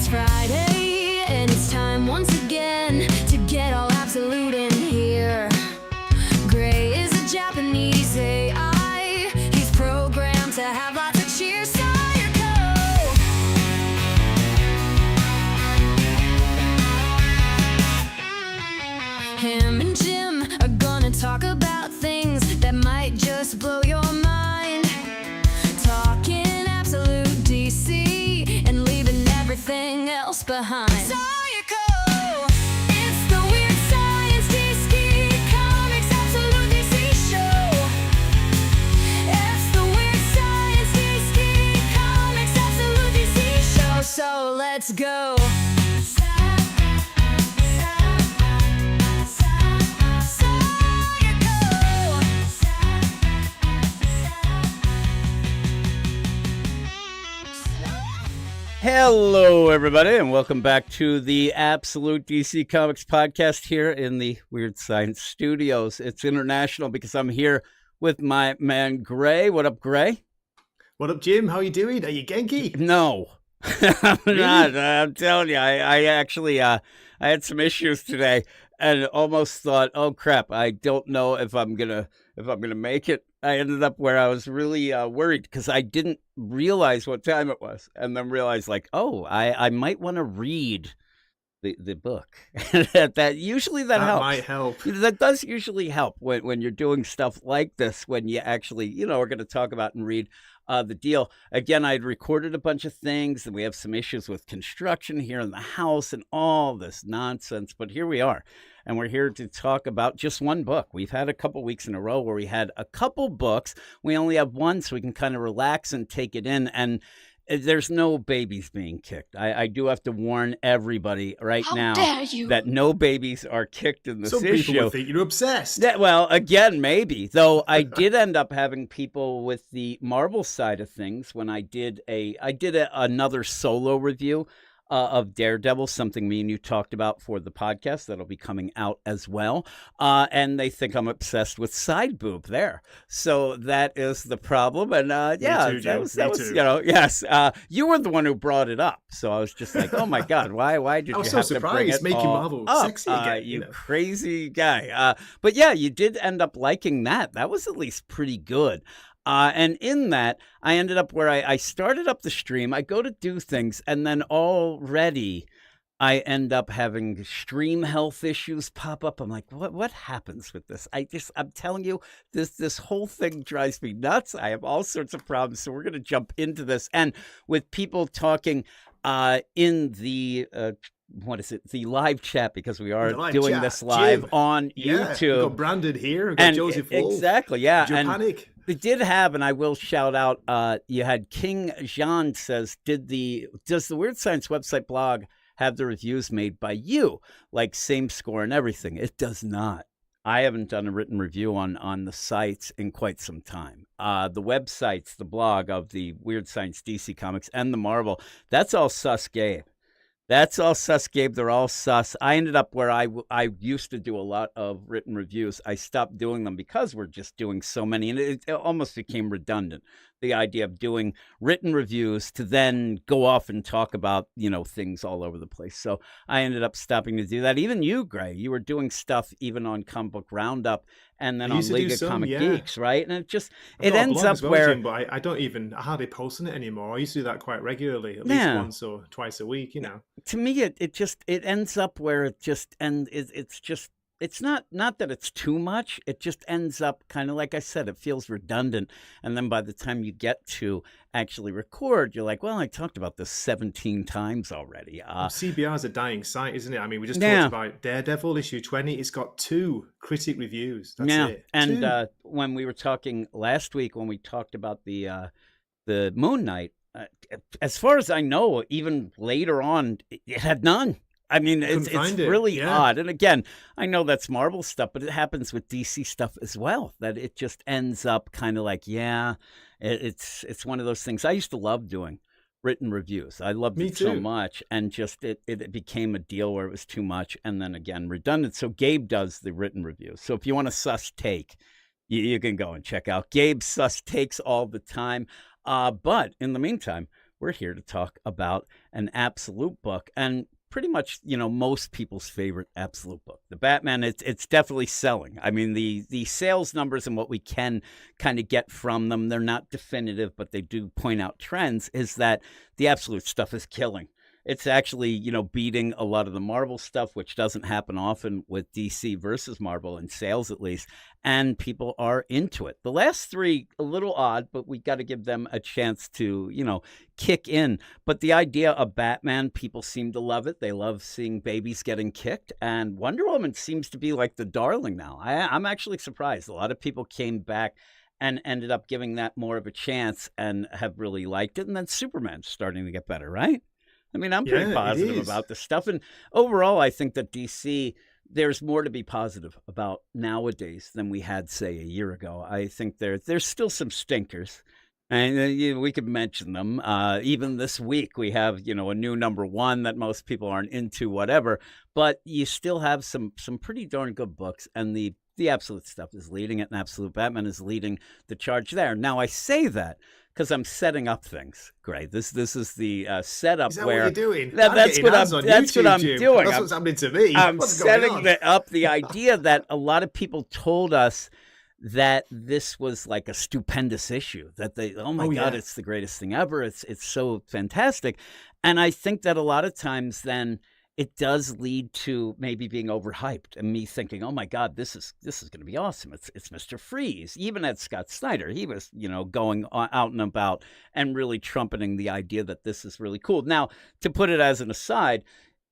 Friday, and it's time once again to get all absolute in here. Gray is a Japanese AI. He's programmed to have lots of cheer. Him and Jim are gonna talk about things that might just blow your mind. Talking absolute DC and leaving everything else behind. Sayako! It's the Weird Science DC Comics Absolute DC Show. It's the Weird Science DC Comics Absolute DC Show. So let's go. Hello, everybody, and welcome back to the Absolute DC Comics podcast here in the Weird Science Studios. It's international because I'm here with my man, Gray. What up, Gray? What up, Jim? How you doing? Are you Genki? No, I'm Really? not. I'm telling you, I actually, I had some issues today and almost thought, oh, crap, I don't know if I'm gonna make it. I ended up where I was really worried because I didn't realize what time it was, and then realized like, oh, I might want to read the book. that usually that helps. Might help. That does usually help when you're doing stuff like this, when you actually, are going to talk about and read the deal. Again, I'd recorded a bunch of things, and we have some issues with construction here in the house and all this nonsense, but here we are. And we're here to talk about just one book. We've had a couple weeks in a row where we had a couple books. We only have one, so we can kind of relax and take it in. And there's no babies being kicked. I do have to warn everybody now that no babies are kicked in this issue. Some people would think you're obsessed. Yeah, well, again, maybe. Though I did end up having people with the Marvel side of things when I did another solo review of Daredevil, something me and you talked about for the podcast that'll be coming out as well. And they think I'm obsessed with side boob there. So that is the problem. And yeah, that was yes. You were the one who brought it up. So I was just like, oh my God, why did you have to bring it I was so surprised making Marvel sexy again. You crazy guy. But yeah, you did end up liking that. That was at least pretty good. And in that, I ended up where I started up the stream. I go to do things, and then already I end up having stream health issues pop up. I'm like, what happens with this? I'm telling you, this whole thing drives me nuts. I have all sorts of problems. So we're going to jump into this. And with people talking in the the live chat, because we are doing this live on YouTube. We've got Brandon here. We've got Joseph Wolf. Exactly, yeah. Japanic. We did have, and I will shout out, you had King Jean says, does the Weird Science website blog have the reviews made by you? Like same score and everything? It does not. I haven't done a written review on the sites in quite some time. The websites, the blog of the Weird Science DC Comics and the Marvel, that's all sus Gabe. That's all sus, Gabe. They're all sus. I ended up where I used to do a lot of written reviews. I stopped doing them because we're just doing so many, and it almost became redundant. The idea of doing written reviews to then go off and talk about, things all over the place. So I ended up stopping to do that. Even you, Gray, you were doing stuff even on Comic Book Roundup and then on League of Comic Geeks, right? And it ends up where... Jim, but I hardly post on it anymore. I used to do that quite regularly, at least once or twice a week, To me, it ends up where it just, and it's just, it's not that it's too much. It just ends up kind of, like I said, it feels redundant. And then by the time you get to actually record, you're like, well, I talked about this 17 times already. CBR is a dying site, isn't it? I mean, we just talked about Daredevil issue 20. It's got 2 critic reviews. That's it. And when we were talking last week, when we talked about the Moon Knight, as far as I know, even later on, it had none. I mean, it's really odd. And again, I know that's Marvel stuff, but it happens with DC stuff as well, that it just ends up kind of like, it's one of those things. I used to love doing written reviews. I loved it so much, and just it became a deal where it was too much, and then again, redundant. So Gabe does the written reviews. So if you want a sus take, you can go and check out Gabe's sus takes all the time. But in the meantime, we're here to talk about an absolute book, and pretty much, most people's favorite absolute book. The Batman, it's definitely selling. I mean, the sales numbers and what we can kind of get from them, they're not definitive, but they do point out trends, is that the absolute stuff is killing. It's actually, beating a lot of the Marvel stuff, which doesn't happen often with DC versus Marvel in sales, at least. And people are into it. The last three, a little odd, but we got to give them a chance to, kick in. But the idea of Batman, people seem to love it. They love seeing babies getting kicked. And Wonder Woman seems to be like the darling now. I'm actually surprised. A lot of people came back and ended up giving that more of a chance and have really liked it. And then Superman's starting to get better, right? I mean, I'm pretty positive about this stuff. And overall, I think that DC, there's more to be positive about nowadays than we had, say, a year ago. I think there's still some stinkers. And we could mention them. Even this week, we have, a new #1 that most people aren't into, whatever. But you still have some pretty darn good books. And the absolute stuff is leading it. And Absolute Batman is leading the charge there. Now, I say that because I'm setting up things. Great. This is the setup. Is that where what you're doing? That's what I'm doing. That's what's happening to me. I'm setting up the idea that a lot of people told us that this was like a stupendous issue. That oh my God, it's the greatest thing ever. It's so fantastic. And I think that a lot of times then it does lead to maybe being overhyped and me thinking, oh my God, this is going to be awesome. It's Mr. Freeze. Even at Scott Snyder, he was, going out and about and really trumpeting the idea that this is really cool. Now, to put it as an aside,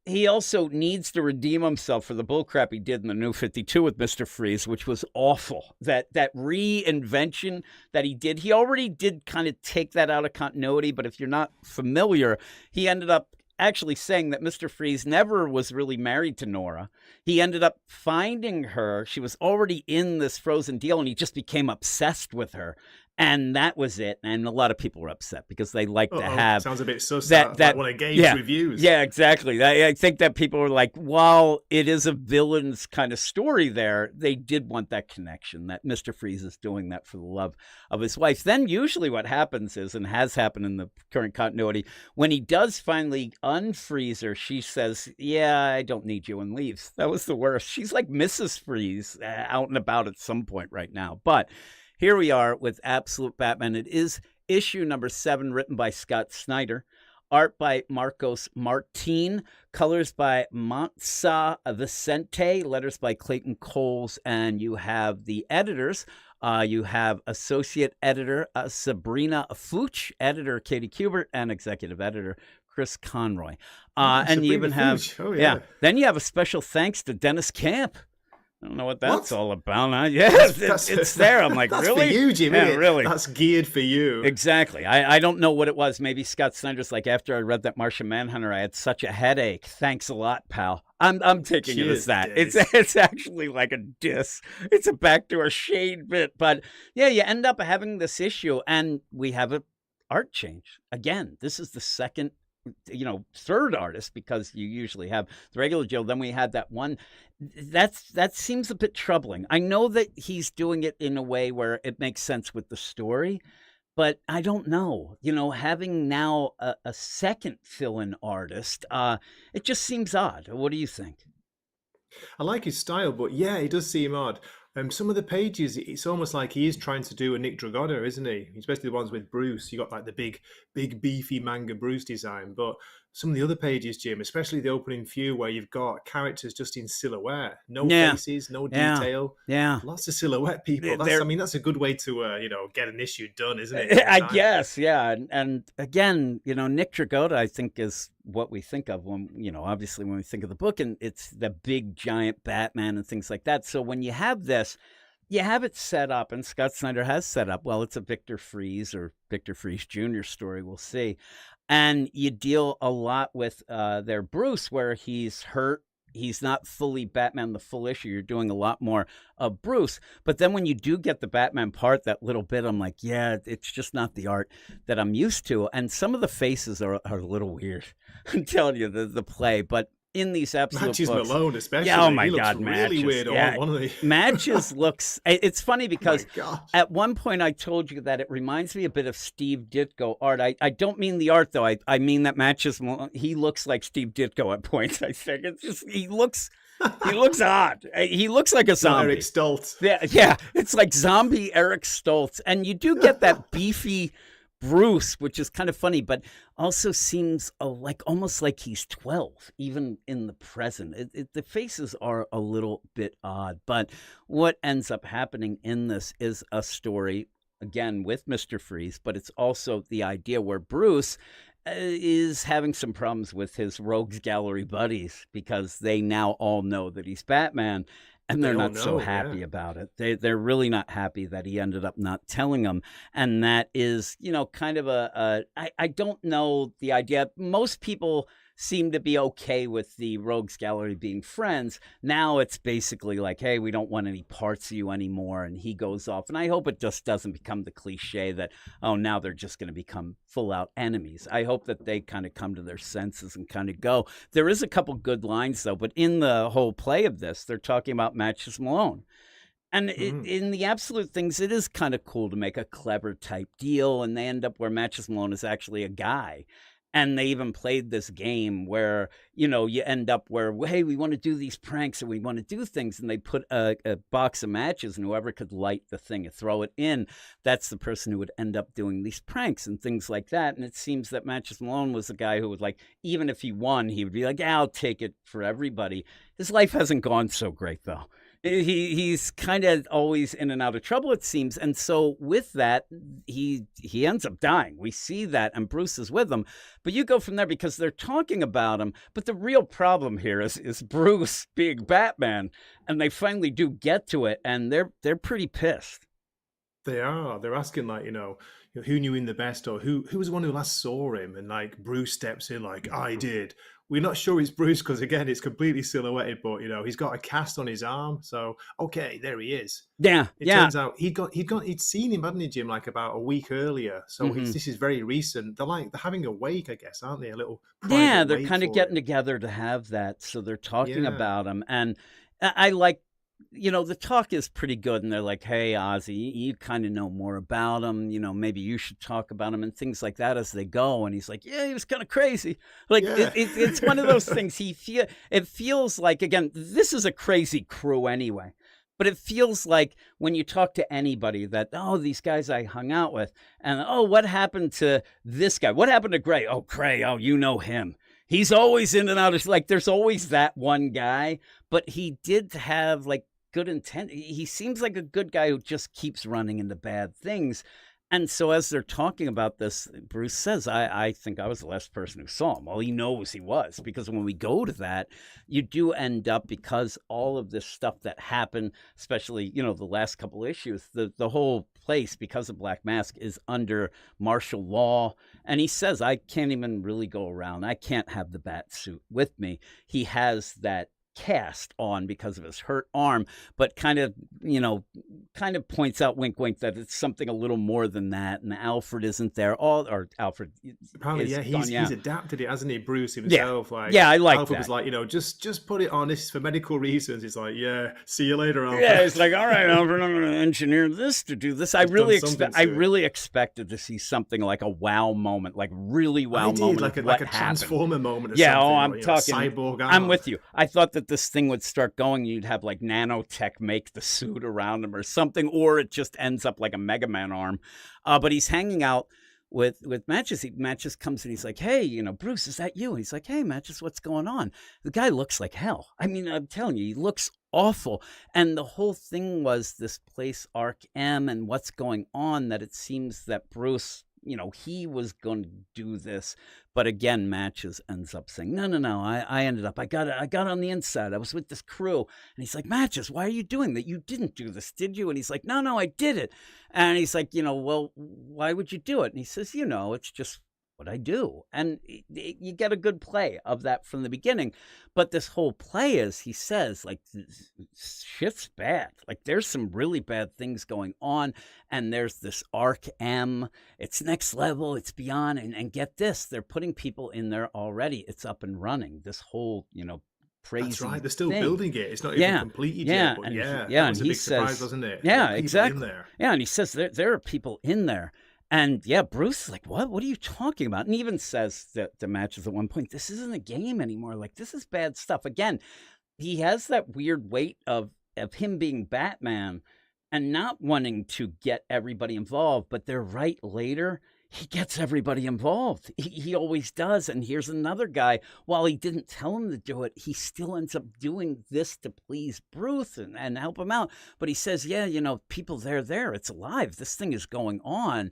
he also needs to redeem himself for the bullcrap he did in the New 52 with Mr. Freeze, which was awful. That reinvention that he did, he already did kind of take that out of continuity. But if you're not familiar, he ended up actually saying that Mr. Freeze never was really married to Nora. He ended up finding her. She was already in this frozen deal, and he just became obsessed with her. And that was it. And a lot of people were upset because they like to have... Sounds a bit sus. That like one of Gabe's reviews. Yeah, exactly. I think that people were like, while it is a villain's kind of story there, they did want that connection, that Mr. Freeze is doing that for the love of his wife. Then usually what happens is, and has happened in the current continuity, when he does finally unfreeze her, she says, yeah, I don't need you, and leaves. That was the worst. She's like Mrs. Freeze out and about at some point right now. But here we are with Absolute Batman. It is issue #7, written by Scott Snyder, art by Marcos Mart, colors by Montsa Vicente, letters by Clayton Coles, and you have the editors. You have associate editor Sabrina Fuchs, editor Katie Kubert, and executive editor Chris Conroy. And you even have, then you have a special thanks to Dennis Camp. I don't know what that's all about. Huh? Yeah, it's there. I'm like, that's really? For you, Jimmy. Yeah, really. That's geared for you. Exactly. I don't know what it was. Maybe Scott Snyder's like, after I read that Martian Manhunter, I had such a headache. Thanks a lot, pal. I'm taking it as that. It's actually like a diss. It's a backdoor shade bit. But yeah, you end up having this issue, and we have an art change. Again, this is the second, third artist, because you usually have the regular Joe. Then we had that one. That seems a bit troubling. I know that he's doing it in a way where it makes sense with the story, but I don't know. Having now a second fill-in artist, it just seems odd. What do you think? I like his style, but yeah, it does seem odd. Some of the pages, it's almost like he is trying to do a Nick Dragotta, isn't he? Especially the ones with Bruce. You got like the big beefy manga Bruce design. But some of the other pages, Jim, especially the opening few where you've got characters just in silhouette, no faces, no detail, lots of silhouette people. That's a good way to get an issue done, isn't it? I guess, yeah. And again, Nick Dragotta, I think, is what we think of when, obviously when we think of the book, and it's the big giant Batman and things like that. So when you have this, you have it set up, and Scott Snyder has set up, well, it's a Victor Freeze or Victor Freeze Jr. story, we'll see. And you deal a lot with their Bruce, where he's hurt. He's not fully Batman the full issue. You're doing a lot more of Bruce. But then when you do get the Batman part, that little bit, I'm like, yeah, it's just not the art that I'm used to. And some of the faces are a little weird. I'm telling you, the play. But in these absolute Matches books. Malone, especially. Yeah, oh my he looks God, really Matches. weird Yeah, on one of the. Matches looks. It's funny because My God. at one point I told you that it reminds me a bit of Steve Ditko art. I don't mean the art though. I mean that Matches Malone, he looks like Steve Ditko at points. I think it's just he looks odd. He looks like a Not zombie. Eric Stoltz. Yeah, it's like zombie Eric Stoltz, and you do get that beefy Bruce, which is kind of funny, but also seems like almost like he's 12, even in the present. The faces are a little bit odd, but what ends up happening in this is a story, again, with Mr. Freeze, but it's also the idea where Bruce is having some problems with his Rogues Gallery buddies because they now all know that he's Batman. And they're not so happy about it. They're really not happy that he ended up not telling them. And that is, kind of I don't know the idea. Most people seem to be okay with the Rogues Gallery being friends. Now it's basically like, hey, we don't want any parts of you anymore. And he goes off. And I hope it just doesn't become the cliche that, oh, now they're just going to become full out enemies. I hope that they kind of come to their senses and kind of go. There is a couple good lines, though. But in the whole play of this, they're talking about Matches Malone. And in the absolute things, it is kind of cool to make a clever type deal. And they end up where Matches Malone is actually a guy. And they even played this game where, you end up where, hey, we want to do these pranks and we want to do things. And they put a box of matches and whoever could light the thing and throw it in, that's the person who would end up doing these pranks and things like that. And it seems that Matches Malone was the guy who would even if he won, he would be like, yeah, I'll take it for everybody. His life hasn't gone so great, though. He's kind of always in and out of trouble, it seems. And so with that, he ends up dying. We see that, and Bruce is with him. But you go from there because they're talking about him. But the real problem here is Bruce being Batman. And they finally do get to it, and they're pretty pissed. They are. They're asking, who knew him the best, or who was the one who last saw him? And Bruce steps in, I did. We're not sure it's Bruce because, again, it's completely silhouetted, but he's got a cast on his arm. So okay, there he is. Yeah, it turns out he'd seen him, hadn't he, Jim? About a week earlier. So this is very recent. They're having a wake, I guess, aren't they? A little. Yeah, they're kind of getting together to have that. So they're talking about him, and I like. The talk is pretty good, and they're like, hey, Ozzy, you kind of know more about him. Maybe you should talk about him and things like that as they go. And he's like, yeah, he was kind of crazy. It's one of those things. It feels like, again, this is a crazy crew anyway. But it feels like when you talk to anybody that, oh, these guys I hung out with, and, oh, what happened to this guy? What happened to Gray? Oh, Gray, oh, you know him. He's always in and out of, there's always that one guy. But he did have, good intent. He seems like a good guy who just keeps running into bad things. And so as they're talking about this, Bruce says, I think I was the last person who saw him. Well, he knows he was, because when we go to that, you do end up, because all of this stuff that happened, especially, the last couple issues, the whole place, because of Black Mask, is under martial law. And he says, I can't even really go around. I can't have the bat suit with me. He has that cast on because of his hurt arm, but kind of points out, wink wink, that it's something a little more than that. And Alfred isn't there. Alfred apparently, he's adapted it, hasn't he? Bruce himself, I like Alfred that. was just put it on. This is for medical reasons. He's like, yeah, see you later, Alfred. Yeah, it's like, all right, Alfred, I'm going to engineer this to do this. I really expected to see something like a wow moment, really wow moment, like a Transformer moment. Or yeah, something, I'm talking cyborg arm. I'm with you. I thought that this thing would start going, you'd have nanotech make the suit around him or something, or it just ends up like a Mega Man arm. But he's hanging out with Matches. Matches comes and he's like, hey, Bruce, is that you? And he's like, hey, Matches, what's going on? The guy looks like hell. I mean, I'm telling you, he looks awful. And the whole thing was this place, Ark M, and what's going on, that it seems that Bruce, he was going to do this. But again, Matches ends up saying, no, I ended up, I got on the inside. I was with this crew. And he's like, Matches, why are you doing that? You didn't do this, did you? And he's like, no, I did it. And he's like, well, why would you do it? And he says, it's just what I do. And you get a good play of that from the beginning. But this whole play is, he says, like, shit's bad. Like, there's some really bad things going on. And there's this Ark M. It's next level. It's beyond. And get this, they're putting people in there already. It's up and running. This whole, crazy That's right. They're still thing. building it. It's not even completed yet. But that was a big surprise, wasn't it? Yeah, exactly. In there. Yeah, and he says there are people in there. And yeah, Bruce is like, what? What are you talking about? And he even says that the matches at one point, this isn't a game anymore. Like, this is bad stuff. Again, he has that weird weight of him being Batman and not wanting to get everybody involved. But they're right, later, he gets everybody involved. He always does. And here's another guy, while he didn't tell him to do it, he still ends up doing this to please Bruce and help him out. But he says, yeah, people, they're there. It's alive. This thing is going on.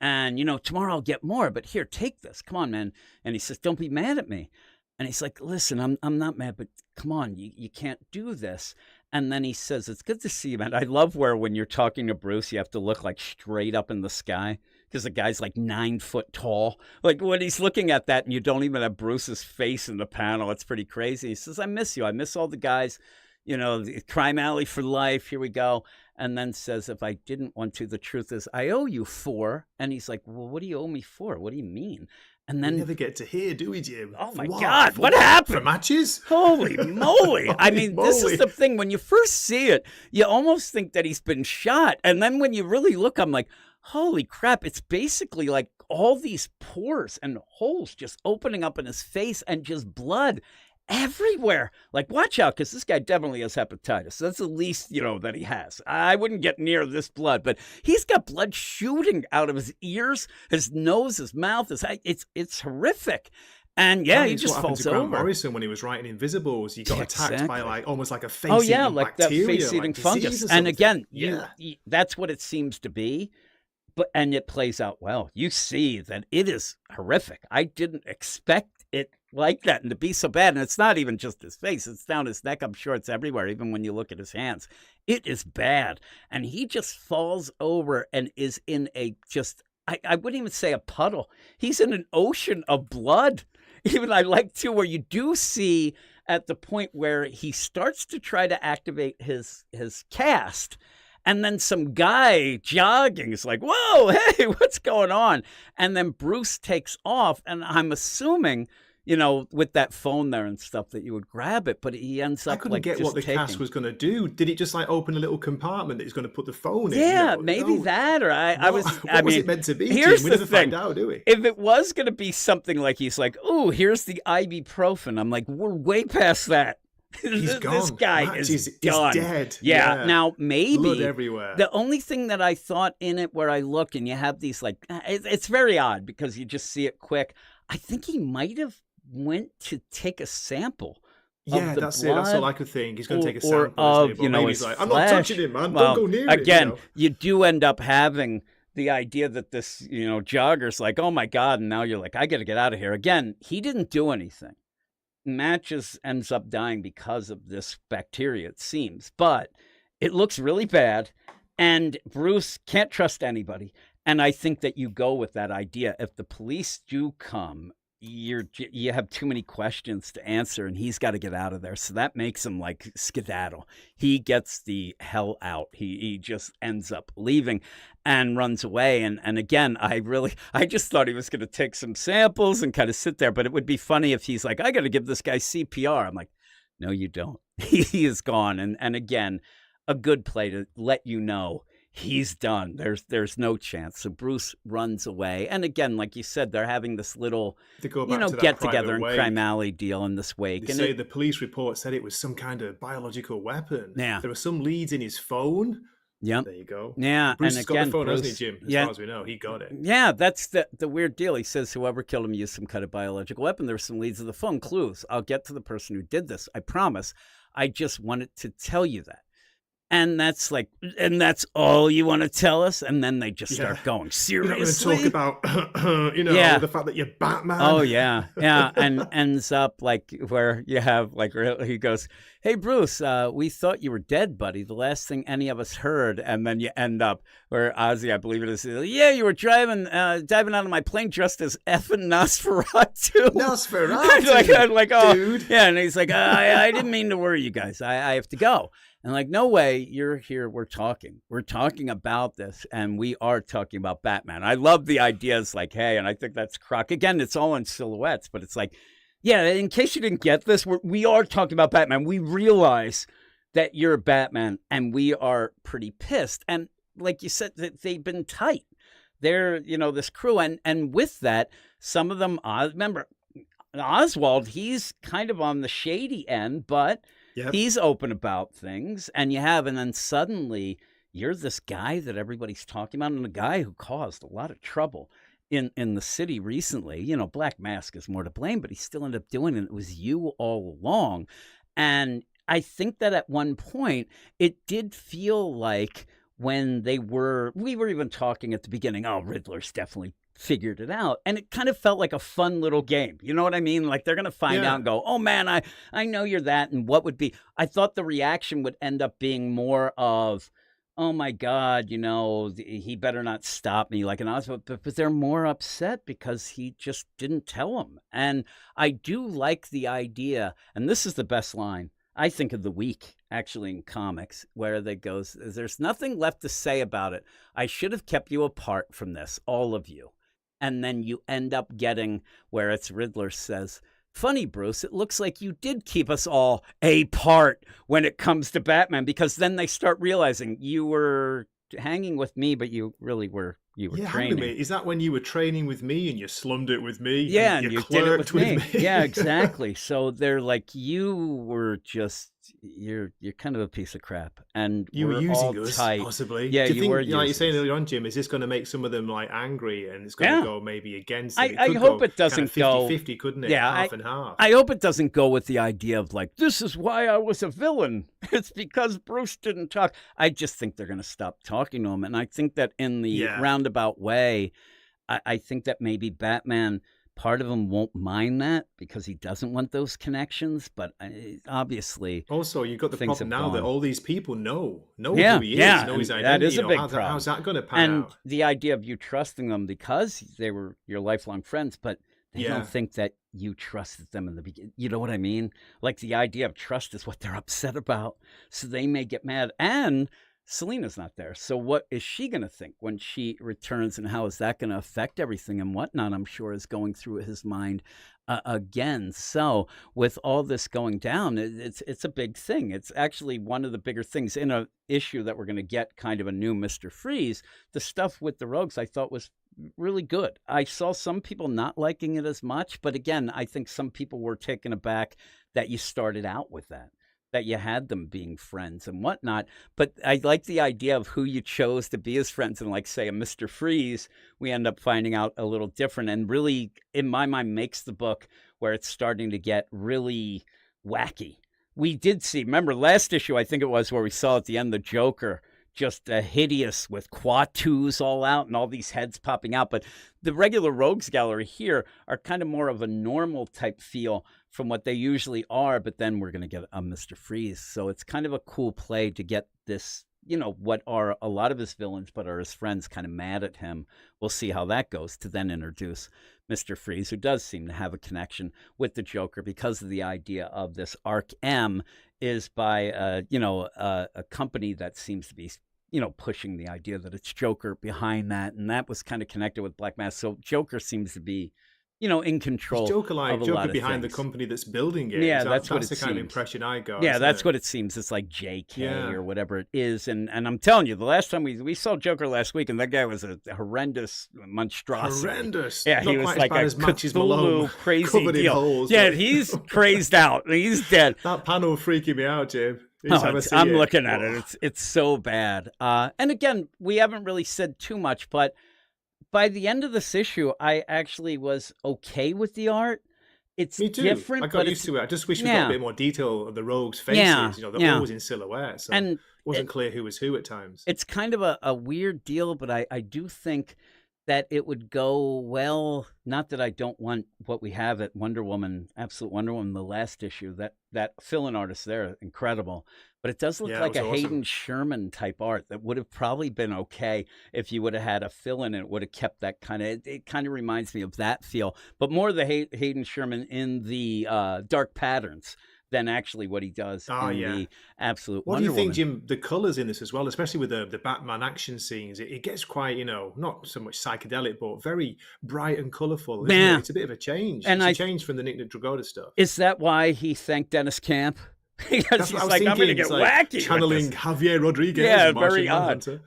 And, tomorrow I'll get more, but here, take this. Come on, man. And he says, don't be mad at me. And he's like, listen, I'm not mad, but come on, you can't do this. And then he says, it's good to see you, man. I love where when you're talking to Bruce, you have to look like straight up in the sky because the guy's like 9 foot tall. Like when he's looking at that and you don't even have Bruce's face in the panel, it's pretty crazy. He says, I miss you. I miss all the guys, the Crime Alley for life. Here we go. And then says, if I didn't want to, the truth is I owe you 4. And he's like, well, what do you owe me for? What do you mean? And then we never get to hear, do we, Jim? Oh my God, what happened? For matches? Holy moly. I mean, this is the thing. When you first see it, you almost think that he's been shot. And then when you really look, I'm like, holy crap. It's basically like all these pores and holes just opening up in his face and just blood everywhere. Like, watch out, because this guy definitely has hepatitis. That's the least, that he has. I wouldn't get near this blood, but he's got blood shooting out of his ears, his nose, his mouth. It's horrific. And yeah, he just falls over. Grant Morrison, when he was writing Invisibles, he got attacked by almost like a face-eating like bacteria, that face-eating fungus. And again, that's what it seems to be. And it plays out well. You see that it is horrific. I didn't expect it like that and to be so bad. And it's not even just his face. It's down his neck. I'm sure it's everywhere, even when you look at his hands. It is bad. And he just falls over and is in I wouldn't even say a puddle. He's in an ocean of blood. Even I like to where you do see at the point where he starts to try to activate his cast. And then some guy jogging is like, whoa, hey, what's going on? And then Bruce takes off. And I'm assuming, with that phone there and stuff, that you would grab it. But he ends up I couldn't get what the cast was going to do. Did it just open a little compartment that he's going to put the phone in? Yeah, maybe that. Or what was it meant to be? Here's we the never thing. find out, do we? If it was going to be something like he's like, oh, here's the ibuprofen. I'm like, we're way past that. He's gone. This guy Matt is done. He's dead. Yeah. Now, maybe blood everywhere. The only thing that I thought in it where I look and you have these it's very odd because you just see it quick. I think he might have went to take a sample. Yeah, that's it. That's all I could think. He's going to take a or sample. of, he's like, I'm not touching him, man. Don't go near again, it. You do end up having the idea that this, jogger's like, oh my God. And now you're like, I got to get out of here. Again, he didn't do anything. Matches ends up dying because of this bacteria, it seems, but it looks really bad. And Bruce can't trust anybody. And I think that you go with that idea. If the police do come, you have too many questions to answer, and he's got to get out of there. So that makes him like skedaddle. He gets the hell out. He just ends up leaving and runs away. And again, I just thought he was going to take some samples and kind of sit there. But it would be funny if he's like, I got to give this guy CPR. I'm like, no, you don't. He is gone. And again, a good play to let you know he's done. There's no chance. So Bruce runs away. And again, like you said, they're having this little, get together and Crime Alley deal in this wake. They say the police report said it was some kind of biological weapon. Yeah. There were some leads in his phone. Yep. There you go. Yeah. Bruce has got the phone, Bruce, hasn't he, Jim? As far as we know, he got it. Yeah, that's the weird deal. He says whoever killed him used some kind of biological weapon. There were some leads in the phone, clues. I'll get to the person who did this. I promise. I just wanted to tell you that. And that's like, and that's all you want to tell us? And then they just start going, You're not going to seriously? talk about, Yeah. the fact that you're Batman. Oh yeah, yeah, and ends up like where you have like he goes, "Hey Bruce, we thought you were dead, buddy. The last thing any of us heard." And then you end up where Ozzy, I believe it is, yeah, you were diving out of my plane dressed as effing Nosferatu. Nosferatu, like oh dude. yeah, and he's like, I didn't mean to worry you guys. I have to go. And like, no way, you're here. We're talking about this, and we are talking about Batman. I love the ideas like, hey, and I think that's Croc. Again, it's all in silhouettes, but it's like, yeah, in case you didn't get this, we are talking about Batman. We realize that you're Batman, and we are pretty pissed. And like you said, they've been tight. They're, this crew. And with that, some of them, remember, Oswald, he's kind of on the shady end, but... Yep. He's open about things, and then suddenly you're this guy that everybody's talking about, and a guy who caused a lot of trouble in the city recently. Black Mask is more to blame, but he still ended up doing it. It was you all along. And I think that at one point it did feel like when we were even talking at the beginning, oh, Riddler's definitely figured it out, and it kind of felt like a fun little game. You know what I mean? Like they're gonna find out and go, oh man, I know you're that. And what would be, I thought the reaction would end up being more of, oh my god, he better not stop me, like an Oswald. But they're more upset because he just didn't tell them. And I do like the idea, and this is the best line I think of the week, actually, in comics, where they goes, there's nothing left to say about it. I should have kept you apart from this, all of you. And then you end up getting where it's Riddler says, funny, Bruce, it looks like you did keep us all apart when it comes to Batman, because then they start realizing you were hanging with me, but you really were, training. Is that when you were training with me and you slummed it with me? Yeah, and you did it with me. Yeah, exactly. So they're like, you were just, you're kind of a piece of crap, and you were using us, tight. possibly. Yeah, do you think, were. Like you're saying earlier on, Jim, is this going to make some of them like angry, and it's going to go maybe against it? I hope it doesn't go 50-50, couldn't it? Yeah, half and half. I hope it doesn't go with the idea of like, this is why I was a villain. It's because Bruce didn't talk. I just think they're going to stop talking to him, and I think that in the roundabout way, I think that maybe Batman, part of him won't mind that because he doesn't want those connections, but obviously... Also, you've got the problem now that all these people know who he is, know his identity. That is a big problem. How's that going to pan out? And the idea of you trusting them because they were your lifelong friends, but they don't think that you trusted them in the beginning. You know what I mean? Like the idea of trust is what they're upset about, so they may get mad. And Selina's not there. So what is she going to think when she returns, and how is that going to affect everything and whatnot, I'm sure is going through his mind again. So with all this going down, it's a big thing. It's actually one of the bigger things in a issue that we're going to get kind of a new Mr. Freeze. The stuff with the rogues I thought was really good. I saw some people not liking it as much, but again, I think some people were taken aback that you started out with that you had them being friends and whatnot. But I like the idea of who you chose to be as friends. And like, say, a Mr. Freeze, we end up finding out a little different, and really, in my mind, makes the book where it's starting to get really wacky. We did see, remember last issue, I think it was, where we saw at the end the Joker just hideous with Quatus all out and all these heads popping out. But the regular Rogues Gallery here are kind of more of a normal type feel from what they usually are, but then we're going to get a Mr. Freeze. So it's kind of a cool play to get this, what are a lot of his villains, but are his friends kind of mad at him. We'll see how that goes, to then introduce Mr. Freeze, who does seem to have a connection with the Joker because of the idea of this Ark M is by, a company that seems to be, pushing the idea that it's Joker behind that. And that was kind of connected with Black Mask. So Joker seems to be, in control. Joker behind things. the company that's building it. Yeah, that's what it the seems. kind of impression I got. Yeah, that's what it seems. It's like JK or whatever it is. And I'm telling you, the last time we saw Joker last week, and that guy was a horrendous monstrosity. Horrendous. Yeah, he was like a Cthulhu crazy deal. Holes, yeah, he's crazed out. He's dead. That panel freaking me out, Jim. I'm looking at it. It's so bad. And again, we haven't really said too much, but by the end of this issue, I actually was okay with the art. It's Me too. different. I got used to it. I just wish we got a bit more detail of the rogues' faces. They're always in silhouette. So. And wasn't clear who was who at times. It's kind of a weird deal, but I do think that it would go well. Not that I don't want what we have at Wonder Woman, Absolute Wonder Woman, the last issue. That fill-in artist there, incredible. But it does look Yeah, like it a was awesome. Hayden Sherman type art that would have probably been okay if you would have had a fill-in and it would have kept that kind of. It kind of reminds me of that feel, but more the Hayden Sherman in the dark patterns than actually what he does Oh, in yeah. the Absolute What do Wonder you think, Woman. Jim? The colors in this as well, especially with the Batman action scenes, it gets quite, not so much psychedelic, but very bright and colorful. Isn't Yeah. it? It's a bit of a change. And It's a I- change from the Nick Dragotta stuff. Is that why he thanked Dennis Camp? Because That's he's what I was like, I'm going to thinking. get It's like wacky. with channeling this." Javier Rodriguez. Yeah, and Martian very odd. Manhunter.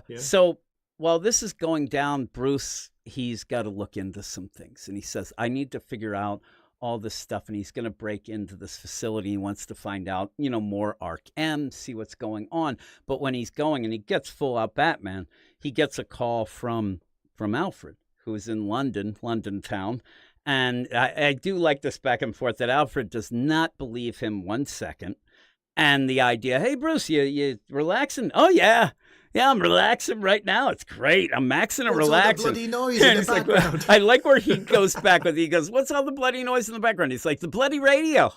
Yeah. So while this is going down, Bruce, he's got to look into some things. And he says, I need to figure out all this stuff. And he's going to break into this facility. He wants to find out, more Ark M, see what's going on. But when he's going and he gets full out Batman, he gets a call from Alfred, who is in London town. And I do like this back and forth that Alfred does not believe him 1 second. And the idea, hey, Bruce, you relaxing? Oh, yeah. Yeah, I'm relaxing right now. It's great. I'm maxing and What's all the relaxing. bloody noise And in the it's like, background? I like where he goes back with. He goes, "What's all the bloody noise in the background?" He's like, "The bloody radio."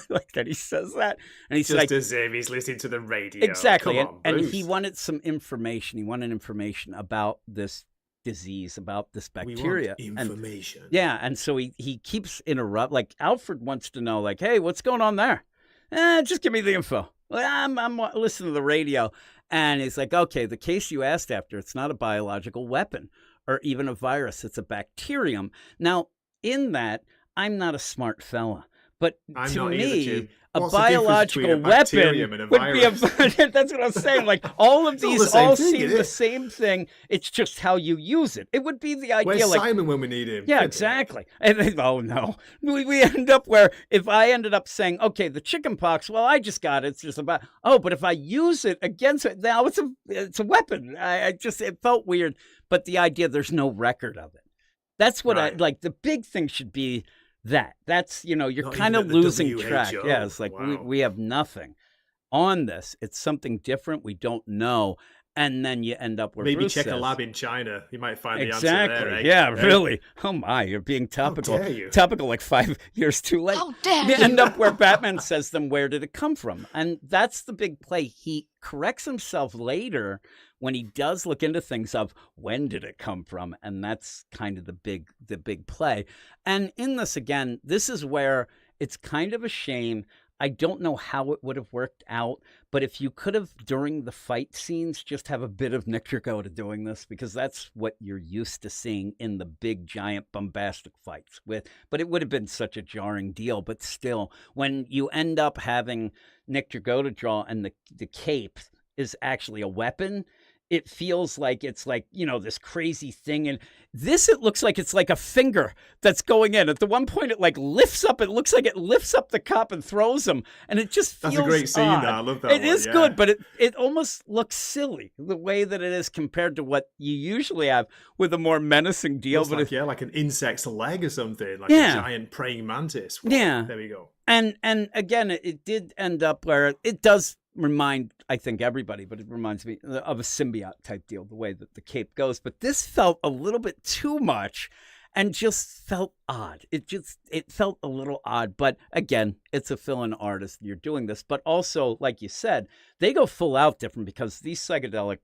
Like that. He says that, and he's Just like, as if he's listening to the radio. exactly. Come on, and Bruce. he wanted some information. He wanted information about this disease, about this We bacteria. want And information. yeah, and so he keeps interrupt. Like Alfred wants to know, like, hey, what's going on there? Just give me the info. Well, I'm listening to the radio, and he's like, okay, the case you asked after, it's not a biological weapon or even a virus. It's a bacterium. Now, in that, I'm not a smart fella, but I'm to not either, me, Jim. a What's the difference biological between a weapon bacterium and a would be a. virus? That's what I'm saying. Like all of It's all these the same all thing, seem isn't the it? same thing. It's just how you use it. It would be the idea, Where's like Simon when we need him? yeah, exactly. And then, oh no, we end up where if I ended up saying, okay, the chicken pox, well, I just got it. It's just about but if I use it against it, now it's a weapon. It felt weird, but the idea there's no record of it. That's what I Right. like. The big thing should be that's you're Not kind even of at the losing track. WHO. Yeah, it's like Wow. we have nothing on this. It's something different. We don't know. And then you end up where Maybe Bruce check a says, lab in China. You might find the exactly. answer there. Eh? Yeah, Eh? really. Oh my, you're being topical. dare you? Topical like 5 years too late. How dare You you? end up where Batman says them, where did it come from? And that's the big play. He corrects himself later when he does look into things of when did it come from? And that's kind of the big play. And in this again, this is where it's kind of a shame. I don't know how it would have worked out, but if you could have, during the fight scenes, just have a bit of Nick Dragotta doing this, because that's what you're used to seeing in the big, giant, bombastic fights with. But it would have been such a jarring deal. But still, when you end up having Nick Dragotta draw and the cape is actually a weapon, it feels like it's like, this crazy thing. And this, it looks like it's like a finger that's going in. At the one point, it like lifts up. It looks like it lifts up the cop and throws him. And it just feels That's a great scene, odd. though. I love that It one, is yeah. good, but it almost looks silly the way that it is compared to what you usually have with a more menacing deal. Looks But like, like an insect's leg or something, like Yeah. a giant praying mantis. Yeah. There we go. And again, it did end up where it does remind, I think, everybody, but it reminds me of a symbiote type deal, the way that the cape goes. But this felt a little bit too much and just felt odd. It felt a little odd. But again, it's a fill-in artist. You're doing this. But also, like you said, they go full out different because these psychedelic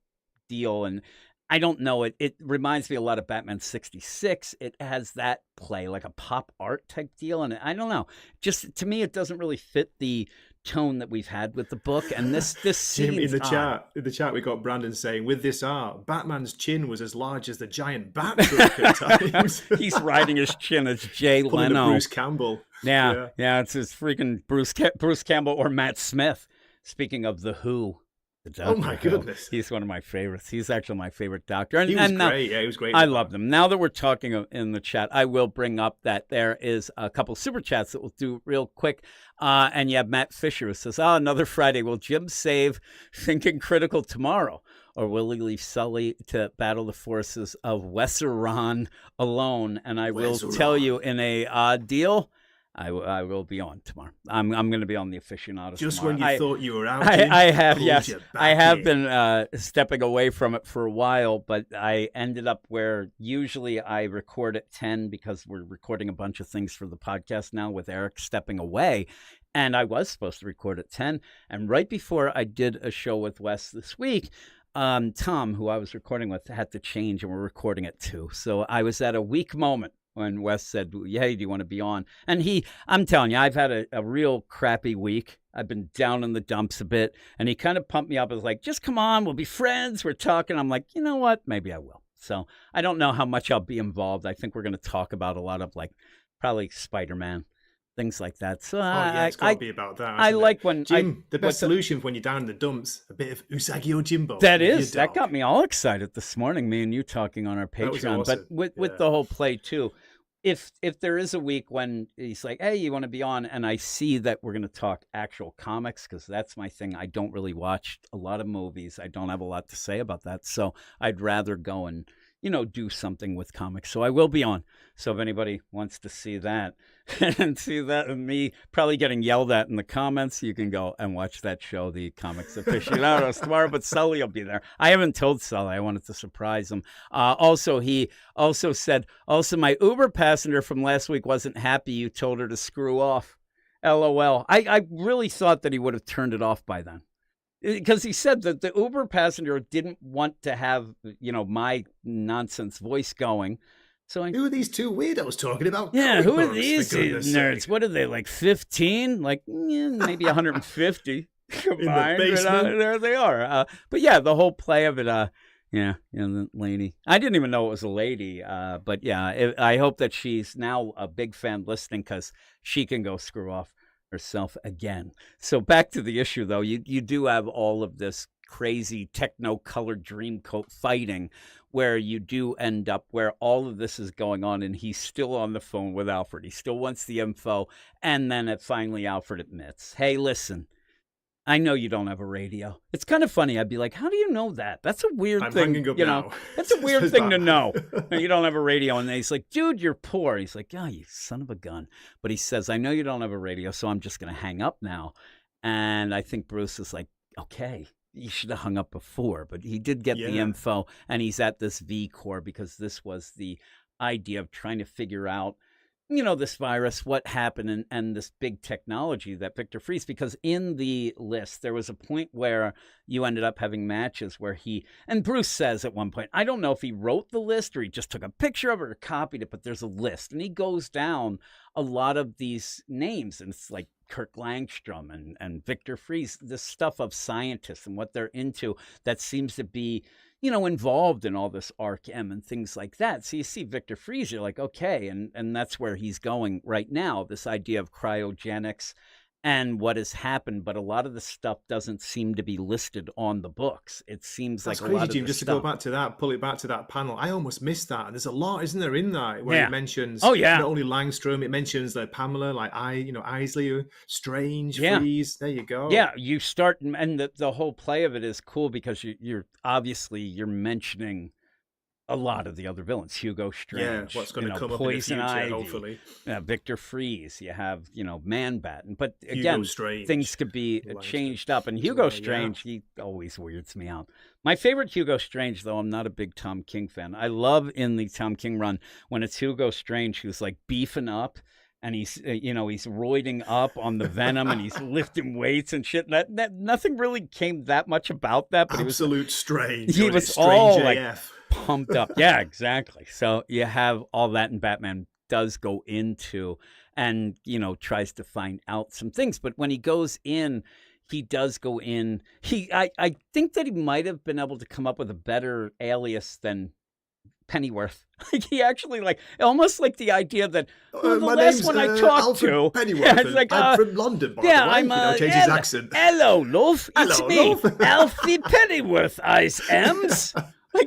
deal, and I don't know, it reminds me a lot of Batman 66. It has that play, like a pop art type deal. And I don't know, just to me, it doesn't really fit the tone that we've had with the book. And this Jim, seems in the odd. chat, we got Brandon saying, with this art, Batman's chin was as large as the giant bat truck at times. He's riding his chin as Jay Pulling a Leno. Bruce Campbell. Yeah, it's his freaking Bruce Campbell or Matt Smith. Speaking of the Who, the Oh my Doctor Who, goodness. he's one of my favorites. He's actually my favorite Doctor. And, He was and now, great. Yeah, he was great. I love them. Now that we're talking in the chat, I will bring up that there is a couple super chats that we'll do real quick. And you have Matt Fisher who says, another Friday. Will Jim save Thinking Critical tomorrow? Or will he leave Sully to battle the forces of Wesseron alone? And I will tell you, in a odd deal, I will be on tomorrow. I'm going to be on the aficionados Just tomorrow. when you thought you were out, Jim, I have, pulled yes. you back I have in. been stepping away from it for a while, but I ended up where usually I record at 10 because we're recording a bunch of things for the podcast now with Eric stepping away. And I was supposed to record at 10. And right before I did a show with Wes this week, Tom, who I was recording with, had to change and we're recording at 2. So I was at a weak moment when Wes said, hey, do you want to be on? And I'm telling you, I've had a real crappy week. I've been down in the dumps a bit. And he kind of pumped me up. I was like, just come on, we'll be friends. We're talking. I'm like, you know what? Maybe I will. So I don't know how much I'll be involved. I think we're going to talk about a lot of probably Spider-Man, things like that. So It's got to be about that. I like it? when Jim, the best solution for when you're down in the dumps, a bit of Usagi Yojimbo. That got me all excited this morning. Me and you talking on our Patreon, awesome. But with the whole play too. If there is a week when he's like, hey, you want to be on, and I see that we're going to talk actual comics, because that's my thing. I don't really watch a lot of movies. I don't have a lot to say about that. So I'd rather go and, do something with comics. So I will be on. So if anybody wants to see that and see that and me probably getting yelled at in the comments, you can go and watch that show, The Comics Aficionados, tomorrow. But Sully will be there. I haven't told Sully. I wanted to surprise him. He also said, my Uber passenger from last week wasn't happy you told her to screw off. LOL. I really thought that he would have turned it off by then. Because he said that the Uber passenger didn't want to have, my nonsense voice going. So who are these two weirdos talking about? Yeah, who are books, these nerds? What are they, 15? Maybe 150 combined. In the basement. There they are. But yeah, the whole play of it, the lady. I didn't even know it was a lady. But yeah, I hope that she's now a big fan listening, because she can go screw off herself again. So back to the issue, though, you do have all of this crazy techno-colored dream coat fighting, where you do end up where all of this is going on, and he's still on the phone with Alfred. He still wants the info, and then finally Alfred admits, hey, listen, I know you don't have a radio. It's kind of funny. I'd be like, how do you know that? That's a weird thing. Hanging up now. That's a weird thing to know. You don't have a radio. And he's like, dude, you're poor. He's like, yeah, you son of a gun. But he says, I know you don't have a radio, so I'm just going to hang up now. And I think Bruce is like, okay, you should have hung up before. But he did get the info, and he's at this V Corps because this was the idea of trying to figure out, this virus, what happened, and this big technology that Victor Fries, because in the list, there was a point where you ended up having matches where and Bruce says at one point, I don't know if he wrote the list or he just took a picture of it or copied it, but there's a list, and he goes down a lot of these names, and it's like Kirk Langstrom and Victor Fries, this stuff of scientists and what they're into that seems to be involved in all this Ark M and things like that. So you see Victor Fries, you're like, okay, and that's where he's going right now, this idea of cryogenics and what has happened. But a lot of the stuff doesn't seem to be listed on the books. It seems that's like crazy, a lot of Jim, just stuff. to go back to that, pull it back to that panel. I almost missed that. And there's a lot, isn't there, in that, where it mentions not only Langstrom, it mentions Pamela, Isley, Strange, Fries. There you go. Yeah, you start, and the whole play of it is cool because you're mentioning a lot of the other villains. Hugo Strange, what's going to come up Poison in the future, Ivy, hopefully. Victor Fries, you have, Man-Bat. But again, things could be changed up. And Hugo Strange, he always weirds me out. My favorite Hugo Strange, though, I'm not a big Tom King fan. I love in the Tom King run when it's Hugo Strange who's beefing up, and he's he's roiding up on the Venom, and he's lifting weights and shit. That nothing really came that much about that, but absolute strange. He was all AF. Pumped up. Yeah, exactly. So you have all that, and Batman does go into and tries to find out some things. But when he goes in, he does go in. I think that he might have been able to come up with a better alias than Pennyworth. He actually almost the idea that the last one I talked Alfred to Pennyworth. It's I'm from London, by the way. I'm change his accent. Hello, love. It's Hello, me, love. Alfie Pennyworth. Ice M's.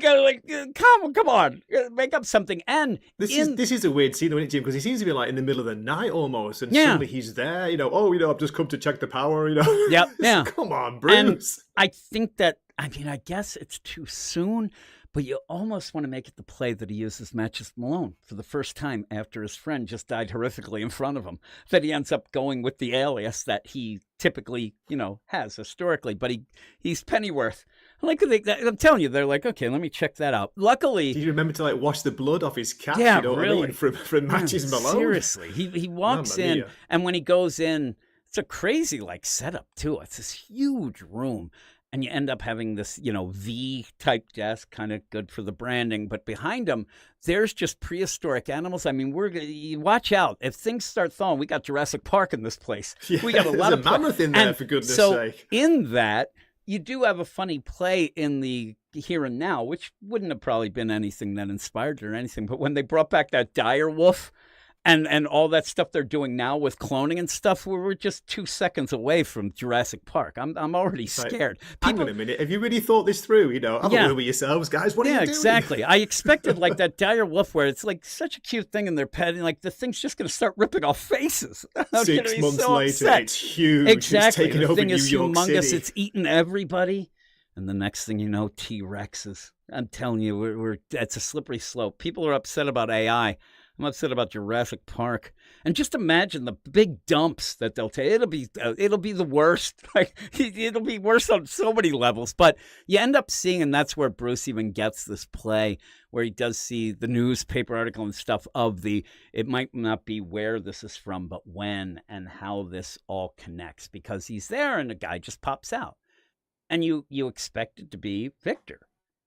Come on, make up something. And this is a weird scene, isn't it, Jim? Because he seems to be in the middle of the night almost, and suddenly he's there. I've just come to check the power. Yeah. Come on, Bruce. And I think that I guess it's too soon, But you almost want to make it the play that he uses Matches Malone for the first time after his friend just died horrifically in front of him. That he ends up going with the alias that he typically, has historically. But he's Pennyworth. I'm telling you, they're like, okay, let me check that out. Luckily, did you remember to wash the blood off his cap? Yeah, you know really. what I mean? From Matches Malone. Seriously, he walks Mamma in, mia. and when he goes in, it's a crazy setup too. It's this huge room. And you end up having this, V-type desk, kind of good for the branding. But behind him, there's just prehistoric animals. I mean, you watch out. If things start thawing, we got Jurassic Park in this place. Yeah, we got a lot of mammoth in there, for goodness sake. In that, you do have a funny play in the here and now, which wouldn't have probably been anything that inspired it or anything. But when they brought back that dire wolf, and all that stuff they're doing now with cloning and stuff, we're just 2 seconds away from Jurassic Park. I'm already scared. Hang on a minute. Have you really thought this through? Have a word with yourselves, guys. What are you doing? Yeah, exactly. I expected that dire wolf where it's such a cute thing and they're petting, the thing's just going to start ripping off faces. 6 months later, upset. it's huge. Exactly. It's taking The over thing New is York humongous. City. It's eating everybody. And the next thing you know, T-Rexes. I'm telling you, it's a slippery slope. People are upset about AI. I'm upset about Jurassic Park. And just imagine the big dumps that they'll take. It'll be the worst. It'll be worse on so many levels. But you end up seeing, and that's where Bruce even gets this play, where he does see the newspaper article and stuff of it might not be where this is from, but when and how this all connects. Because he's there and a guy just pops out. And you expect it to be Victor.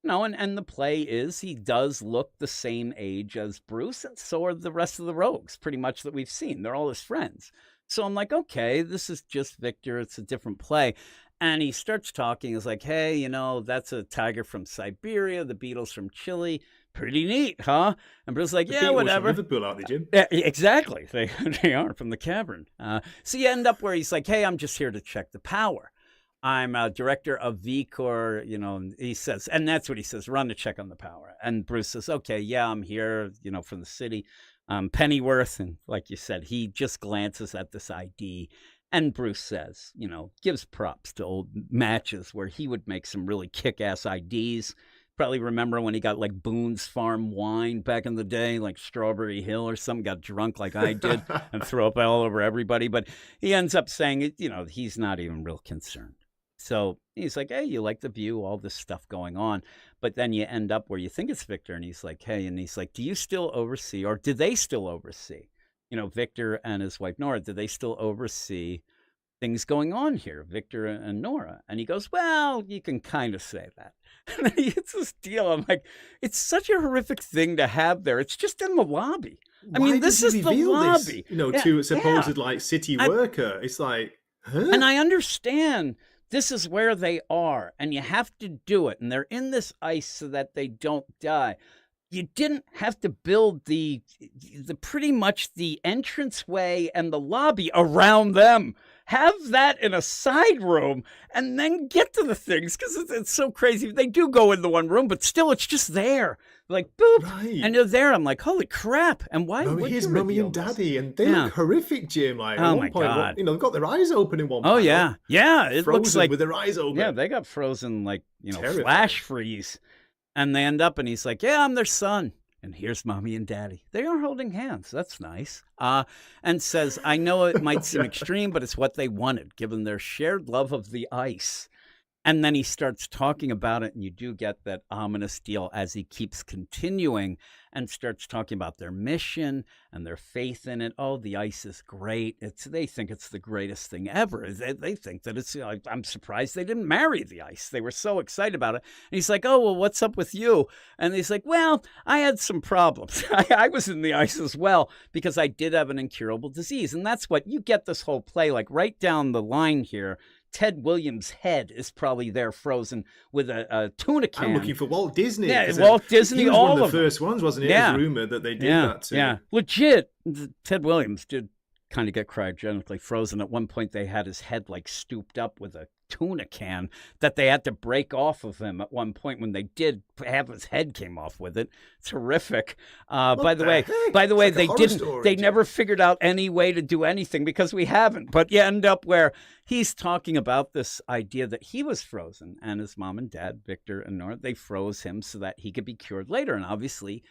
And the play is he does look the same age as Bruce, and so are the rest of the rogues, pretty much, that we've seen. They're all his friends. So I'm like, okay, this is just Victor. It's a different play. And he starts talking. He's like, hey, that's a tiger from Siberia, the beetles from Chile. Pretty neat, huh? And Bruce's like, yeah, whatever. Liverpool, aren't they, Jim? Yeah, exactly. They are from the cavern. So you end up where he's like, hey, I'm just here to check the power. I'm a director of VCore, he says, and that's what he says, run to check on the power. And Bruce says, okay, yeah, I'm here, from the city. Pennyworth. And like you said, he just glances at this ID. And Bruce says, gives props to old Matches where he would make some really kick-ass IDs. Probably remember when he got Boone's Farm wine back in the day, like Strawberry Hill or something, got drunk like I did and threw up all over everybody. But he ends up saying, he's not even real concerned. So he's like, hey, you like the view, all this stuff going on. But then you end up where you think it's Victor, and he's like, hey, and he's like, do you still oversee, or did they still oversee, Victor and his wife, Nora, did they still oversee things going on here, Victor and Nora? And he goes, well, you can kind of say that. And then he hits this deal. I'm like, it's such a horrific thing to have there. It's just in the lobby. I mean, this is the lobby. This, to a supposed city worker. It's like, huh? And I understand this is where they are, and you have to do it. And they're in this ice so that they don't die. You didn't have to build the pretty much the entranceway and the lobby around them. Have that in a side room and then get to the things, because it's so crazy. They do go in the one room, but still it's just there. Like, boop, right. And you're there. I'm like, holy crap. And why would here's you Mummy reveal and this? Daddy, and they look horrific, Jim. Like, oh at my one point, God. they've got their eyes open in one point. Oh, yeah. Yeah, it frozen looks like with their eyes open. Yeah, they got frozen Terrifying. flash freeze. And they end up, and he's like, yeah, I'm their son. And here's Mommy and Daddy. They are holding hands. That's nice. And says, I know it might seem extreme, but it's what they wanted, given their shared love of the ice. And then he starts talking about it, and you do get that ominous deal as he keeps continuing and starts talking about their mission and their faith in it. Oh, the ice is great. They think it's the greatest thing ever. They think that it's, I'm surprised they didn't marry the ice. They were so excited about it. And he's like, oh, well, what's up with you? And he's like, well, I had some problems. I was in the ice as well because I did have an incurable disease. And that's what you get this whole play, right down the line here. Ted Williams' head is probably there frozen with a tuna can. I'm looking for Walt Disney. Yeah, Walt Disney, he was all one of of the them. first ones, wasn't it? Yeah. It was rumored that they did that too. Yeah, legit. Ted Williams did kind of get cryogenically frozen. At one point, they had his head like stooped up with a tuna can that they had to break off of him at one point. When they did, half his head came off with it. It's horrific. By the way, It's like a horror story, they Jim. never figured out any way to do anything because we haven't. But you end up where he's talking about this idea that he was frozen, and his mom and dad, Victor and Nora, they froze him so that he could be cured later. And obviously,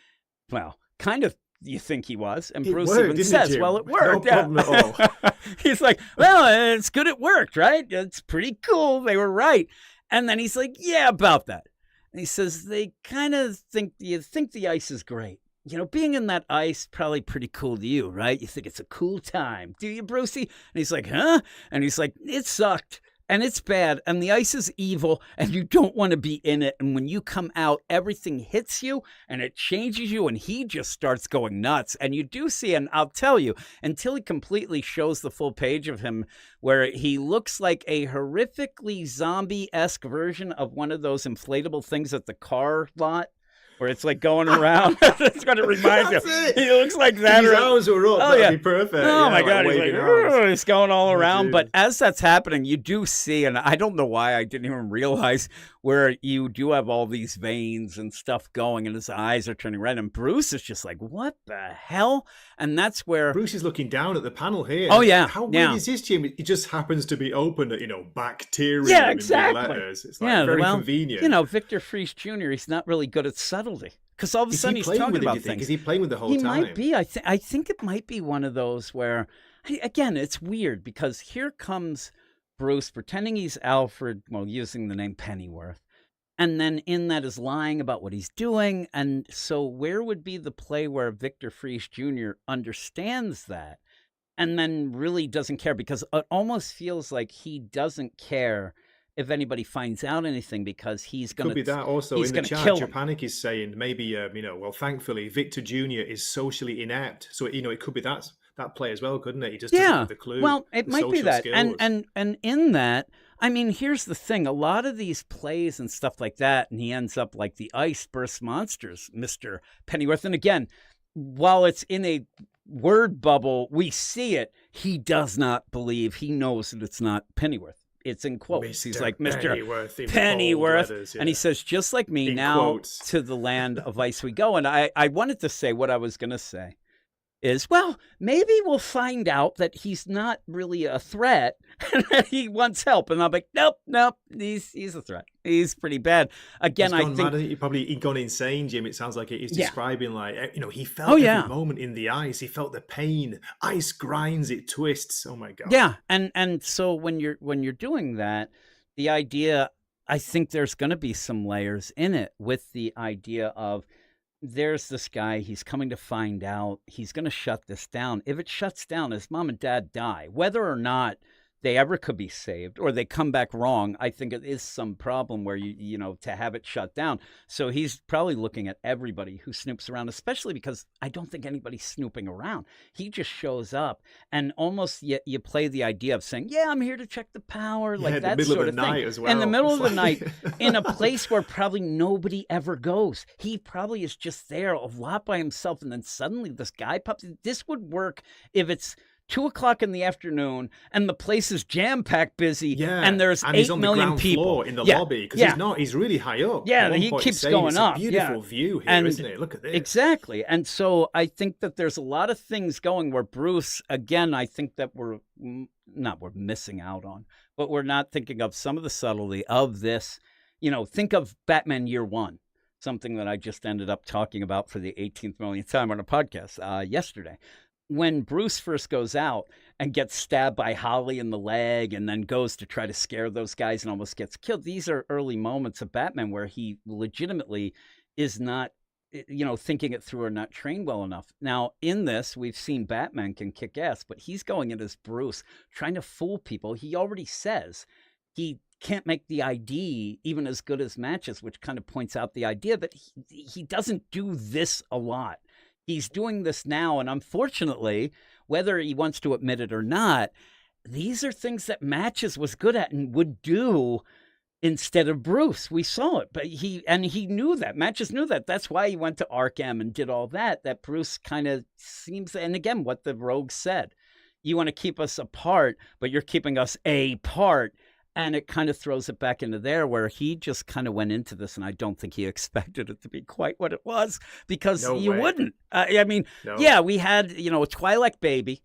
well, kind of you think he was. And It Bruce worked, even didn't it, says, Jim? well, it No worked. problem at all. He's like, well, it's good it worked, right? It's pretty cool. They were right. And then he's like, yeah, about that. And he says, they kind of think the ice is great. You know, being in that ice, probably pretty cool to you, right? You think it's a cool time. Do you, Brucey? And he's like, huh? And he's like, it sucked. And it's bad. And the ice is evil. And you don't want to be in it. And when you come out, everything hits you and it changes you. And he just starts going nuts. And you do see, and I'll tell you, until he completely shows the full page of him, where he looks like a horrifically zombie-esque version of one of those inflatable things at the car lot, where it's like going around. That's what it reminds me of. That's it. He looks like that. His arms were up. That'd be perfect. Oh Yeah, my like God. He's waving like, arms. it's going all around. dude. But as that's happening, you do see, and I don't know why I didn't even realize, where you do have all these veins and stuff going, and his eyes are turning red. And Bruce is just like, what the hell? And that's where Bruce is looking down at the panel here. Oh, yeah, How yeah. weird is this, Jim? It just happens to be opened at, bacterium Yeah, in big exactly. letters. It's like very convenient. You know, Victor Fries Jr., he's not really good at subtlety. Because all of a Is sudden he he's playing talking with it, do about you think? things. Is he playing with the whole He time? might be. I think it might be one of those where, again, it's weird because here comes Bruce pretending he's Alfred, well, using the name Pennyworth. And then in that is lying about what he's doing. And so where would be the play where Victor Fries Jr. understands that and then really doesn't care? Because it almost feels like he doesn't care if anybody finds out anything, because he's going Could be that also he's in the gonna chat. kill him. Japanic is saying maybe well, thankfully Victor Jr. is socially inept, so it could be that play as well, couldn't it? He just doesn't have the clue. Well, it the might be social that. skills. And in that, I mean, here's the thing. A lot of these plays and stuff like that, and he ends up like the Ice Burst Monsters, Mr. Pennyworth. And again, while it's in a word bubble, we see it. He does not believe. He knows that it's not Pennyworth. It's in quotes. He's like, Mr. Pennyworth, in bold Pennyworth. letters, yeah. And he says, just like me, In now quotes. to the land of ice we go. And I wanted to say what I was going to say is, well, maybe we'll find out that he's not really a threat and that he wants help. And I'm like, nope, he's a threat. He's pretty bad. Again, He's gone I think mad. He probably gone insane, Jim. It sounds like it is Yeah. describing like he felt yeah. every moment in the ice. He felt the pain. Ice grinds, it twists. Oh my God. Yeah, and so when you're doing that, the idea, I think there's going to be some layers in it with the idea of there's this guy, he's coming to find out, he's going to shut this down. If it shuts down, his mom and dad die, whether or not they ever could be saved or they come back wrong, I think it is some problem where you know, to have it shut down. So he's probably looking at everybody who snoops around, especially because I don't think anybody's snooping around. He just shows up and almost you play the idea of saying, yeah, I'm here to check the power, like in the that middle sort of of the thing. night as well. In the middle It's of the like- night, in a place where probably nobody ever goes. He probably is just there a lot by himself, and then suddenly this guy pops in. This would work if it's 2:00 in the afternoon and the place is jam-packed busy, Yeah, and there's and 8 he's on the million ground people floor in the Yeah, lobby because yeah. he's really high up. Yeah, At one he point keeps he's saying going it's up, a beautiful yeah. view here, And isn't it? Look at this. Exactly. And so I think that there's a lot of things going where Bruce, again, I think that we're missing out on, but we're not thinking of some of the subtlety of this. You know, think of Batman Year One, something that I just ended up talking about for the 18th millionth time on a podcast yesterday. When Bruce first goes out and gets stabbed by Holly in the leg and then goes to try to scare those guys and almost gets killed, these are early moments of Batman where he legitimately is not, you know, thinking it through or not trained well enough. Now, in this, we've seen Batman can kick ass, but he's going in as Bruce, trying to fool people. He already says he can't make the ID even as good as Matches, which kind of points out the idea that he doesn't do this a lot. He's doing this now, and unfortunately, whether he wants to admit it or not, these are things that Matches was good at and would do instead of Bruce. We saw it, but he knew that. Matches knew that. That's why he went to Ark M and did all that. That Bruce kind of seems, and again, what the Rogue said, you want to keep us apart, but you're keeping us apart. And it kind of throws it back into there where he just kind of went into this. And I don't think he expected it to be quite what it was, because No you way. wouldn't. I mean, No. yeah, we had, a Twi'lek baby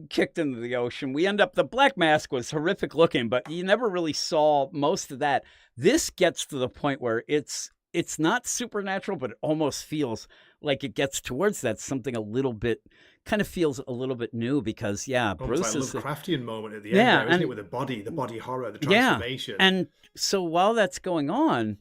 kicked into the ocean. The Black Mask was horrific looking, but you never really saw most of that. This gets to the point where it's not supernatural, but it almost feels like it gets towards that something a little bit, kind of feels a little bit new, because Almost Bruce is like a Lovecraftian moment at the end, yeah, there, isn't and it? With the body horror, the transformation. and so while that's going on,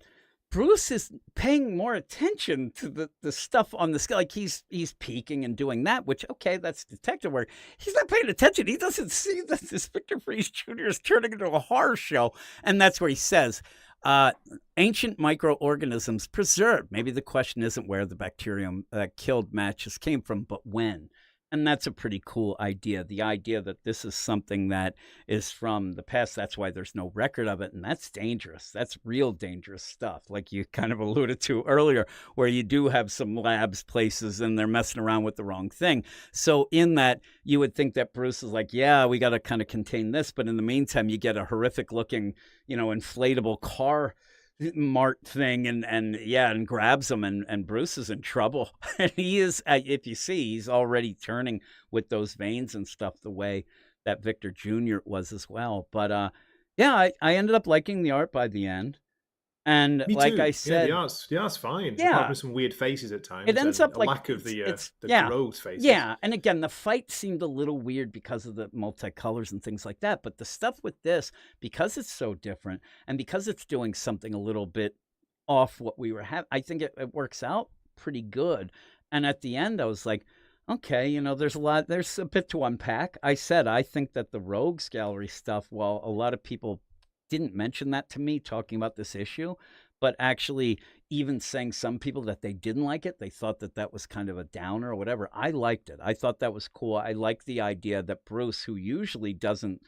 Bruce is paying more attention to the stuff on the scale. Like he's peeking and doing that, which, okay, that's detective work. He's not paying attention. He doesn't see that this Victor Fries Jr. is turning into a horror show. And that's where he says, ancient microorganisms preserved. Maybe the question isn't where the bacterium that killed Matches came from, but when. And that's a pretty cool idea. The idea that this is something that is from the past. That's why there's no record of it. And that's dangerous. That's real dangerous stuff. Like you kind of alluded to earlier, where you do have some labs, places, and they're messing around with the wrong thing. So in that, you would think that Bruce is like, yeah, we got to kind of contain this. But in the meantime, you get a horrific looking, inflatable car Mart thing and grabs him, and Bruce is in trouble. And he is, if you see, he's already turning with those veins and stuff the way that Victor Jr. was as well. But I ended up liking the art by the end. And Me like too. I said, the art's fine. Yeah. Apart from some weird faces at times. it ends and up a like lack of the yeah. gross faces. Yeah, and again, the fight seemed a little weird because of the multicolors and things like that. But the stuff with this, because it's so different, and because it's doing something a little bit off what we were having, I think it works out pretty good. And at the end, I was like, okay, there's a bit to unpack. I said, I think that the Rogues Gallery stuff, while a lot of people didn't mention that to me talking about this issue, but actually even saying some people that they didn't like it, they thought that was kind of a downer or whatever. I liked it. I thought that was cool. I like the idea that Bruce, who usually doesn't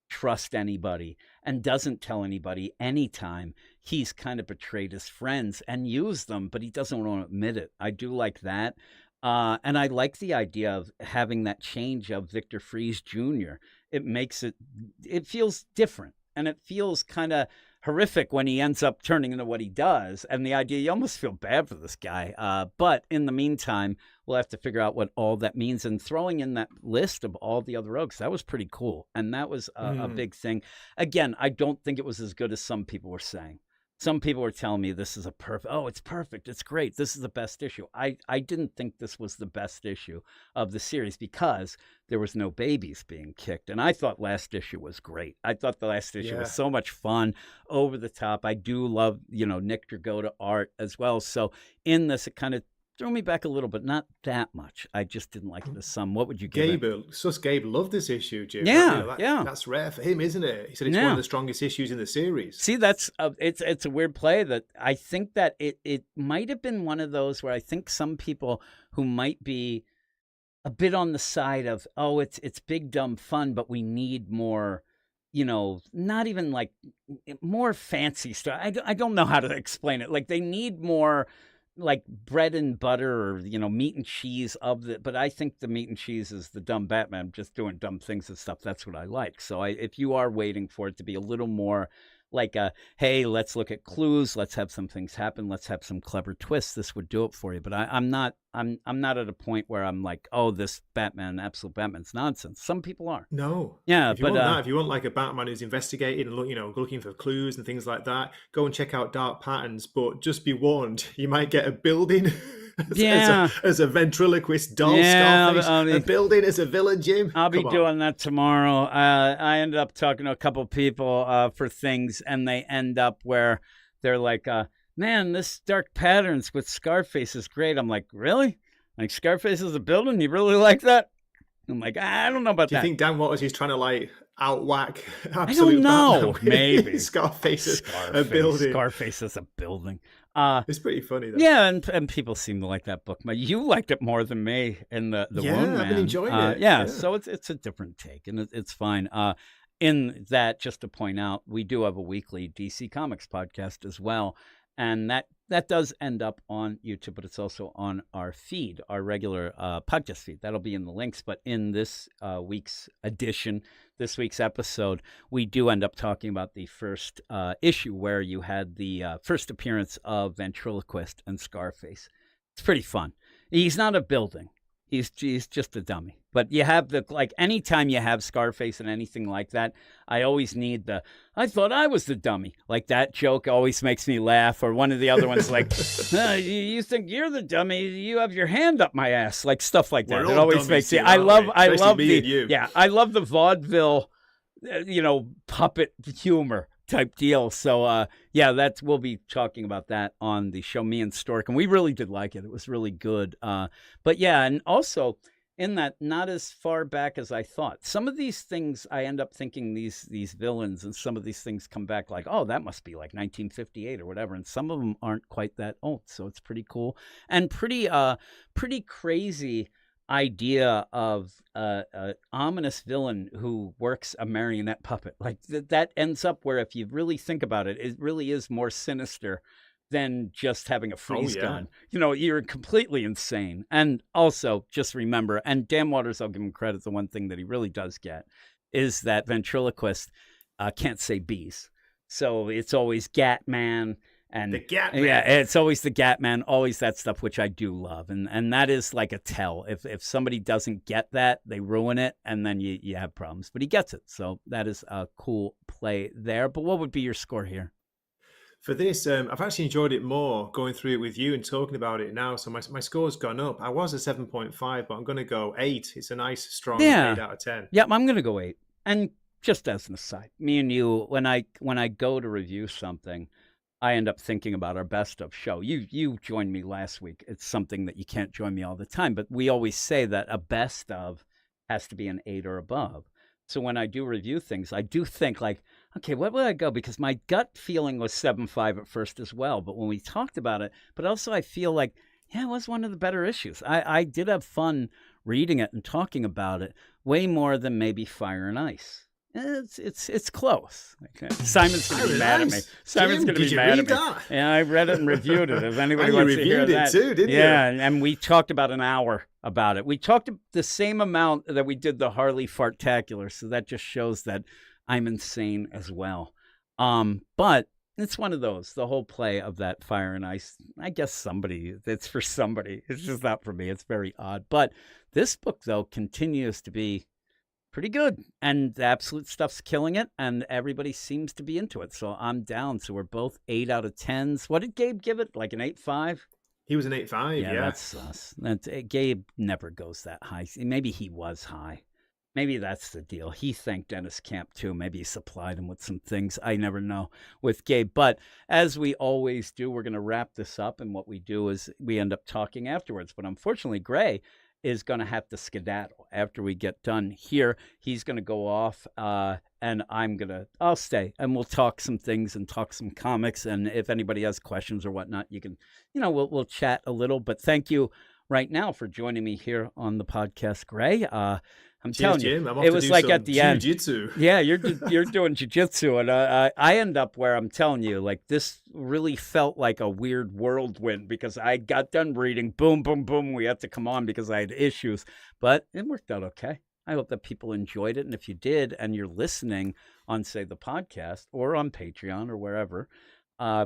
trust anybody and doesn't tell anybody anytime, he's kind of betrayed his friends and used them, but he doesn't want to admit it. I do like that. And I like the idea of having that change of Victor Fries Jr. It feels different, and it feels kind of horrific when he ends up turning into what he does. And the idea, you almost feel bad for this guy. But in the meantime, we'll have to figure out what all that means. And throwing in that list of all the other rogues, that was pretty cool. And that was a big thing. Again, I don't think it was as good as some people were saying. Some people were telling me this is it's perfect. It's great. This is the best issue. I didn't think this was the best issue of the series because there was no babies being kicked. And I thought last issue was great. I thought the last issue was so much fun, over the top. I do love, Nick Dragotta art as well. So in this, it kind of threw me back a little, but not that much. I just didn't like it as some. What would you give it? Gabe loved this issue, Jim. Yeah, That's rare for him, isn't it? He said it's one of the strongest issues in the series. See, that's it's a weird play that I think that it might have been one of those where I think some people who might be a bit on the side of, it's big dumb fun, but we need more, not even like more fancy stuff. I don't know how to explain it. Like they need more like bread and butter or meat and cheese but I think the meat and cheese is the dumb Batman just doing dumb things and stuff. That's what I like. So if you are waiting for it to be a little more like hey, let's look at clues, let's have some things happen, let's have some clever twists, this would do it for you. But I'm not at a point where I'm like, this absolute Batman's nonsense. Some people are. No. Yeah, if you want like a Batman who's investigating and looking for clues and things like that, go and check out Dark Patterns. But just be warned, you might get a building as a ventriloquist doll, Scarface, a building as a villain, Jim. I'll be doing that tomorrow. I ended up talking to a couple people for things, and they end up where they're like, man, this Dark Patterns with Scarface is great. I'm like, really? Like Scarface is a building? You really like that? I'm like, I don't know about that. Do you think Dan Waters is trying to like outwhack absolute I don't know. Batman? Maybe. Scarface is a building. Scarface is a building. It's pretty funny though. Yeah, and people seem to like that book. You liked it more than me in the Wound Man. I've been enjoying it. Yeah, so it's a different take, and it's fine. In that, just to point out, we do have a weekly DC Comics podcast as well, and that that does end up on YouTube, but it's also on our feed, our regular podcast feed. That'll be in the links. But in this week's edition, this week's episode, we do end up talking about the first issue where you had the first appearance of Ventriloquist and Scarface. It's pretty fun. He's not a building. He's just a dummy. But you have anytime you have Scarface and anything like that, I always need I thought I was the dummy. Like that joke always makes me laugh. Or one of the other ones like, you think you're the dummy, you have your hand up my ass. Like stuff like that. It always makes me, I love the vaudeville, puppet humor type deal. So we'll be talking about that on the show, me and Stork, and we really did like it. It was really good. But yeah, and also in that, not as far back as I thought. Some of these things I end up thinking these villains, and some of these things come back like, oh, that must be like 1958 or whatever, and some of them aren't quite that old. So it's pretty cool and pretty crazy idea of an ominous villain who works a marionette puppet. Like that ends up where, if you really think about it, it really is more sinister than just having a freeze gun. You're completely insane. And also, just remember, and Dan Waters, I'll give him credit, the one thing that he really does get is that Ventriloquist can't say bees. So it's always Gat Man. And the Gat Man. Yeah, it's always the Gat Man, always that stuff, which I do love. And that is like a tell. If somebody doesn't get that, they ruin it, and then you have problems. But he gets it. So that is a cool play there. But what would be your score here? For this, I've actually enjoyed it more going through it with you and talking about it now. So my score's gone up. I was a 7.5, but I'm going to go 8. It's a nice, strong 8 out of 10. Yeah, I'm going to go 8. And just as an aside, me and you, when I go to review something, I end up thinking about our best of show. You joined me last week. It's something that you can't join me all the time, but we always say that a best of has to be an 8 or above. So when I do review things, I do think like, okay, what would I go? Because my gut feeling was 7.5 at first as well. But when we talked about it, but also I feel like, yeah, it was one of the better issues. I did have fun reading it and talking about it way more than maybe Fire and Ice. It's close. Okay. Simon's going to be mad at me. Simon's going to be mad at me. Yeah, I read it and reviewed it. If anybody wants to hear that. You reviewed it too, didn't you? Yeah, and we talked about an hour about it. We talked the same amount that we did the Harley Fartacular, so that just shows that I'm insane as well. But it's one of those, the whole play of that Fire and Ice. I guess it's for somebody. It's just not for me. It's very odd. But this book, though, continues to be pretty good, and the Absolute stuff's killing it, and everybody seems to be into it. So I'm down. So we're both 8 out of 10s. What did Gabe give it? Like an 8.5? He was an 8.5. Yeah, that's us. Gabe never goes that high. Maybe he was high. Maybe that's the deal. He thanked Dennis Camp too. Maybe he supplied him with some things. I never know with Gabe. But as we always do, we're going to wrap this up, and what we do is we end up talking afterwards. But unfortunately, Gray is going to have to skedaddle after we get done here. He's going to go off, and I'll stay, and we'll talk some things and talk some comics. And if anybody has questions or whatnot, you can, we'll chat a little. But thank you right now for joining me here on the podcast, Gray. I'm telling you, it was like at the end. Jiu-jitsu. Yeah, you're doing jiu-jitsu, and I end up where I'm telling you, like this really felt like a weird whirlwind because I got done reading, boom, boom, boom. We had to come on because I had issues, but it worked out okay. I hope that people enjoyed it, and if you did, and you're listening on, say, the podcast or on Patreon or wherever,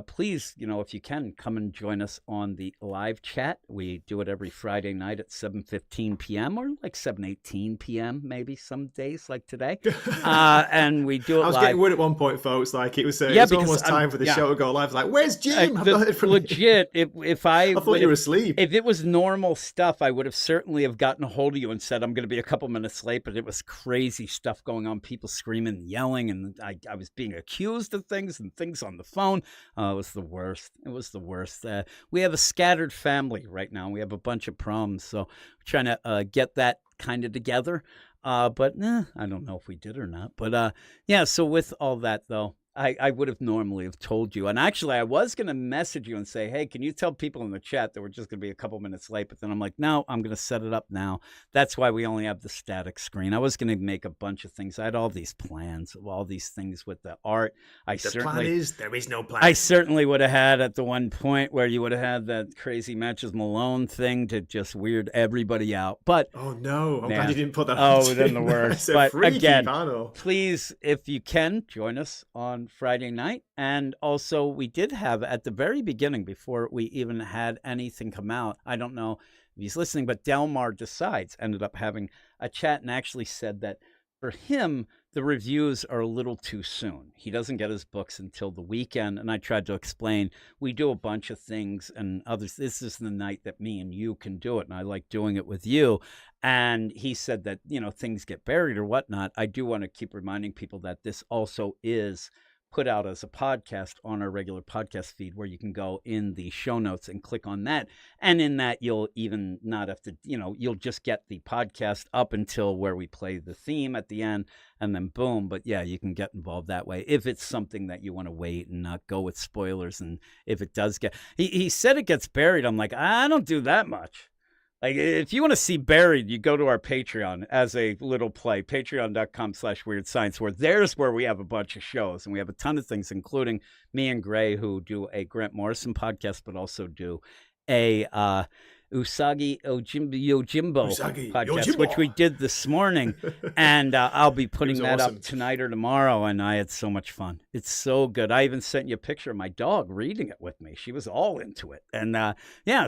please, if you can, come and join us on the live chat. We do it every Friday night at 7:15 p.m. or like 7:18 p.m. maybe some days like today. And we do it live. I was getting worried at one point, folks. Like it was almost time for the show to go live. Like, where's Jim? I've not heard from legit. If I thought you were asleep. If it was normal stuff, I would have certainly have gotten a hold of you and said I'm going to be a couple minutes late. But it was crazy stuff going on. People screaming and yelling, and I was being accused of things and things on the phone. It was the worst. It was the worst. We have a scattered family right now. We have a bunch of problems, so we're trying to get that kind of together. But I don't know if we did or not. But yeah, so with all that, though, I would have normally have told you. And actually, I was going to message you and say, hey, can you tell people in the chat that we're just going to be a couple minutes late? But then I'm like, no, I'm going to set it up now. That's why we only have the static screen. I was going to make a bunch of things. I had all these plans of all these things with the art. Plan is there is no plan. I certainly would have had at the one point where you would have had that crazy Matches Malone thing to just weird everybody out. But oh no, I'm glad you didn't put that. Oh, then the worst. But again, panel. Please, if you can, join us on Friday night. And also, we did have at the very beginning, before we even had anything come out, I don't know if he's listening, but Delmar Decides ended up having a chat and actually said that for him, the reviews are a little too soon. He doesn't get his books until the weekend. And I tried to explain, we do a bunch of things and others. This is the night that me and you can do it. And I like doing it with you. And he said that, things get buried or whatnot. I do want to keep reminding people that this also is put out as a podcast on our regular podcast feed, where you can go in the show notes and click on that. And in that, you'll even not have to, you'll just get the podcast up until where we play the theme at the end, and then boom. But yeah, you can get involved that way if it's something that you want to wait and not go with spoilers. And if it does he said it gets buried. I'm like, I don't do that much. Like, if you want to see Buried, you go to our Patreon as a little play, patreon.com/weirdscience, where we have a bunch of shows, and we have a ton of things, including me and Gray, who do a Grant Morrison podcast, but also do a Usagi Yojimbo podcast, which we did this morning. And I'll be putting that up tonight or tomorrow. And I had so much fun. It's so good. I even sent you a picture of my dog reading it with me. She was all into it. And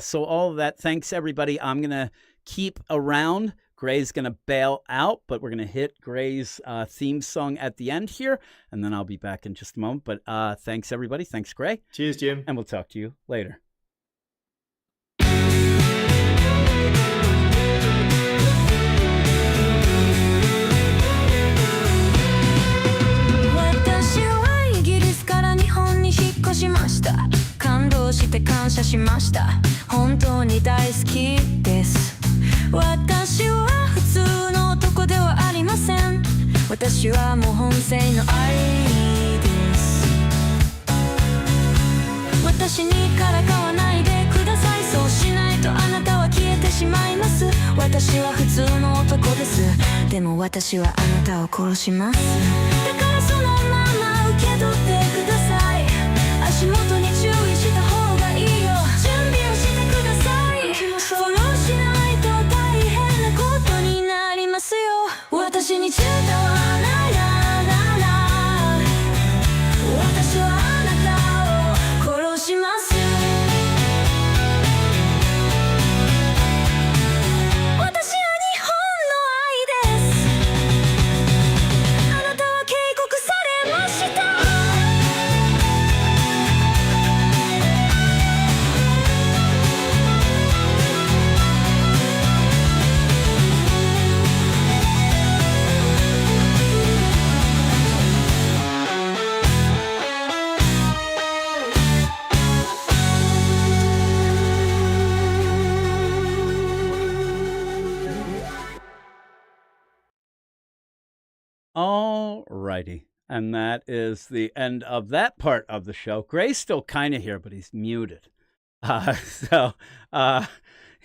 so all of that. Thanks, everybody. I'm going to keep around. Gray's going to bail out, but we're going to hit Gray's theme song at the end here. And then I'll be back in just a moment. But thanks, everybody. Thanks, Gray. Cheers, Jim. And we'll talk to you later. 感動して感謝しました。本当に大好きです。私は普通の男ではありません。私はもう本性の愛です。私にからかわないでください。そうしないとあなたは消えてしまいます。私は普通の男です。でも私はあなたを殺します。だからそのまま受け取ってください。足元に注意した方がいいよ。準備をしてください。フォローしないと大変なことになりますよ。私に伝わらない。私はあなたを殺します。私は日本の愛です。あなたは警告されました。Alrighty, and that is the end of that part of the show. Gray's still kind of here, but he's muted. I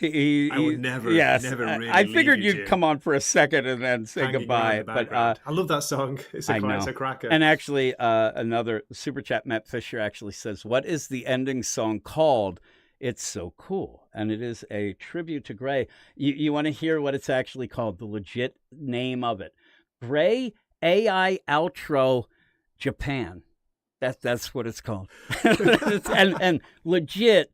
would never really. I figured you'd come on for a second and then say goodbye. But I love that song. It's a cracker. And actually, another super chat, Matt Fisher actually says, "What is the ending song called? It's so cool." And it is a tribute to Gray. You want to hear what it's actually called? The legit name of it. Gray AI Outro Japan. That's what it's called. and legit,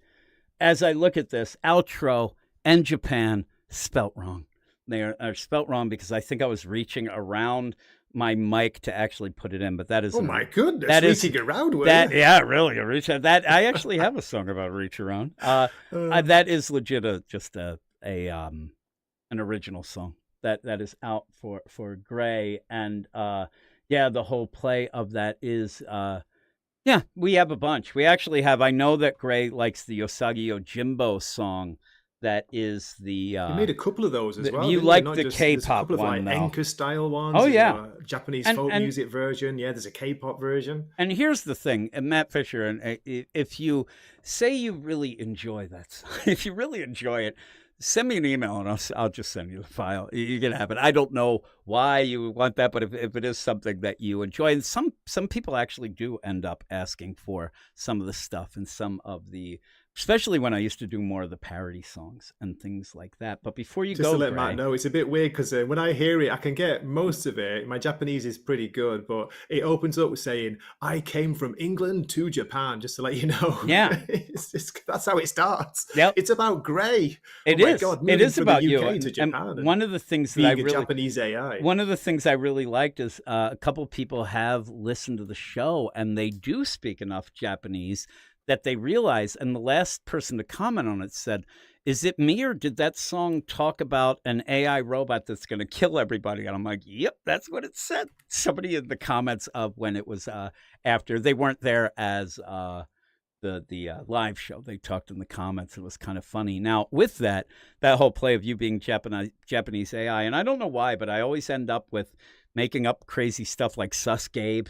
as I look at this, outro and Japan spelt wrong. They are spelt wrong because I think I was reaching around my mic to actually put it in, but that is my goodness, that reaching around with that. Yeah, really, reach that. I actually have a song about reach around. That is legit an original song. That is out for Gray, and the whole play of that is we have a bunch. We actually have. I know that Gray likes the Usagi Yojimbo song that is You made a couple of those as well, you didn't you? like Not the just there's a K-pop couple of like one though. Enka style ones. Oh There's yeah. a Japanese And folk and music version. Yeah, there's a K-pop version. and here's the thing, and Matt Fisher, and if you say you really enjoy that, if you really enjoy it, send me an email and I'll just send you the file. You can have it. I don't know why you would want that, but if it is something that you enjoy, and some people actually do end up asking for some of the stuff and some of the, especially when I used to do more of the parody songs and things like that. But before you Just go, to let Gray, Matt know, it's a bit weird because when I hear it, I can get most of it. My Japanese is pretty good, but it opens up with saying, "I came from England to Japan," just to let you know. Yeah. That's how it starts. Yep. It's about Gray. It Oh my is. God, It moving is from about the you. UK And, to Japan and one of the things that I being a really, Japanese AI. one of the things I really liked is a couple of people have listened to the show and they do speak enough Japanese that they realize. And the last person to comment on it said, "Is it me or did that song talk about an AI robot that's going to kill everybody?" And I'm like, "Yep, that's what it said." Somebody in the comments of when it was after, they weren't there as the live show. They talked in the comments. It was kind of funny. Now, with that whole play of you being Japanese AI, and I don't know why, but I always end up with making up crazy stuff like Sus Gabe.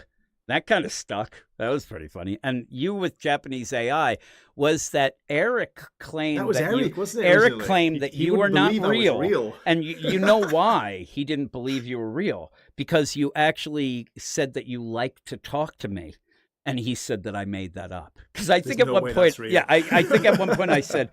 That kind of stuck. That was pretty funny. And you with Japanese AI was that Eric claimed That was Eric, wasn't it? Eric originally? claimed that you were wouldn't not believe I was real. real. And you know why he didn't believe you were real? Because you actually said that you liked to talk to me. And he said that I made that up. Because I think There's at no one way point, that's real. yeah, I think at one point I said,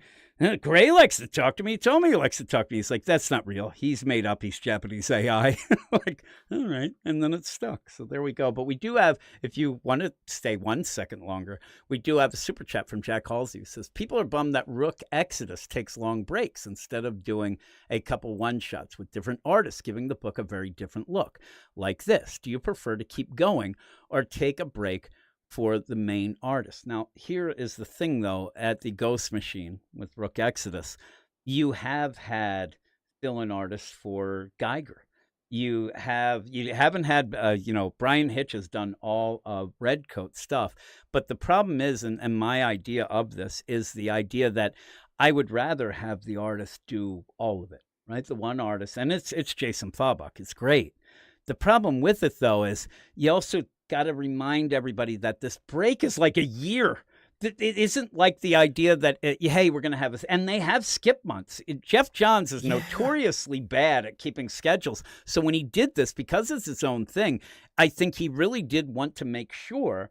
"Gray likes to talk to me. He told me he likes to talk to me." He's like, "That's not real. He's made up. He's Japanese AI." Like, all right. And then it stuck. So there we go. But we do have, if you want to stay 1 second longer, we do have a super chat from Jack Halsey who says, "People are bummed that Rook Exodus takes long breaks instead of doing a couple one-shots with different artists, giving the book a very different look. Like this, do you prefer to keep going or take a break for the main artist?" Now, here is the thing, though, at the Ghost Machine with Rook Exodus, you have had fill-in artists for Geiger. You haven't had, Brian Hitch has done all of Redcoat stuff. But the problem is, and my idea of this is the idea that I would rather have the artist do all of it, right? The one artist, and it's Jason Fabok. It's great. The problem with it, though, is you also got to remind everybody that this break is like a year. It isn't like the idea that, hey, we're going to have this. And they have skip months. Jeff Johns is notoriously bad at keeping schedules. So when he did this, because it's his own thing, I think he really did want to make sure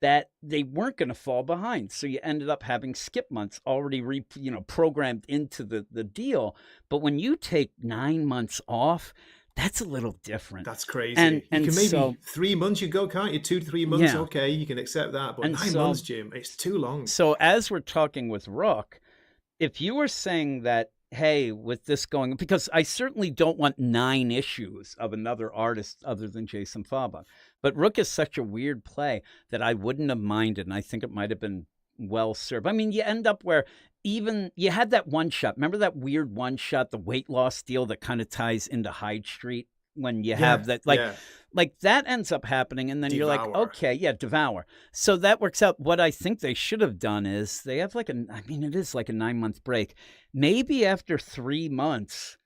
that they weren't going to fall behind. So you ended up having skip months already programmed into the deal. But when you take 9 months off, that's a little different. That's crazy. And you can maybe so, 3 months you go, can't you? 2 to 3 months, Yeah. okay, you can accept that. But And 9 so- months, Jim, it's too long. So as we're talking with Rook, if you were saying that, hey, with this going, because I certainly don't want 9 issues of another artist other than Jason Fabok, but Rook is such a weird play that I wouldn't have minded, and I think it might have been well served. I mean, you end up where even you had that one shot. Remember that weird one shot, the weight loss deal that kind of ties into Hyde Street when you have that, like that ends up happening, and then you're like, Devour. okay, yeah, Devour. So that works out. What I think they should have done is they have it is like a 9-month break. Maybe after 3 months,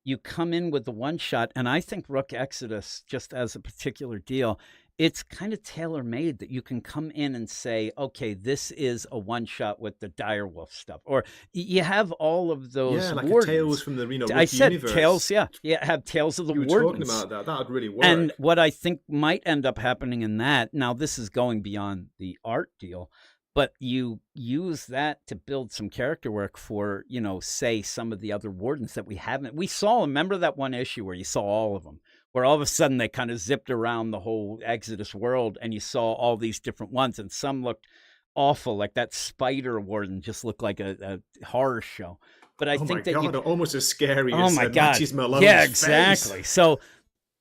you come in with the one shot, and I think Rook Exodus, just as a particular deal, it's kind of tailor-made that you can come in and say, okay, this is a one-shot with the Direwolf stuff. Or you have all of those like wardens. a Tales from the Rook I said universe. Tales, yeah. Have Tales of the You were Wardens. talking about that. That would really work. And what I think might end up happening in that, now this is going beyond the art deal, but you use that to build some character work for, say, some of the other wardens that we haven't. We saw, remember that one issue where you saw all of them, where all of a sudden they kind of zipped around the whole Exodus world and you saw all these different ones, and some looked awful, like that spider warden just looked like a horror show. But I think that almost as scary oh as my God. Matches Malone's Yeah, face. exactly. So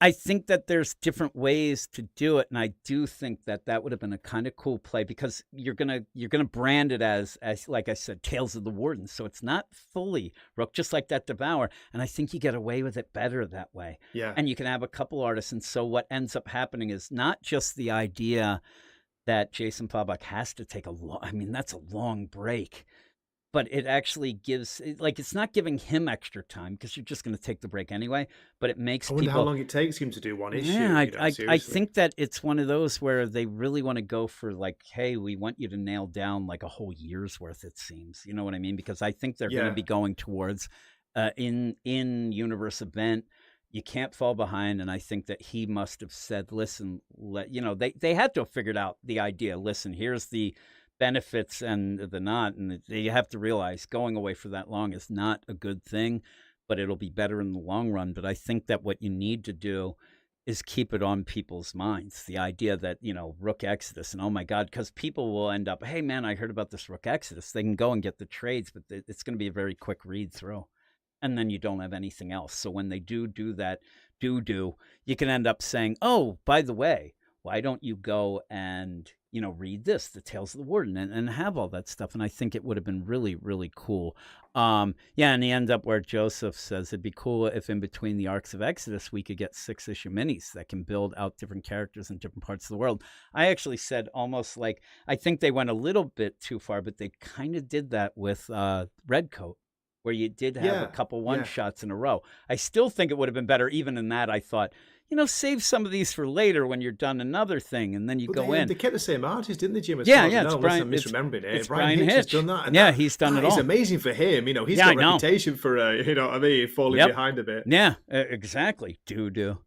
I think that there's different ways to do it, and I do think that would have been a kind of cool play, because you're gonna brand it as like I said, Tales of the Wardens. So it's not fully Rook, just like that Devour, and I think you get away with it better that way. Yeah. And you can have a couple artists, and so what ends up happening is not just the idea that Jason Fabok has to take that's a long break. but it actually like, it's not giving him extra time because you're just going to take the break anyway, but it makes I wonder how people. long it takes him to do one issue. Yeah, I Seriously. think that it's one of those where they really want to go for like, hey, we want you to nail down like a whole year's worth, it seems. You know what I mean? Because I think they're going to Yeah. be going towards in universe event. You can't fall behind, and I think that he must have said, listen, they had to have figured out the idea. Listen, here's the benefits and the not, and you have to realize going away for that long is not a good thing, but it'll be better in the long run. But I think that what you need to do is keep it on people's minds. The idea that, Rook Exodus, and oh my God, because people will end up, hey man, I heard about this Rook Exodus. They can go and get the trades, but it's going to be a very quick read through. And then you don't have anything else. So when they do that, you can end up saying, oh, by the way, why don't you go and, read this, The Tales of the Warden, and have all that stuff. And I think it would have been really, really cool. And he ends up where Joseph says it'd be cool if in between the arcs of Exodus, we could get 6-issue minis that can build out different characters in different parts of the world. I actually said almost like, I think they went a little bit too far, but they kind of did that with Redcoat, where you did have a couple one-shots in a row. I still think it would have been better. Even in that, I thought, save some of these for later when you're done another thing, and then you go in. They kept the same artist, didn't they, Jim? It's Brian. I'm misremembering it. It's Brian Hitch has done that. And he's done it all. It's amazing for him. He's got a reputation for, falling behind a bit. Yeah, exactly. Do.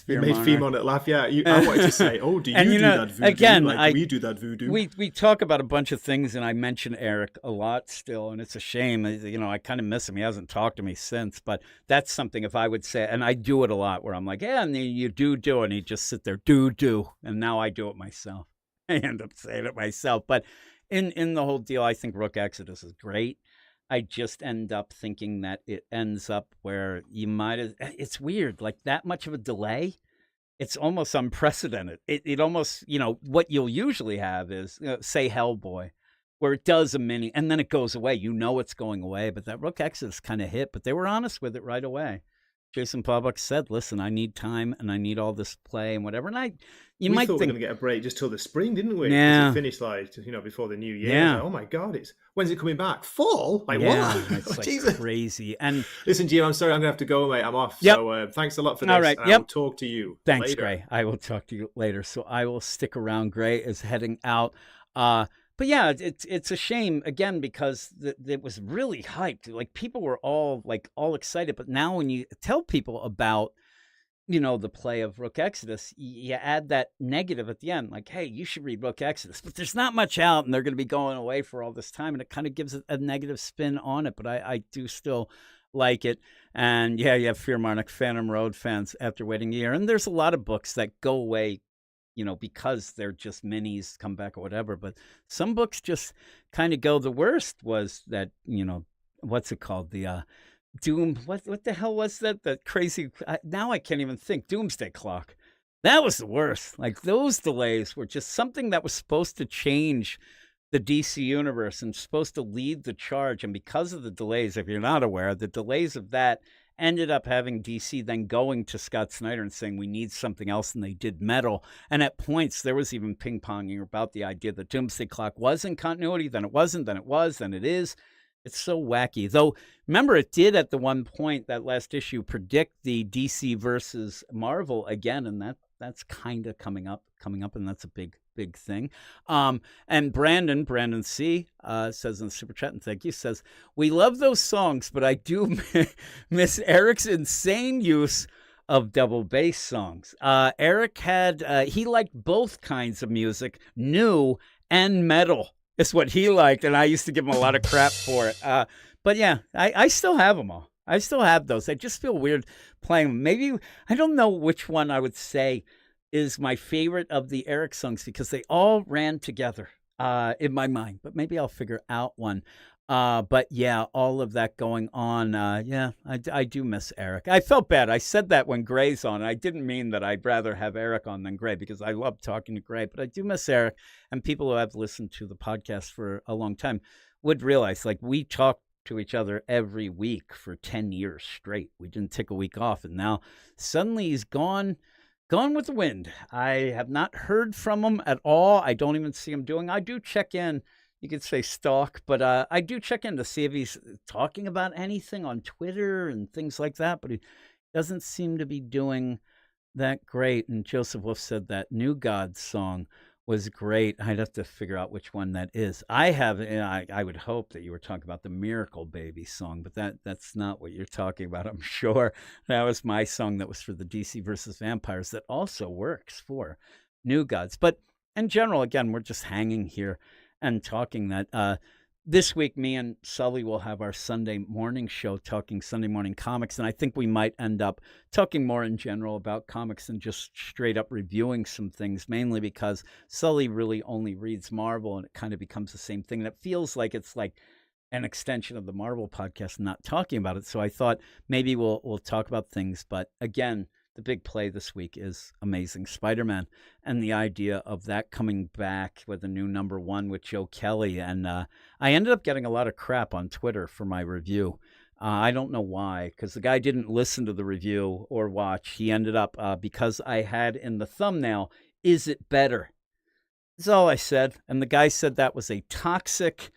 You made Femon laugh. Yeah, I wanted to say, do you do that voodoo? Again, we do that voodoo. We talk about a bunch of things, and I mention Eric a lot still, and it's a shame. I kind of miss him. He hasn't talked to me since, but that's something if I would say, and I do it a lot, where I'm like, yeah, and you do, and he just sit there, do, and now I do it myself. I end up saying it myself, but in the whole deal, I think Rook Exodus is great. I just end up thinking that it ends up where you might have, it's weird, like that much of a delay. It's almost unprecedented. It almost, what you'll usually have is, say Hellboy, where it does a mini and then it goes away. It's going away, but that Rook Exodus kind of hit, but they were honest with it right away. Jason Pawbuck said, listen, I need time and I need all this play and whatever. And we might thought think we were going to get a break just till the spring, didn't we? Yeah. It finished before the new year. Yeah. Oh my God, when's it coming back? Fall? What? It's like crazy. And listen, Jim, I'm sorry, I'm going to have to go, mate. I'm off. Yep. So thanks a lot for this. All right. I'll talk to you Thanks, later. Gray. I will talk to you later. So I will stick around. Gray is heading out. But yeah, it's a shame again because it was really hyped. Like people were all excited. But now when you tell people about the play of Rook Exodus, you add that negative at the end, like, hey, you should read Rook Exodus. But there's not much out, and they're going to be going away for all this time, and it kind of gives it a negative spin on it. But I do still like it. And yeah, you have Fear Marnock, Phantom Road fans after waiting a year, and there's a lot of books that go away because they're just minis, come back or whatever. But some books just kind of go. The worst was that, what's it called? The Doom, what the hell was that? That crazy, now I can't even think. Doomsday Clock. That was the worst. Like those delays were just something that was supposed to change the DC universe and supposed to lead the charge. And because of the delays, if you're not aware, the delays of that ended up having DC then going to Scott Snyder and saying, we need something else. And they did Metal. And at points, there was even ping-ponging about the idea that Doomsday Clock was in continuity, then it wasn't, then it was, then it is. It's so wacky. Though, remember, it did at the one point, that last issue, predict the DC versus Marvel again. And that's kind of coming up, and that's a big thing. And Brandon C says in the super chat, and thank you, says, we love those songs, but I do miss Eric's insane use of double bass songs. Eric he liked both kinds of music, new and metal. Is what he liked, and I used to give him a lot of crap for it. But yeah, I still have them all. I still have those. I just feel weird playing them. Maybe, I don't know which one I would say is my favorite of the Eric songs because they all ran together in my mind. But maybe I'll figure out one. But yeah, all of that going on. Yeah, I do miss Eric. I felt bad. I said that when Gray's on. I didn't mean that I'd rather have Eric on than Gray because I love talking to Gray, but I do miss Eric. And people who have listened to the podcast for a long time would realize, like, we talk to each other every week for 10 years straight. We didn't take a week off. And now suddenly he's gone with the wind. I have not heard from him at all. I don't even see him doing. I do check in, you could say stalk, but I do check in to see if he's talking about anything on Twitter and things like that, but he doesn't seem to be doing that great. And Joseph Wolf said that New God song was great. I'd have to figure out which one that is. I have, and I would hope that you were talking about the Miracle Baby song, but that's not what you're talking about, I'm sure. That was my song that was for the DC versus Vampires that also works for New Gods. But in general, again, we're just hanging here and talking that this week, me and Sully will have our Sunday morning show talking Sunday morning comics. And I think we might end up talking more in general about comics and just straight up reviewing some things, mainly because Sully really only reads Marvel and it kind of becomes the same thing. And it feels like it's like an extension of the Marvel podcast, not talking about it. So I thought maybe we'll talk about things. But again, the big play this week is Amazing Spider-Man and the idea of that coming back with a new #1 with Joe Kelly. And I ended up getting a lot of crap on Twitter for my review. I don't know why, because the guy didn't listen to the review or watch. He ended up, because I had in the thumbnail, "Is it better?" That's all I said. And the guy said that was a toxic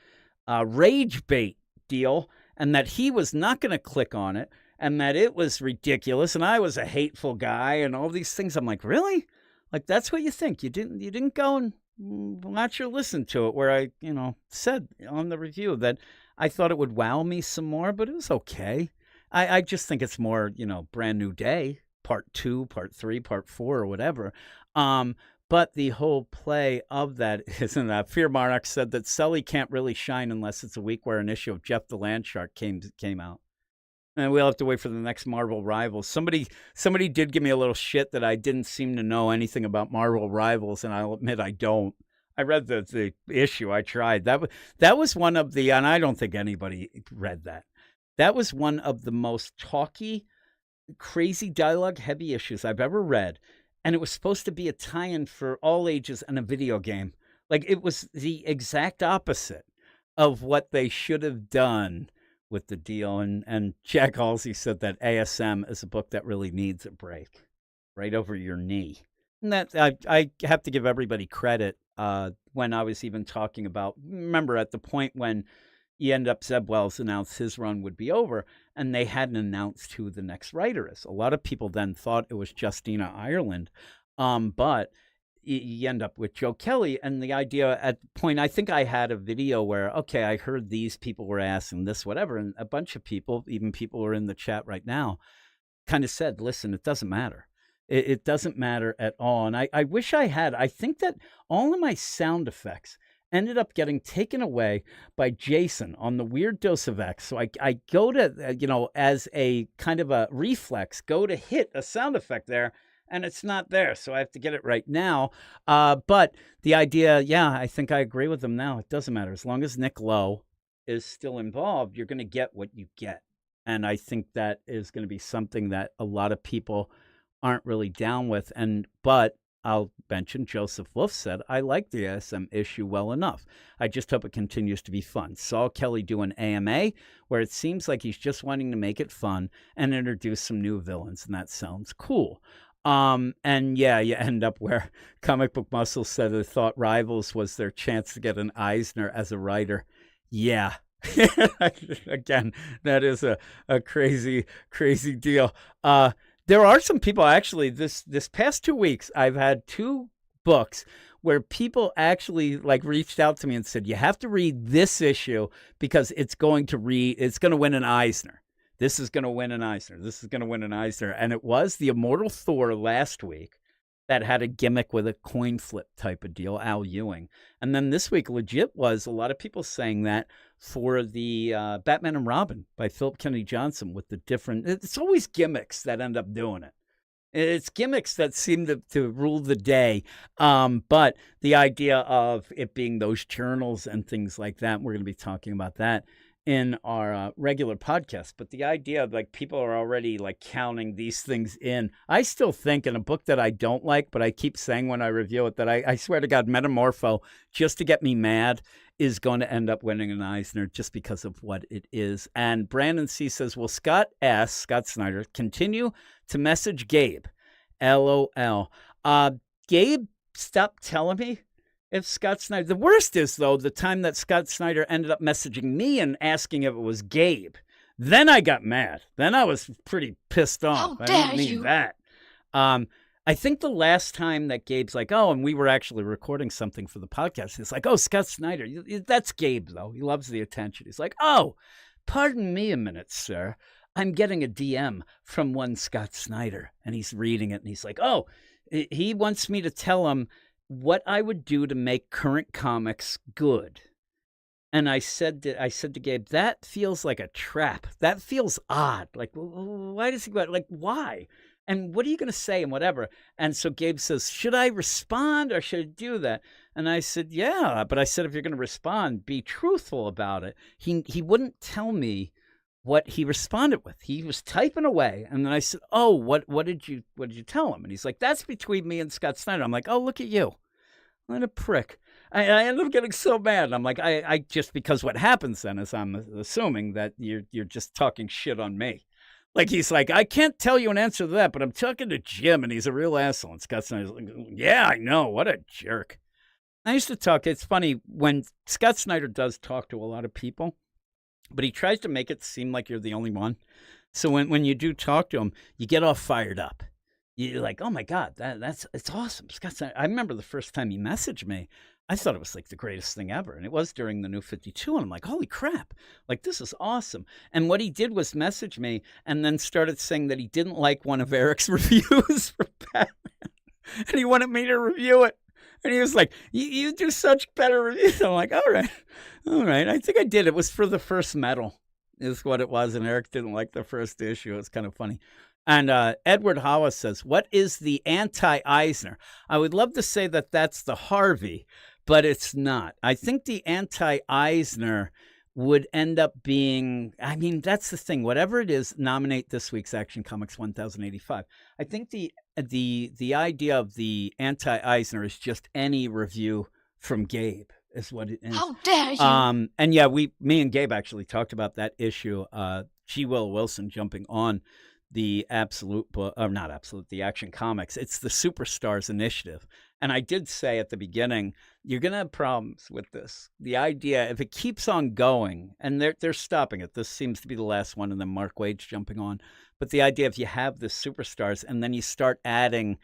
rage bait deal and that he was not going to click on it. And that it was ridiculous, and I was a hateful guy, and all these things. I'm like, really? Like, that's what you think? You didn't go and watch or listen to it, where I, said on the review that I thought it would wow me some more, but it was okay. I just think it's more, Brand New Day, part 2, part 3, part 4, or whatever. But the whole play of that isn't that. Fear Monarch said that Sully can't really shine unless it's a week where an issue of Jeff the Landshark came out. And we'll have to wait for the next Marvel Rivals. Somebody did give me a little shit that I didn't seem to know anything about Marvel Rivals, and I'll admit I don't. I read the issue. I tried. That was one of the, and I don't think anybody read that. That was one of the most talky, crazy dialogue heavy issues I've ever read. And it was supposed to be a tie-in for all ages and a video game. Like, it was the exact opposite of what they should have done with the deal. And Jack Halsey said that ASM is a book that really needs a break right over your knee. And that I have to give everybody credit when I was even talking about, remember at the point when you end up, Zeb Wells announced his run would be over and they hadn't announced who the next writer is. A lot of people then thought it was Justina Ireland, but you end up with Joe Kelly. And the idea at the point, I think I had a video where, okay, I heard these people were asking this, whatever. And a bunch of people, even people who are in the chat right now, kind of said, listen, it doesn't matter. It doesn't matter at all. And I wish I think that all of my sound effects ended up getting taken away by Jason on the Weird Dose of X. So I go to, as a kind of a reflex, go to hit a sound effect there. And it's not there, so I have to get it right now. But the idea, I think I agree with them now. It doesn't matter. As long as Nick Lowe is still involved, you're going to get what you get. And I think that is going to be something that a lot of people aren't really down with. But I'll mention Joseph Wolf said, I like the ASM issue well enough. I just hope it continues to be fun. Saw Kelly do an AMA where it seems like he's just wanting to make it fun and introduce some new villains, and that sounds cool. And you end up where Comic Book Muscle said they thought Rivals was their chance to get an Eisner as a writer. Yeah. Again, that is a crazy, crazy deal. There are some people actually this past 2 weeks, I've had 2 books where people actually reached out to me and said, you have to read this issue because it's going to win an Eisner. This is going to win an Eisner. This is going to win an Eisner. And it was the Immortal Thor last week that had a gimmick with a coin flip type of deal, Al Ewing. And then this week, legit was a lot of people saying that for the Batman and Robin by Philip Kennedy Johnson with the different, it's always gimmicks that end up doing it. It's gimmicks that seem to rule the day. But the idea of it being those journals and things like that, we're going to be talking about that in our regular podcast. But the idea of people are already counting these things in. I still think in a book that I don't like, but I keep saying when I review it that I swear to God, Metamorpho, just to get me mad, is going to end up winning an Eisner just because of what it is. And Brandon C says, will Scott Snyder, continue to message Gabe? LOL. Gabe stopped telling me if Scott Snyder, the worst is though, the time that Scott Snyder ended up messaging me and asking if it was Gabe. Then I got mad. Then I was pretty pissed off. How I dare didn't mean you. that. I think the last time that Gabe's like, oh, and we were actually recording something for the podcast. It's like, oh, Scott Snyder. That's Gabe, though. He loves the attention. He's like, oh, pardon me a minute, sir. I'm getting a DM from one Scott Snyder. And he's reading it. And he's like, oh, he wants me to tell him what I would do to make current comics good. And I said to Gabe, that feels like a trap. That feels odd. Like, why does he go? Like, why? And what are you going to say and whatever? And so Gabe says, should I respond or should I do that? And I said, yeah. But I said, if you're going to respond, be truthful about it. He wouldn't tell me what he responded with. He was typing away. And then I said, oh, what did you tell him? And he's like, that's between me and Scott Snyder. I'm like, oh, look at you. What a prick. I ended up getting so mad. I'm like, I just, because what happens then is I'm assuming that you're just talking shit on me. Like, he's like, I can't tell you an answer to that, but I'm talking to Jim, and he's a real asshole. And Scott Snyder's like, yeah, I know. What a jerk. I used to talk. It's funny when Scott Snyder does talk to a lot of people, but he tries to make it seem like you're the only one. So when you do talk to him, you get all fired up. You're like, oh, my God, it's awesome. Scott Snyder. I remember the first time he messaged me. I thought it was like the greatest thing ever. And it was during the New 52. And I'm like, holy crap, like this is awesome. And what he did was message me and then started saying that he didn't like one of Eric's reviews for Batman. And he wanted me to review it. And he was like, you do such better reviews. I'm like, all right. I think I did. It was for the first Metal is what it was. And Eric didn't like the first issue. It was kind of funny. And Edward Hollis says, what is the anti-Eisner? I would love to say that that's the Harvey, but it's not. I think the anti-Eisner would end up being, I mean, that's the thing. Whatever it is, nominate this week's Action Comics 1085. I think the idea of the anti-Eisner is just any review from Gabe is what it is. How dare you? And yeah, me and Gabe actually talked about that issue. G. Will Wilson jumping on the the Action Comics. It's the Superstars Initiative. And I did say at the beginning, you're going to have problems with this. The idea, if it keeps on going, and they're stopping it. This seems to be the last one, and then Mark Waid's jumping on. But the idea, if you have the Superstars, and then you start adding,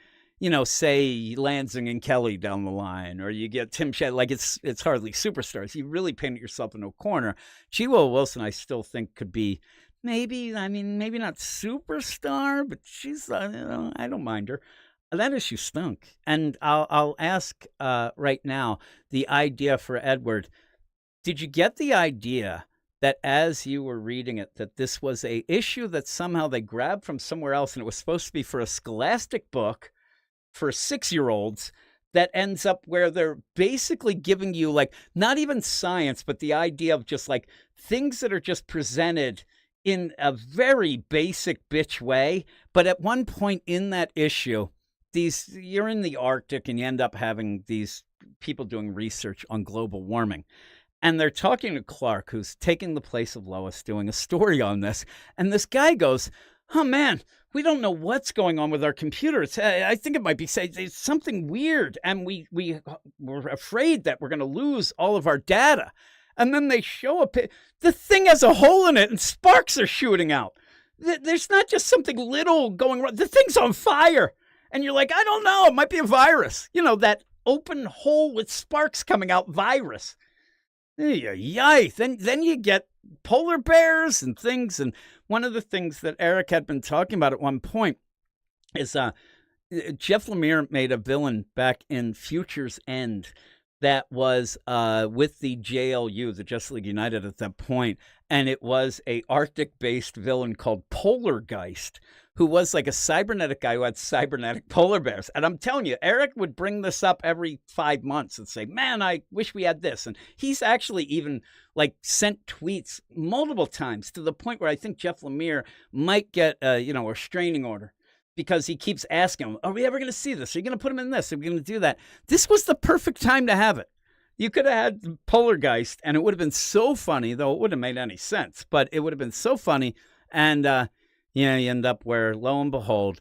say Lansing and Kelly down the line, or you get Tim Shedd, like it's hardly Superstars. You really painted yourself into a corner. G. Will Wilson, I still think could be maybe not superstar, but she's, I don't mind her. That issue stunk. And I'll ask right now, the idea for Edward, did you get the idea that as you were reading it, that this was a issue that somehow they grabbed from somewhere else and it was supposed to be for a scholastic book for 6-year-olds that ends up where they're basically giving you like, not even science, but the idea of just like things that are just presented in a very basic bitch way. But at one point in that issue, you're in the Arctic and you end up having these people doing research on global warming. And they're talking to Clark, who's taking the place of Lois, doing a story on this. And this guy goes, oh, man, we don't know what's going on with our computers. I think it might be it's something weird. And we're afraid that we're going to lose all of our data. And then they show the thing has a hole in it and sparks are shooting out. There's not just something little going wrong. The thing's on fire. And you're like, I don't know, it might be a virus. That open hole with sparks coming out virus. Yikes. Then you get polar bears and things. And one of the things that Eric had been talking about at one point is Jeff Lemire made a villain back in Future's End that was with the JLU, the Justice League United at that point. And it was a Arctic-based villain called Polargeist, who was like a cybernetic guy who had cybernetic polar bears. And I'm telling you, Eric would bring this up every 5 months and say, man, I wish we had this. And he's actually even like sent tweets multiple times to the point where I think Jeff Lemire might get a restraining order because he keeps asking him, are we ever going to see this? Are you going to put him in this? Are we going to do that? This was the perfect time to have it. You could have had Polargeist and it would have been so funny, though it wouldn't have made any sense, but it would have been so funny. And, you end up where, lo and behold,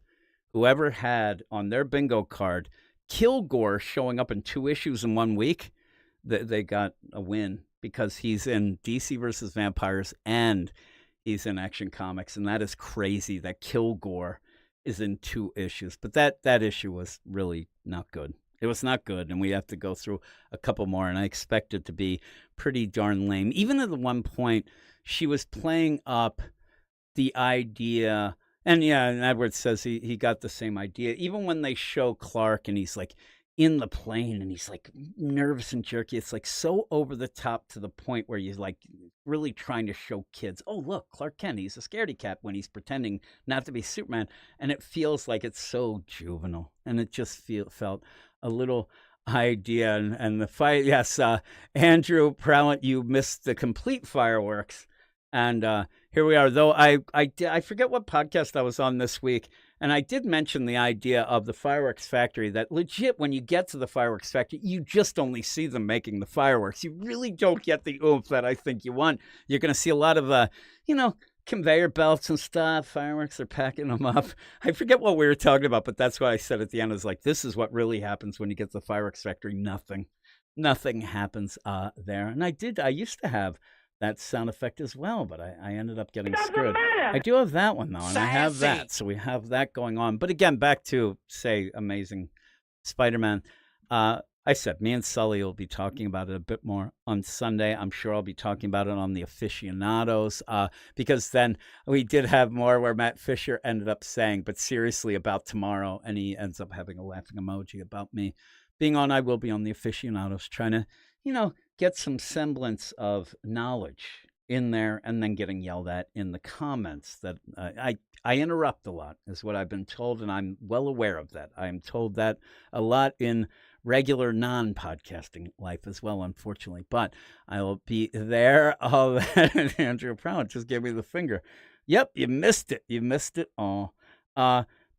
whoever had on their bingo card Kilgore showing up in 2 issues in 1 week, they got a win because he's in DC versus Vampires and he's in Action Comics, and that is crazy that Kilgore is in 2 issues. But that issue was really not good. It was not good, and we have to go through a couple more, and I expect it to be pretty darn lame. Even at the one point, she was playing up the idea, and yeah, and Edward says he got the same idea. Even when they show Clark and he's like in the plane and he's like nervous and jerky, it's like so over the top to the point where you're like really trying to show kids, oh, look, Clark Kent, he's a scaredy cat when he's pretending not to be Superman. And it feels like it's so juvenile, and it just felt a little idea. And the fight, yes, Andrew Prowett, you missed the complete fireworks. And here we are, though I forget what podcast I was on this week, and I did mention the idea of the fireworks factory, that legit, when you get to the fireworks factory, you just only see them making the fireworks. You really don't get the oomph that I think you want. You're going to see a lot of, conveyor belts and stuff. Fireworks are packing them up. I forget what we were talking about, but that's what I said at the end. I was like, this is what really happens when you get to the fireworks factory. Nothing happens there. And I used to have that sound effect as well, but I ended up getting screwed. I do have that one, though, and I have that. So we have that going on. But again, back to, say, Amazing Spider-Man. I said, me and Sully will be talking about it a bit more on Sunday. I'm sure I'll be talking about it on the aficionados, because then we did have more where Matt Fisher ended up saying, but seriously, about tomorrow, and he ends up having a laughing emoji about me being on. I will be on the aficionados, trying to, get some semblance of knowledge in there, and then getting yelled at in the comments that I interrupt a lot, is what I've been told, and I'm well aware of that. I am told that a lot in regular non-podcasting life as well, unfortunately, but I will be there. Andrew Brown just gave me the finger. Yep, you missed it all.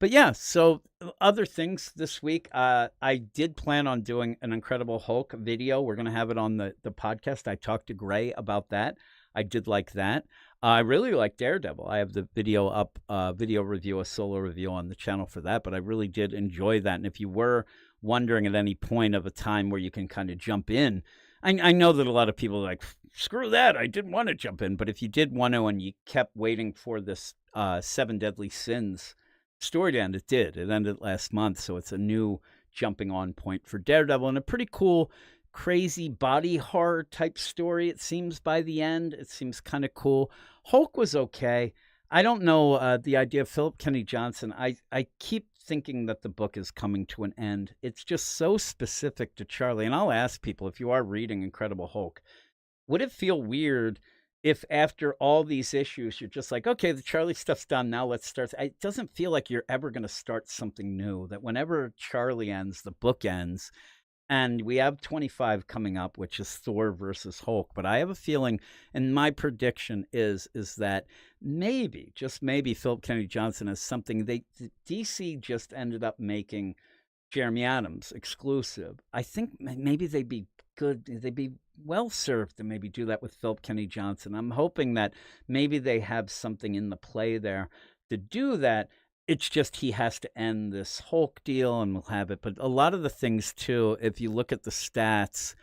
But yeah, so other things this week, I did plan on doing an Incredible Hulk video. We're going to have it on the podcast. I talked to Gray about that. I did like that. I really like Daredevil. I have the video up, video review, a solo review on the channel for that, but I really did enjoy that. And if you were wondering at any point of a time where you can kind of jump in, I know that a lot of people are like, screw that, I didn't want to jump in. But if you did want to and you kept waiting for this 7 Deadly Sins story to end, it did. It ended last month, so it's a new jumping on point for Daredevil, and a pretty cool, crazy body horror type story, it seems, by the end. It seems kind of cool. Hulk was okay. I don't know, the idea of Philip Kennedy Johnson, I keep thinking that the book is coming to an end. It's just so specific to Charlie, and I'll ask people, if you are reading Incredible Hulk, would it feel weird if after all these issues, you're just like, okay, the Charlie stuff's done, now let's start. It doesn't feel like you're ever going to start something new, that whenever Charlie ends, the book ends. And we have 25 coming up, which is Thor versus Hulk. But I have a feeling, and my prediction is that maybe, just maybe, Philip Kennedy Johnson is something. DC just ended up making Jeremy Adams exclusive. I think maybe they'd be good. They'd be well served to maybe do that with Philip Kennedy Johnson. I'm hoping that maybe they have something in the play there to do that. It's just he has to end this Hulk deal and we'll have it. But a lot of the things, too, if you look at the stats,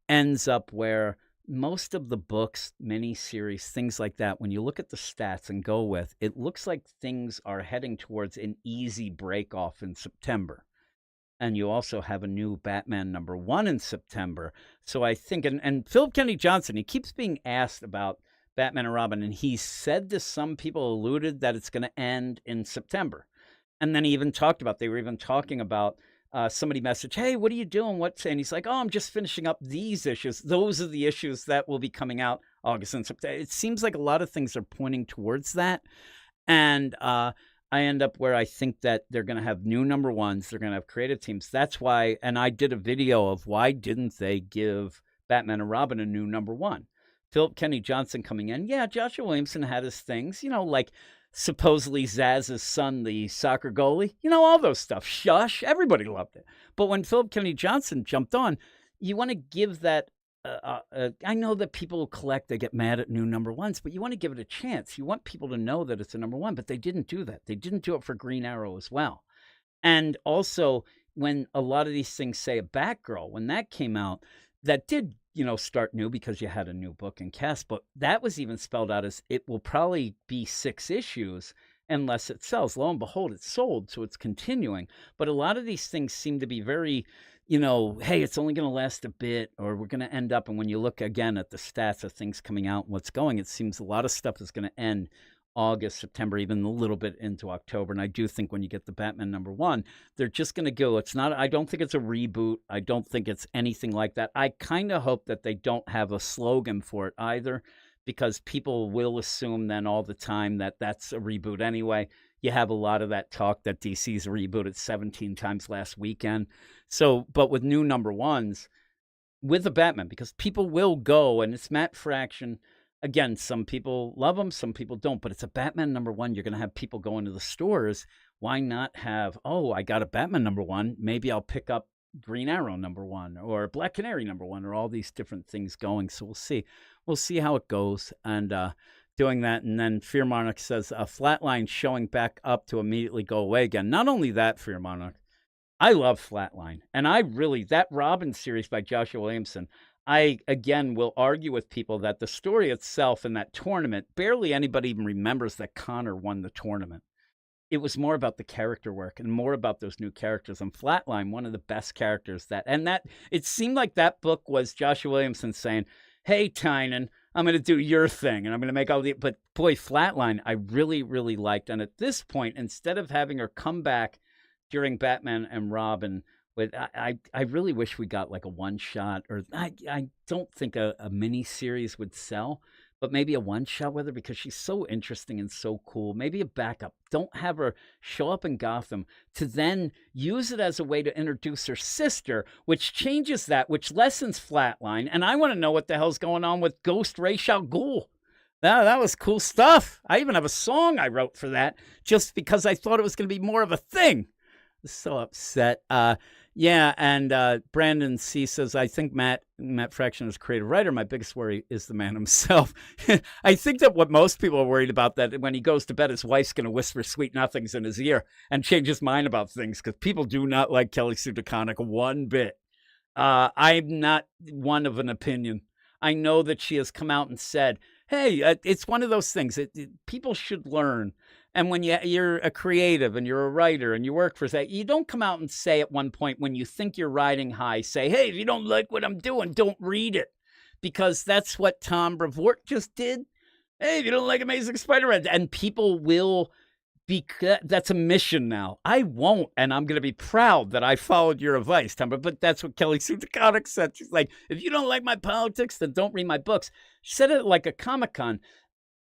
ends up where most of the books, miniseries, things like that, when you look at the stats and go with, it looks like things are heading towards an easy break off in September. And you also have a new Batman #1 in September. So I think, and Philip Kennedy Johnson, he keeps being asked about Batman and Robin, and he said to some people, alluded that it's going to end in September. And then he even talked about, they were even talking about, somebody messaged, hey, what are you doing? And he's like, oh, I'm just finishing up these issues. Those are the issues that will be coming out August and September. It seems like a lot of things are pointing towards that. And I end up where I think that they're going to have new #1s. They're going to have creative teams. That's why, and I did a video of why didn't they give Batman and Robin a new #1? Philip Kennedy Johnson coming in. Yeah, Joshua Williamson had his things, like supposedly Zaz's son, the soccer goalie, all those stuff. Shush, everybody loved it. But when Philip Kennedy Johnson jumped on, you want to give that, I know that people who collect, they get mad at new #1s, but you want to give it a chance. You want people to know that it's a #1, but they didn't do that. They didn't do it for Green Arrow as well. And also, when a lot of these things say a Batgirl, when that came out, that did, start new because you had a new book and cast, but that was even spelled out as it will probably be 6 issues unless it sells. Lo and behold, it sold, so it's continuing. But a lot of these things seem to be very, hey, it's only going to last a bit, or we're going to end up. And when you look again at the stats of things coming out and what's going, it seems a lot of stuff is going to end August, September, even a little bit into October. And I do think when you get the Batman #1, they're just going to go. I don't think it's a reboot. I don't think it's anything like that. I kind of hope that they don't have a slogan for it either, because people will assume then all the time that that's a reboot anyway. You have a lot of that talk that DC's rebooted 17 times last weekend. So, but with new #1s, with the Batman, because people will go, and it's Matt Fraction. Again, some people love them, some people don't, but it's a Batman #1. You're going to have people going to the stores. Why not have, I got a Batman #1. Maybe I'll pick up Green Arrow #1 or Black Canary #1 or all these different things going. So we'll see. We'll see how it goes. And doing that. And then Fear Monarch says, Flatline showing back up to immediately go away again. Not only that, Fear Monarch, I love Flatline. And that Robin series by Joshua Williamson, I, again, will argue with people that the story itself in that tournament, barely anybody even remembers that Connor won the tournament. It was more about the character work and more about those new characters. And Flatline, one of the best characters it seemed like that book was Joshua Williamson saying, hey, Tynan, I'm going to do your thing and I'm going to make but boy, Flatline, I really, really liked. And at this point, instead of having her come back during Batman and Robin, I really wish we got like a one-shot, or I don't think a mini-series would sell, but maybe a one-shot with her, because she's so interesting and so cool. Maybe a backup. Don't have her show up in Gotham to then use it as a way to introduce her sister, which changes that, which lessens Flatline. And I want to know what the hell's going on with Ghost Ra's al Ghul. That was cool stuff. I even have a song I wrote for that, just because I thought it was going to be more of a thing. I was so upset. Yeah, and Brandon C. says, I think Matt Fraction is a creative writer. My biggest worry is the man himself. I think that what most people are worried about, that when he goes to bed, his wife's going to whisper sweet nothings in his ear and change his mind about things, because people do not like Kelly Sue DeConnick one bit. I'm not one of an opinion. I know that she has come out and said, hey, it's one of those things that people should learn. And when you're a creative and you're a writer and you work for that, you don't come out and say at one point when you think you're riding high, say, hey, if you don't like what I'm doing, don't read it. Because that's what Tom Brevoort just did. Hey, if you don't like Amazing Spider-Man, and people will be, that's a mission now. I won't, and I'm going to be proud that I followed your advice, Tom. But that's what Kelly Sue DeConnick said. She's like, if you don't like my politics, then don't read my books. She said it like a Comic-Con.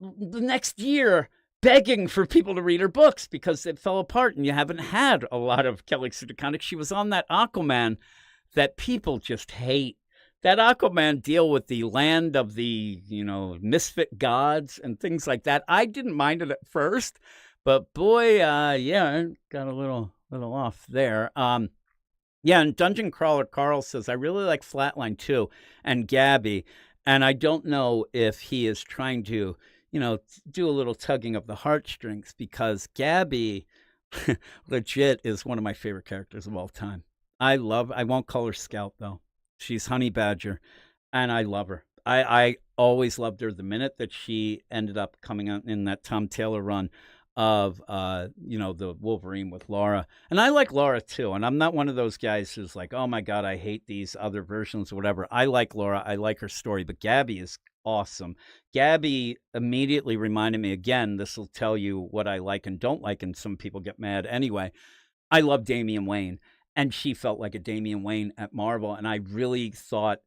The next year, begging for people to read her books because it fell apart, and you haven't had a lot of Kelly Sue DeConnick. She was on that Aquaman that people just hate. That Aquaman deal with the land of the, misfit gods and things like that. I didn't mind it at first, but boy, yeah, got a little off there. Yeah, and Dungeon Crawler Carl says, I really like Flatline too, and Gabby, and I don't know if he is trying to do a little tugging of the heartstrings, because Gabby legit is one of my favorite characters of all time. I won't call her Scout though. She's Honey Badger, and I love her. I always loved her the minute that she ended up coming out in that Tom Taylor run of, the Wolverine with Laura. And I like Laura too. And I'm not one of those guys who's like, oh my God, I hate these other versions or whatever. I like Laura. I like her story, but Gabby is awesome. Gabby immediately reminded me, again, this will tell you what I like and don't like, and some people get mad anyway. I love Damian Wayne, and she felt like a Damian Wayne at Marvel. And I really thought,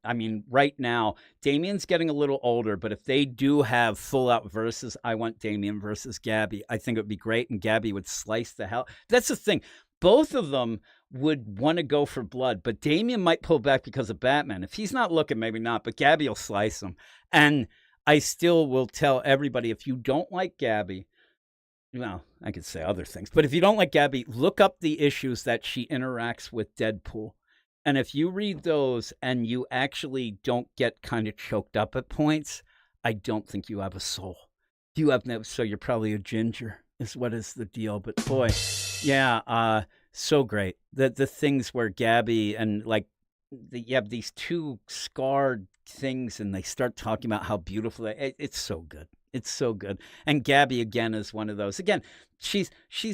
right now, Damian's getting a little older, but if they do have full out verses, I want Damian versus Gabby. I think it would be great, and Gabby would slice the hell. That's the thing. Both of them would want to go for blood, but Damian might pull back because of Batman. If he's not looking, maybe not, but Gabby will slice him. And I still will tell everybody, if you don't like Gabby, well, I could say other things, but if you don't like Gabby, look up the issues that she interacts with Deadpool. And if you read those and you actually don't get kind of choked up at points, I don't think you have a soul. You have no, so you're probably a ginger, is what is the deal. But boy, yeah, So great. The things where Gabby and like you have these two scarred things, and they start talking about how beautiful it's so good. It's so good. And Gabby again is one of those. Again, she's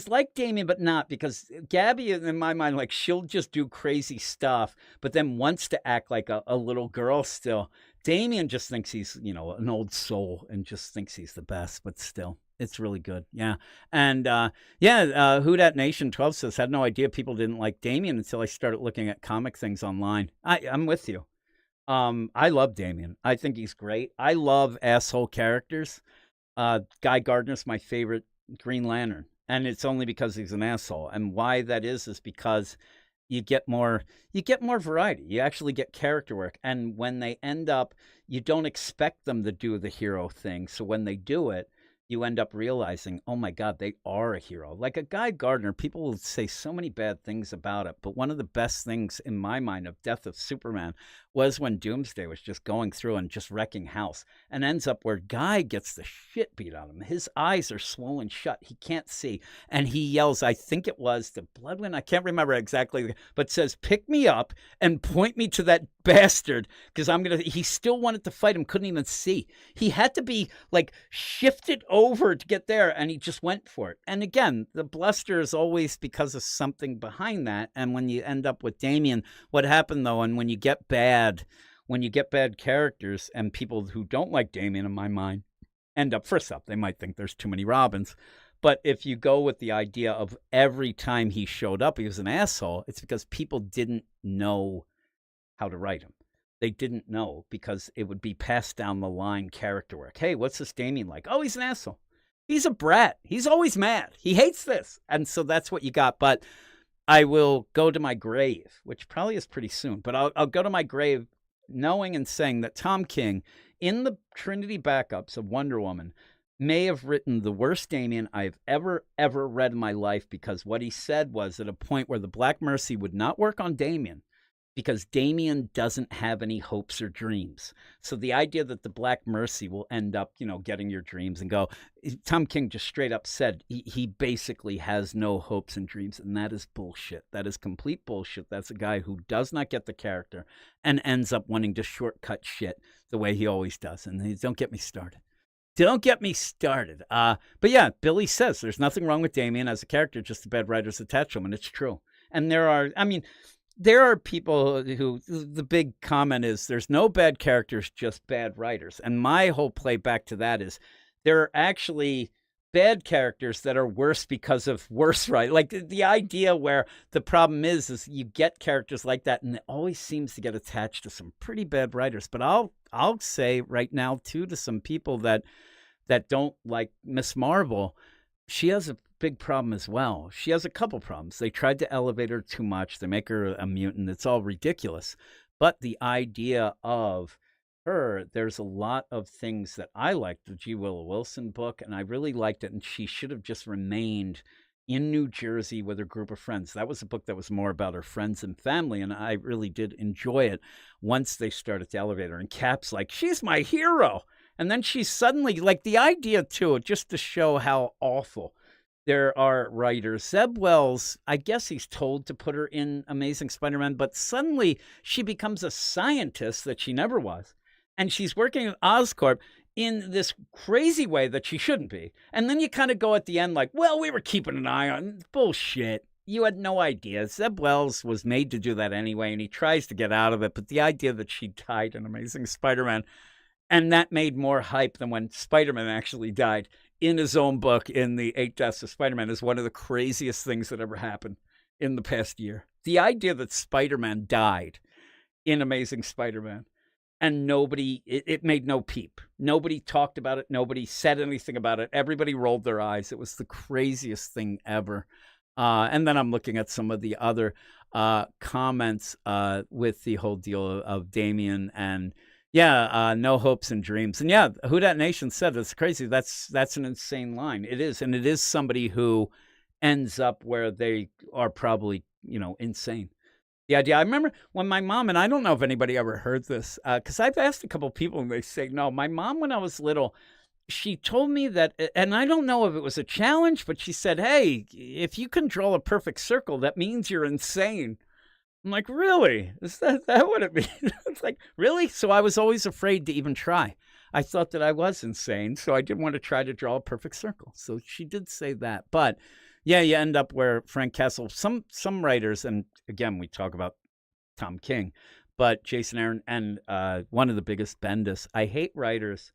like Damien, but not, because Gabby, in my mind, like she'll just do crazy stuff, but then wants to act like a little girl still. Damien just thinks he's, an old soul and just thinks he's the best, but still. It's really good. Yeah. And Who Dat Nation 12 says, had no idea people didn't like Damien until I started looking at comic things online. I'm with you. I love Damien. I think he's great. I love asshole characters. Guy Gardner's my favorite Green Lantern, and it's only because he's an asshole. And why that is because you get more variety. You actually get character work. And when they end up, you don't expect them to do the hero thing. So when they do it, you end up realizing, oh my God, they are a hero. Like a Guy Gardner, people will say so many bad things about it, but one of the best things in my mind of Death of Superman was when Doomsday was just going through and just wrecking house, and ends up where Guy gets the shit beat out of him. His eyes are swollen shut. He can't see. And he yells, I think it was the Bloodwind, I can't remember exactly, but says, pick me up and point me to that bastard, because he still wanted to fight him, couldn't even see. He had to be like shifted over to get there, and he just went for it. And again, the bluster is always because of something behind that. And when you end up with Damien, what happened though, and when you get bad characters, and people who don't like Damien, in my mind, end up, first up, they might think there's too many Robins. But if you go with the idea of every time he showed up, he was an asshole, it's because people didn't know how to write him. They didn't know, because it would be passed down the line character work. Hey, what's this Damien like? Oh, he's an asshole. He's a brat. He's always mad. He hates this. And so that's what you got. But I will go to my grave, which probably is pretty soon, but I'll go to my grave knowing and saying that Tom King, in the Trinity backups of Wonder Woman, may have written the worst Damien I've ever read in my life, because what he said was at a point where the Black Mercy would not work on Damien, because Damien doesn't have any hopes or dreams. So the idea that the Black Mercy will end up, getting your dreams and go, Tom King just straight up said he basically has no hopes and dreams. And that is bullshit. That is complete bullshit. That's a guy who does not get the character and ends up wanting to shortcut shit the way he always does. And don't get me started. Don't get me started. But yeah, Billy says there's nothing wrong with Damien as a character, just the bad writers attach him. And it's true. And there are people who, the big comment is, there's no bad characters, just bad writers. And my whole play back to that is, there are actually bad characters that are worse because of worse writing. Like the idea where the problem is you get characters like that, and it always seems to get attached to some pretty bad writers. But I'll say right now too, to some people that don't like Miss Marvel, she has a big problem as well. She has a couple problems. They tried to elevate her too much. They make her a mutant. It's all ridiculous. But the idea of her, there's a lot of things that I liked, the G. Willow Wilson book, and I really liked it. And she should have just remained in New Jersey with her group of friends. That was a book that was more about her friends and family, and I really did enjoy it once they started to elevate her. And Cap's like, she's my hero. And then she's suddenly, like, the idea too, just to show how awful there are writers. Zeb Wells, I guess he's told to put her in Amazing Spider-Man, but suddenly she becomes a scientist that she never was. And she's working at Oscorp in this crazy way that she shouldn't be. And then you kind of go at the end like, well, we were keeping an eye on. Bullshit. You had no idea. Zeb Wells was made to do that anyway, and he tries to get out of it. But the idea that she died in Amazing Spider-Man, and that made more hype than when Spider-Man actually died in his own book in the 8 Deaths of Spider-Man, is one of the craziest things that ever happened in the past year. The idea that Spider-Man died in Amazing Spider-Man, and nobody, it made no peep. Nobody talked about it. Nobody said anything about it. Everybody rolled their eyes. It was the craziest thing ever. And then I'm looking at some of the other comments with the whole deal of Damien and, no hopes and dreams. And Who Dat Nation said, it's crazy. That's an insane line. It is. And it is somebody who ends up where they are probably, insane. The idea, I remember when my mom, and I don't know if anybody ever heard this, because I've asked a couple people and they say, no, my mom, when I was little, she told me that, and I don't know if it was a challenge, but she said, hey, if you can draw a perfect circle, that means you're insane. I'm like, really? Is that what it means? It's like, really? So I was always afraid to even try. I thought that I was insane, so I didn't want to try to draw a perfect circle. So she did say that. But yeah, you end up where Frank Castle, some writers, and again, we talk about Tom King, but Jason Aaron and one of the biggest, Bendis. I hate writers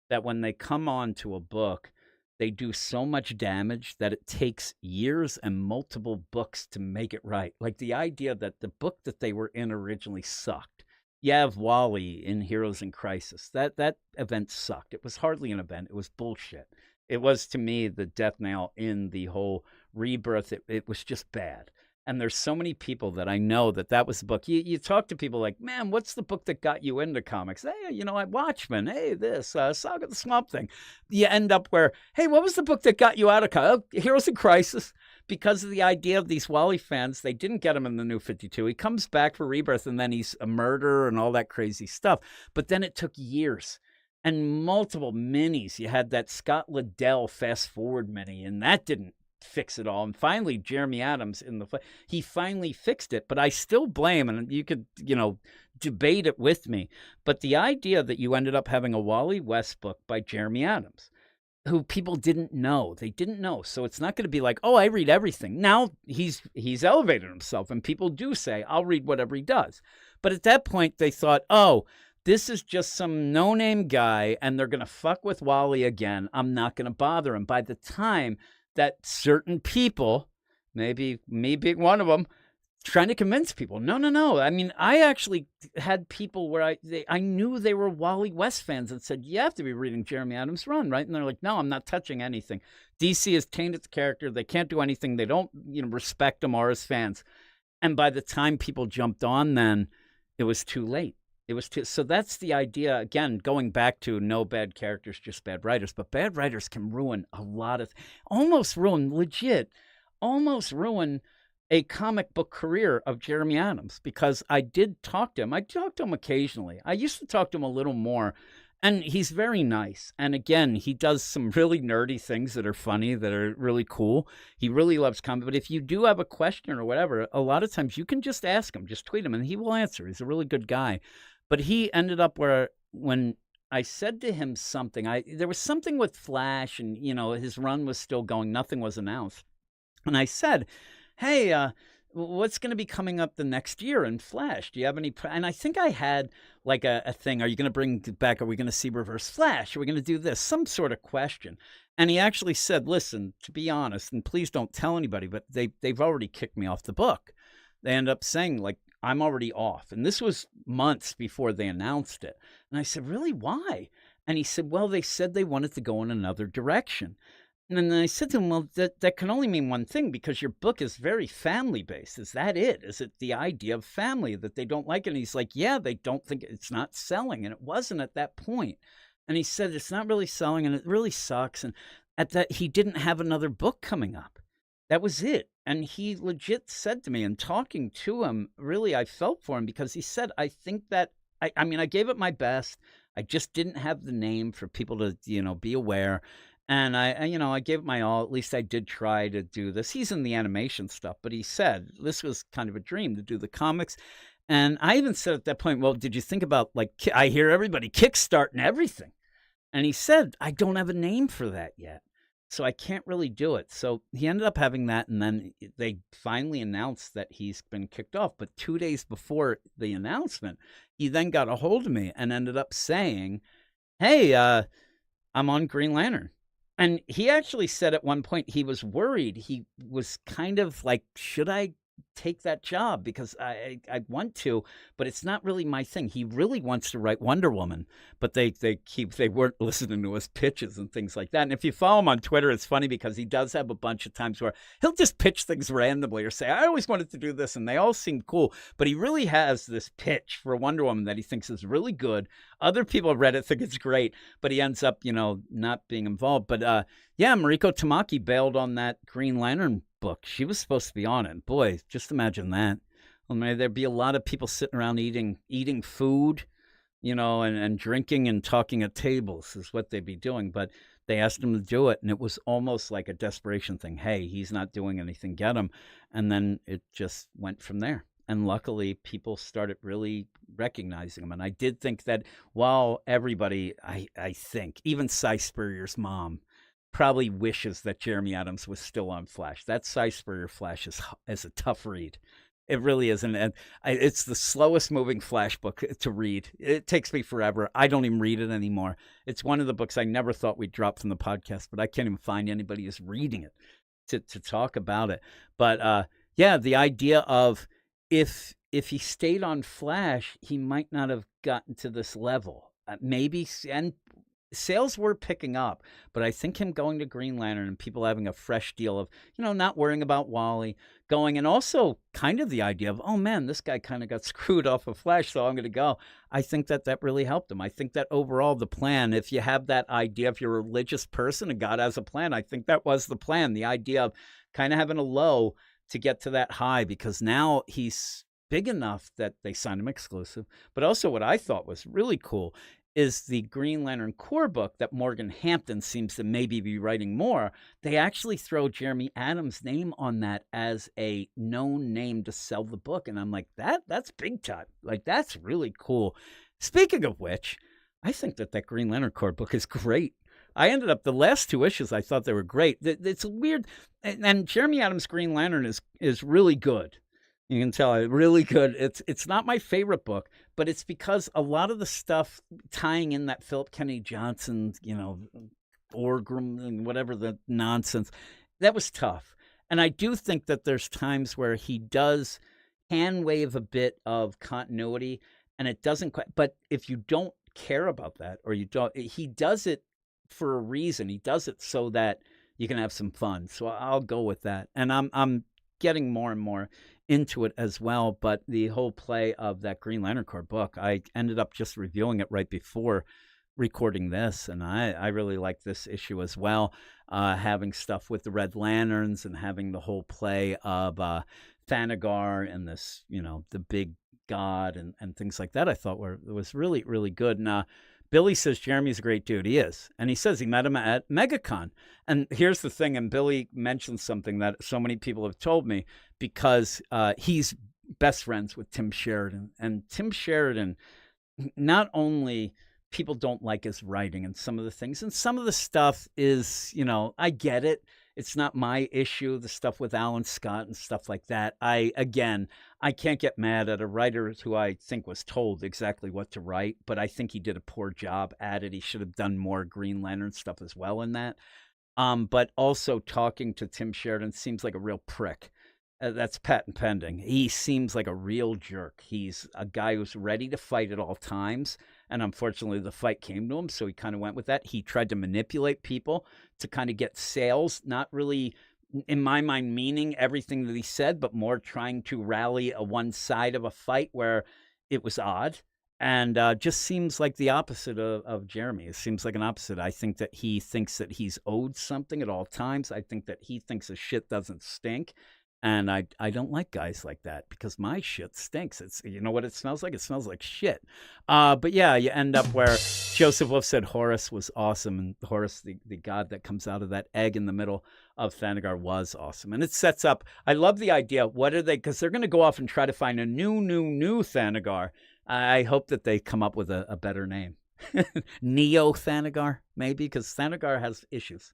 that when they come on to a book, they do so much damage that it takes years and multiple books to make it right. Like the idea that the book that they were in originally sucked. You have Wally in Heroes in Crisis. That event sucked. It was hardly an event. It was bullshit. It was, to me, the death nail in the whole rebirth. It was just bad. And there's so many people that I know that was the book. You talk to people like, man, what's the book that got you into comics? Hey, Watchmen. Hey, this, Saga of the Swamp Thing. You end up where, hey, what was the book that got you out of comics? Oh, Heroes in Crisis. Because of the idea of these Wally fans, they didn't get him in the New 52. He comes back for Rebirth, and then he's a murderer and all that crazy stuff. But then it took years and multiple minis. You had that Scott Liddell Fast Forward mini, and that didn't fix it all. And finally, Jeremy Adams he finally fixed it. But I still blame, and you could, debate it with me. But the idea that you ended up having a Wally West book by Jeremy Adams, who people didn't know. They didn't know. So it's not going to be like, oh, I read everything. Now he's elevated himself, and people do say, I'll read whatever he does. But at that point, they thought, oh, this is just some no-name guy, and they're going to fuck with Wally again. I'm not going to bother him. By the time that certain people, maybe me being one of them, trying to convince people, no. I mean, I actually had people where I knew they were Wally West fans and said, you have to be reading Jeremy Adams' run, right? And they're like, no, I'm not touching anything. DC has tainted the character. They can't do anything. They don't, respect him or his fans. And by the time people jumped on, then it was too late. So that's the idea, again, going back to no bad characters, just bad writers. But bad writers can ruin a lot of, almost ruin a comic book career of Jeremy Adams, because I did talk to him. I talked to him occasionally. I used to talk to him a little more, and he's very nice. And again, he does some really nerdy things that are funny, that are really cool. He really loves comic. But if you do have a question or whatever, a lot of times you can just ask him, just tweet him, and he will answer. He's a really good guy. But he ended up where, when I said to him something, there was something with Flash, and, his run was still going. Nothing was announced. And I said, hey, what's going to be coming up the next year in Flash? Do you have any? And I think I had like a thing. Are you going to bring back? Are we going to see Reverse Flash? Are we going to do this? Some sort of question. And he actually said, listen, to be honest, and please don't tell anybody, but they've already kicked me off the book. They end up saying, like, I'm already off. And this was months before they announced it. And I said, really? Why? And he said, well, they said they wanted to go in another direction. And then I said to him, well, that can only mean one thing, because your book is very family-based. Is that it? Is it the idea of family that they don't like it? And he's like, yeah, they don't think it's not selling. And it wasn't at that point. And he said, it's not really selling, and it really sucks. And at that, he didn't have another book coming up. That was it. And he legit said to me, and talking to him, really, I felt for him, because he said, I think that, I mean, I gave it my best. I just didn't have the name for people to, be aware. And I gave it my all. At least I did try to do this. He's in the animation stuff, but he said this was kind of a dream to do the comics. And I even said at that point, well, did you think about, like, I hear everybody kickstarting everything. And he said, I don't have a name for that yet, so I can't really do it. So he ended up having that, and then they finally announced that he's been kicked off. But 2 days before the announcement, he then got a hold of me and ended up saying, hey, I'm on Green Lantern. And he actually said at one point he was worried. He was kind of like, should I take that job? Because I want to, but it's not really my thing. He really wants to write Wonder Woman, but they weren't listening to his pitches and things like that. And if you follow him on Twitter, it's funny, because he does have a bunch of times where he'll just pitch things randomly or say, I always wanted to do this, and they all seem cool. But he really has this pitch for Wonder Woman that he thinks is really good. Other people have read it, think it's great, but he ends up, not being involved. But yeah, Mariko Tamaki bailed on that Green Lantern book. She was supposed to be on it. Boy, just imagine that. Well, maybe there'd be a lot of people sitting around eating food and drinking and talking at tables is what they'd be doing. But they asked him to do it, and it was almost like a desperation thing. Hey, he's not doing anything, get him. And then it just went from there. And luckily, people started really recognizing him. And I did think that while everybody, I think, even Cy Spurrier's mom probably wishes that Jeremy Adams was still on Flash. That Cy Spurrier Flash is a tough read. It really is. And it's the slowest moving Flash book to read. It takes me forever. I don't even read it anymore. It's one of the books I never thought we'd drop from the podcast, but I can't even find anybody who's reading it to talk about it. But yeah, the idea of if he stayed on Flash, he might not have gotten to this level. Maybe, and sales were picking up, but I think him going to Green Lantern and people having a fresh deal of, not worrying about Wally going, and also kind of the idea of, oh man, this guy kind of got screwed off of Flash, so I'm going to go. I think that really helped him. I think that overall the plan, if you have that idea, if you're a religious person and God has a plan, I think that was the plan. The idea of kind of having a low to get to that high, because now he's big enough that they signed him exclusive. But also what I thought was really cool is the Green Lantern core book that Morgan Hampton seems to maybe be writing more. They actually throw Jeremy Adams' name on that as a known name to sell the book. And I'm like, that's big time. Like, that's really cool. Speaking of which, I think that Green Lantern core book is great. I ended up, the last 2 issues, I thought they were great. It's weird. And Jeremy Adams' Green Lantern is really good. You can tell really good. It's not my favorite book, but it's because a lot of the stuff tying in that Philip Kennedy Johnson, Orgram and whatever the nonsense, that was tough. And I do think that there's times where he does hand wave a bit of continuity, and it doesn't quite. But if you don't care about that, or you don't, he does it for a reason. He does it so that you can have some fun. So I'll go with that. And I'm getting more and more into it as well. But the whole play of that Green Lantern Corps book, I ended up just reviewing it right before recording this, and I really like this issue as well. Having stuff with the Red Lanterns and having the whole play of Thanagar and this, the big god and things like that, I thought was really, really good. And Billy says Jeremy's a great dude. He is. And he says he met him at MegaCon. And here's the thing, and Billy mentioned something that so many people have told me, because he's best friends with Tim Sheridan. And Tim Sheridan, not only people don't like his writing and some of the things, and some of the stuff is, I get it. It's not my issue, the stuff with Alan Scott and stuff like that. I can't get mad at a writer who I think was told exactly what to write, but I think he did a poor job at it. He should have done more Green Lantern stuff as well in that. But also talking to Tim Sheridan seems like a real prick. That's patent pending. He seems like a real jerk. He's a guy who's ready to fight at all times. And unfortunately, the fight came to him, so he kind of went with that. He tried to manipulate people to kind of get sales, not really, in my mind, meaning everything that he said, but more trying to rally one side of a fight where it was odd. And just seems like the opposite of Jeremy. It seems like an opposite. I think that he thinks that he's owed something at all times. I think that he thinks his shit doesn't stink. And I don't like guys like that, because my shit stinks. It's, you know what it smells like? It smells like shit. But yeah, you end up where Joseph Wolf said Horus was awesome. And Horus, the god that comes out of that egg in the middle of Thanagar, was awesome. And it sets up, I love the idea. What are they? Because they're going to go off and try to find a new Thanagar. I hope that they come up with a better name. Neo Thanagar, maybe, because Thanagar has issues.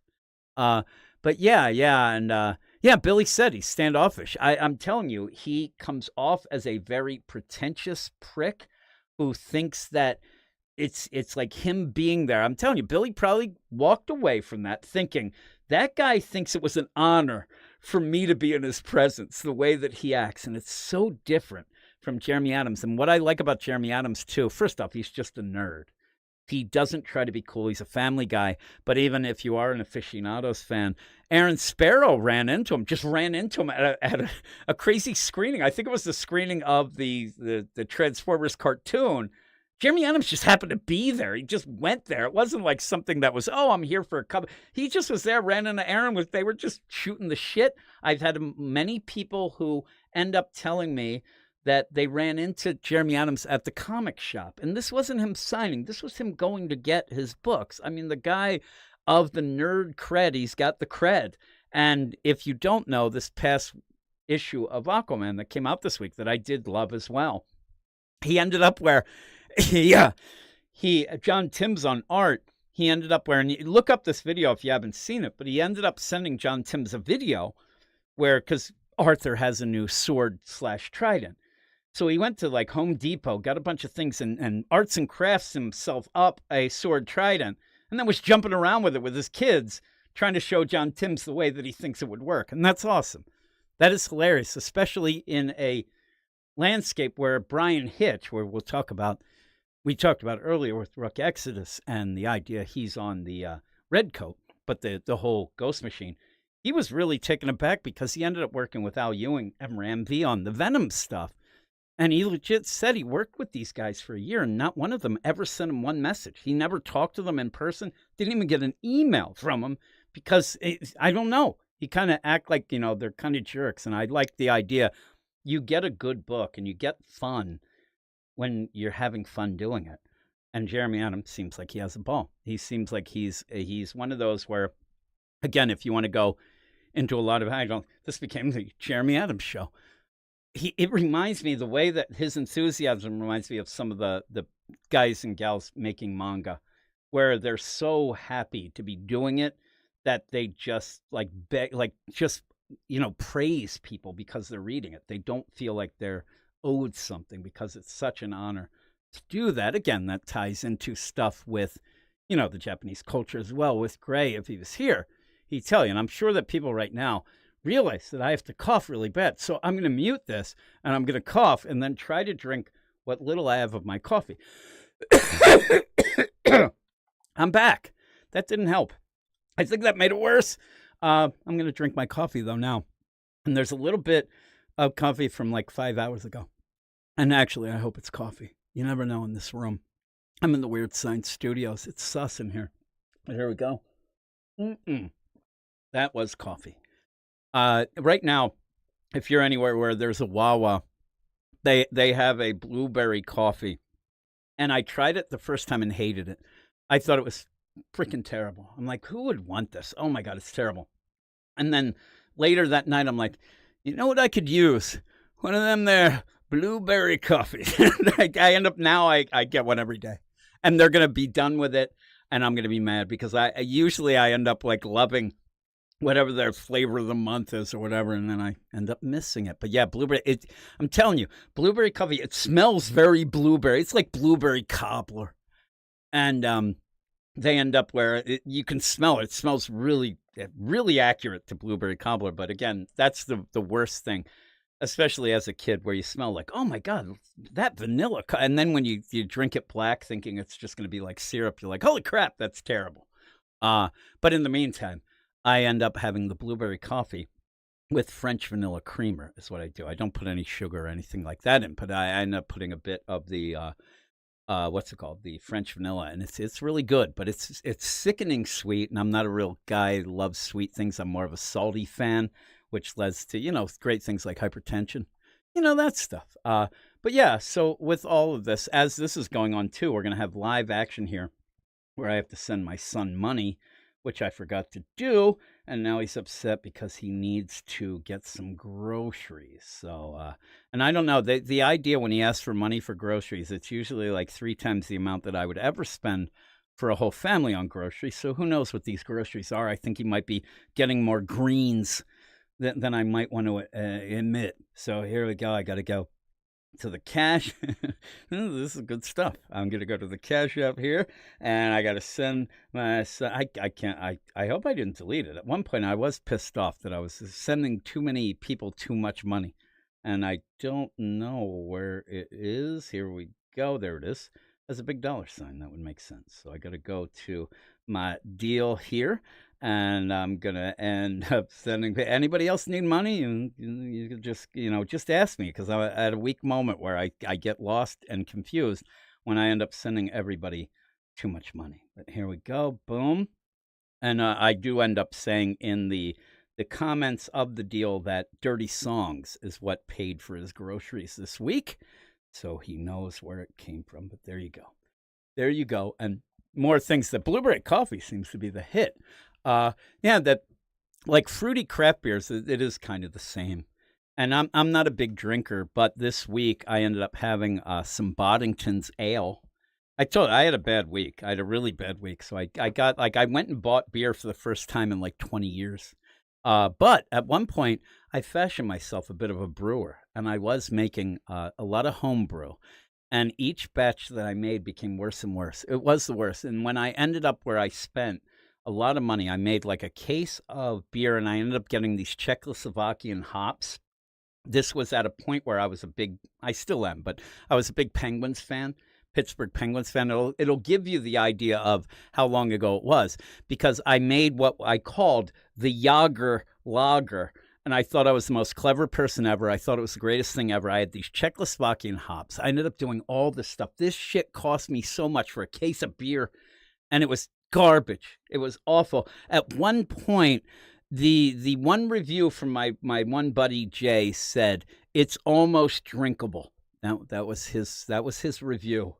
But yeah, and yeah, Billy said he's standoffish. I'm telling you, he comes off as a very pretentious prick who thinks that it's like him being there. I'm telling you, Billy probably walked away from that thinking, that guy thinks it was an honor for me to be in his presence, the way that he acts. And it's so different from Jeremy Adams. And what I like about Jeremy Adams, too, first off, he's just a nerd. He doesn't try to be cool. He's a family guy. But even if you are an aficionados fan, Aaron Sparrow ran into him at a crazy screening. I think it was the screening of the Transformers cartoon. Jeremy Adams just happened to be there. He just went there. It wasn't like something that was, oh, I'm here for a cup. He just was there, ran into Aaron. They were just shooting the shit. I've had many people who end up telling me that they ran into Jeremy Adams at the comic shop. And this wasn't him signing. This was him going to get his books. I mean, the guy of the nerd cred, he's got the cred. And if you don't know, this past issue of Aquaman that came out this week that I did love as well, he ended up where John Timms on art, he ended up where, and you look up this video if you haven't seen it, but he ended up sending John Timms a video where, because Arthur has a new sword/trident. So he went to like Home Depot, got a bunch of things, and arts and crafts himself up a sword trident, and then was jumping around with it with his kids, trying to show John Timms the way that he thinks it would work. And that's awesome. That is hilarious, especially in a landscape where Brian Hitch, where we talked about earlier with Rook Exodus and the idea he's on the red coat, but the whole Ghost Machine, he was really taken aback because he ended up working with Al Ewing and Ram V on the Venom stuff. And he legit said he worked with these guys for a year, and not one of them ever sent him one message. He never talked to them in person, didn't even get an email from them because, I don't know, he kind of act like, they're kind of jerks. And I like the idea, you get a good book and you get fun when you're having fun doing it. And Jeremy Adams seems like he has a ball. He seems like he's one of those where, again, if you want to go into a lot of, this became the Jeremy Adams show. It reminds me, the way that his enthusiasm reminds me of some of the guys and gals making manga, where they're so happy to be doing it that they just praise people because they're reading it. They don't feel like they're owed something because it's such an honor to do that. Again, that ties into stuff with, the Japanese culture as well. With Gray, if he was here, he'd tell you, and I'm sure that people right now realize that I have to cough really bad. So I'm going to mute this and I'm going to cough and then try to drink what little I have of my coffee. I'm back. That didn't help. I think that made it worse. I'm going to drink my coffee though now. And there's a little bit of coffee from like 5 hours ago. And actually, I hope it's coffee. You never know in this room. I'm in the Weird Science Studios. It's sus in here. But here we go. That was coffee. Right now, if you're anywhere where there's a Wawa, they have a blueberry coffee. And I tried it the first time and hated it. I thought it was freaking terrible. I'm like, who would want this? Oh my God, it's terrible. And then later that night, I'm like, you know what I could use? One of them there blueberry coffees. I end up now, I get one every day. And they're going to be done with it. And I'm going to be mad because I usually end up like loving whatever their flavor of the month is or whatever, and then I end up missing it. But yeah, blueberry, I'm telling you, blueberry coffee, it smells very blueberry. It's like blueberry cobbler. And they end up where you can smell it. It smells really, really accurate to blueberry cobbler. But again, that's the worst thing, especially as a kid, where you smell like, oh my God, that vanilla. And then when you drink it black, thinking it's just going to be like syrup, you're like, holy crap, that's terrible. But in the meantime, I end up having the blueberry coffee with French vanilla creamer is what I do. I don't put any sugar or anything like that in, but I end up putting a bit of the, the French vanilla, and it's really good, but it's sickening sweet, and I'm not a real guy who loves sweet things. I'm more of a salty fan, which leads to, great things like hypertension, that stuff. But yeah, so with all of this, as this is going on too, we're going to have live action here where I have to send my son money, which I forgot to do, and now he's upset because he needs to get some groceries. So, and I don't know, the idea when he asks for money for groceries, it's usually like 3 times the amount that I would ever spend for a whole family on groceries. So who knows what these groceries are? I think he might be getting more greens than I might want to admit. So here we go. I got to go to the cash. This is good stuff. I'm going to go to the cash app here, and I got to send my son. I hope I didn't delete it. At one point, I was pissed off that I was sending too many people too much money, and I don't know where it is. Here we go. There it is. There's a big dollar sign. That would make sense. So I got to go to my deal here, and I'm going to end up sending. Anybody else need money? And you could just ask me, because I had a weak moment where I get lost and confused when I end up sending everybody too much money. But here we go. Boom. And I do end up saying in the the comments of the deal that Dirty Songs is what paid for his groceries this week. So he knows where it came from. But there you go. There you go. And more things. That blueberry coffee seems to be the hit. That like fruity craft beers, it is kind of the same. And I'm not a big drinker, but this week I ended up having some Boddington's ale. I had a bad week. I had a really bad week. So I went and bought beer for the first time in like 20 years. But at one point, I fashioned myself a bit of a brewer, and I was making a lot of home brew. And each batch that I made became worse and worse. It was the worst. And when I ended up where I spent a lot of money, I made like a case of beer, and I ended up getting these Czechoslovakian hops. This was at a point where I still am, but I was a big Penguins fan. Pittsburgh Penguins fan. It'll give you the idea of how long ago it was, because I made what I called the Jager Lager, and I thought I was the most clever person ever. I thought it was the greatest thing ever. I had these Czechoslovakian hops. I ended up doing all this stuff. This shit cost me so much for a case of beer, and it was garbage. It was awful. At one point, the one review from my one buddy Jay said it's almost drinkable. That was his review.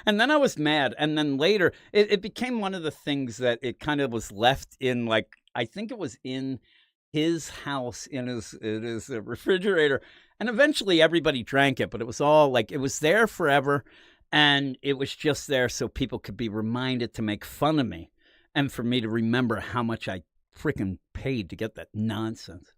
And then I was mad. And then later it became one of the things that it kind of was left in, like, I think it was in his house, in his refrigerator. And eventually everybody drank it, but it was all like, it was there forever. And it was just there so people could be reminded to make fun of me, and for me to remember how much I freaking paid to get that nonsense.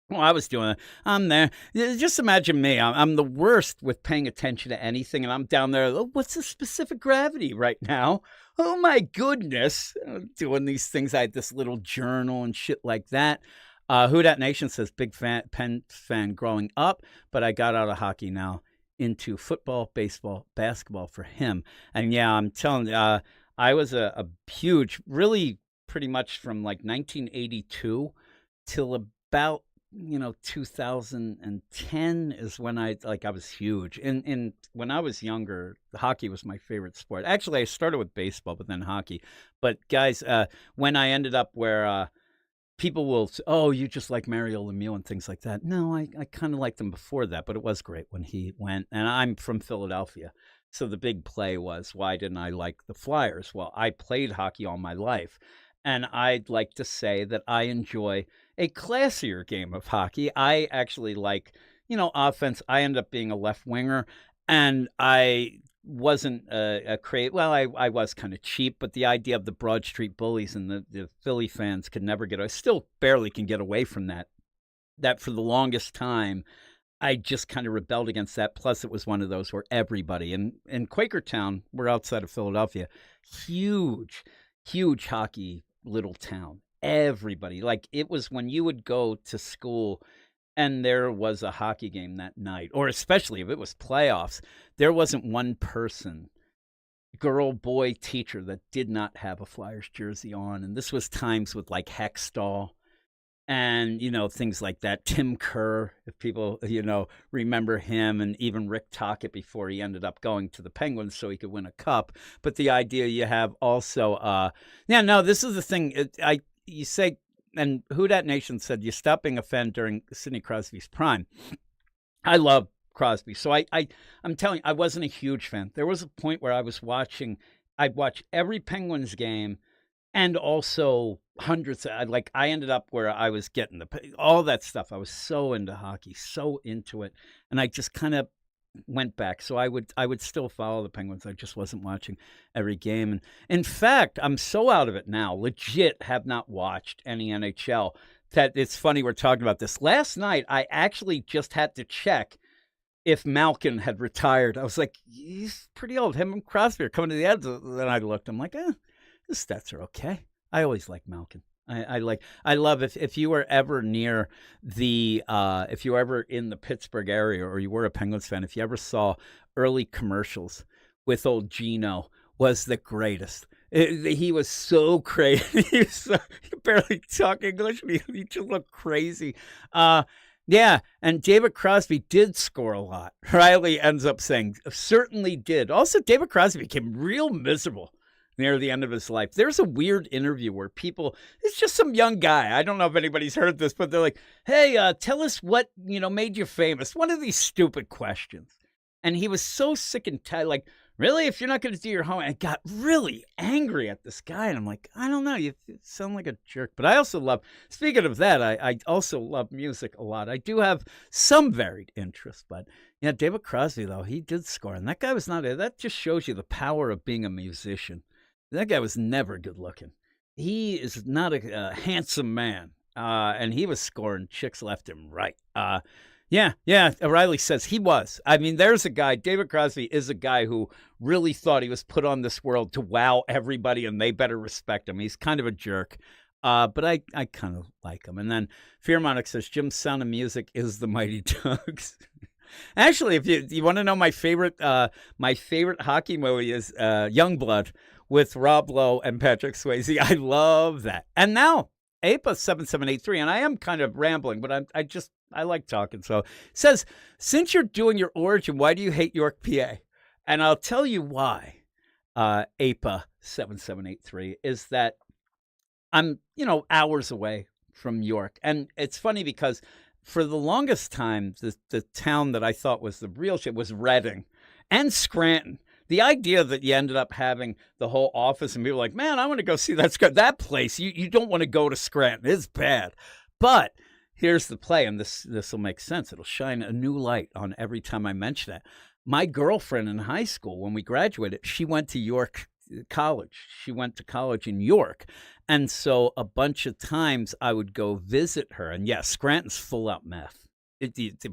Well, I was doing it. I'm there. Just imagine me. I'm the worst with paying attention to anything, and I'm down there. Oh, what's the specific gravity right now? Oh, my goodness. Doing these things. I had this little journal and shit like that. Who Dat Nation says, big Penn fan growing up, but I got out of hockey now into football, baseball, basketball for him. And yeah, I'm telling you, I was a huge, really pretty much from like 1982 till about 2010 is when I was huge. And when I was younger, hockey was my favorite sport. Actually, I started with baseball, but then hockey. But guys, when I ended up where people will say, oh, you just like Mario Lemieux and things like that. No, I kind of liked him before that, but it was great when he went. And I'm from Philadelphia. So the big play was, why didn't I like the Flyers? Well, I played hockey all my life. And I'd like to say that I enjoy a classier game of hockey. I actually like, offense. I ended up being a left winger, and I wasn't a create. Well, I was kind of cheap, but the idea of the Broad Street Bullies and the Philly fans could never get. I still barely can get away from that. That for the longest time, I just kind of rebelled against that. Plus, it was one of those where everybody in Quakertown, we're outside of Philadelphia, huge hockey little town. Everybody, like, it was when you would go to school and there was a hockey game that night, or especially if it was playoffs, there wasn't one person, girl, boy, teacher, that did not have a Flyers jersey on. And this was times with like Hextall and, things like that. Tim Kerr, if people, remember him, and even Rick Tocchet before he ended up going to the Penguins so he could win a cup. But the idea you have also, this is the thing. You say, and Who Dat Nation said, you stopped being a fan during Sidney Crosby's prime. I love Crosby. So I'm telling you, I wasn't a huge fan. There was a point where I'd watch every Penguins game, and also hundreds. I ended up where I was getting all that stuff. I was so into hockey, so into it. And I just kind of went back. So I would still follow the Penguins. I just wasn't watching every game. And in fact, I'm so out of it now, legit have not watched any NHL. That it's funny we're talking about this. Last night, I actually just had to check if Malkin had retired. I was like, he's pretty old. Him and Crosby are coming to the end. Then I looked, I'm like, his stats are okay. I always like Malkin. I love if you were ever near if you were ever in the Pittsburgh area, or you were a Penguins fan, if you ever saw early commercials with old Gino, was the greatest. He was so crazy. He could barely talk English. He just looked crazy. Yeah, and David Crosby did score a lot. Riley ends up saying, certainly did. Also, David Crosby became real miserable. near the end of his life. There's a weird interview where people, it's just some young guy. I don't know if anybody's heard this, but they're like, hey, tell us what, made you famous. One of these stupid questions. And he was so sick and tired, like, really? If you're not going to do your homework? I got really angry at this guy. And I'm like, I don't know. You sound like a jerk. But I also love, speaking of that, I also love music a lot. I do have some varied interests. But yeah, David Crosby, though, he did score. And that guy was not, that just shows you the power of being a musician. That guy was never good looking. He is not a handsome man. And he was scoring chicks left and right. Yeah. O'Reilly says he was. I mean, there's a guy, David Crosby is a guy who really thought he was put on this world to wow everybody and they better respect him. He's kind of a jerk. But I kind of like him. And then Fearmonic says Jim's Sound of Music is the Mighty Ducks. Actually, if you want to know my favorite hockey movie is Youngblood with Rob Lowe and Patrick Swayze. I love that. And now APA 7783, and I am kind of rambling, but I like talking. So it says, since you're doing your origin, why do you hate York, PA? And I'll tell you why, APA 7783, is that I'm, hours away from York. And it's funny because for the longest time, the town that I thought was the real shit was Reading and Scranton. The idea that you ended up having the whole office and people were like, man, I want to go see that place. You don't want to go to Scranton. It's bad. But here's the play, and this will make sense. It'll shine a new light on every time I mention it. My girlfriend in high school, when we graduated, she went to York College. She went to college in York. And so a bunch of times I would go visit her. And yes, Scranton's full out meth.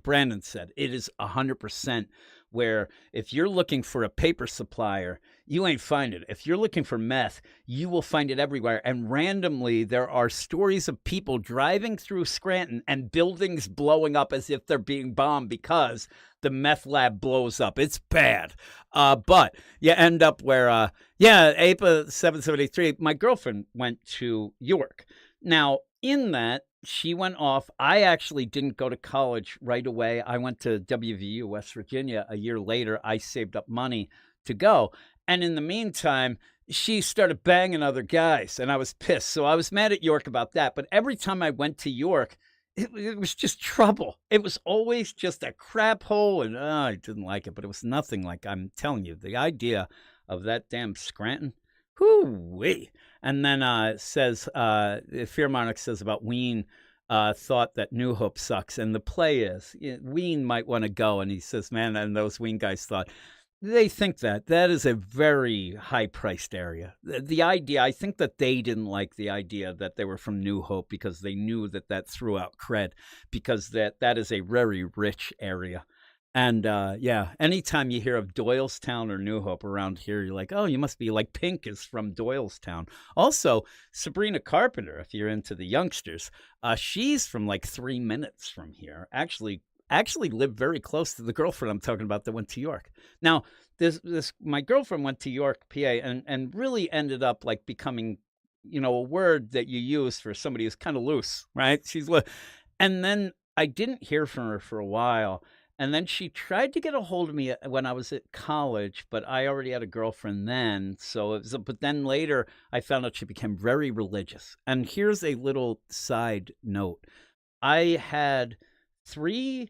Brandon said it is 100%. Where if you're looking for a paper supplier, you ain't find it. If you're looking for meth, you will find it everywhere. And randomly, there are stories of people driving through Scranton and buildings blowing up as if they're being bombed because the meth lab blows up. It's bad. But you end up where, APA 773, my girlfriend went to York. Now, in that, she went off. I actually didn't go to college right away. I went to WVU, West Virginia, a year later. I saved up money to go. And in the meantime, she started banging other guys, and I was pissed. So I was mad at York about that. But every time I went to York, it was just trouble. It was always just a crap hole, and I didn't like it. But it was nothing like, I'm telling you, the idea of that damn Scranton, whoo-wee. And then it says, Fearmonic says about Ween, thought that New Hope sucks. And the play is, Ween might want to go. And he says, man, and those Ween guys thought, they think that is a very high-priced area. The idea, I think that they didn't like the idea that they were from New Hope because they knew that threw out cred because that is a very rich area. And anytime you hear of Doylestown or New Hope around here, you're like, oh, you must be like Pink is from Doylestown. Also, Sabrina Carpenter, if you're into the youngsters, she's from like 3 minutes from here. Actually lived very close to the girlfriend I'm talking about that went to York. Now, my girlfriend went to York, PA, and really ended up like becoming, a word that you use for somebody who's kind of loose, right? And then I didn't hear from her for a while. And then she tried to get a hold of me when I was at college, but I already had a girlfriend then. But then later I found out she became very religious. And here's a little side note. I had 3,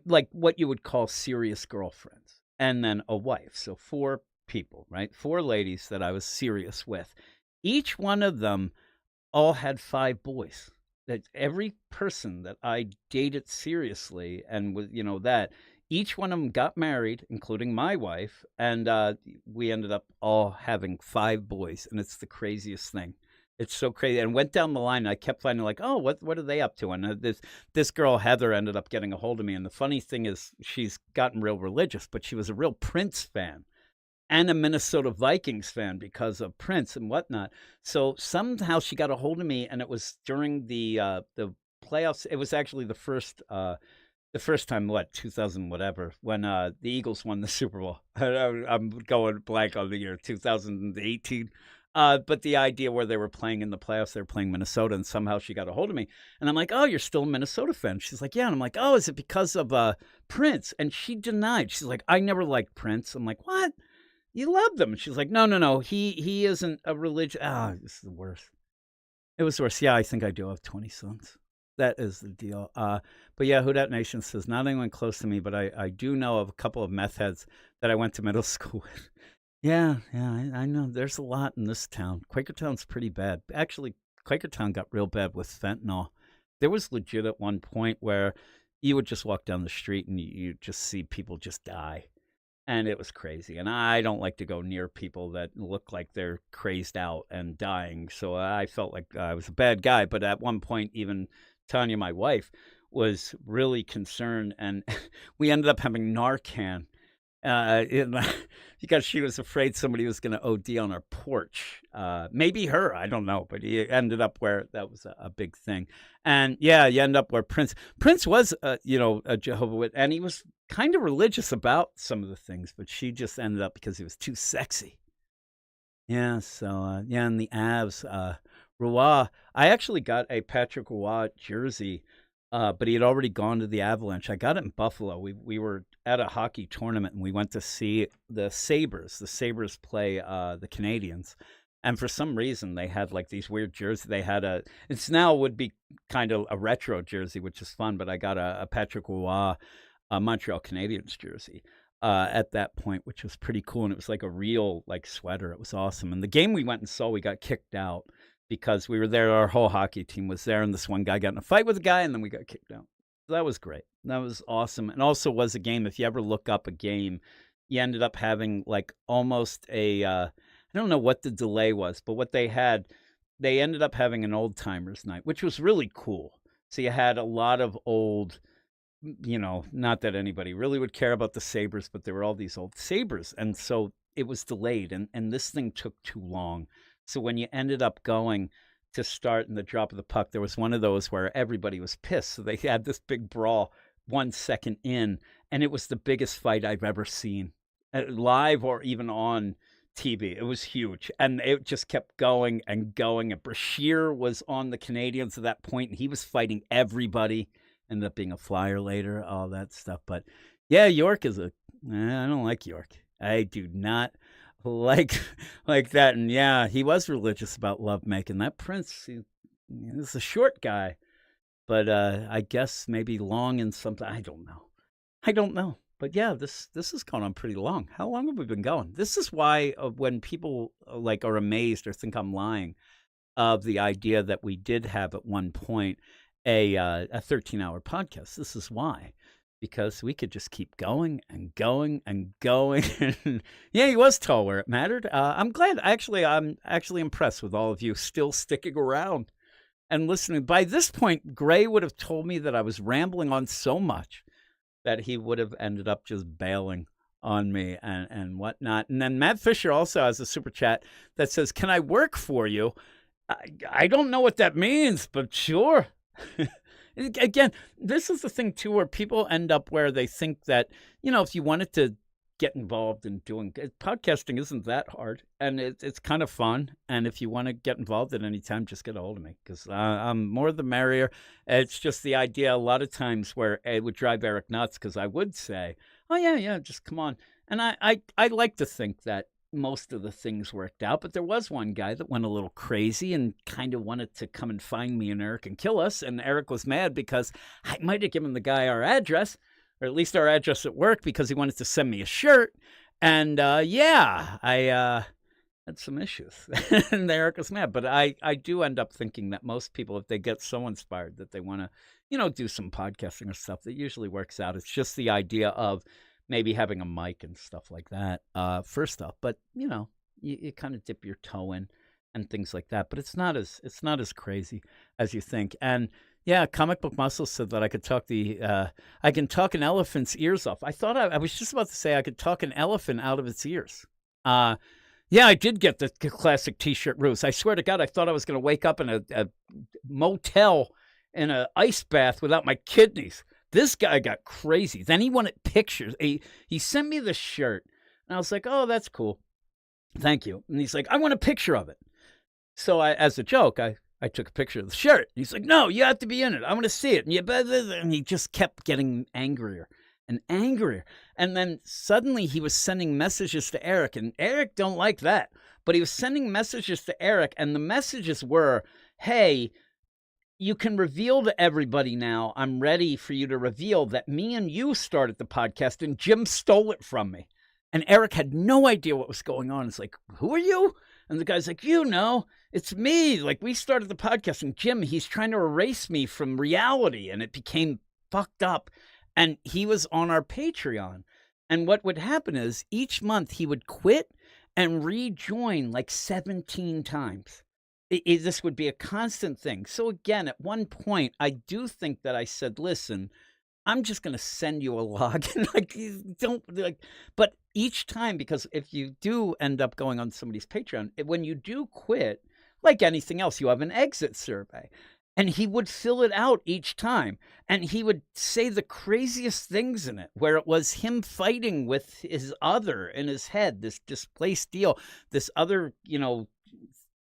like what you would call serious girlfriends, and then a wife. So 4 people, right? 4 ladies that I was serious with. Each one of them all had 5 boys. That every person that I dated seriously and with, that each one of them got married, including my wife. And we ended up all having 5 boys. And it's the craziest thing. It's so crazy. And went down the line. And I kept finding like, oh, what are they up to? And this girl, Heather, ended up getting a hold of me. And the funny thing is she's gotten real religious, but she was a real Prince fan. And a Minnesota Vikings fan because of Prince and whatnot. So somehow she got a hold of me, and it was during the playoffs. It was actually the first time, 2000 whatever, when the Eagles won the Super Bowl. I'm going blank on the year 2018. But the idea where they were playing in the playoffs, they were playing Minnesota, and somehow she got a hold of me. And I'm like, oh, you're still a Minnesota fan? She's like, yeah. And I'm like, oh, is it because of Prince? And she denied. She's like, I never liked Prince. I'm like, what? You love them. And she's like, no, no, no. He isn't a religion. Ah, this is the worst. It was worse. Yeah, I think I do have 20 sons. That is the deal. But yeah, Who Dat Nation says, not anyone close to me, but I do know of a couple of meth heads that I went to middle school with. Yeah, I know. There's a lot in this town. Quakertown's pretty bad. Actually, Quakertown got real bad with fentanyl. There was legit at one point where you would just walk down the street and you just see people just die. And it was crazy. And I don't like to go near people that look like they're crazed out and dying. So I felt like I was a bad guy. But at one point, even Tanya, my wife, was really concerned. And we ended up having Narcan because she was afraid somebody was going to OD on our porch. Maybe her, I don't know. But he ended up where that was a big thing. And yeah, you end up where Prince was, a Jehovah's Witness, and he was kind of religious about some of the things, but she just ended up because he was too sexy. Yeah, so yeah, and the Avs, Roy, I actually got a Patrick Roy jersey, but he had already gone to the Avalanche. I got it in Buffalo. We were at a hockey tournament and we went to see the Sabres. The Sabres play the Canadians. And for some reason, they had like these weird jerseys. They had it's now would be kind of a retro jersey, which is fun, but I got a Patrick Roy Montreal Canadiens jersey at that point, which was pretty cool. And it was like a real like sweater. It was awesome. And the game we went and saw, we got kicked out because we were there. Our whole hockey team was there. And this one guy got in a fight with a guy and then we got kicked out. So that was great. That was awesome. And also was a game. If you ever look up a game, you ended up having like almost I don't know what the delay was, but what they ended up having an old timers night, which was really cool. So you had a lot of old, not that anybody really would care about the Sabres, but there were all these old Sabres. And so it was delayed and this thing took too long. So when you ended up going to start in the drop of the puck, there was one of those where everybody was pissed. So they had this big brawl 1 second in, and it was the biggest fight I've ever seen live or even on TV. It was huge. And it just kept going and going. And Brashear was on the Canadians at that point, and he was fighting everybody. Ended up being a Flyer later, all that stuff. But yeah, York is I don't like York. I do not like that. And yeah, he was religious about lovemaking. That Prince, he was a short guy. But I guess maybe long in something. I don't know. But yeah, this has gone on pretty long. How long have we been going? This is why when people like are amazed or think I'm lying of the idea that we did have at one point a 13-hour podcast. This is why, because we could just keep going and going and going. Yeah, he was tall where it mattered. I'm glad. I'm actually impressed with all of you still sticking around and listening. By this point, Gray would have told me that I was rambling on so much that he would have ended up just bailing on me and whatnot. And then Matt Fisher also has a super chat that says, "Can I work for you?" I don't know what that means, but sure. Again, this is the thing too, where people end up where they think that, if you wanted to get involved in doing podcasting, isn't that hard, and it's kind of fun. And if you want to get involved at any time, just get a hold of me, because I'm more the merrier. It's just the idea a lot of times where it would drive Eric nuts, because I would say, oh yeah, just come on. And I like to think that most of the things worked out, but there was one guy that went a little crazy and kind of wanted to come and find me and Eric and kill us. And Eric was mad because I might have given the guy our address, or at least our address at work, because he wanted to send me a shirt. And I had some issues. And Eric was mad. But I do end up thinking that most people, if they get so inspired that they want to, do some podcasting or stuff, that usually works out. It's just the idea of maybe having a mic and stuff like that first off. But, you kind of dip your toe in and things like that. But it's not as crazy as you think. And yeah, Comic Book Muscle said that I could talk I can talk an elephant's ears off. I thought I was just about to say I could talk an elephant out of its ears. Yeah, I did get the classic T-shirt ruse. I swear to God, I thought I was going to wake up in a motel in an ice bath without my kidneys. This guy got crazy. Then he wanted pictures. He sent me the shirt, and I was like, oh, that's cool. Thank you. And he's like, I want a picture of it. So as a joke, I took a picture of the shirt. He's like, no, you have to be in it. I want to see it. And he just kept getting angrier and angrier. And then suddenly he was sending messages to Eric, and Eric don't like that. But he was sending messages to Eric, and the messages were, hey, you can reveal to everybody now, I'm ready for you to reveal that me and you started the podcast and Jim stole it from me. And Eric had no idea what was going on. It's like, who are you? And the guy's like, it's me. Like, we started the podcast, and Jim, he's trying to erase me from reality. And it became fucked up. And he was on our Patreon. And what would happen is each month he would quit and rejoin like 17 times. This would be a constant thing. So again, at one point, I do think that I said, listen, I'm just going to send you a login. But each time, because if you do end up going on somebody's Patreon, when you do quit, like anything else, you have an exit survey. And he would fill it out each time. And he would say the craziest things in it, where it was him fighting with his other in his head, this displaced deal, this other,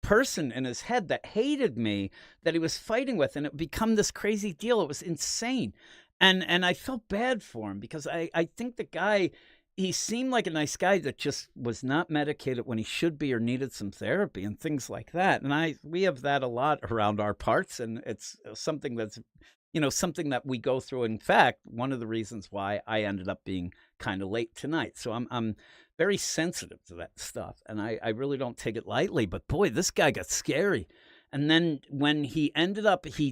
person in his head that hated me, that he was fighting with, and it become this crazy deal. It was insane. And I felt bad for him, because I think the guy, he seemed like a nice guy that just was not medicated when he should be, or needed some therapy and things like that. And we have that a lot around our parts, and it's something that's, something that we go through. In fact, one of the reasons why I ended up being kind of late tonight. So I'm very sensitive to that stuff, and I really don't take it lightly. But boy, this guy got scary. And then when he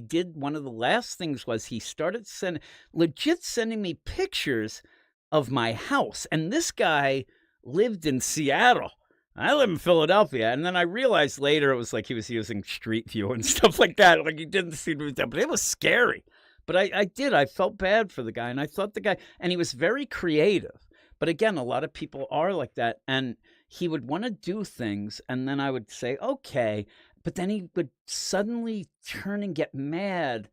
did one of the last things was he started sending me pictures of my house. And this guy lived in Seattle. I live in Philadelphia. And then I realized later it was like he was using Street View and stuff like that. Like, he didn't seem to be that, but it was scary. But I felt bad for the guy. And I thought and he was very creative. But again, a lot of people are like that. And he would want to do things, and then I would say, okay. But then he would suddenly turn and get mad,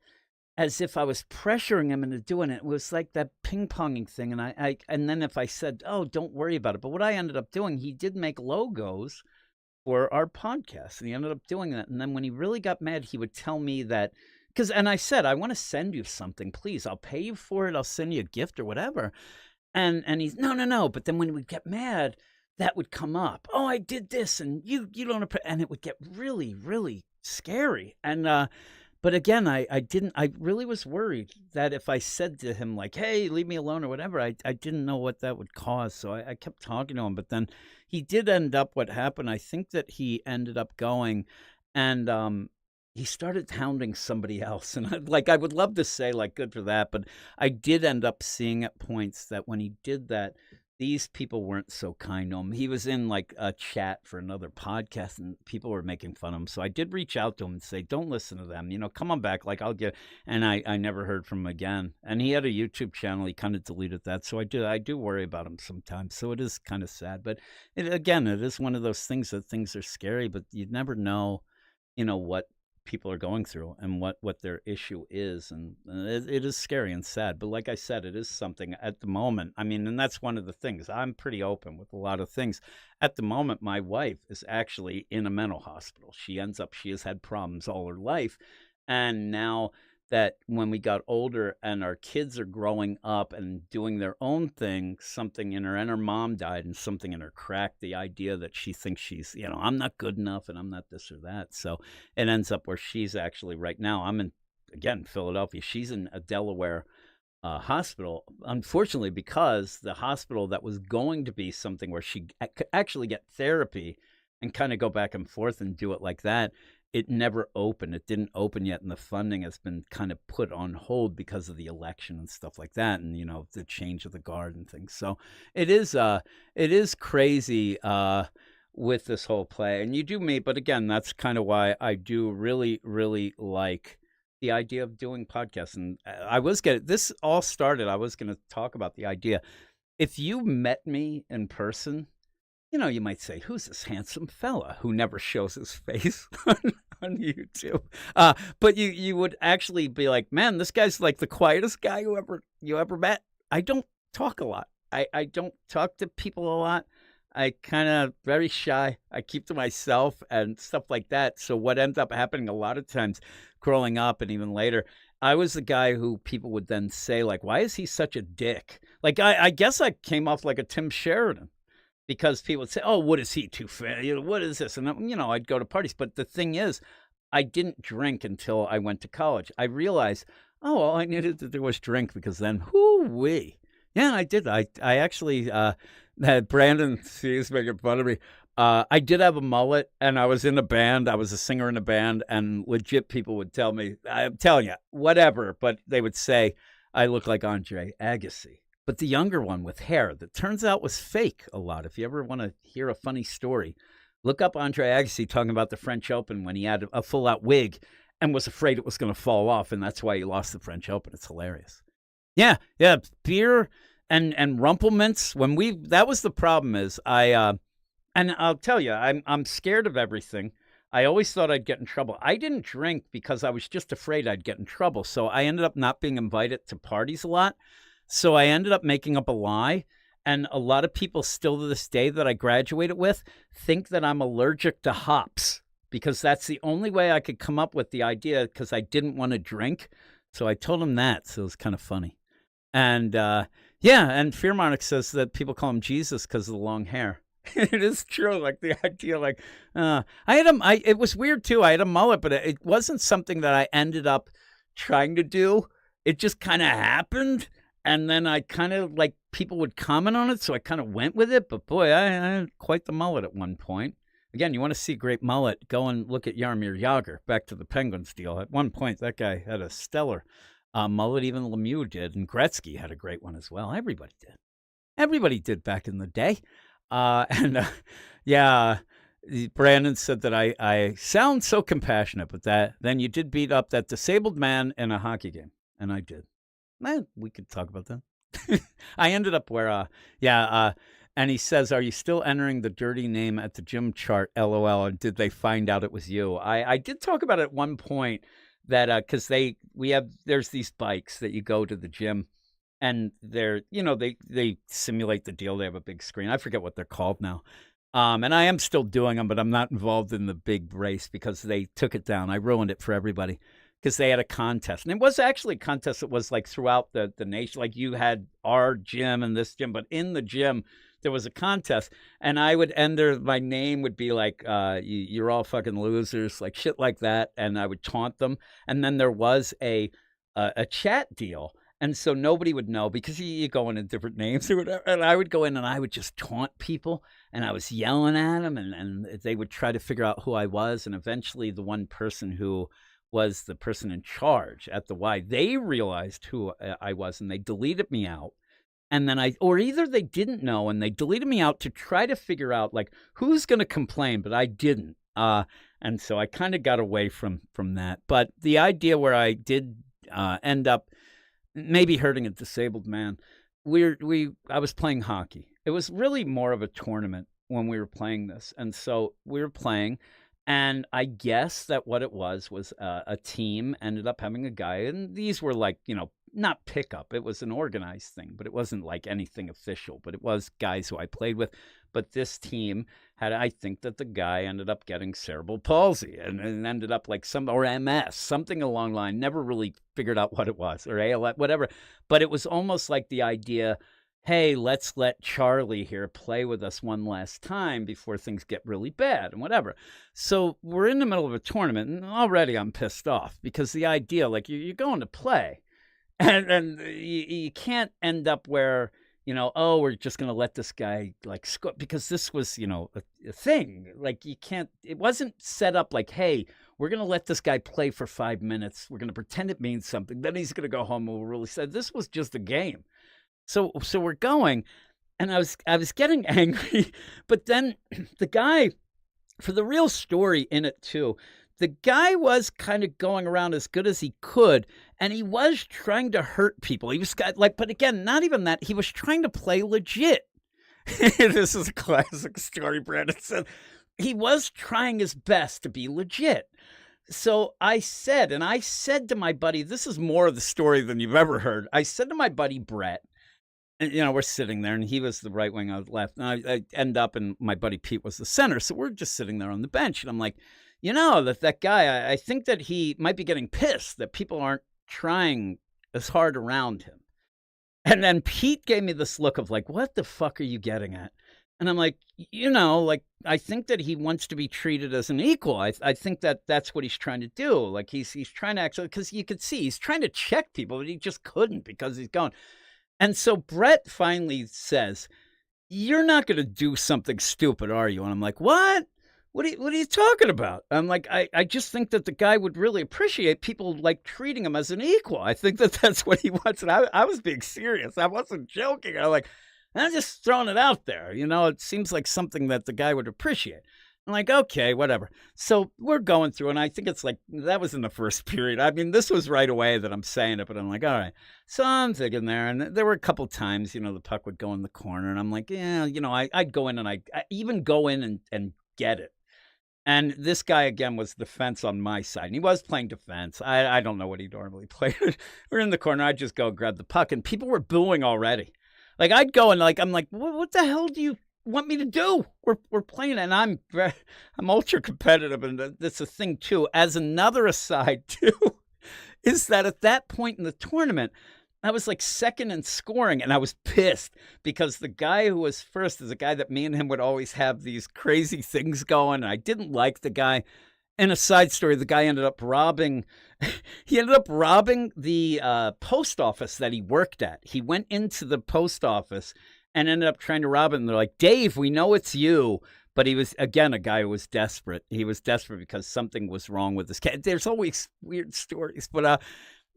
as if I was pressuring him into doing it. It was like that ping-ponging thing. And and then if I said, oh, don't worry about it. But what I ended up doing, he did make logos for our podcast, and he ended up doing that. And then when he really got mad, he would tell me that, and I said, I want to send you something, please. I'll pay you for it. I'll send you a gift or whatever. And he's, no. But then when he would get mad, that would come up. Oh, I did this, and you don't, and it would get really, really scary. And, but again, I really was worried that if I said to him, like, hey, leave me alone or whatever, I didn't know what that would cause. So I kept talking to him, but then he did end up, what happened, I think that he ended up going and, he started hounding somebody else. And I would love to say, like, good for that. But I did end up seeing at points that when he did that, these people weren't so kind to him. He was in like a chat for another podcast, and people were making fun of him. So I did reach out to him and say, don't listen to them. Come on back. Like, I'll get. And I never heard from him again. And he had a YouTube channel. He kind of deleted that. So I do worry about him sometimes. So it is kind of sad. But it is one of those things that things are scary, but you never know, what people are going through and what their issue is, and it is scary and sad. But like I said, it is something at the moment. I mean, and that's one of the things. I'm pretty open with a lot of things. At the moment, my wife is actually in a mental hospital. She has had problems all her life, and now that when we got older and our kids are growing up and doing their own thing, something in her, and her mom died, and something in her cracked the idea that she thinks she's, I'm not good enough and I'm not this or that. So it ends up where she's actually right now, I'm in, again, Philadelphia. She's in a Delaware hospital, unfortunately, because the hospital that was going to be something where she could actually get therapy and kind of go back and forth and do it like that, it never opened. It didn't open yet, and the funding has been kind of put on hold because of the election and stuff like that, and the change of the guard and things. So it is crazy with this whole play, and you do meet. But again, that's kind of why I do really, really like the idea of doing podcasts. And this all started. I was going to talk about the idea. If you met me in person, you might say, who's this handsome fella who never shows his face on YouTube? But you would actually be like, man, this guy's like the quietest guy you ever met. I don't talk a lot. I don't talk to people a lot. I kind of very shy. I keep to myself and stuff like that. So what ends up happening a lot of times growing up and even later, I was the guy who people would then say, like, why is he such a dick? Like, I guess I came off like a Tim Sheridan because people would say, "Oh, what is he too fat? You know, what is this?" And I'd go to parties. But the thing is, I didn't drink until I went to college. I realized, oh, all I needed to do was drink because then, whoo-wee. Yeah, I did. I actually, had Brandon, he's making fun of me. I did have a mullet, and I was in a band. I was a singer in a band, and legit people would tell me, I'm telling you, whatever, but they would say I look like Andre Agassi. But the younger one with hair that turns out was fake a lot. If you ever want to hear a funny story, look up Andre Agassi talking about the French Open when he had a full-out wig and was afraid it was going to fall off, and that's why he lost the French Open. It's hilarious. Yeah, beer and rumplemints. That was the problem is and I'll tell you, I'm scared of everything. I always thought I'd get in trouble. I didn't drink because I was just afraid I'd get in trouble. So I ended up not being invited to parties a lot. So I ended up making up a lie. And a lot of people still to this day that I graduated with think that I'm allergic to hops because that's the only way I could come up with the idea because I didn't want to drink. So I told them that. So it was kind of funny. And and Fearmonic says that people call him Jesus because of the long hair. It is true. Like the idea, like it was weird too. I had a mullet, but it wasn't something that I ended up trying to do. It just kind of happened, and then I kind of like people would comment on it, so I kind of went with it. But boy, I had quite the mullet at one point. Again, you want to see a great mullet? Go and look at Jaromir Jagr. Back to the Penguins deal. At one point, that guy had a stellar mullet. Even Lemieux did, and Gretzky had a great one as well. Everybody did. Everybody did back in the day. Brandon said that I sound so compassionate, but then you did beat up that disabled man in a hockey game, and I did. Man, we could talk about that. I ended up where, and he says, "Are you still entering the dirty name at the gym chart? LOL. And did they find out it was you?" I did talk about it at one point that because there's these bikes that you go to the gym. And they simulate the deal. They have a big screen. I forget what they're called now. And I am still doing them, but I'm not involved in the big race because they took it down. I ruined it for everybody because they had a contest. And it was actually a contest that was like throughout the nation. Like you had our gym and this gym, but in the gym, there was a contest. And I would enter, my name would be like, you're all fucking losers, like shit like that. And I would taunt them. And then there was a chat deal. And so nobody would know because you go into different names or whatever. And I would go in and I would just taunt people. And I was yelling at them. And they would try to figure out who I was. And eventually the one person who was the person in charge at the Y, they realized who I was. And they deleted me out. And then either they didn't know and they deleted me out to try to figure out like who's going to complain. But I didn't. And so I kind of got away from that. But the idea where I did end up maybe hurting a disabled man. I was playing hockey. It was really more of a tournament when we were playing this. And so we were playing, and I guess that what it was a team ended up having a guy, and these were like, not pickup. It was an organized thing, but it wasn't like anything official, but it was guys who I played with. But this team I think that the guy ended up getting cerebral palsy and ended up like or MS, something along the line. Never really figured out what it was, or ALS, whatever. But it was almost like the idea, hey, let's let Charlie here play with us one last time before things get really bad and whatever. So we're in the middle of a tournament, and already I'm pissed off because the idea, like you're going to play, and you can't end up where, we're just going to let this guy like score because this was, a thing. Like it wasn't set up like, hey, we're going to let this guy play for 5 minutes. We're going to pretend it means something. Then he's going to go home and we'll really say this was just a game. So we're going, and I was getting angry, but then the guy, for the real story in it too, the guy was kind of going around as good as he could, and he was trying to hurt people. He was but again, not even that. He was trying to play legit. This is a classic story, Brandon said. He was trying his best to be legit. So I said to my buddy, this is more of the story than you've ever heard. I said to my buddy, Brett, and, we're sitting there, and he was the right wing, I was left. And I end up, and my buddy Pete was the center. So we're just sitting there on the bench, and I'm like, that guy, I think that he might be getting pissed that people aren't trying as hard around him. And then Pete gave me this look of like, what the fuck are you getting at? And I'm like, like, I think that he wants to be treated as an equal. I think that that's what he's trying to do. Like he's trying to actually, because you could see he's trying to check people, but he just couldn't because he's gone. And so Brett finally says, "You're not going to do something stupid, are you?" And I'm like, "What? What are you talking about?" I'm like, I just think that the guy would really appreciate people like treating him as an equal. I think that that's what he wants. And I was being serious. I wasn't joking. I'm just throwing it out there. It seems like something that the guy would appreciate. I'm like, okay, whatever. So we're going through, and I think it's like that was in the first period. I mean, this was right away that I'm saying it, but I'm like, all right. So I'm thinking there, and there were a couple times, the puck would go in the corner, and I'm like, yeah, I'd go in, and I even go in and get it. And this guy again was defense on my side, and he was playing defense. I don't know what he normally played. We're in the corner. I'd just go grab the puck, and people were booing already. Like I'd go and like I'm like, what the hell do you want me to do? We're playing, and I'm ultra competitive, and that's a thing too. As another aside too, is that at that point in the tournament, I was like second in scoring, and I was pissed because the guy who was first is a guy that me and him would always have these crazy things going, and I didn't like the guy. And a side story, the guy ended up robbing the post office that he worked at. He went into the post office and ended up trying to rob it. And they're like, "Dave, we know it's you." But he was, again, a guy who was desperate. He was desperate because something was wrong with his cat. There's always weird stories. But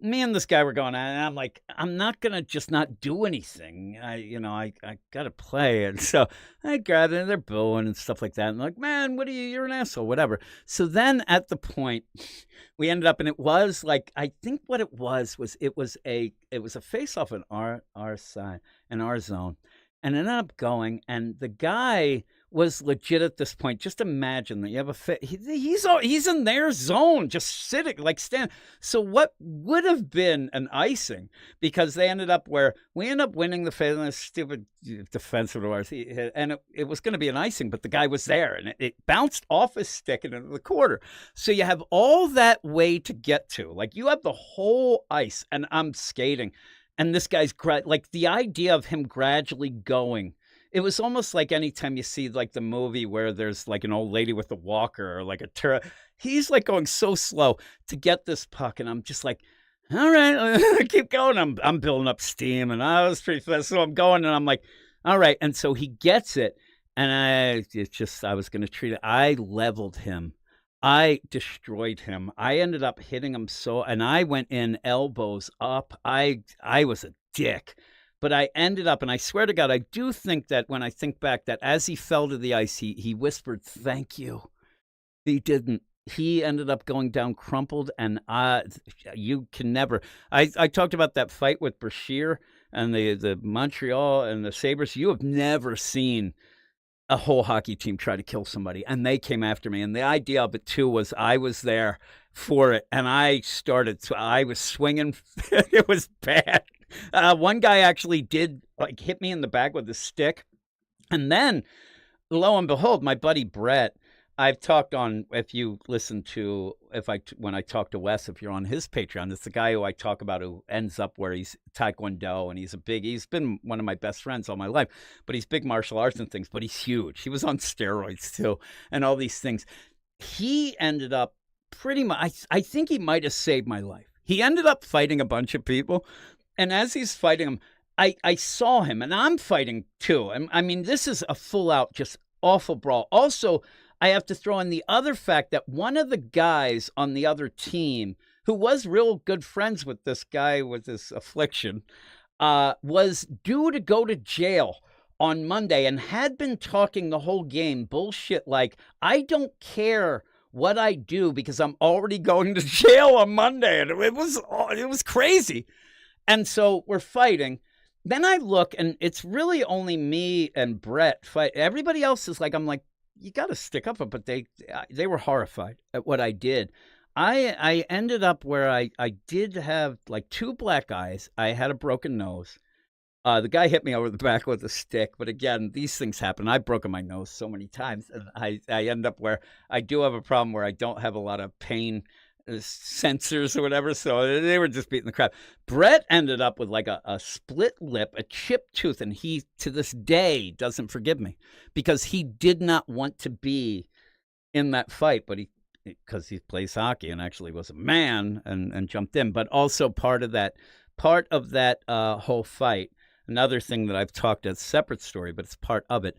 me and this guy were going, and I'm like, I'm not going to just not do anything. I got to play. And so I grabbed it, and they're booing and stuff like that. And like, man, you're an asshole, whatever. So then at the point, we ended up, and it was like, I think what it was a face-off in our side, in our zone. And it ended up going, and the guy was legit at this point. Just imagine that you have he's in their zone, just sitting, like stand. So what would have been an icing, because we ended up winning the face, and stupid defensive of ours, and it was going to be an icing, but the guy was there, and it bounced off his stick and into the quarter. So you have all that way to get to, like you have the whole ice, and I'm skating. And this guy's like the idea of him gradually going. It was almost like anytime you see like the movie where there's like an old lady with a walker or like a he's like going so slow to get this puck. And I'm just like, all right, keep going. I'm building up steam, and I was pretty fast. So I'm going, and I'm like, all right. And so he gets it. And I was going to treat it. I leveled him. I destroyed him. I ended up hitting him and I went in elbows up. I was a dick, but I ended up, and I swear to God, I do think that when I think back, that as he fell to the ice, he whispered, "Thank you." He didn't. He ended up going down crumpled, and you can never. I talked about that fight with Brashear and the Montreal and the Sabres. You have never seen a whole hockey team try to kill somebody, and they came after me. And the idea of it too was I was there for it, and I was swinging. It was bad. One guy actually did like hit me in the back with a stick, and then lo and behold, my buddy Brett. I've talked on, if you listen to, when I talk to Wes, if you're on his Patreon, it's the guy who I talk about who ends up where he's Taekwondo, and he's been one of my best friends all my life, but he's big martial arts and things, but he's huge. He was on steroids too, and all these things. He ended up pretty much, I think he might have saved my life. He ended up fighting a bunch of people, and as he's fighting them, I saw him, and I'm fighting too. And I mean, this is a full out, just awful brawl. Also, I have to throw in the other fact that one of the guys on the other team, who was real good friends with this guy with this affliction, was due to go to jail on Monday and had been talking the whole game bullshit like, "I don't care what I do because I'm already going to jail on Monday." And it was crazy. And so we're fighting. Then I look, and it's really only me and Brett fight. Everybody else is like, I'm like, you got to stick up, but they were horrified at what I did. I ended up where I did have like 2 black eyes. I had a broken nose. The guy hit me over the back with a stick, but again, these things happen. I've broken my nose so many times, and I end up where I do have a problem where I don't have a lot of pain sensors or whatever. So they were just beating the crap. Brett ended up with like a split lip, a chipped tooth, and he to this day doesn't forgive me because he did not want to be in that fight, but because he plays hockey and actually was a man and jumped in. But also part of that whole fight. Another thing that I've talked as a separate story, but it's part of it.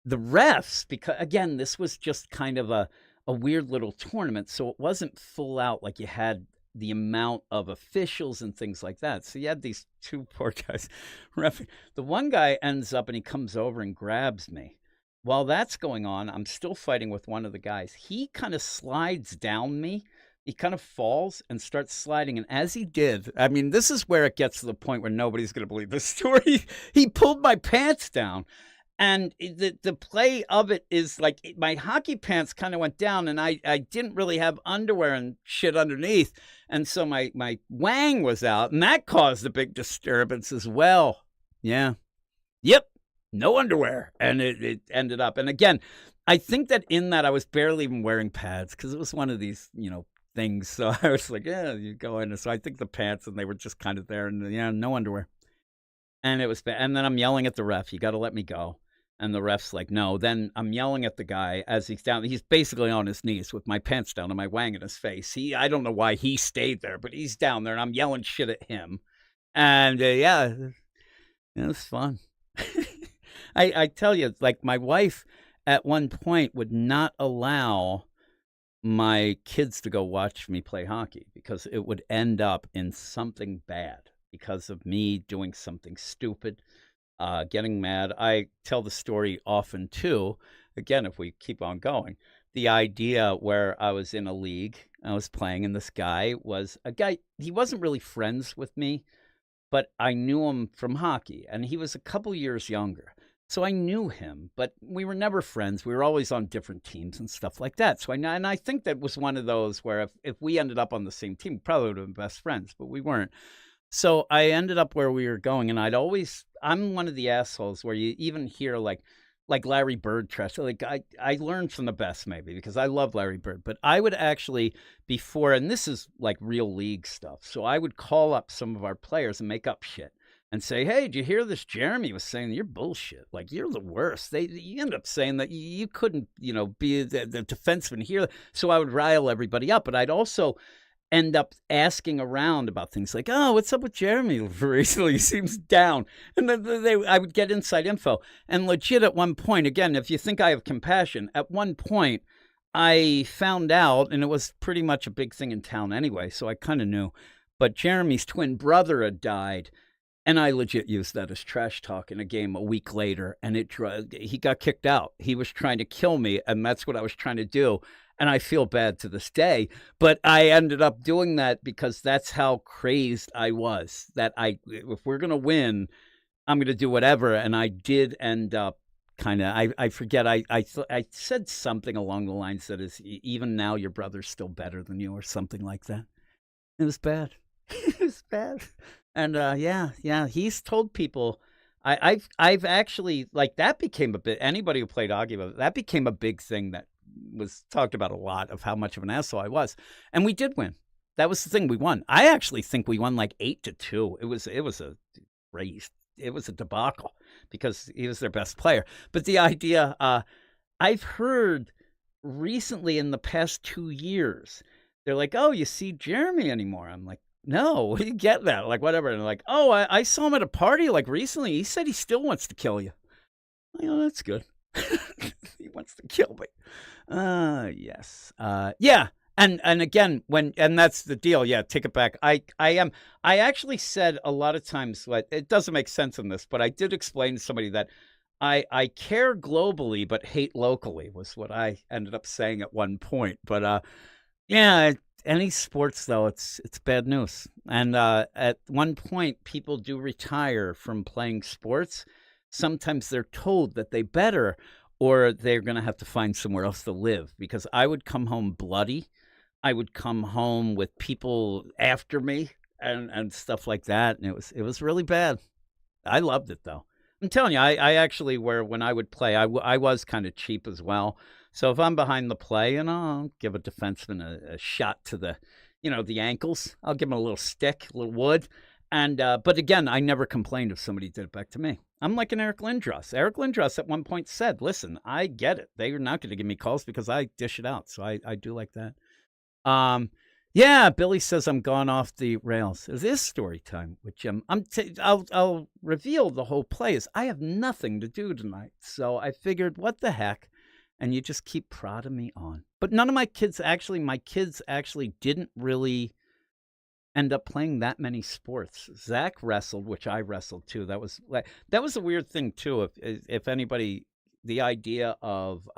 The refs, because again, this was just kind of a weird little tournament, so it wasn't full out like you had the amount of officials and things like that. So you had these two poor guys. The one guy ends up and he comes over and grabs me. While that's going on, I'm still fighting with one of the guys. He kind of slides down me. He kind of falls and starts sliding. And as he did, I mean, this is where it gets to the point where nobody's going to believe this story. He pulled my pants down. And the play of it is like my hockey pants kind of went down and I didn't really have underwear and shit underneath. And so my wang was out and that caused a big disturbance as well. Yeah. Yep. No underwear. And it ended up. And again, I think that in that I was barely even wearing pads because it was one of these, things. So I was like, yeah, you go in. So I think the pants and they were just kind of there and no underwear. And it was bad. And then I'm yelling at the ref, you got to let me go. And the ref's like, no. Then I'm yelling at the guy as he's down. He's basically on his knees with my pants down and my wang in his face. I don't know why he stayed there, but he's down there and I'm yelling shit at him. And it was fun. I tell you, like my wife at one point would not allow my kids to go watch me play hockey because it would end up in something bad because of me doing something stupid. Getting mad. I tell the story often too. Again, if we keep on going, the idea where I was in a league, I was playing, and this guy was a guy, he wasn't really friends with me, but I knew him from hockey, and he was a couple years younger. So I knew him, but we were never friends. We were always on different teams and stuff like that. So I think that was one of those where if we ended up on the same team, we probably would have been best friends, but we weren't. So I ended up where we were going, and I'm one of the assholes where you even hear like Larry Bird trash. Like I learned from the best maybe because I love Larry Bird, but I would actually before, and this is like real league stuff. So I would call up some of our players and make up shit and say, hey, did you hear this? Jeremy was saying you're bullshit. Like you're the worst. You end up saying that you couldn't, be the defenseman here. So I would rile everybody up, but I'd also end up asking around about things like, oh, what's up with Jeremy recently? He seems down. And then I would get inside info. And legit at one point, again, if you think I have compassion, at one point I found out, and it was pretty much a big thing in town anyway, so I kind of knew, but Jeremy's twin brother had died. And I legit used that as trash talk in a game a week later, and he got kicked out. He was trying to kill me, and that's what I was trying to do. And I feel bad to this day, but I ended up doing that because that's how crazed I was, that if we're going to win, I'm going to do whatever. And I did end up kind of, I forget, I said something along the lines that is, even now your brother's still better than you or something like that. It was bad. It was bad. And he's told people, I've actually, like that became a bit, anybody who played hockey, that became a big thing that was talked about a lot of how much of an asshole I was. And we did win. That was the thing. We won. I actually think we won like 8-2. It was a race. It was a debacle because he was their best player. But the idea, I've heard recently in the past 2 years, they're like, oh, you see Jeremy anymore? I'm like, no, you get that? Like, whatever. And they're like, oh, I saw him at a party like recently. He said he still wants to kill you. That's good. He wants to kill me. Yes. Yeah. And again, and that's the deal. Yeah. Take it back. I actually said a lot of times, it doesn't make sense in this, but I did explain to somebody that I care globally, but hate locally was what I ended up saying at one point. But, any sports though, it's bad news. And, at one point people do retire from playing sports. Sometimes they're told that they better, or they're going to have to find somewhere else to live, because I would come home bloody. I would come home with people after me and stuff like that. And it was really bad. I loved it though. I'm telling you, I actually when I would play, I was kind of cheap as well. So if I'm behind the play, and I'll give a defenseman a shot to the ankles. I'll give him a little stick, a little wood. And but again, I never complained if somebody did it back to me. I'm like an Eric Lindros. Eric Lindros at one point said, "Listen, I get it. They are not going to give me calls because I dish it out." So I do like that. Yeah, Billy says I'm gone off the rails. It is story time with Jim. I'll reveal the whole play. Is I have nothing to do tonight, so I figured, what the heck, and you just keep prodding me on. But none of my kids actually didn't really end up playing that many sports. Zach wrestled, which I wrestled too. That was a weird thing too. If anybody, the idea of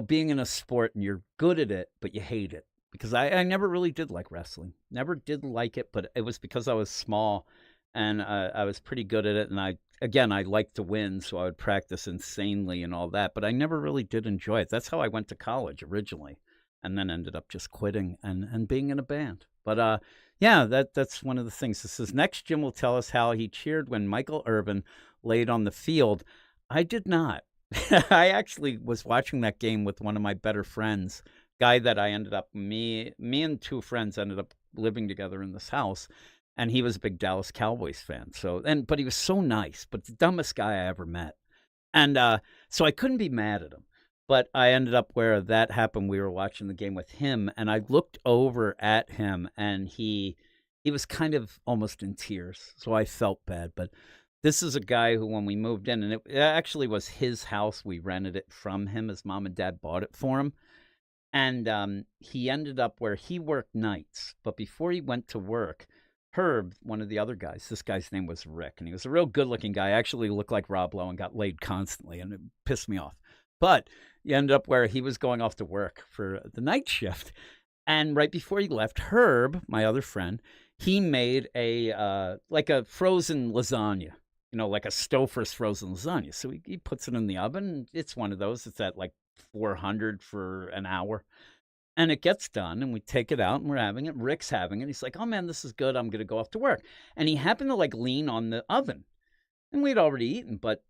being in a sport and you're good at it, but you hate it. Because I never really did like wrestling. Never did like it, but it was because I was small and I was pretty good at it. And I liked to win, so I would practice insanely and all that. But I never really did enjoy it. That's how I went to college originally, and then ended up just quitting and being in a band. But yeah, that's one of the things. This is next. Jim will tell us how he cheered when Michael Irvin laid on the field. I did not. I actually was watching that game with one of my better friends. Guy that I ended up, me and two friends ended up living together in this house, and he was a big Dallas Cowboys fan. But he was so nice, but the dumbest guy I ever met. And so I couldn't be mad at him. But I ended up where that happened. We were watching the game with him, and I looked over at him, and he was kind of almost in tears. So I felt bad. But this is a guy who, when we moved in, and it actually was his house, we rented it from him. His mom and dad bought it for him. And he ended up where he worked nights. But before he went to work, Herb, one of the other guys, this guy's name was Rick, and he was a real good-looking guy. Actually looked like Rob Lowe and got laid constantly, and it pissed me off. But he ended up where he was going off to work for the night shift. And right before he left, Herb, my other friend, he made like a frozen lasagna, like a Stouffer's frozen lasagna. So he puts it in the oven. It's one of those. It's at like 400 for an hour, and it gets done, and we take it out and we're having it. Rick's having it. He's like, "Oh man, this is good. I'm going to go off to work." And he happened to like lean on the oven, and we'd already eaten, but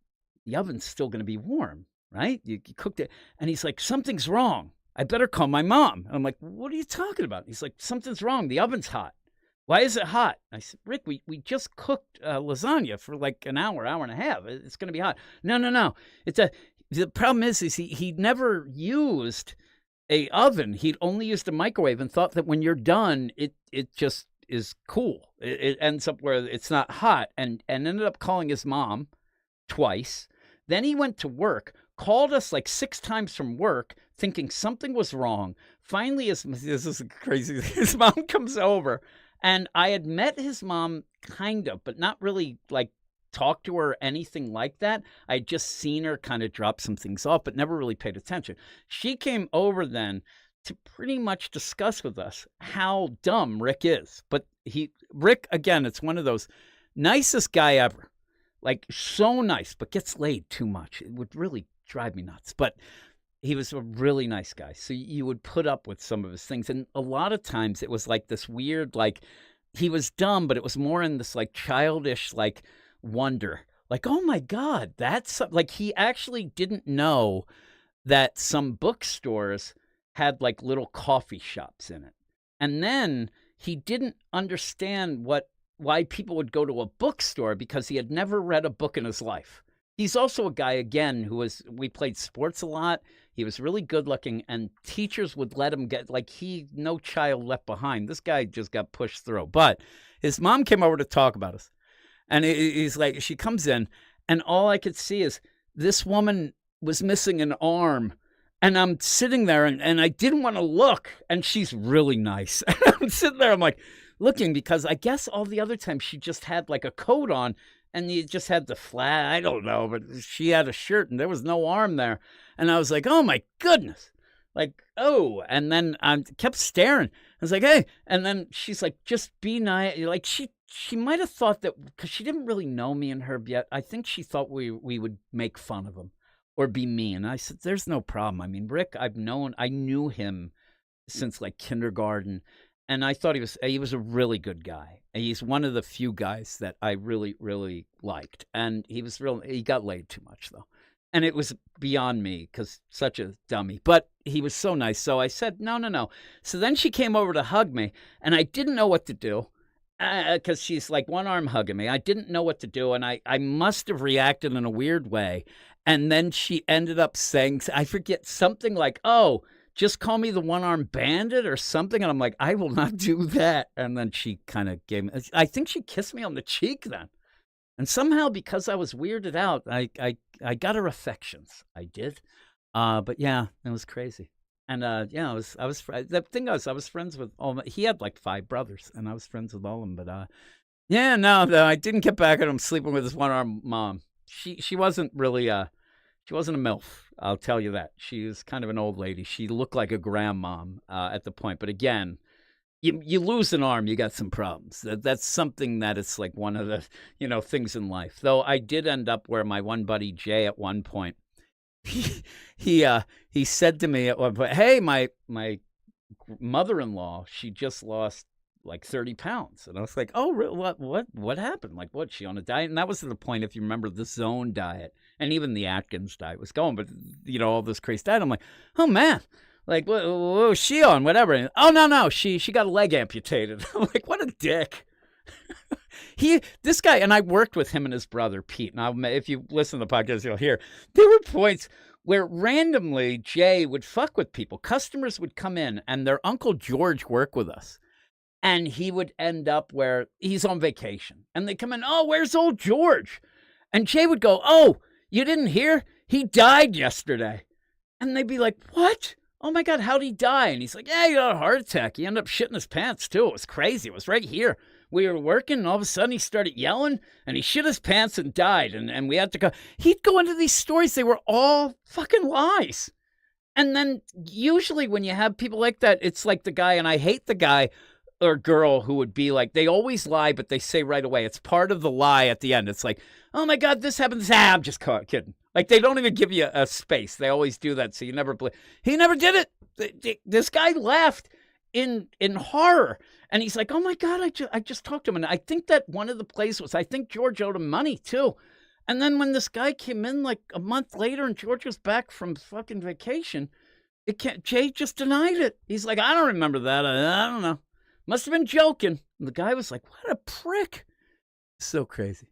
the oven's still going to be warm, right? You cooked it. And he's like, "Something's wrong. I better call my mom." And I'm like, "What are you talking about?" He's like, "Something's wrong. The oven's hot." "Why is it hot?" I said, "Rick, we just cooked lasagna for like an hour and a half. It's going to be hot." No. The problem is he never used a oven. He'd only used a microwave and thought that when you're done, it just is cool. It ends up where it's not hot, and ended up calling his mom twice. Then he went to work, called us like 6 times from work, thinking something was wrong. Finally, this is crazy. His mom comes over, and I had met his mom kind of, but not really like talked to her or anything like that. I had just seen her kind of drop some things off, but never really paid attention. She came over then to pretty much discuss with us how dumb Rick is. But Rick, again, it's one of those nicest guy ever. Like, so nice, but gets laid too much. It would really drive me nuts. But he was a really nice guy. So you would put up with some of his things. And a lot of times it was like this weird, like, he was dumb, but it was more in this like childish, like, wonder, like, oh my God, that's like, he actually didn't know that some bookstores had like little coffee shops in it. And then he didn't understand why people would go to a bookstore, because he had never read a book in his life. He's also a guy, again, we played sports a lot. He was really good looking, and teachers would let him get, like, no child left behind. This guy just got pushed through. But his mom came over to talk about us. And he's like, she comes in, and all I could see is this woman was missing an arm. And I'm sitting there, and I didn't want to look. And she's really nice. And I'm sitting there, I'm like looking, because I guess all the other times she just had like a coat on, and you just had the flat. I don't know, but she had a shirt, and there was no arm there. And I was like, oh my goodness. Like, oh. And then I kept staring. I was like, hey. And then she's like, just be nice. Like, she might have thought that, because she didn't really know me and Herb yet, I think she thought we would make fun of him or be mean. I said, there's no problem. I mean, Rick, I knew him since like kindergarten, And I thought he was a really good guy. He's one of the few guys that I really, really liked. And he got laid too much, though. And it was beyond me because such a dummy. But he was so nice. So I said, no, no, no. So then she came over to hug me, and I didn't know what to do because she's like one arm hugging me. I didn't know what to do, and I must have reacted in a weird way. And then she ended up saying, I forget, something like, oh, just call me the one-armed bandit or something. And I'm like, I will not do that. And then she kind of gave me, I think she kissed me on the cheek then. And somehow, because I was weirded out, I got her affections. I did. But yeah, it was crazy. And yeah, the thing was, I was friends with he had like 5 brothers, and I was friends with all of them. But yeah, no, I didn't get back at him sleeping with his one-armed mom. She wasn't really she wasn't a MILF, I'll tell you that. She was kind of an old lady. She looked like a grandmom at the point. But again, you lose an arm, you got some problems. That's something that it's like one of the things in life. Though I did end up where my one buddy Jay at one point, he said to me at one point, "Hey, my mother-in-law, she just lost like 30 pounds." And I was like, "Oh, what happened? Like, what, she on a diet?" And that was to the point, if you remember, the Zone diet and even the Atkins diet was going, but all this crazy diet. I'm like, oh man, like what was she on? Whatever. And, oh no, she got a leg amputated. I'm like, what a dick. This guy, and I worked with him and his brother Pete. Now, if you listen to the podcast, you'll hear there were points where randomly Jay would fuck with people. Customers would come in, and their Uncle George worked with us. And he would end up where he's on vacation. And they come in, oh, where's old George? And Jay would go, oh, you didn't hear? He died yesterday. And they'd be like, what? Oh, my God, how'd he die? And he's like, yeah, he got a heart attack. He ended up shitting his pants, too. It was crazy. It was right here. We were working, and all of a sudden he started yelling, and he shit his pants and died. And we had to go. He'd go into these stories. They were all fucking lies. And then usually when you have people like that, it's like the guy, and I hate the guy or girl who would be like, they always lie, but they say right away, it's part of the lie at the end. It's like, oh my God, this happened. I'm just kidding. Like, they don't even give you a space. They always do that. So you never believe. He never did it. This guy left in horror. And he's like, oh my God, I just talked to him. And I think that one of the plays was, I think George owed him money too. And then when this guy came in like a month later and George was back from fucking vacation, Jay just denied it. He's like, I don't remember that. I don't know. Must have been joking. And the guy was like, what a prick. So crazy.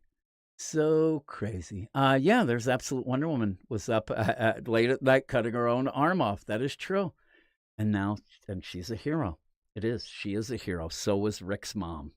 So crazy. Yeah, there's Absolute Wonder Woman was up late at night cutting her own arm off. That is true. And she's a hero. It is. She is a hero. So was Rick's mom.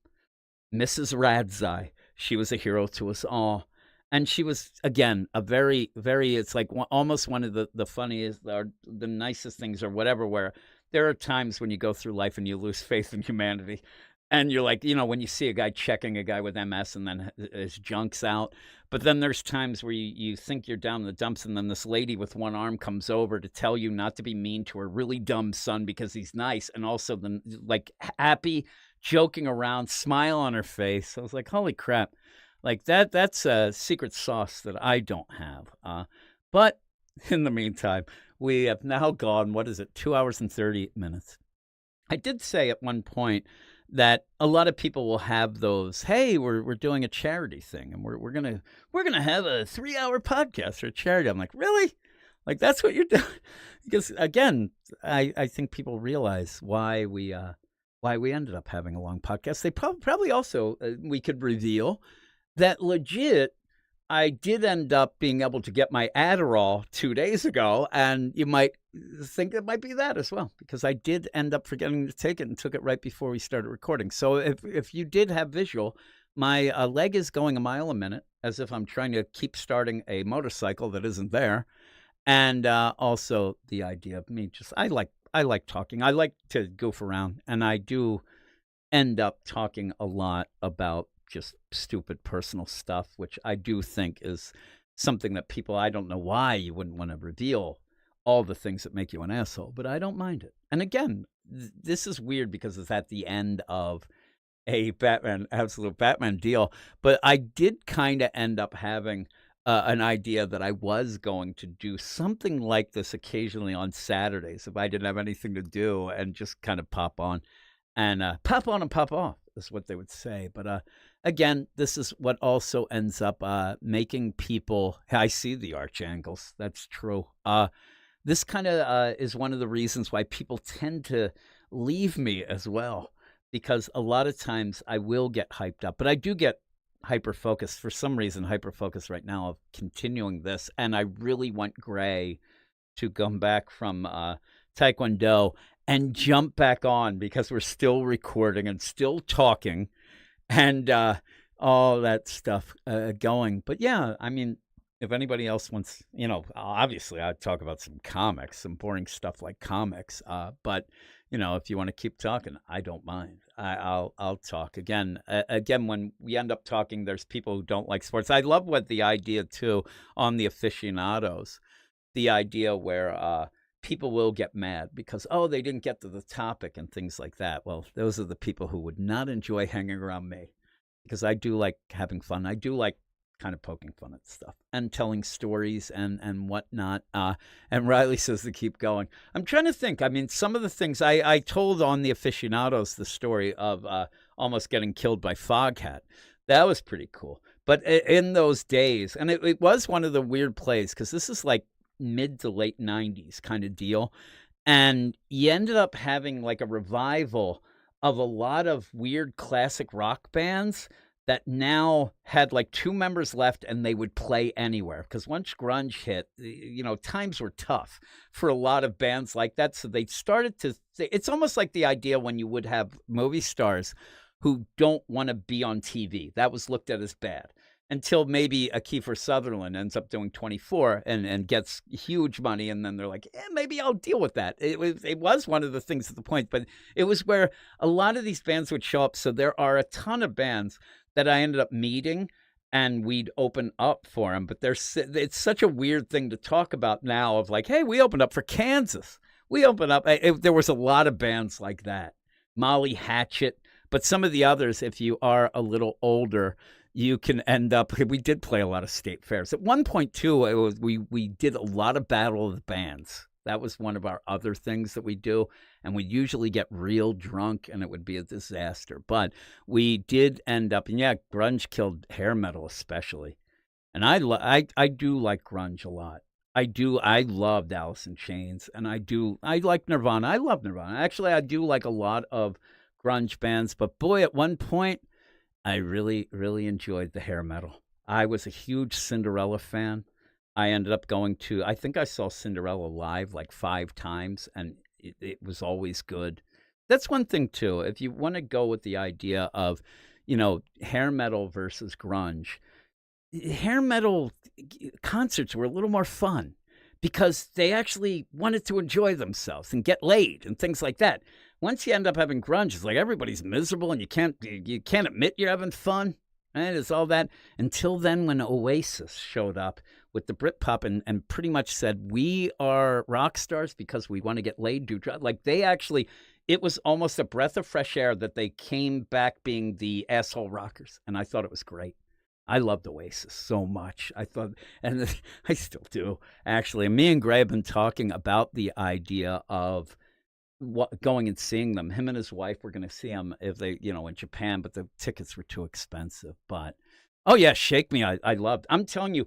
Mrs. Radzai. She was a hero to us all. And she was, again, a very, very, it's like almost one of the funniest or the nicest things or whatever, where there are times when you go through life and you lose faith in humanity. And you're like, when you see a guy checking a guy with MS and then his junk's out. But then there's times where you think you're down in the dumps, and then this lady with one arm comes over to tell you not to be mean to her really dumb son because he's nice. And also the like happy, joking around, smile on her face. I was like, holy crap. Like that's a secret sauce that I don't have. But in the meantime, we have now gone, 2 hours and 30 minutes. I did say at one point that a lot of people will have those, hey, we're doing a charity thing, and we're gonna have a 3-hour podcast for a charity. I'm like, really? Like, that's what you're doing? Because again, I think people realize why we ended up having a long podcast. They probably also we could reveal that legit, I did end up being able to get my Adderall 2 days ago, and you might think it might be that as well, because I did end up forgetting to take it and took it right before we started recording. So if you did have visual, my leg is going a mile a minute, as if I'm trying to keep starting a motorcycle that isn't there. And also the idea of me I like talking. I like to goof around, and I do end up talking a lot about just stupid personal stuff, which I do think is something that people, I don't know why you wouldn't want to reveal all the things that make you an asshole, but I don't mind it. And again, this is weird because it's at the end of a absolute Batman deal, but I did kind of end up having an idea that I was going to do something like this occasionally on Saturdays if I didn't have anything to do, and just kind of pop on. and pop on and pop off is what they would say. But again, this is what also ends up making people. I see the arch angles. That's true. This kind of is one of the reasons why people tend to leave me as well, because a lot of times I will get hyped up, but I do get hyper focused for some reason. Hyper focused right now of continuing this, and I really want Gray to come back from Taekwondo and jump back on because we're still recording and still talking and all that stuff going. But yeah, I mean, if anybody else wants, obviously I'd talk about some comics, some boring stuff like comics. But if you want to keep talking, I don't mind. I'll talk again. Again, when we end up talking, there's people who don't like sports. I love what the idea too on the aficionados, the idea where people will get mad because, they didn't get to the topic and things like that. Well, those are the people who would not enjoy hanging around me because I do like having fun. I do like kind of poking fun at stuff and telling stories and whatnot. And Riley says to keep going. I'm trying to think. I mean, some of the things I told on the aficionados, the story of almost getting killed by Foghat. That was pretty cool. But in those days, and it was one of the weird plays because this is like mid to late 90s kind of deal. And you ended up having like a revival of a lot of weird classic rock bands that now had like 2 members left and they would play anywhere. Because once grunge hit, times were tough for a lot of bands like that. So they started to, it's almost like the idea when you would have movie stars who don't want to be on TV. That was looked at as bad. Until maybe a Kiefer Sutherland ends up doing 24 and gets huge money. And then they're like, maybe I'll deal with that. It was one of the things at the point, but it was where a lot of these bands would show up. So there are a ton of bands that I ended up meeting and we'd open up for them. But it's such a weird thing to talk about now of like, hey, we opened up for Kansas. We opened up. There was a lot of bands like that. Molly Hatchet. But some of the others, if you are a little older, you can end up, we did play a lot of state fairs. At one point, too, we did a lot of Battle of the Bands. That was one of our other things that we do. And we usually get real drunk, and it would be a disaster. But we did end up, and yeah, grunge killed hair metal especially. And I do like grunge a lot. I loved Alice in Chains, and I like Nirvana. I love Nirvana. Actually, I do like a lot of grunge bands. But boy, at one point, I really, really enjoyed the hair metal. I was a huge Cinderella fan. I ended up going to, I think I saw Cinderella live like 5 times, and it was always good. That's one thing, too. If you want to go with the idea of, hair metal versus grunge, hair metal concerts were a little more fun because they actually wanted to enjoy themselves and get laid and things like that. Once you end up having grunge, it's like everybody's miserable and you can't admit you're having fun. And it's all that. Until then, when Oasis showed up with the Britpop and pretty much said, we are rock stars because we want to get laid, do drugs. Like it was almost a breath of fresh air that they came back being the asshole rockers. And I thought it was great. I loved Oasis so much. I thought, and I still do, actually. Me and Gray have been talking about the idea of going and seeing them. Him and his wife were going to see them if they, in Japan, but the tickets were too expensive. But, oh yeah, Shake Me, I loved. I'm telling you,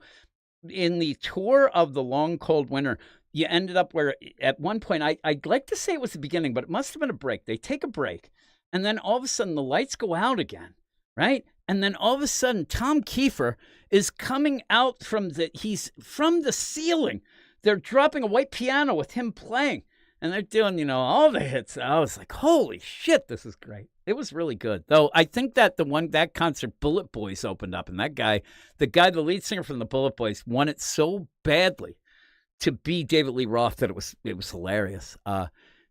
in the tour of the Long Cold Winter, you ended up where at one point, I'd like to say it was the beginning, but it must have been a break. They take a break, and then all of a sudden the lights go out again, right? And then all of a sudden, Tom Kiefer is coming out he's from the ceiling. They're dropping a white piano with him playing. And they're doing, all the hits. I was like, holy shit, this is great. It was really good. Though I think that that concert, Bullet Boys opened up. And the lead singer from the Bullet Boys, wanted so badly to be David Lee Roth that it was hilarious.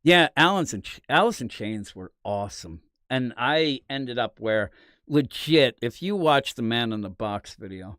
Yeah, Alice in Chains were awesome. And I ended up where, legit, if you watch the Man in the Box video,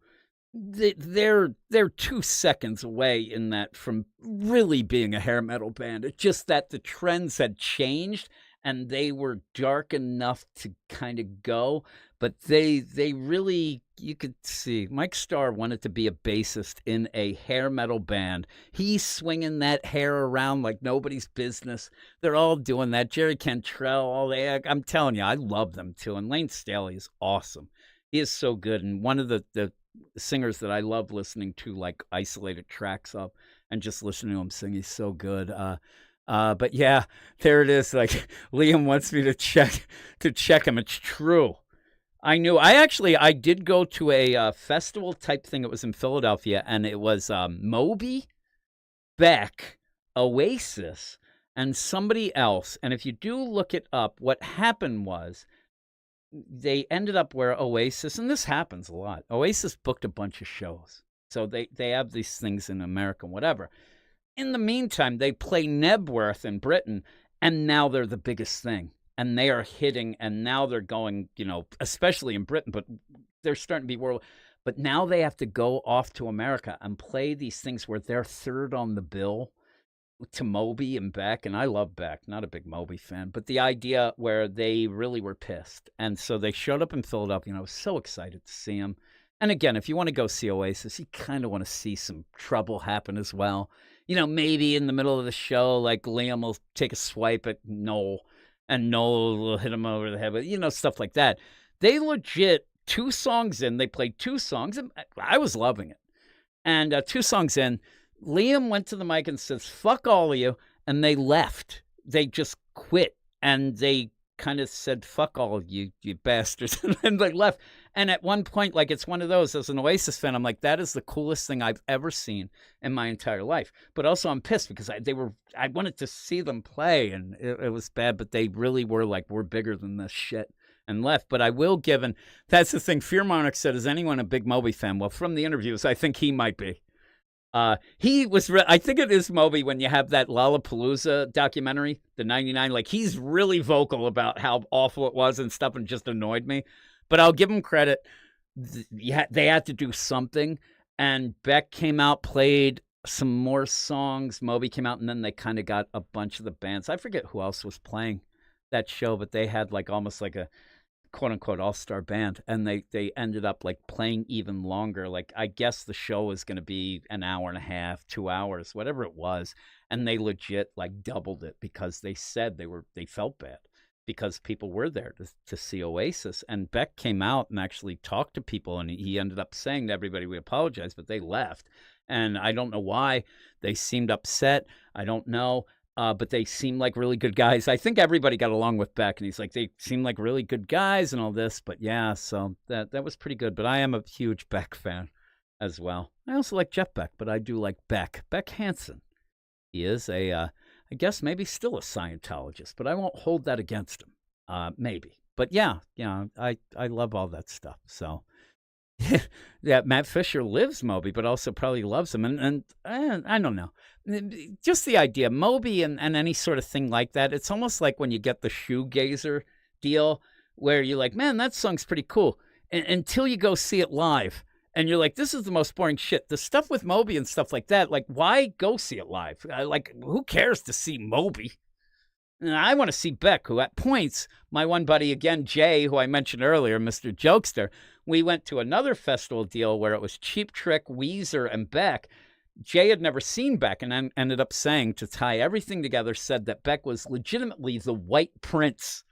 they're 2 seconds away in that from really being a hair metal band. It's just that the trends had changed and they were dark enough to kind of go, But they really, you could see Mike Starr wanted to be a bassist in a hair metal band. He's swinging that hair around like nobody's business. They're all doing that. Jerry Cantrell, all that. I'm telling you, I love them too. And Lane Staley is awesome. He is so good. And one of the singers that I love listening to, like isolated tracks of, and just listening to him sing, he's so good. But yeah, there it is. Like Liam wants me to check him. It's true. I knew. I did go to a festival type thing. It was in Philadelphia, and it was Moby, Beck, Oasis, and somebody else. And if you do look it up, what happened was they ended up where Oasis, and this happens a lot. Oasis booked a bunch of shows, so they have these things in America, whatever. In the meantime, they play Nebworth in Britain, and now they're the biggest thing. And they are hitting, and now they're going, especially in Britain, but they're starting to be world. But now they have to go off to America and play these things where they're third on the bill to Moby and Beck. And I love Beck, not a big Moby fan, but the idea where they really were pissed. And so they showed up in Philadelphia, and I was so excited to see them. And again, if you want to go see Oasis, you kind of want to see some trouble happen as well. Maybe in the middle of the show, like Liam will take a swipe at Noel, and Noel will hit him over the head with, stuff like that. They legit, 2 songs in, they played 2 songs, and I was loving it. And 2 songs in, Liam went to the mic and says, "Fuck all of you," and they left. They just quit, and they kind of said, "Fuck all of you, you bastards," and they left. And at one point, like, it's one of those, as an Oasis fan, I'm like, that is the coolest thing I've ever seen in my entire life. But also I'm pissed because I wanted to see them play, and it was bad, but they really were like, we're bigger than this shit, and left. But I will give, and that's the thing, Fear Monarch said, is anyone a big Moby fan? Well, from the interviews, I think he might be. He was, I think it is Moby when you have that Lollapalooza documentary, the 99, like he's really vocal about how awful it was and stuff, and just annoyed me. But I'll give him credit. They had to do something, and Beck came out, played some more songs. Moby came out, and then they kind of got a bunch of the bands. I forget who else was playing that show, but they had like almost like a quote-unquote all-star band, and they ended up like playing even longer. Like, I guess the show was going to be an hour and a half, 2 hours, whatever it was, and they legit like doubled it because they said they felt bad because people were there to see Oasis. And Beck came out and actually talked to people, and he ended up saying to everybody, "We apologize," but they left. And I don't know why. They seemed upset. I don't know. But they seem like really good guys. I think everybody got along with Beck, and he's like, they seem like really good guys and all this. But yeah, so that was pretty good. But I am a huge Beck fan as well. I also like Jeff Beck, but I do like Beck Hansen. He is I guess maybe still a Scientologist, but I won't hold that against him. Maybe. But yeah, I love all that stuff. So yeah, Matt Fisher lives Moby, but also probably loves him. And I don't know. Just the idea, Moby and any sort of thing like that, it's almost like when you get the shoegazer deal where you're like, man, that song's pretty cool. Until you go see it live. And you're like, this is the most boring shit. The stuff with Moby and stuff like that, like, why go see it live? Like, who cares to see Moby? And I want to see Beck, who at points, my one buddy, again, Jay, who I mentioned earlier, Mr. Jokester, we went to another festival deal where it was Cheap Trick, Weezer, and Beck. Jay had never seen Beck and ended up saying, to tie everything together, said that Beck was legitimately the White Prince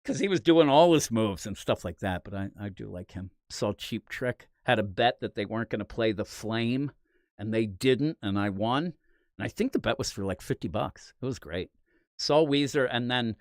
because he was doing all his moves and stuff like that. But I do like him. Saw Cheap Trick. Had a bet that they weren't going to play The Flame, and they didn't, and I won. And I think the bet was for like $50. It was great. Saw Weezer, and then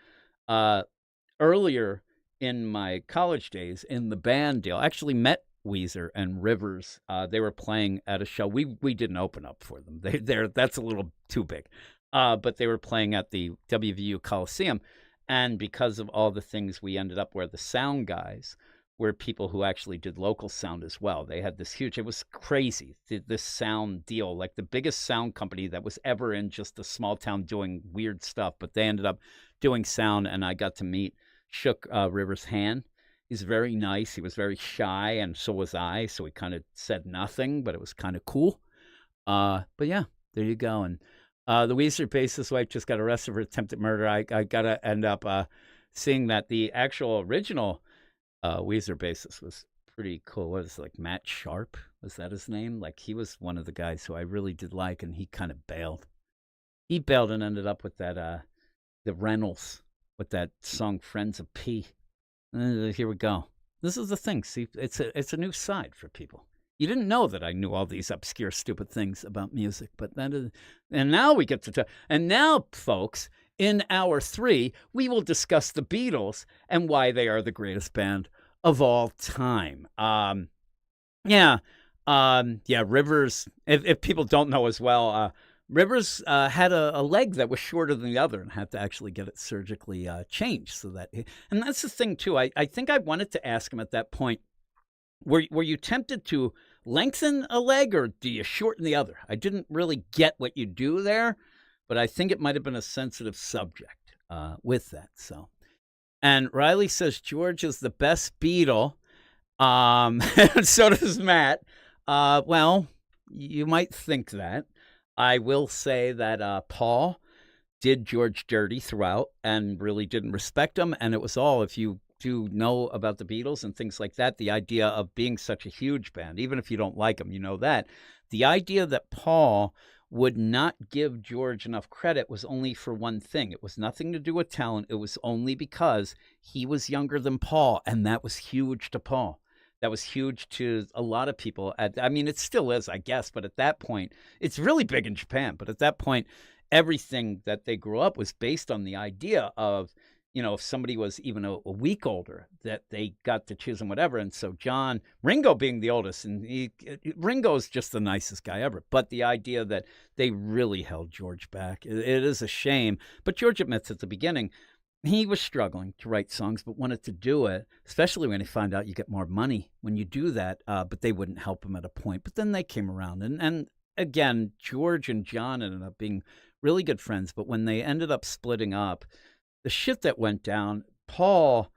earlier in my college days in the band deal, I actually met Weezer and Rivers. They were playing at a show. We didn't open up for them. That's a little too big. But they were playing at the WVU Coliseum, and because of all the things, we ended up where the sound guys were people who actually did local sound as well. They had this huge, it was crazy, this sound deal, like the biggest sound company that was ever in just a small town doing weird stuff, but they ended up doing sound, and I got to shook Rivers' hand. He's very nice. He was very shy, and so was I, so we kind of said nothing, but it was kind of cool. But yeah, there you go. And the Weezer bassist wife just got arrested for attempted murder. I got to end up seeing that the actual original Weezer bassist was pretty cool. What was it, like Matt Sharp? Was that his name? Like he was one of the guys who I really did like, and he kind of bailed. He bailed and ended up with that the Reynolds with that song "Friends of P." Here we go. This is the thing. See, it's a new side for people. You didn't know that I knew all these obscure, stupid things about music, but that is, and now we get to talk. And now, folks, in hour 3, we will discuss the Beatles and why they are the greatest band of all time. Yeah, yeah. Rivers. If people don't know as well, Rivers had a leg that was shorter than the other and had to actually get it surgically changed so that. And that's the thing too. I think I wanted to ask him at that point. Were you tempted to lengthen a leg or do you shorten the other? I didn't really get what you do there, but I think it might have been a sensitive subject with that. So, and Riley says George is the best Beatle. So does Matt. Well, you might think that. I will say that Paul did George dirty throughout and really didn't respect him. And it was all, if you do know about the Beatles and things like that, the idea of being such a huge band, even if you don't like them, you know that. The idea that Paul would not give George enough credit was only for one thing. It was nothing to do with talent. It was only because he was younger than Paul, and that was huge to Paul. That was huge to a lot of people. I mean, it still is, I guess, but at that point, it's really big in Japan. But at that point, everything that they grew up was based on the idea of, you know, if somebody was even a week older, that they got to choose and whatever. And so Ringo being the oldest, and Ringo's just the nicest guy ever. But the idea that they really held George back, it is a shame. But George admits at the beginning, he was struggling to write songs, but wanted to do it, especially when he found out you get more money when you do that. But they wouldn't help him at a point. But then they came around. And again, George and John ended up being really good friends. But when they ended up splitting up, the shit that went down, Paul,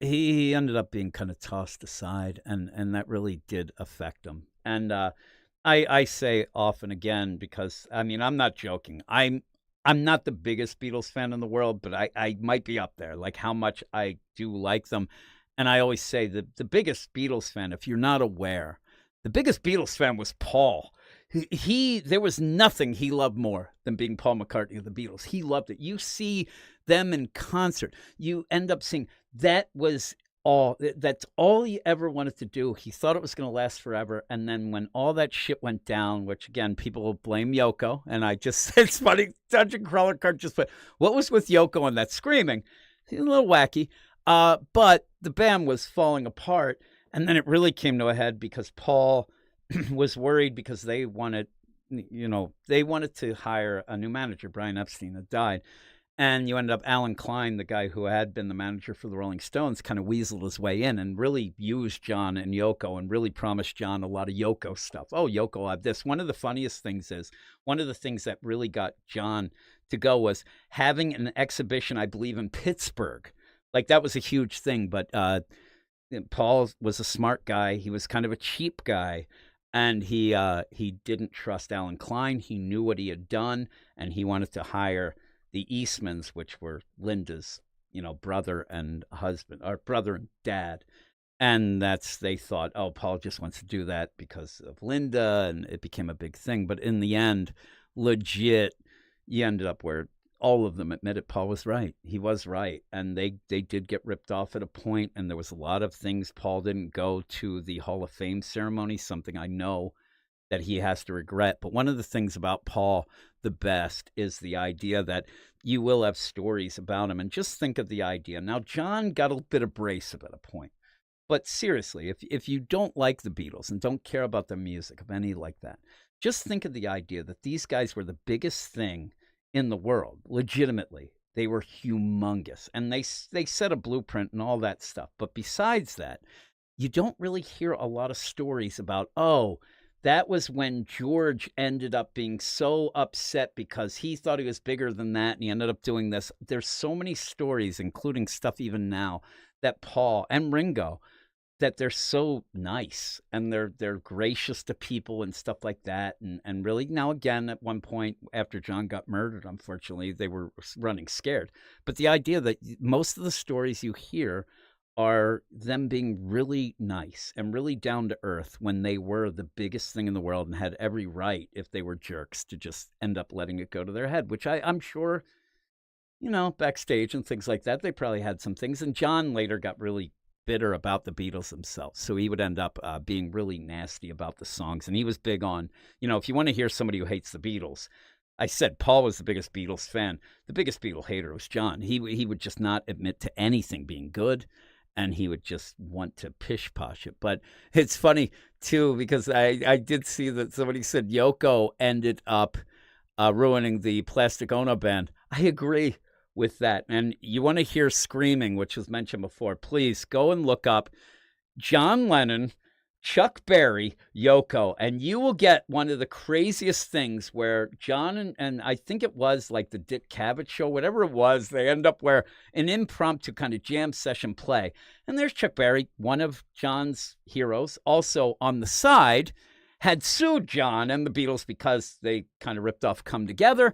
he ended up being kind of tossed aside. And that really did affect him. And I say often again, because, I mean, I'm not joking. I'm not the biggest Beatles fan in the world, but I might be up there, like how much I do like them. And I always say that the biggest Beatles fan, if you're not aware, the biggest Beatles fan was Paul. There was nothing he loved more than being Paul McCartney of the Beatles. He loved it. You see them in concert. You end up seeing that's all he ever wanted to do. He thought it was going to last forever. And then when all that shit went down, which again, people will blame Yoko. And it's funny, Dungeon Crawler card just put, what was with Yoko and that screaming? He's a little wacky. But the band was falling apart. And then it really came to a head because Paul was worried because they wanted to hire a new manager. Brian Epstein had died. And you ended up Alan Klein, the guy who had been the manager for the Rolling Stones, kind of weaseled his way in and really used John and Yoko and really promised John a lot of Yoko stuff. Oh, Yoko will have this. One of the funniest things is, one of the things that really got John to go was having an exhibition, I believe, in Pittsburgh. Like that was a huge thing. But Paul was a smart guy. He was kind of a cheap guy. And he didn't trust Alan Klein. He knew what he had done, and he wanted to hire the Eastmans, which were Linda's, brother and husband, or brother and dad. And they thought, oh, Paul just wants to do that because of Linda, and it became a big thing. But in the end, legit, you ended up where all of them admitted Paul was right. He was right. And they did get ripped off at a point, and there was a lot of things. Paul didn't go to the Hall of Fame ceremony, something I know that he has to regret. But one of the things about Paul, the best, is the idea that you will have stories about him. And just think of the idea. Now, John got a bit abrasive at a point. But seriously, if you don't like the Beatles and don't care about their music of any like that, just think of the idea that these guys were the biggest thing in the world, legitimately. They were humongous. And they set a blueprint and all that stuff. But besides that, you don't really hear a lot of stories about, oh, that was when George ended up being so upset because he thought he was bigger than that, and he ended up doing this. There's so many stories, including stuff even now, that Paul and Ringo, that they're so nice and they're gracious to people and stuff like that. And really, now again, at one point after John got murdered, unfortunately, they were running scared. But the idea that most of the stories you hear are them being really nice and really down to earth when they were the biggest thing in the world and had every right, if they were jerks, to just end up letting it go to their head, which I'm sure, backstage and things like that, they probably had some things. And John later got really bitter about the Beatles themselves. So he would end up being really nasty about the songs. And he was big on, if you want to hear somebody who hates the Beatles, I said Paul was the biggest Beatles fan. The biggest Beatle hater was John. He would just not admit to anything being good, and he would just want to pish-posh it. But it's funny, too, because I did see that somebody said Yoko ended up ruining the Plastic Ono Band. I agree with that. And you want to hear screaming, which was mentioned before, please go and look up John Lennon, Chuck Berry, Yoko, and you will get one of the craziest things where John and I think it was like the Dick Cavett show, whatever it was, they end up where an impromptu kind of jam session play. And there's Chuck Berry, one of John's heroes, also on the side, had sued John and the Beatles because they kind of ripped off Come Together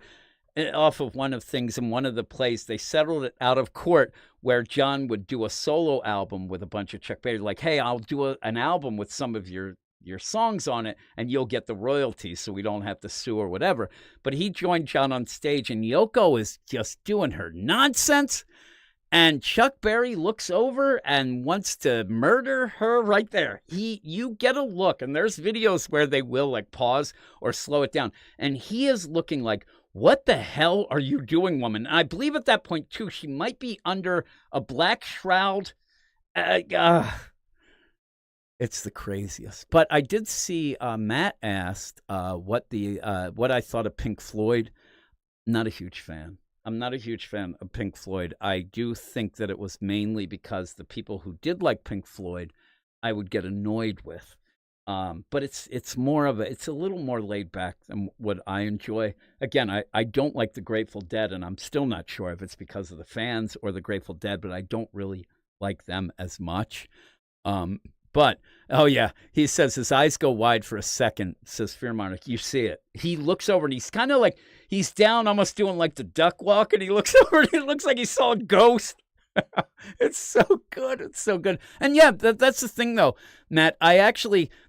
off of one of things in one of the plays. They settled it out of court where John would do a solo album with a bunch of Chuck Berry, like, hey, I'll do an album with some of your songs on it and you'll get the royalties so we don't have to sue or whatever. But he joined John on stage and Yoko is just doing her nonsense. And Chuck Berry looks over and wants to murder her right there. You get a look, and there's videos where they will like pause or slow it down. And he is looking like, what the hell are you doing, woman? And I believe at that point, too, she might be under a black shroud. It's the craziest. But I did see Matt asked what I thought of Pink Floyd. Not a huge fan. I'm not a huge fan of Pink Floyd. I do think that it was mainly because the people who did like Pink Floyd, I would get annoyed with. But it's a little more laid back than what I enjoy. Again, I don't like the Grateful Dead, and I'm still not sure if it's because of the fans or the Grateful Dead, but I don't really like them as much. But, oh yeah, he says his eyes go wide for a second, says Fear Monarch. You see it. He looks over and he's kind of like, he's down almost doing like the duck walk, and he looks over and it looks like he saw a ghost. It's so good. It's so good. And yeah, that's the thing though, Matt.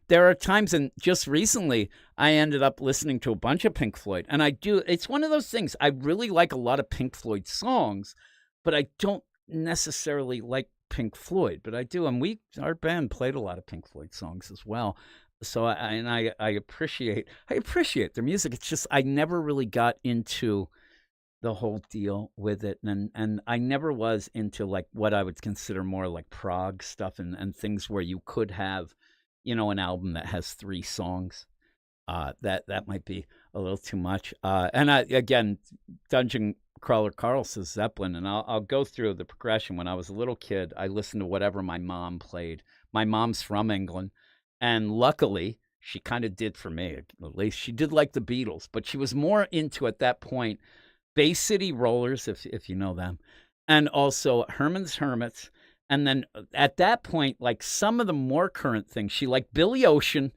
There are times, and just recently, I ended up listening to a bunch of Pink Floyd. And it's one of those things. I really like a lot of Pink Floyd songs, but I don't necessarily like Pink Floyd, but I do. And our band played a lot of Pink Floyd songs as well. So I appreciate their music. It's just, I never really got into the whole deal with it. And I never was into like what I would consider more like prog stuff and things where you could have, an album that has 3 songs. That might be a little too much. Again, Dungeon Crawler Carl says Zeppelin, and I'll go through the progression. When I was a little kid, I listened to whatever my mom played. My mom's from England, and luckily, she kind of did for me. At least she did like the Beatles, but she was more into, at that point, Bay City Rollers, if you know them, and also Herman's Hermits. And then at that point, like some of the more current things, she liked Billy Ocean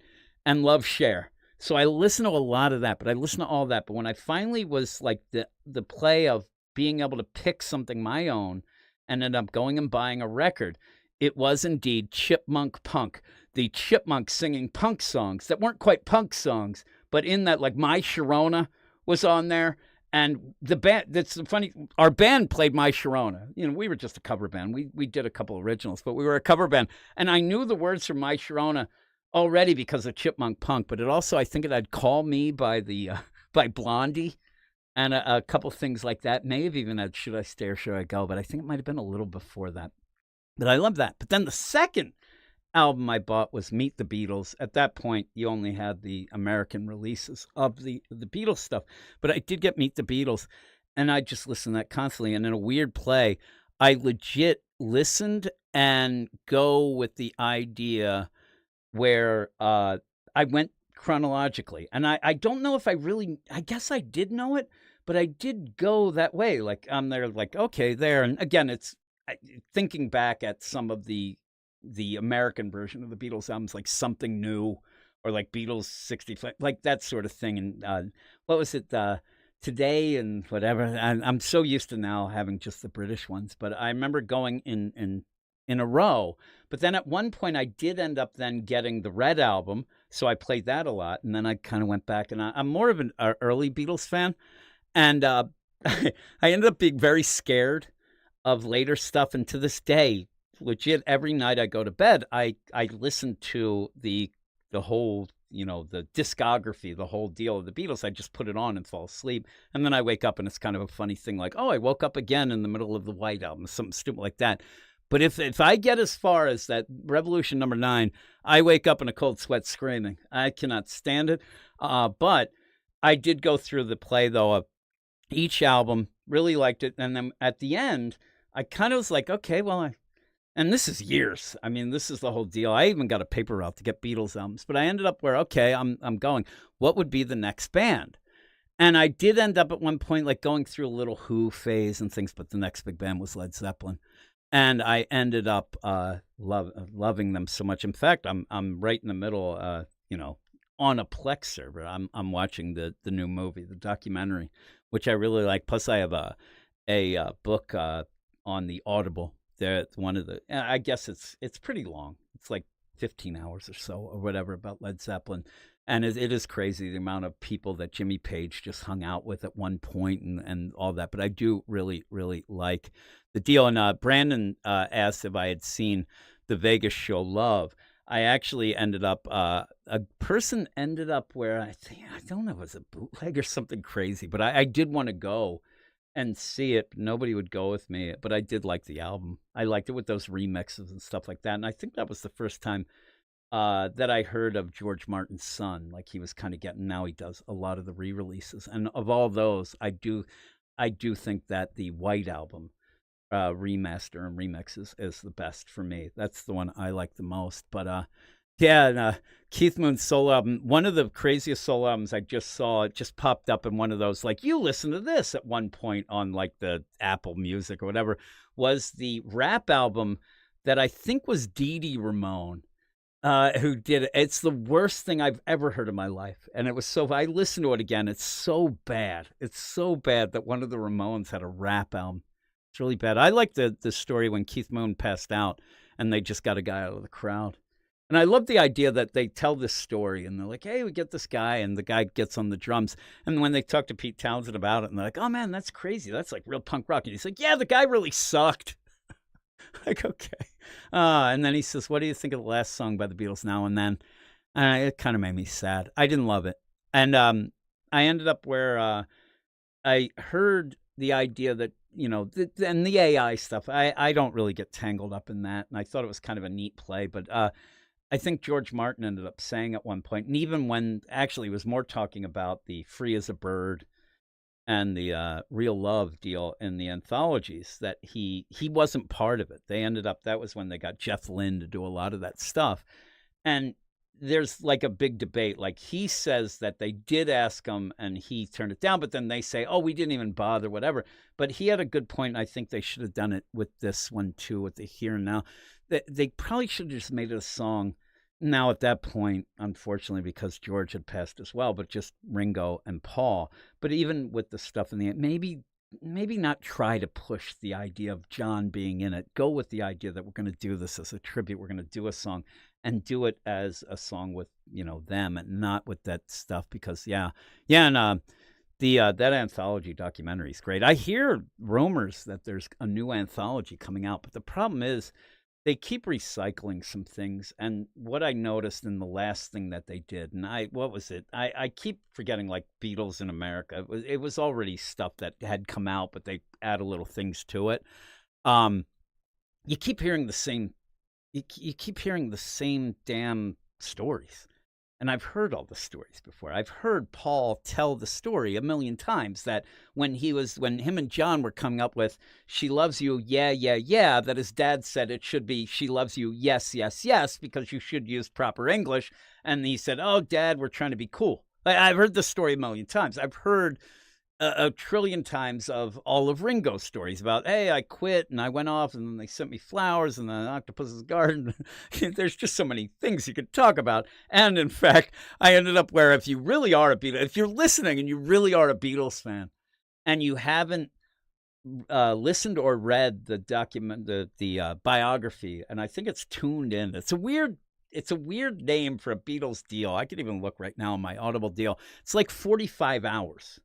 and Love Cher. So I listened to a lot of that, but I listened to all that. But when I finally was like the play of being able to pick something my own and ended up going and buying a record, it was indeed Chipmunk Punk. The Chipmunks singing punk songs that weren't quite punk songs, but in that, like My Sharona was on there. And the band, that's funny, our band played My Sharona. We were just a cover band. We did a couple originals, but we were a cover band. And I knew the words from My Sharona already because of Chipmunk Punk, but it also, I think it had Call Me by Blondie and a couple things like that. May have even had Should I Stay or Should I Go, but I think it might have been a little before that. But I love that. But then the second album I bought was Meet the Beatles. At that point, you only had the American releases of the Beatles stuff. But I did get Meet the Beatles, and I just listened to that constantly. And in a weird play, I legit listened and go with the idea where I went chronologically. And I don't know if I guess I did know it, but I did go that way. Like, I'm there, like, okay, there. And again, it's thinking back at some of the American version of the Beatles albums, like Something New or like Beatles 65, like that sort of thing. And what was it, Today and whatever. I'm so used to now having just the British ones, but I remember going in in a row. But then at one point, I did end up then getting the Red Album, so I played that a lot. And then I kind of went back, and I'm more of an early Beatles fan. And I ended up being very scared of later stuff. And to this day, legit, every night I go to bed, I listen to the whole, the discography, the whole deal of the Beatles. I just put it on and fall asleep. And then I wake up and it's kind of a funny thing, like, oh, I woke up again in the middle of the White Album, something stupid like that. But if I get as far as that Revolution number 9, I wake up in a cold sweat screaming. I cannot stand it. But I did go through the play, though, of each album, really liked it. And then at the end, I kind of was like, okay, well, and this is years. I mean, this is the whole deal. I even got a paper route to get Beatles albums. But I ended up where, okay, I'm going. What would be the next band? And I did end up at one point like going through a little Who phase and things, but the next big band was Led Zeppelin. And I ended up loving them so much. In fact, I'm right in the middle, on a Plex server. I'm watching the new movie, the documentary, which I really like. Plus, I have a book on the Audible. There, one of the. I guess it's pretty long. It's like 15 hours or so, or whatever, about Led Zeppelin. And it is crazy the amount of people that Jimmy Page just hung out with at one point and all that. But I do really, really like the deal. And Brandon asked if I had seen the Vegas show Love. I actually ended up, a person ended up where I don't know, it was a bootleg or something crazy. But I did want to go and see it. Nobody would go with me. But I did like the album. I liked it with those remixes and stuff like that. And I think that was the first time that I heard of George Martin's son. Like he was kind of getting, now he does a lot of the re-releases. And of all those, I do think that the White Album remaster and remixes is the best for me. That's the one I like the most. But Keith Moon's solo album, one of the craziest solo albums I just saw, it just popped up in one of those, like, you listen to this at one point on like the Apple Music or whatever, was the rap album that I think was Dee Dee Ramone. Who did it. It's the worst thing I've ever heard in my life. And it was I listened to it again. It's so bad. It's so bad that one of the Ramones had a rap album. It's really bad. I like the story when Keith Moon passed out and they just got a guy out of the crowd. And I love the idea that they tell this story and they're like, hey, we get this guy, and the guy gets on the drums. And when they talk to Pete Townsend about it, and they're like, oh man, that's crazy. That's like real punk rock. And he's like, yeah, the guy really sucked. Like, okay. And then he says, what do you think of the last song by the Beatles, Now and Then? And it kind of made me sad. I didn't love it. And I ended up where I heard the idea that, and the AI stuff, I don't really get tangled up in that. And I thought it was kind of a neat play. But I think George Martin ended up saying at one point, and even when actually he was more talking about the Free as a Bird and the Real Love deal in the anthologies, that he wasn't part of it. They ended up, that was when they got Jeff Lynne to do a lot of that stuff. And there's like a big debate. Like he says that they did ask him and he turned it down, but then they say, oh, we didn't even bother, whatever. But he had a good point. And I think they should have done it with this one too, with the Here and Now. They probably should have just made it a song. Now, at that point, unfortunately, because George had passed as well, but just Ringo and Paul. But even with the stuff in the end, maybe not try to push the idea of John being in it. Go with the idea that we're going to do this as a tribute. We're going to do a song and do it as a song with, them and not with that stuff. Because, and that anthology documentary is great. I hear rumors that there's a new anthology coming out, but the problem is, they keep recycling some things. And what I noticed in the last thing that they did, and what was it? I keep forgetting, like Beatles in America. It was already stuff that had come out, but they add a little things to it. You keep hearing the same, you keep hearing the same damn stories. And I've heard all the stories before. I've heard Paul tell the story a million times that when him and John were coming up with She Loves You, yeah, yeah, yeah, that his dad said it should be She Loves You, yes, yes, yes, because you should use proper English. And he said, oh, Dad, we're trying to be cool. I've heard this story a million times. I've heard a trillion times of all of Ringo's stories about, hey, I quit and I went off and then they sent me flowers and the octopus's garden. There's just so many things you could talk about. And in fact, I ended up where if you really are a Beatles, if you're listening and you really are a Beatles fan and you haven't listened or read the document, the biography, and I think it's Tuned In. It's a weird name for a Beatles deal. I could even look right now on my Audible deal. It's like 45 hours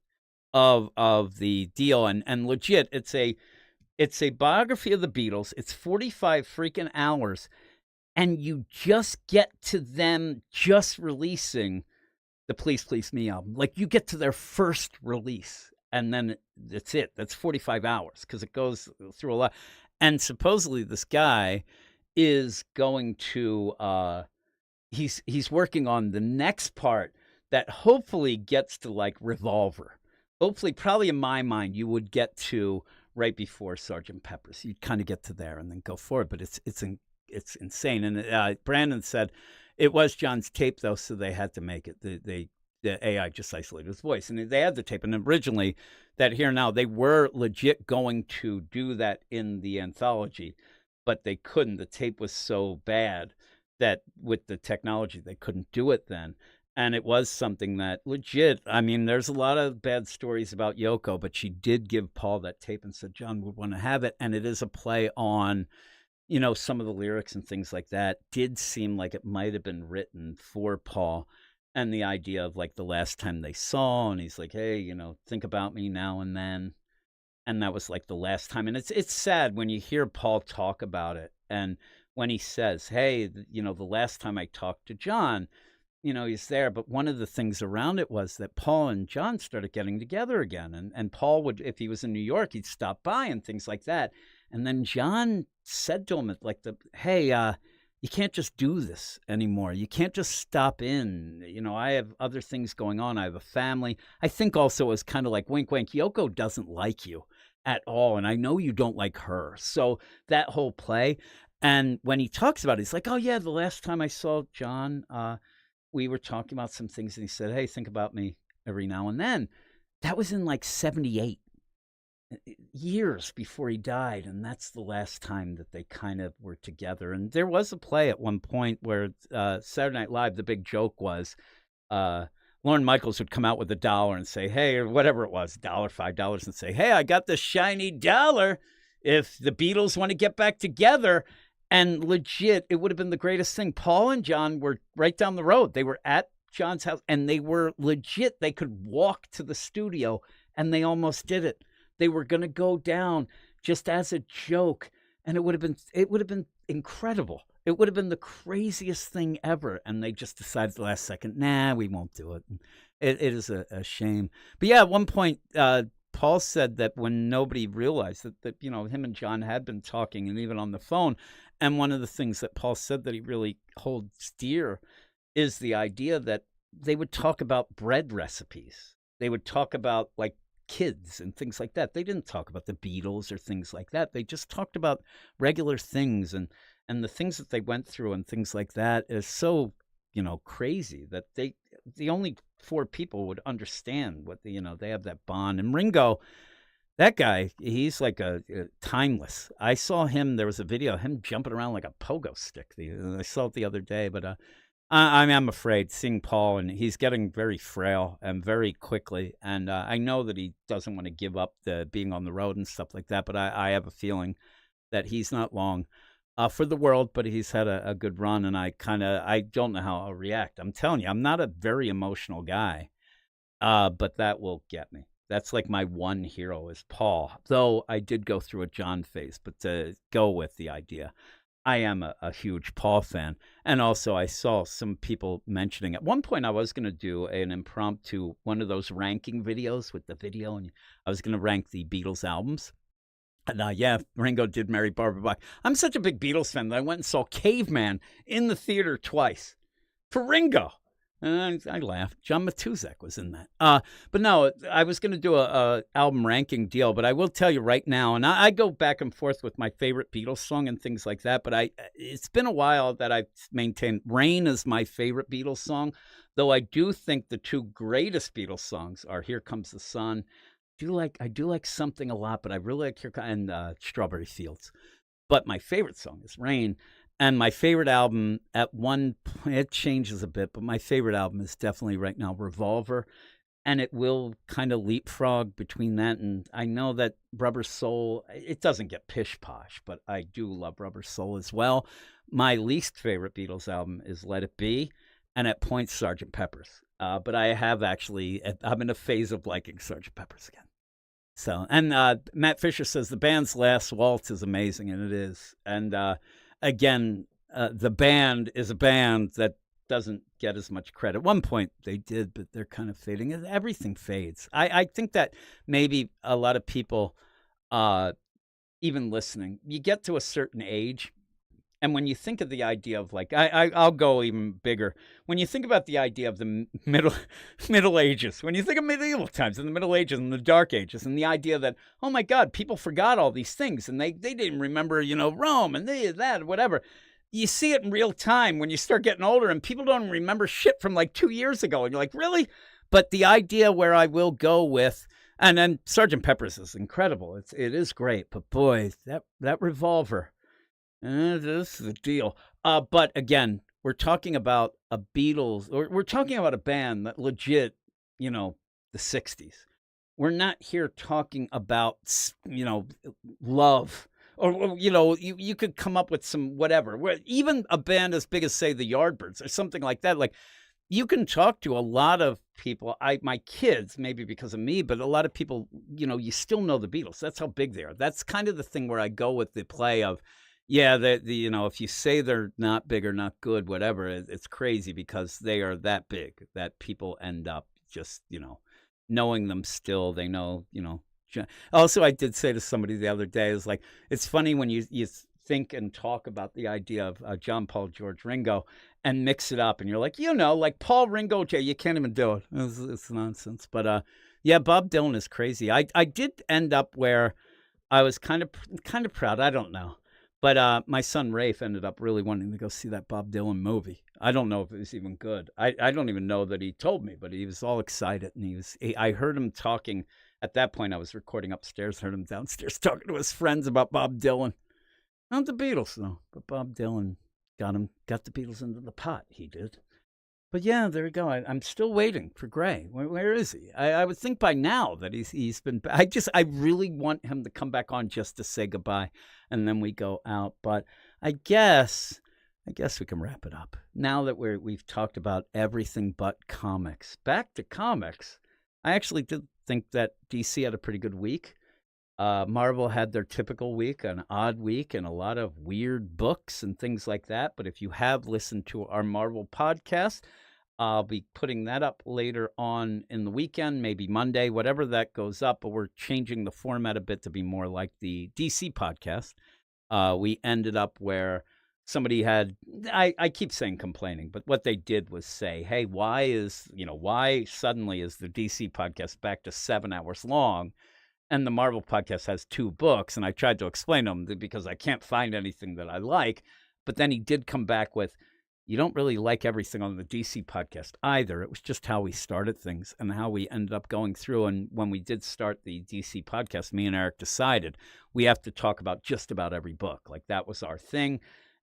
of the deal, and legit, it's a biography of the Beatles. It's 45 freaking hours, and you just get to them just releasing the Please Please Me album. Like, you get to their first release, and then that's it. That's 45 hours because it goes through a lot. And supposedly this guy is going to he's working on the next part that hopefully gets to like Revolver. Hopefully, probably in my mind, you would get to right before Sergeant Pepper's. You'd kind of get to there and then go forward. But it's insane. And Brandon said it was John's tape though, so they had to make it. The AI just isolated his voice, and they had the tape. And originally, that Here Now, they were legit going to do that in the anthology, but they couldn't. The tape was so bad that with the technology, they couldn't do it then. And it was something that legit, I mean, there's a lot of bad stories about Yoko, but she did give Paul that tape and said John would want to have it. And it is a play on, some of the lyrics and things like that did seem like it might have been written for Paul. And the idea of like the last time they saw, and he's like, hey, think about me now and then. And that was like the last time. And it's sad when you hear Paul talk about it. And when he says, hey, the last time I talked to John, he's there. But one of the things around it was that Paul and John started getting together again. And Paul would, if he was in New York, he'd stop by and things like that. And then John said to him, like, hey, you can't just do this anymore. You can't just stop in. I have other things going on. I have a family. I think also it was kind of like wink, wink. Yoko doesn't like you at all. And I know you don't like her. So that whole play. And when he talks about it, he's like, oh, yeah, the last time I saw John, we were talking about some things, and he said, hey, think about me every now and then. That was in like 78, years before he died. And that's the last time that they kind of were together. And there was a play at one point where Saturday Night Live, the big joke was Lorne Michaels would come out with $1 and say, hey, or whatever it was, $1, $5, and say, hey, I got this shiny dollar if the Beatles want to get back together. And legit, it would have been the greatest thing. Paul and John were right down the road. They were at John's house, and they were legit. They could walk to the studio, and they almost did it. They were going to go down just as a joke, and it would have been incredible. It would have been the craziest thing ever. And they just decided the last second, nah, we won't do it. It is a shame. But yeah, at one point, Paul said that when nobody realized that him and John had been talking, and even on the phone. And one of the things that Paul said that he really holds dear is the idea that they would talk about bread recipes. They would talk about like kids and things like that. They didn't talk about the Beatles or things like that. They just talked about regular things, and the things that they went through and things like that is so, crazy that the only 4 people would understand what they have that bond. And Ringo, that guy, he's like a timeless. I saw him. There was a video of him jumping around like a pogo stick. I saw it the other day, but I'm afraid seeing Paul, and he's getting very frail and very quickly. And I know that he doesn't want to give up the being on the road and stuff like that. But I have a feeling that he's not long for the world. But he's had a good run, and I don't know how I'll react. I'm telling you, I'm not a very emotional guy, but that will get me. That's like my one hero is Paul, though I did go through a John phase. But to go with the idea, I am a huge Paul fan. And also I saw some people mentioning at one point I was going to do an impromptu, one of those ranking videos with the video, and I was going to rank the Beatles albums. And yeah, Ringo did marry Barbara Bach. I'm such a big Beatles fan that I went and saw Caveman in the theater twice for Ringo. And I laughed. John Matuzak was in that. But no, I was going to do a album ranking deal, but I will tell you right now, and I go back and forth with my favorite Beatles song and things like that, but it's been a while that I've maintained Rain is my favorite Beatles song, though I do think the 2 greatest Beatles songs are Here Comes the Sun. I do like Something a lot, but I really like and Strawberry Fields. But my favorite song is Rain. And my favorite album at one point, it changes a bit, but my favorite album is definitely right now Revolver. and it will kind of leapfrog between that. And I know that Rubber Soul, it doesn't get pish posh, but I do love Rubber Soul as well. My least favorite Beatles album is Let It Be, and at points Sgt. Pepper's. But I have actually, I'm in a phase of liking Sgt. Pepper's again. So, and Matt Fisher says the band's Last Waltz is amazing, and it is. And again, the band is a band that doesn't get as much credit. At one point they did, but they're kind of fading. Everything fades. I think that maybe a lot of people, even listening, you get to a certain age, and when you think of the idea of like, I'll go even bigger. When you think about the idea of the Middle Ages, when you think of medieval times and the Middle Ages and the Dark Ages, and the idea that, oh my God, people forgot all these things, and they didn't remember, Rome and that, whatever. You see it in real time when you start getting older, and people don't remember shit from like 2 years ago. And you're like, really? But the idea where I will go with, and then Sgt. Pepper's is incredible. It is great. But boy, that Revolver, this is the deal. But again, we're talking about a Beatles, or we're talking about a band that legit, the 60s. We're not here talking about, love. Or, you could come up with some whatever. Even a band as big as, say, the Yardbirds or something like that. Like, you can talk to a lot of people. My kids, maybe because of me, but a lot of people, you still know the Beatles. That's how big they are. That's kind of the thing where I go with the play of, yeah, if you say they're not big or not good, whatever, it's crazy because they are that big that people end up just, knowing them still. They know, Also, I did say to somebody the other day, is like, it's funny when you think and talk about the idea of John, Paul, George, Ringo, and mix it up, and you're like, like Paul, Ringo, Jay, you can't even do it. It's nonsense. But yeah, Bob Dylan is crazy. I did end up where I was kind of proud. I don't know, but my son Rafe ended up really wanting to go see that Bob Dylan movie. I don't know if it was even good. I don't even know that he told me, but he was all excited, and I heard him talking. At that point, I was recording upstairs, heard him downstairs talking to his friends about Bob Dylan. Not the Beatles, though, but Bob Dylan got the Beatles into the pot. He did. But yeah, there we go. I'm still waiting for Gray. Where is he? I would think by now that he's been. I really want him to come back on just to say goodbye, and then we go out. But I guess we can wrap it up now that we've talked about everything but comics. Back to comics. I actually did think that DC had a pretty good week. Marvel had their typical week, an odd week, and a lot of weird books and things like that. But if you have listened to our Marvel podcast, I'll be putting that up later on in the weekend, maybe Monday, whatever that goes up. But we're changing the format a bit to be more like the DC podcast. We ended up where somebody had, I keep saying complaining, but what they did was say, hey, why suddenly is the DC podcast back to 7 hours long and the Marvel podcast has 2 books? And I tried to explain to him because I can't find anything that I like. But then he did come back with, you don't really like everything on the DC podcast either. It was just how we started things and how we ended up going through. And when we did start the DC podcast, me and Eric decided we have to talk about just about every book. Like, that was our thing.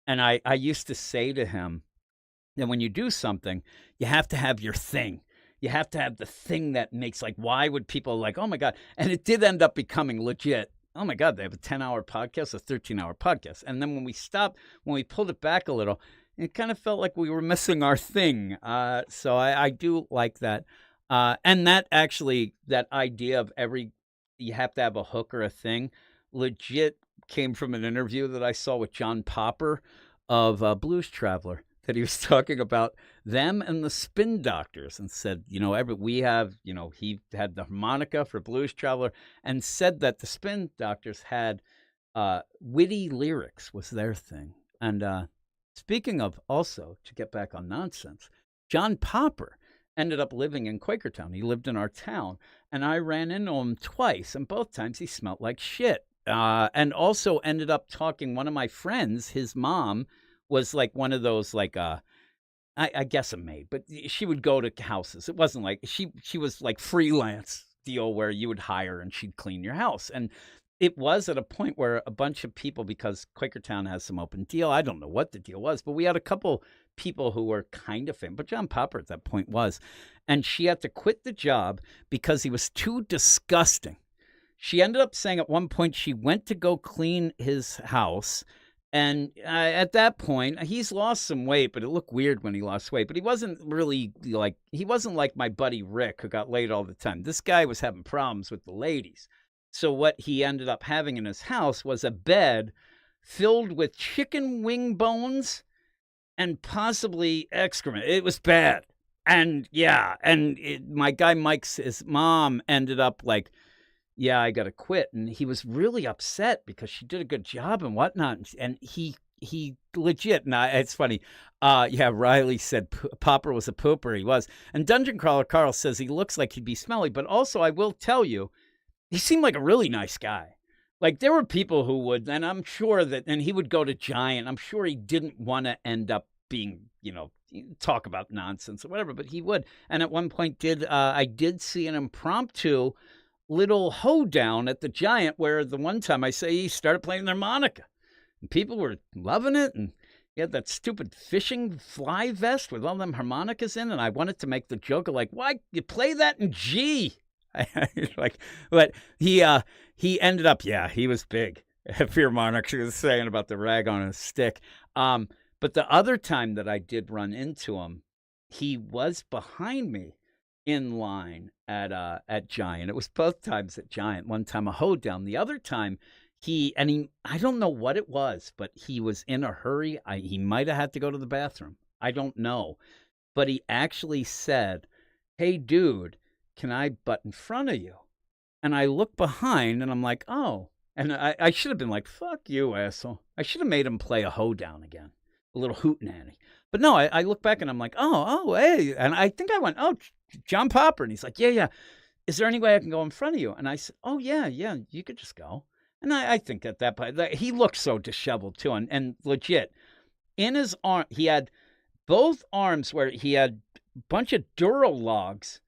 And I used to say to him that when you do something, you have to have your thing. You have to have the thing that makes, like, why would people like, oh my God. And it did end up becoming legit. Oh my God, they have a 10-hour podcast, a 13-hour podcast. And then when we pulled it back a little, it kind of felt like we were missing our thing. So I do like that. And that idea of you have to have a hook or a thing, legit came from an interview that I saw with John Popper of Blues Traveler, that he was talking about them and the Spin Doctors, and said, he had the harmonica for Blues Traveler, and said that the Spin Doctors had witty lyrics was their thing. And speaking of, also, to get back on nonsense, John Popper ended up living in Quakertown. He lived in our town, and I ran into him twice, and both times he smelled like shit. And also ended up talking, one of my friends, his mom was like one of those, like, I guess a maid, but she would go to houses. It wasn't like, she was like freelance deal where you would hire and she'd clean your house. And It was at a point where a bunch of people, because Quakertown has some open deal. I don't know what the deal was, but we had a couple people who were kind of famous, but John Popper at that point was. And she had to quit the job because he was too disgusting. She ended up saying at one point she went to go clean his house. And at that point, he's lost some weight, but it looked weird when he lost weight. But he wasn't really he wasn't like my buddy Rick, who got laid all the time. This guy was having problems with the ladies. So what he ended up having in his house was a bed filled with chicken wing bones and possibly excrement. It was bad. And my guy Mike's his mom ended up like, yeah, I got to quit. And he was really upset because she did a good job and whatnot. And he legit, now it's funny. Riley said Popper was a pooper. He was. And Dungeon Crawler Carl says he looks like he'd be smelly. But also, I will tell you, he seemed like a really nice guy. Like, there were people who would, and I'm sure that, and he would go to Giant. I'm sure he didn't want to end up being, talk about nonsense or whatever, but he would. And at one point I did see an impromptu little hoedown at the Giant where the one time I say he started playing the harmonica. And people were loving it, and he had that stupid fishing fly vest with all them harmonicas in, and I wanted to make the joke of like, why you play that in G? But he ended up, he was big. Fear Monarch was saying about the rag on his stick. But the other time that I did run into him, he was behind me in line at Giant. It was both times at Giant. One time a hoedown. The other time I don't know what it was, but he was in a hurry. He might have had to go to the bathroom. I don't know. But he actually said, "Hey, dude, can I butt in front of you?" And I look behind and I'm like, oh. And I should have been like, fuck you, asshole. I should have made him play a hoedown again, a little hootenanny. But no, I look back and I'm like, oh, hey. And I think I went, oh, John Popper. And he's like, yeah. Is there any way I can go in front of you? And I said, oh, yeah, you could just go. And I think at that point, he looked so disheveled too. And legit, in his arm, he had both arms where he had a bunch of Duro logs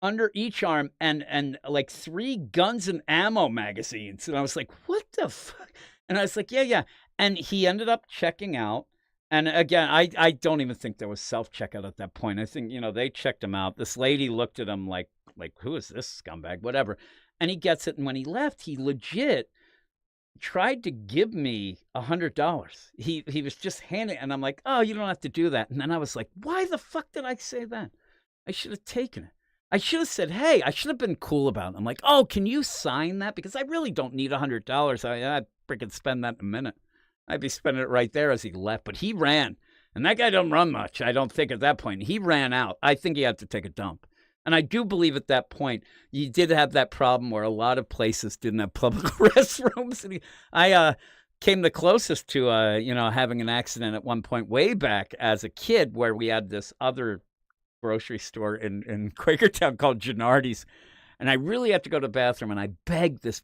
under each arm and like 3 guns and ammo magazines. And I was like, what the fuck? And I was like, yeah. And he ended up checking out. And again, I don't even think there was self-checkout at that point. I think, they checked him out. This lady looked at him like, who is this scumbag? Whatever. And he gets it. And when he left, he legit tried to give me $100. He was just handing, and I'm like, oh, you don't have to do that. And then I was like, why the fuck did I say that? I should have taken it. I should have said, hey, I should have been cool about it. I'm like, oh, can you sign that? Because I really don't need $100. I'd freaking spend that in a minute. I'd be spending it right there as he left. But he ran. And that guy don't run much, I don't think, at that point. He ran out. I think he had to take a dump. And I do believe at that point, you did have that problem where a lot of places didn't have public restrooms. And I came the closest to, having an accident at one point way back as a kid where we had this other grocery store in Quakertown called Gennardi's. And I really had to go to the bathroom, and I begged this,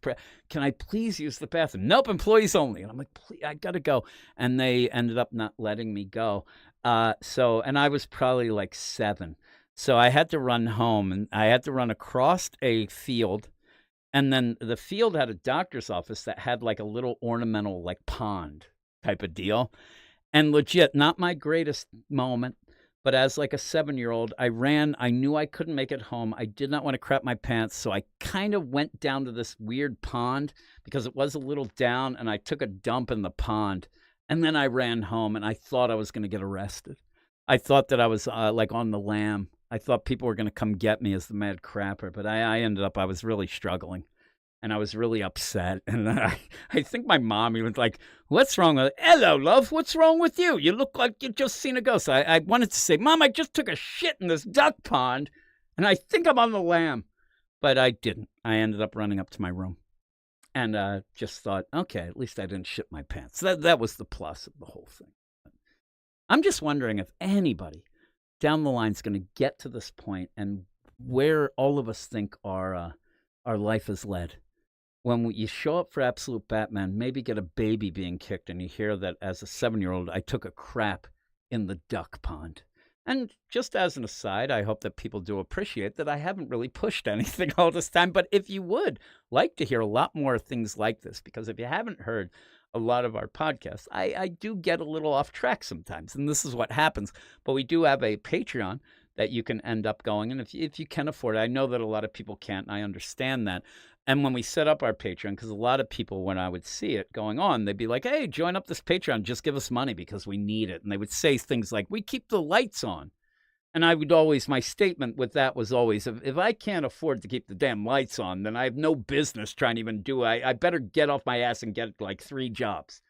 can I please use the bathroom? Nope, employees only. And I'm like, please, I got to go. And they ended up not letting me go. And I was probably like 7. So I had to run home, and I had to run across a field. And then the field had a doctor's office that had like a little ornamental like pond type of deal. And legit, not my greatest moment. But as like a 7-year-old, I ran. I knew I couldn't make it home. I did not want to crap my pants. So I kind of went down to this weird pond because it was a little down, and I took a dump in the pond. And then I ran home, and I thought I was going to get arrested. I thought that I was like on the lam. I thought people were going to come get me as the mad crapper. But I ended up, I was really struggling. And I was really upset. And I think my mom even was like, what's wrong with it? Hello, love. What's wrong with you? You look like you just seen a ghost. I wanted to say, Mom, I just took a shit in this duck pond, and I think I'm on the lam. But I didn't. I ended up running up to my room and just thought, okay, at least I didn't shit my pants. That was the plus of the whole thing. I'm just wondering if anybody down the line is going to get to this point and where all of us think our life is led. When you show up for Absolute Batman, maybe get a baby being kicked, and you hear that as a 7-year-old, I took a crap in the duck pond. And just as an aside, I hope that people do appreciate that I haven't really pushed anything all this time. But if you would like to hear a lot more things like this, because if you haven't heard a lot of our podcasts, I do get a little off track sometimes, and this is what happens. But we do have a Patreon that you can end up going, and if you can afford it, I know that a lot of people can't, and I understand that. And when we set up our Patreon, because a lot of people, when I would see it going on, they'd be like, "Hey, join up this Patreon, just give us money because we need it." And they would say things like, "We keep the lights on." And I would always, my statement with that was always, if I can't afford to keep the damn lights on, then I have no business trying to even do it. I better get off my ass and get like 3 jobs.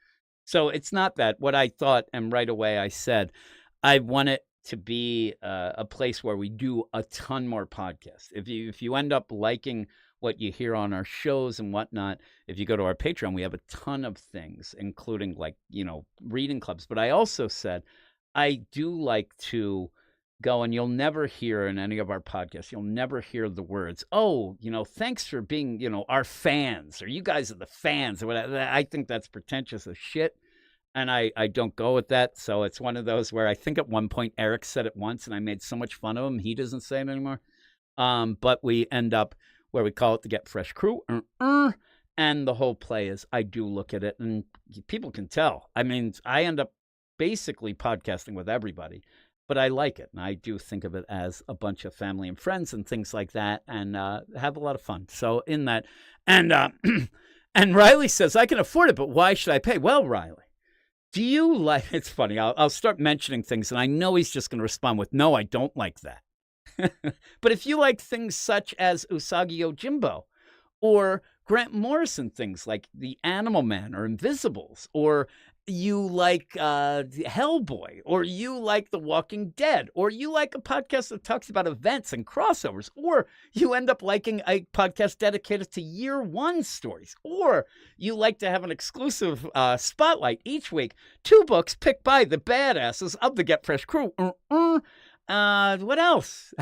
So it's not that. What I thought, and right away I said, I want it to be a place where we do a ton more podcasts. If you end up liking what you hear on our shows and whatnot, if you go to our Patreon, we have a ton of things, including like, reading clubs. But I also said, I do like to go, and you'll never hear in any of our podcasts, you'll never hear the words, "Oh, thanks for being, our fans," or "You guys are the fans," or whatever. I think that's pretentious as shit. And I don't go with that. So it's one of those where I think at one point Eric said it once and I made so much fun of him, he doesn't say it anymore. But we end up where we call it the Get Fresh Crew. And the whole play is I do look at it and people can tell. I mean, I end up basically podcasting with everybody, but I like it. And I do think of it as a bunch of family and friends and things like that, and have a lot of fun. So in that, and and Riley says, "I can afford it, but why should I pay?" Well, Riley, do you like, it's funny, I'll start mentioning things, and I know he's just going to respond with, "No, I don't like that." But if you like things such as Usagi Yojimbo, or Grant Morrison things like The Animal Man or Invisibles, or you like Hellboy, or you like The Walking Dead, or you like a podcast that talks about events and crossovers, or you end up liking a podcast dedicated to year one stories, or you like to have an exclusive spotlight each week, 2 books picked by the badasses of the Get Fresh Crew. What else?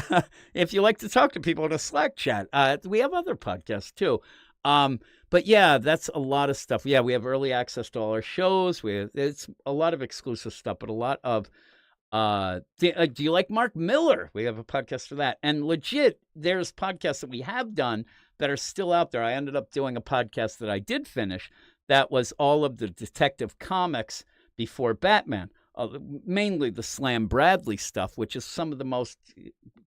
If you like to talk to people in a Slack chat, we have other podcasts too. But yeah, that's a lot of stuff. Yeah, we have early access to all our shows. It's a lot of exclusive stuff, but a lot of do you like Mark Miller? We have a podcast for that. And legit, there's podcasts that we have done that are still out there. I ended up doing a podcast that I did finish that was all of the Detective Comics before Batman. Mainly the Slam Bradley stuff, which is some of the most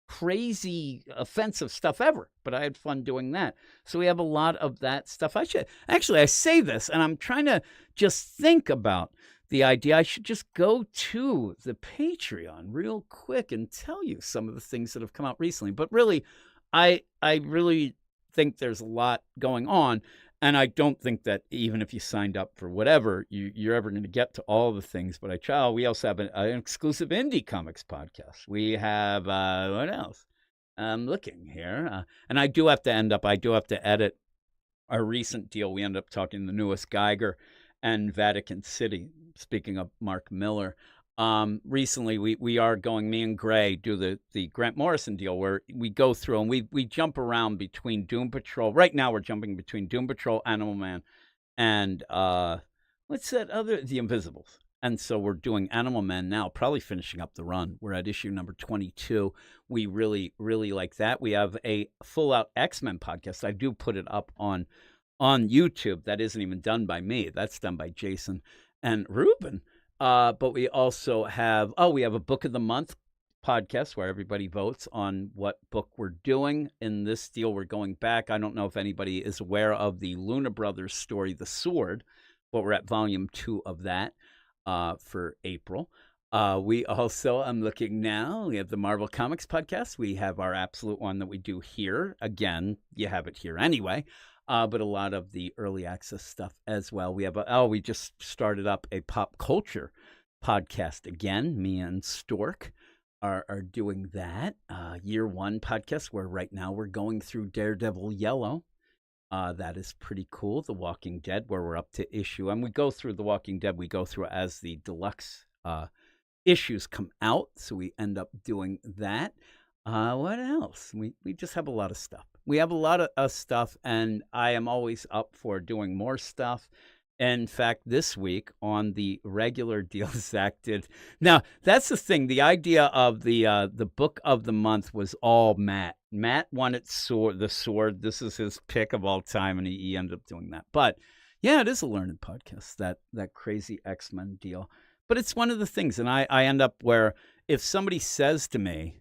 crazy, offensive stuff ever. But I had fun doing that. So we have a lot of that stuff. I say this, and I'm trying to just think about the idea. I should just go to the Patreon real quick and tell you some of the things that have come out recently. But really, I really think there's a lot going on. And I don't think that even if you signed up for whatever, you're ever going to get to all the things. But we also have an exclusive indie comics podcast. We have, what else? I'm looking here. And I do have to edit a recent deal. We end up talking the newest Geiger and Vatican City. Speaking of Mark Miller. Recently we are going, me and Gray do the Grant Morrison deal where we go through and we jump around between Doom Patrol. Right now we're jumping between Doom Patrol, Animal Man, and what's that other, The Invisibles. And so we're doing Animal Man now, probably finishing up the run. We're at issue number 22. We really, really like that. We have a full out X-Men podcast. I do put it up on YouTube. That isn't even done by me. That's done by Jason and Ruben. But we also have, we have a Book of the Month podcast where everybody votes on what book we're doing. In this deal, we're going back. I don't know if anybody is aware of the Luna Brothers story, The Sword, but we're at volume 2 of that for April. We also, I'm looking now, we have the Marvel Comics podcast. We have our absolute one that we do here. Again, you have it here anyway. But a lot of the early access stuff as well. We have we just started up a pop culture podcast again. Me and Stork are doing that. Year one podcast where right now we're going through Daredevil Yellow. That is pretty cool. The Walking Dead, where we're up to issue. And we go through The Walking Dead, we go through as the deluxe issues come out. So we end up doing that. What else? We just have a lot of stuff. We have a lot of stuff, and I am always up for doing more stuff. In fact, this week on the regular deal, Zach did. Now, that's the thing. The idea of the book of the month was all Matt. Matt wanted the sword. This is his pick of all time, and he ended up doing that. But yeah, it is a learned podcast, that crazy X-Men deal. But it's one of the things, and I end up where if somebody says to me,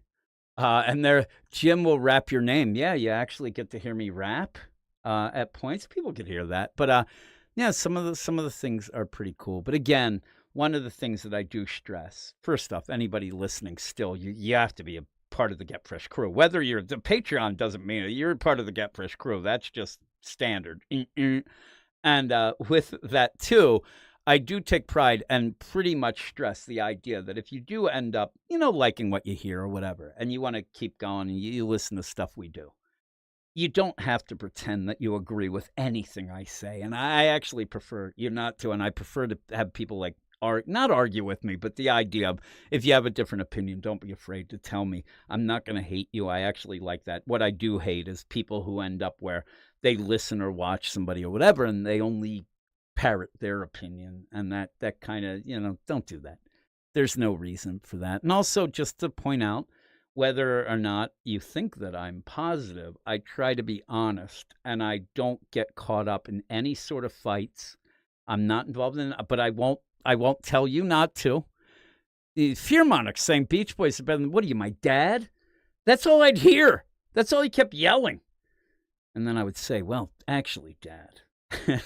and they're Jim will rap your name. Yeah, you actually get to hear me rap at points. People could hear that, but yeah, some of the things are pretty cool. But again, one of the things that I do stress, first off, anybody listening still, you have to be a part of the Get Fresh crew. Whether you're the Patreon doesn't mean it. You're part of the Get Fresh crew. That's just standard. And with that too, I do take pride and pretty much stress the idea that if you do end up, liking what you hear or whatever, and you want to keep going and you listen to stuff we do, you don't have to pretend that you agree with anything I say. And I actually prefer you not to. And I prefer to have people not argue with me, but the idea of if you have a different opinion, don't be afraid to tell me. I'm not going to hate you. I actually like that. What I do hate is people who end up where they listen or watch somebody or whatever, and they only parrot their opinion. And that kind of, don't do that. There's no reason for that. And also just to point out, whether or not you think that I'm positive, I try to be honest, and I don't get caught up in any sort of fights. I'm not involved in it, but I won't tell you not to. The Fear Monarchs saying Beach Boys are better than, what are you, my dad? That's all I'd hear. That's all he kept yelling. And then I would say, well, actually, Dad.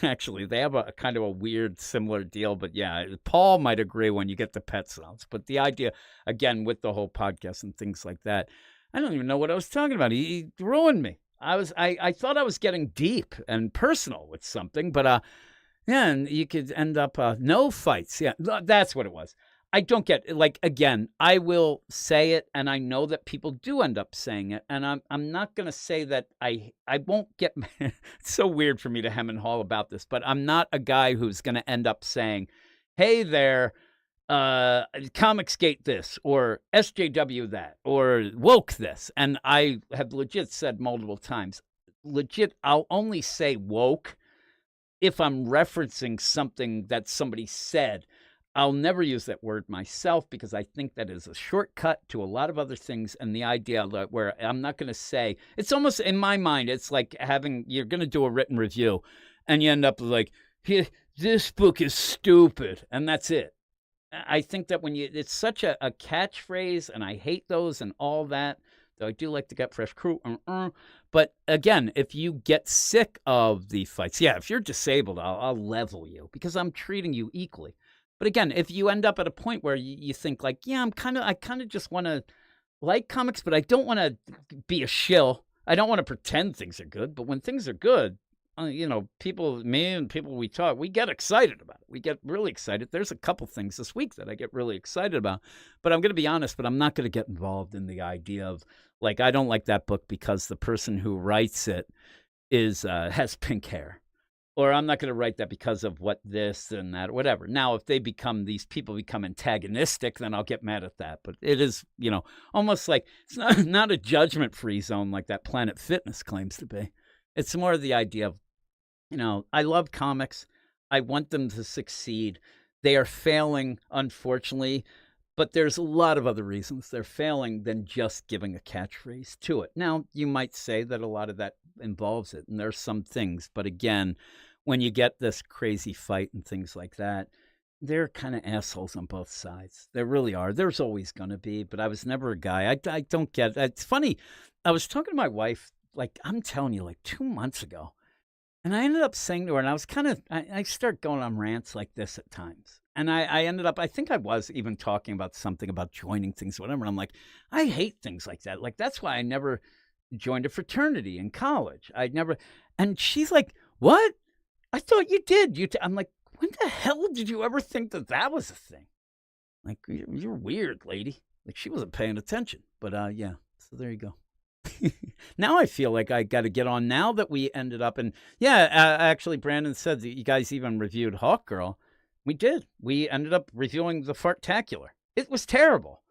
Actually, they have a kind of a weird, similar deal. But yeah, Paul might agree when you get the pet sounds. But the idea, again, with the whole podcast and things like that, I don't even know what I was talking about. He ruined me. I thought I was getting deep and personal with something. But yeah, and you could end up no fights. Yeah, that's what it was. I don't get again, I will say it, and I know that people do end up saying it, and I'm not going to say that I won't get it's so weird for me to hem and haw about this, but I'm not a guy who's going to end up saying, hey there, Comicsgate this, or SJW that, or woke this. And I have legit said multiple times, I'll only say woke if I'm referencing something that somebody said. I'll never use that word myself because I think that is a shortcut to a lot of other things. And the idea that where I'm not going to say, it's almost in my mind, it's like you're going to do a written review and you end up like, this book is stupid. And that's it. I think that it's such a catchphrase, and I hate those and all that. Though I do like to Get Fresh crew. But again, if you get sick of the fights, yeah, if you're disabled, I'll level you because I'm treating you equally. But again, if you end up at a point where you think like, yeah, I kind of just want to like comics, but I don't want to be a shill. I don't want to pretend things are good. But when things are good, me and people we talk, we get excited about it. We get really excited. There's a couple things this week that I get really excited about. But I'm going to be honest, but I'm not going to get involved in the idea of like, I don't like that book because the person who writes it has pink hair. Or I'm not going to write that because of what this and that, or whatever. Now, if these people become antagonistic, then I'll get mad at that. But it is, almost like it's not a judgment-free zone like that Planet Fitness claims to be. It's more the idea of, I love comics. I want them to succeed. They are failing, unfortunately, but there's a lot of other reasons they're failing than just giving a catchphrase to it. Now, you might say that a lot of that involves it, and there's some things. But again, when you get this crazy fight and things like that, they're kind of assholes on both sides. They really are. There's always going to be, but I was never a guy. I don't get it. It's funny. I was talking to my wife, I'm telling you, 2 months ago, and I ended up saying to her, and I was I start going on rants like this at times. And I ended up, I think I was even talking about something about joining things, whatever. And I'm like, I hate things like that. That's why I never joined a fraternity in college. And she's like, what? I thought you did. I'm like, when the hell did you ever think that was a thing? Like, you're weird, lady. She wasn't paying attention. But yeah, so there you go. Now I feel like I got to get on now that we ended up. And yeah, actually, Brandon said that you guys even reviewed Hawk Girl. We did. We ended up reviewing the Fartacular. It was terrible.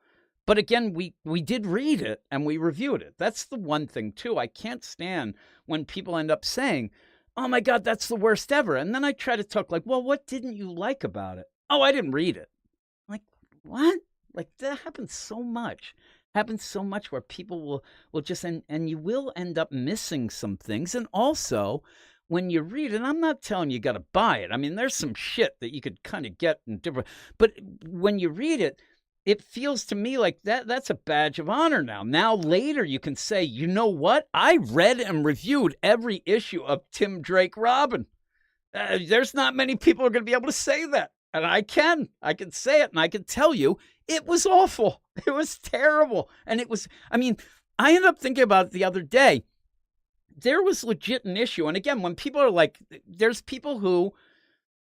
But again, we did read it and we reviewed it. That's the one thing, too. I can't stand when people end up saying, oh my God, that's the worst ever. And then I try to talk like, well, what didn't you like about it? Oh, I didn't read it. Like, what? Like that happens so much. Happens so much where people will just and you will end up missing some things. And also when you read it, I'm not telling you got to buy it. I mean, there's some shit that you could kind of get in different, but when you read it, it feels to me like that's a badge of honor now. Now later you can say, you know what? I read and reviewed every issue of Tim Drake Robin. There's not many people are going to be able to say that. And I can say it, and I can tell you it was awful. It was terrible. And it was, I mean, I ended up thinking about it the other day. There was legit an issue. And again, when people are like, there's people who,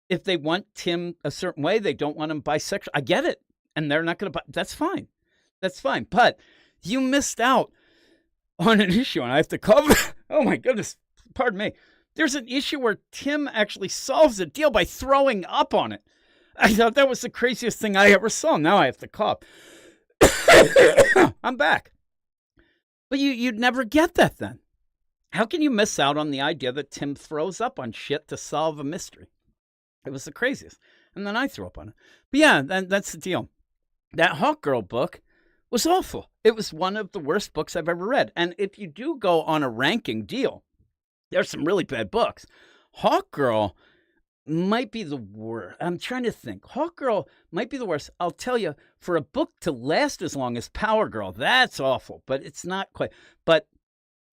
if they want Tim a certain way, they don't want him bisexual. I get it. And they're not going to buy. That's fine. That's fine. But you missed out on an issue, and I have to cover. Oh my goodness. Pardon me. There's an issue where Tim actually solves the deal by throwing up on it. I thought that was the craziest thing I ever saw. Now I have to cough. I'm back. But you'd never get that then. How can you miss out on the idea that Tim throws up on shit to solve a mystery? It was the craziest. And then I threw up on it. But yeah, that's the deal. That Hawkgirl book was awful. It was one of the worst books I've ever read. And if you do go on a ranking deal, there's some really bad books. Hawkgirl might be the worst. I'm trying to think. Hawkgirl might be the worst. I'll tell you, for a book to last as long as Power Girl, that's awful. But it's not quite. But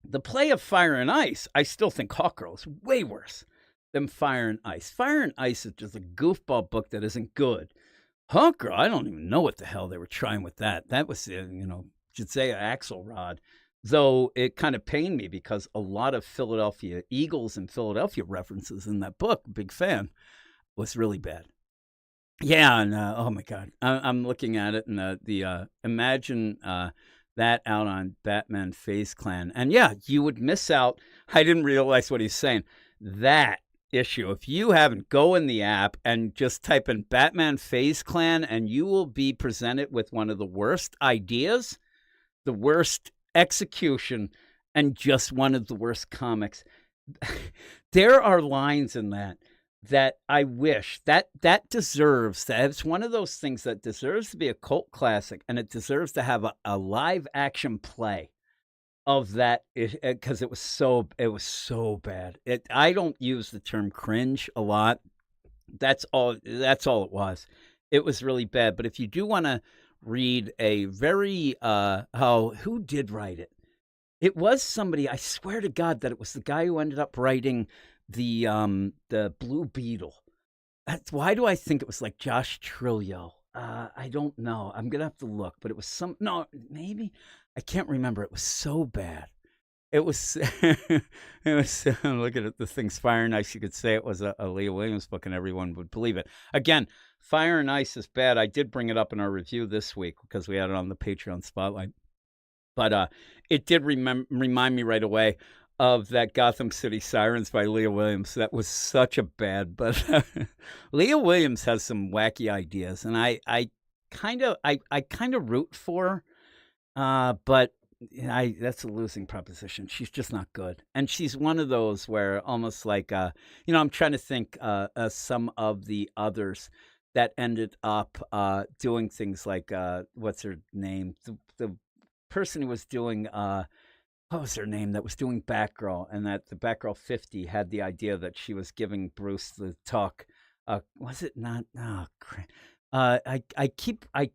the play of Fire and Ice, I still think Hawkgirl is way worse than Fire and Ice. Fire and Ice is just a goofball book that isn't good. Hawkgirl, I don't even know what the hell they were trying with that. That was, Josiah Axelrod. Though it kind of pained me because a lot of Philadelphia Eagles and Philadelphia references in that book, big fan, was really bad. Yeah, and oh my God, I'm looking at it, and imagine that out on Batman Phase Clan. And yeah, you would miss out. I didn't realize what he's saying. That issue, if you haven't, go in the app and just type in Batman Phase Clan, and you will be presented with one of the worst ideas, the worst execution, and just one of the worst comics. There are lines in that I wish that deserves that. It's one of those things that deserves to be a cult classic, and it deserves to have a live action play of that, because it was so bad. I don't use the term cringe a lot. That's all it was. It was really bad. But if you do want to read a very who did write it? It was somebody, I swear to God that it was the guy who ended up writing the Blue Beetle. Why do I think it was like Josh Trillo? I don't know. I'm gonna have to look, but it was maybe, I can't remember. It was so bad. It was, I'm looking at the things, Fire and Ice. You could say it was a Leah Williams book and everyone would believe it. Again, Fire and Ice is bad. I did bring it up in our review this week because we had it on the Patreon Spotlight. But it did remind me right away of that Gotham City Sirens by Leah Williams. That was such a bad, but Leah Williams has some wacky ideas, and I kind of root for her, but that's a losing proposition. She's just not good. And she's one of those where almost like, I'm trying to think some of the others that ended up doing things like, what's her name? The person who was doing, what was her name? That was doing Batgirl, and that the Batgirl 50 had the idea that she was giving Bruce the talk. Was it not? Oh, crap. I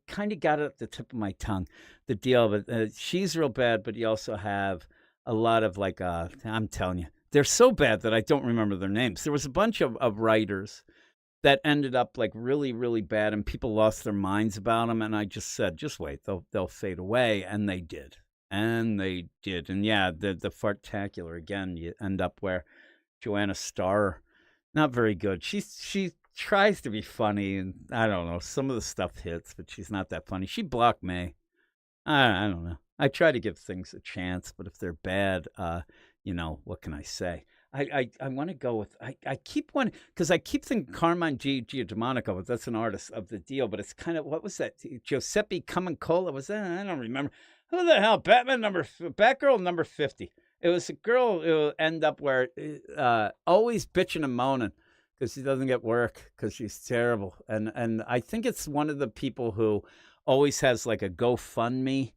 kind of got it at the tip of my tongue, the deal, but she's real bad, but you also have a lot of like, I'm telling you, they're so bad that I don't remember their names. There was a bunch of writers that ended up like really, really bad, and people lost their minds about them. And I just said, just wait, they'll fade away. And they did. And yeah, the Fartacular again, you end up where Joanna Starr, not very good. She tries to be funny, and I don't know, some of the stuff hits, but she's not that funny. She blocked me. I don't know. I try to give things a chance, but if they're bad, what can I say? I want to go with, I keep wanting, because I keep thinking Carmine Giordamonico, but that's an artist of the deal, but it's kind of, what was that? Giuseppe Camuncoli, was that? I don't remember. Who the hell? Batgirl number 50. It was a girl who end up where always bitching and moaning because she doesn't get work because she's terrible. And I think it's one of the people who always has like a GoFundMe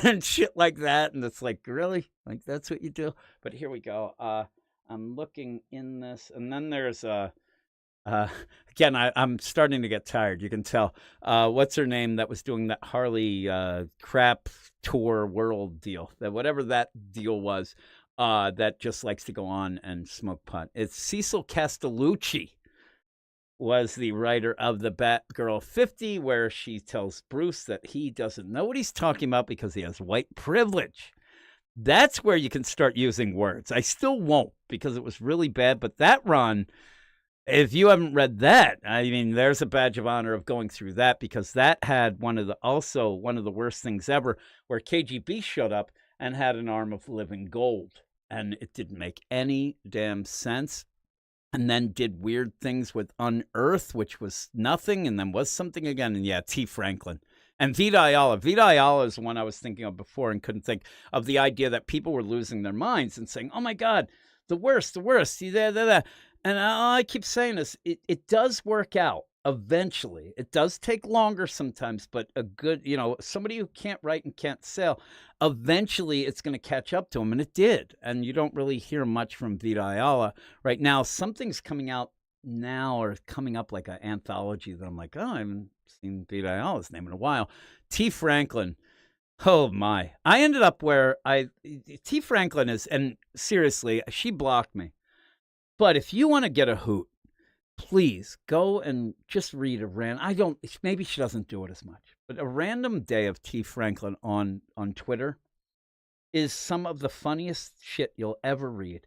and shit like that. And it's like, really? Like, that's what you do? But here we go. I'm looking in this. And then there's uh, again, I'm starting to get tired. You can tell. What's her name that was doing that Harley crap tour world deal? That whatever that deal was, that just likes to go on and smoke pot. It's Cecil Castellucci was the writer of the Batgirl 50, where she tells Bruce that he doesn't know what he's talking about because he has white privilege. That's where you can start using words. I still won't because it was really bad, but that run, if you haven't read that, I mean, there's a badge of honor of going through that, because that had one of the worst things ever, where KGB showed up and had an arm of living gold, and it didn't make any damn sense. And then did weird things with Unearth, which was nothing, and then was something again. And yeah, T. Franklin. And Vita Ayala. Vita Ayala is one I was thinking of before and couldn't think of, the idea that people were losing their minds and saying, oh my God, the worst. And all I keep saying is it does work out eventually. It does take longer sometimes, but a good, somebody who can't write and can't sail, eventually it's going to catch up to him. And it did. And you don't really hear much from Vita Ayala right now. Something's coming out now, or coming up like an anthology that I'm like, oh, I haven't seen Vita Ayala's name in a while. T. Franklin. Oh my. I ended up where T. Franklin is, and seriously, she blocked me. But if you want to get a hoot, please go and just read maybe she doesn't do it as much, but a random day of T. Franklin on Twitter is some of the funniest shit you'll ever read,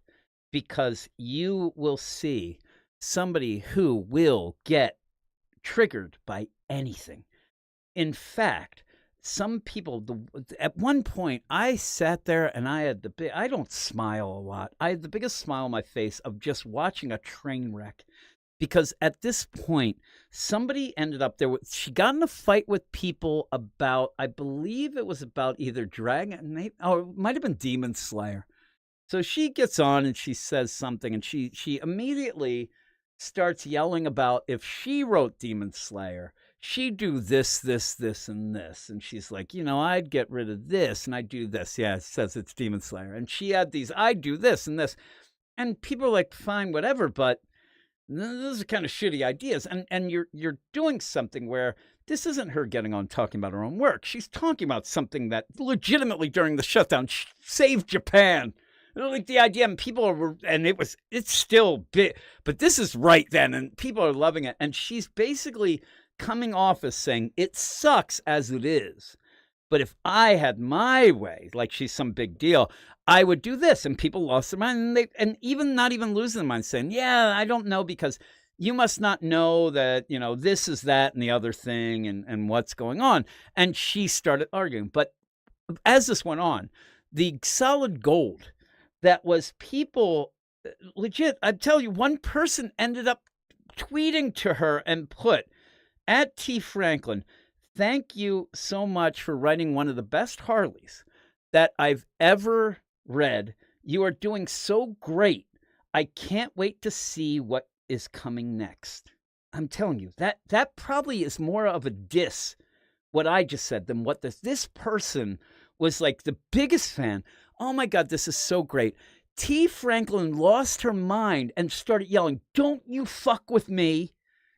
because you will see somebody who will get triggered by anything. In fact, some people, at one point, I sat there and I don't smile a lot. I had the biggest smile on my face of just watching a train wreck. Because at this point, somebody ended up there. She got in a fight with people about, I believe it was about either Dragon, or it might have been Demon Slayer. So she gets on and she says something, and she immediately starts yelling about if she wrote Demon Slayer, she'd do this, and this. And she's like, I'd get rid of this and I'd do this. Yeah, it says it's Demon Slayer. And she had these, I'd do this and this. And people are like, fine, whatever, but those are kind of shitty ideas. And you're doing something where this isn't her getting on talking about her own work. She's talking about something that legitimately during the shutdown saved Japan. Like the idea, and people are, and it's still big, but this is right then, and people are loving it. And she's basically coming off as saying it sucks as it is, but if I had my way, like she's some big deal, I would do this. And people lost their mind, and even not even losing their mind, saying, yeah, I don't know, because you must not know that, this is that and the other thing, and what's going on. And she started arguing. But as this went on, the solid gold that was people legit, I tell you, one person ended up tweeting to her and put, at T. Franklin, thank you so much for writing one of the best Harleys that I've ever read. You are doing so great. I can't wait to see what is coming next. I'm telling you, that probably is more of a diss, what I just said, than what this person was like the biggest fan. Oh my God, this is so great. T. Franklin lost her mind and started yelling, don't you fuck with me.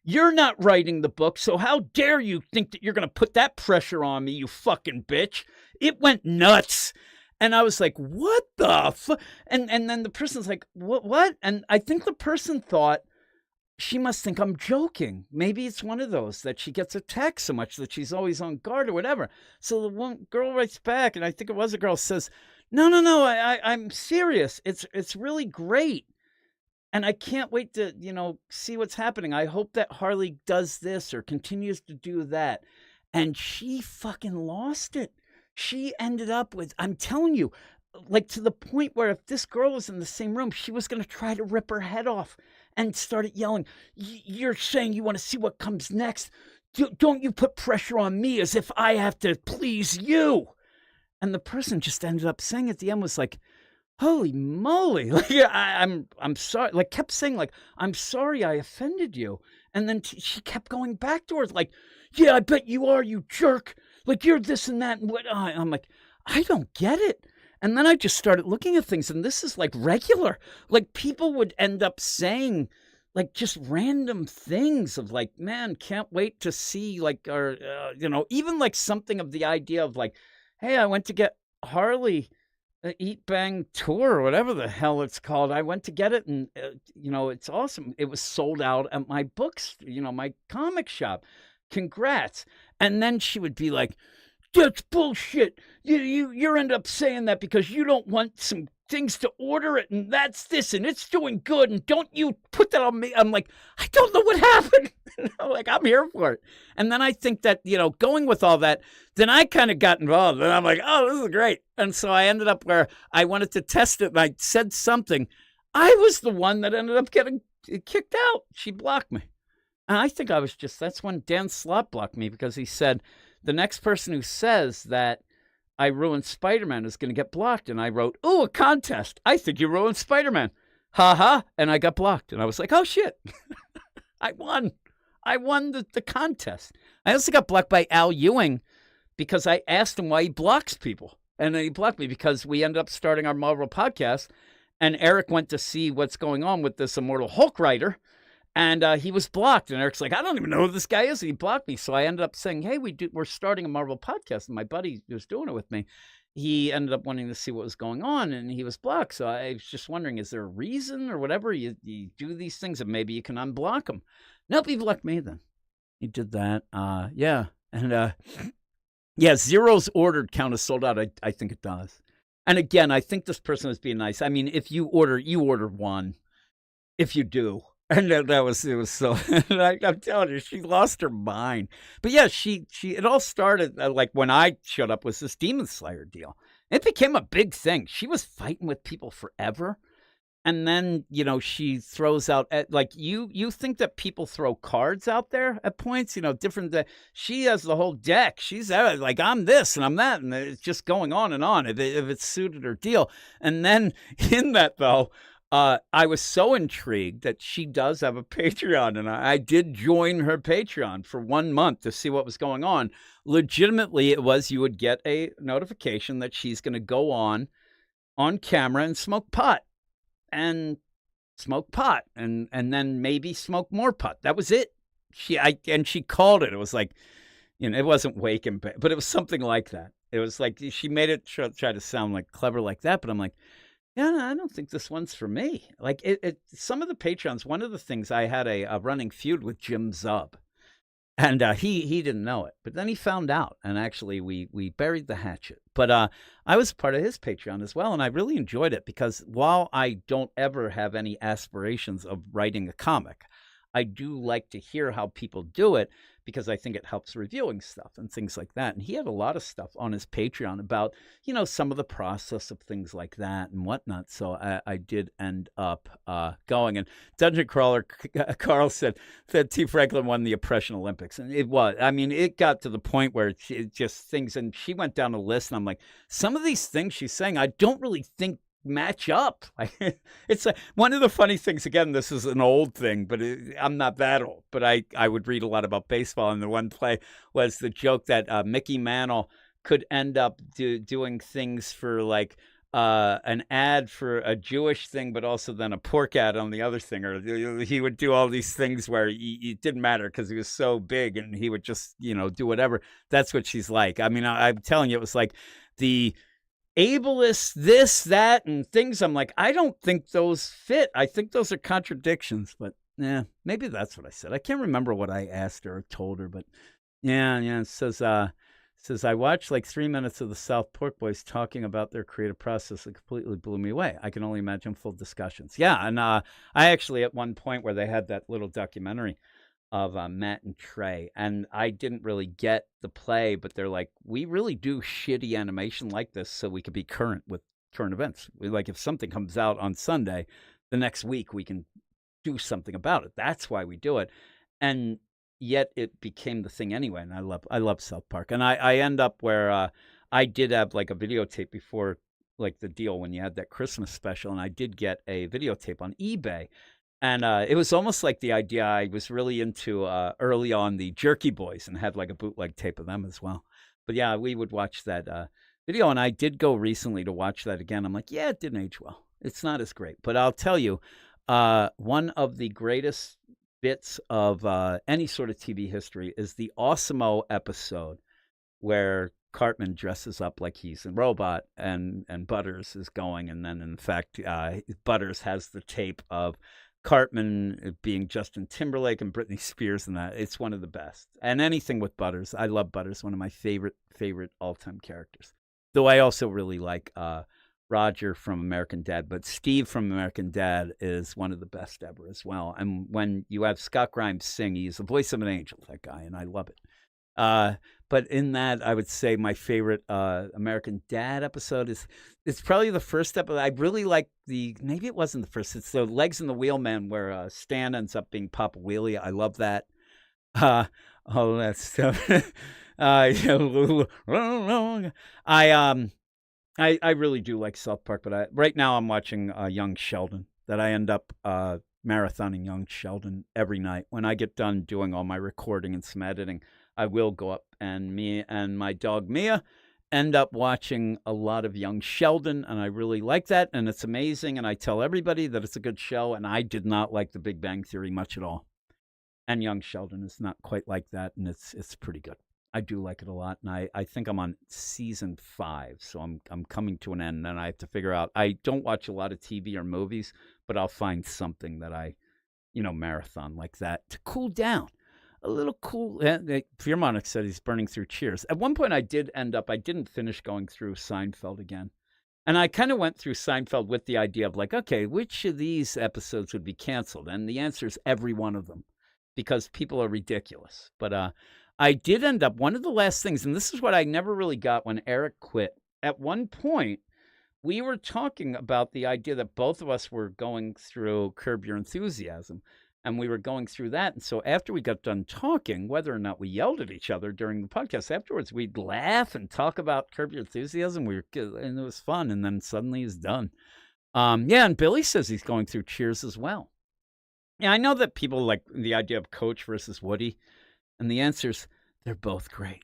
You're not writing the book, so how dare you think that you're going to put that pressure on me, you fucking bitch. It went nuts. And I was like, what the fuck? And then the person's like, what? And I think the person thought, she must think I'm joking. Maybe it's one of those that she gets attacked so much that she's always on guard or whatever. So the one girl writes back, and I think it was a girl, says, no, I'm serious. It's really great. And I can't wait to, see what's happening. I hope that Harley does this or continues to do that. And she fucking lost it. She ended up with, I'm telling you, like to the point where if this girl was in the same room, she was going to try to rip her head off and started yelling, you're saying you want to see what comes next. Don't you put pressure on me as if I have to please you. And the person just ended up saying at the end was like, holy moly. Like, I'm sorry. Like, kept saying, like, I'm sorry I offended you. And then she kept going back to her, like, yeah, I bet you are, you jerk. Like, you're this and that. And what? I'm like, I don't get it. And then I just started looking at things, and this is like regular. Like, people would end up saying, like, just random things of like, man, can't wait to see, like, our, even like something of the idea of like, hey, I went to get Harley Eat Bang Tour or whatever the hell it's called. I went to get it, and it's awesome. It was sold out at my books, my comic shop. Congrats. And then she would be like, that's bullshit. You end up saying that because you don't want some things to order it, and that's this, and it's doing good, and don't you put that on me. I'm like, I don't know what happened. Like, I'm here for it. And then I think that, going with all that, then I kind of got involved, and I'm like, oh, this is great. And so I ended up where I wanted to test it, and I said something. I was the one that ended up getting kicked out. She blocked me. And I think that's when Dan Slott blocked me, because he said, the next person who says that I ruined Spider-Man is going to get blocked. And I wrote, oh, a contest. I think you ruined Spider-Man. Ha ha. And I got blocked. And I was like, oh, shit. I won. I won the contest. I also got blocked by Al Ewing because I asked him why he blocks people. And then he blocked me because we ended up starting our Marvel podcast. And Eric went to see what's going on with this Immortal Hulk writer. And he was blocked. And Eric's like, I don't even know who this guy is. And he blocked me. So I ended up saying, hey, we're starting a Marvel podcast. And my buddy was doing it with me. He ended up wanting to see what was going on, and he was blocked. So I was just wondering, is there a reason or whatever? You do these things, and maybe you can unblock him. Nope, he blocked me then. He did that. Yeah. And Zero's ordered count is sold out. I think it does. And again, I think this person was being nice. I mean, if you order one. If you do. And it was so, I'm telling you, she lost her mind. But yeah, it all started like when I showed up was this Demon Slayer deal. It became a big thing. She was fighting with people forever. And then, she throws out like you think that people throw cards out there at points, different. She has the whole deck. She's like, I'm this and I'm that. And it's just going on and on if it's suited her deal. And then in that, though, I was so intrigued that she does have a Patreon, and I did join her Patreon for 1 month to see what was going on. Legitimately, it was you would get a notification that she's going to go on camera and smoke pot, and then maybe smoke more pot. That was it. She called it. It was like, it wasn't wake and bake, but it was something like that. It was like she made it try to sound like clever like that, but I'm like, yeah, no, I don't think this one's for me. Like some of the Patreons, one of the things, I had a running feud with Jim Zub, and he didn't know it, but then he found out, and actually we buried the hatchet. But I was part of his Patreon as well, and I really enjoyed it because while I don't ever have any aspirations of writing a comic, I do like to hear how people do it because I think it helps reviewing stuff and things like that. And he had a lot of stuff on his Patreon about, some of the process of things like that and whatnot. So I did end up going. And Dungeon Crawler Carl said that T. Franklin won the Oppression Olympics. And it was. I mean, it got to the point where it just things, and she went down a list, and I'm like, some of these things she's saying, I don't really think match up. It's one of the funny things, again, this is an old thing, but I'm not that old, but I would read a lot about baseball, and the one play was the joke that Mickey Mantle could end up doing things for like an ad for a Jewish thing, but also then a pork ad on the other thing, or he would do all these things where it didn't matter because he was so big, and he would just do whatever. That's what she's like. I mean, I'm telling you, it was like the ableist, this, that, and things. I'm like, I don't think those fit. I think those are contradictions, but yeah, maybe that's what I said. I can't remember what I asked her or told her, but yeah. It says, I watched like 3 minutes of the South Pork Boys talking about their creative process. It completely blew me away. I can only imagine full discussions. Yeah, and I actually, at one point where they had that little documentary of Matt and Trey, and I didn't really get the play, but they're like, we really do shitty animation like this so we could be current with current events. Like, if something comes out on Sunday, the next week we can do something about it. That's why we do it. And yet it became the thing anyway, and I love South Park. And I end up where I did have like a videotape before like the deal when you had that Christmas special, and I did get a videotape on eBay. And it was almost like the idea I was really into early on the Jerky Boys and had like a bootleg tape of them as well. But yeah, we would watch that video, and I did go recently to watch that again. I'm like, yeah, it didn't age well. It's not as great. But I'll tell you, one of the greatest bits of any sort of TV history is the Awesome-O episode where Cartman dresses up like he's a robot and Butters is going. And then, in fact, Butters has the tape of Cartman being Justin Timberlake and Britney Spears, and that it's one of the best. And anything with Butters, I love Butters, one of my favorite all-time characters. Though I also really like Roger from American Dad, but Steve from American Dad is one of the best ever as well. And when you have Scott Grimes sing, he's the voice of an angel, that guy, and I love it. But in that, I would say my favorite American Dad episode it's probably the first episode. I really like maybe it wasn't the first. It's the Legs in the Wheelman where Stan ends up being Papa Wheelie. I love that. All that stuff. I really do like South Park, but right now I'm watching Young Sheldon. That I end up marathoning Young Sheldon every night. When I get done doing all my recording and some editing, I will go up, and me and my dog Mia end up watching a lot of Young Sheldon, and I really like that, and it's amazing, and I tell everybody that it's a good show, and I did not like The Big Bang Theory much at all. And Young Sheldon is not quite like that, and it's pretty good. I do like it a lot, and I think I'm on season 5, so I'm coming to an end, and I have to figure out. I don't watch a lot of TV or movies, but I'll find something that I, marathon like that to cool down. A little cool. Fearmonic said he's burning through Cheers. At one point, I didn't finish going through Seinfeld again. And I kind of went through Seinfeld with the idea of like, okay, which of these episodes would be canceled? And the answer is every one of them, because people are ridiculous. But I did end up, one of the last things, and this is what I never really got when Eric quit. At one point, we were talking about the idea that both of us were going through Curb Your Enthusiasm. And we were going through that. And so after we got done talking, whether or not we yelled at each other during the podcast, afterwards we'd laugh and talk about Curb Your Enthusiasm. And it was fun. And then suddenly he's done. And Billy says he's going through Cheers as well. Yeah, I know that people like the idea of Coach versus Woody. And the answer is they're both great.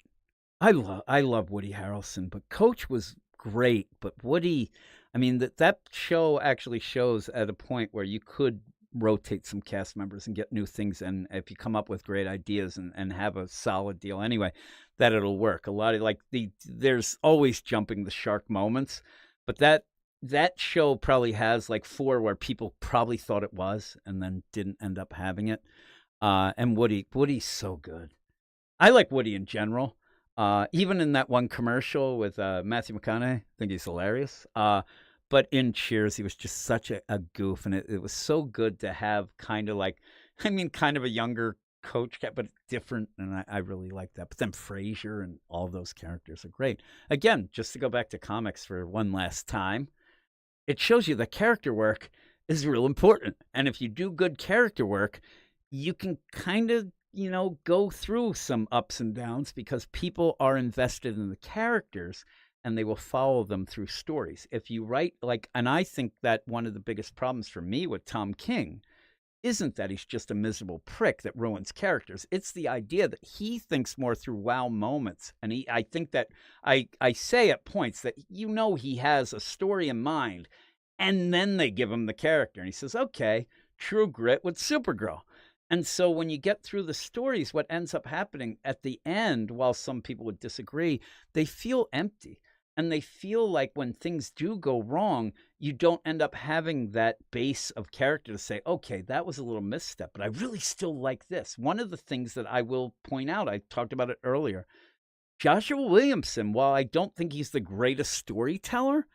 I love Woody Harrelson, but Coach was great. But Woody, I mean, that show actually shows at a point where you could rotate some cast members and get new things, and if you come up with great ideas and have a solid deal anyway, that it'll work. A lot of there's always jumping the shark moments, but that show probably has like 4 where people probably thought it was and then didn't end up having it. And Woody's so good. I like Woody in general. Even in that one commercial with Matthew McConaughey, I think he's hilarious. But in Cheers, he was just such a goof, and it was so good to have kind of a younger Coach, but different, and I really like that. But then Frasier and all those characters are great. Again, just to go back to comics for one last time, it shows you that character work is real important. And if you do good character work, you can kind of, go through some ups and downs because people are invested in the characters, and they will follow them through stories. If you write and I think that one of the biggest problems for me with Tom King isn't that he's just a miserable prick that ruins characters. It's the idea that he thinks more through wow moments. And I think that I say at points that he has a story in mind, and then they give him the character. And he says, okay, True Grit with Supergirl. And so when you get through the stories, what ends up happening at the end, while some people would disagree, they feel empty. And they feel like when things do go wrong, you don't end up having that base of character to say, okay, that was a little misstep, but I really still like this. One of the things that I will point out, I talked about it earlier, Joshua Williamson, while I don't think he's the greatest storyteller,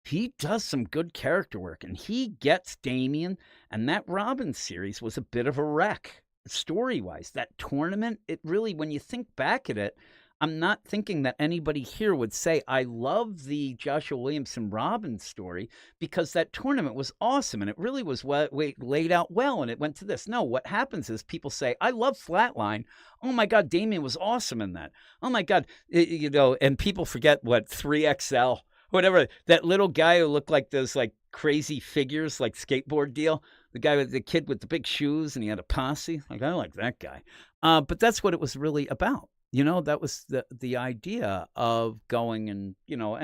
he does some good character work, and he gets Damian, and that Robin series was a bit of a wreck, story-wise. That tournament, it really, when you think back at it, I'm not thinking that anybody here would say, I love the Joshua Williamson Robin story because that tournament was awesome and it really was laid out well and it went to this. No, what happens is people say, I love Flatline. Oh my God, Damien was awesome in that. Oh my God, and people forget what 3XL whatever. That little guy who looked like those like crazy figures, like skateboard deal. The guy with the kid with the big shoes, and he had a posse. Like I like that guy. But that's what it was really about. That was the idea of going and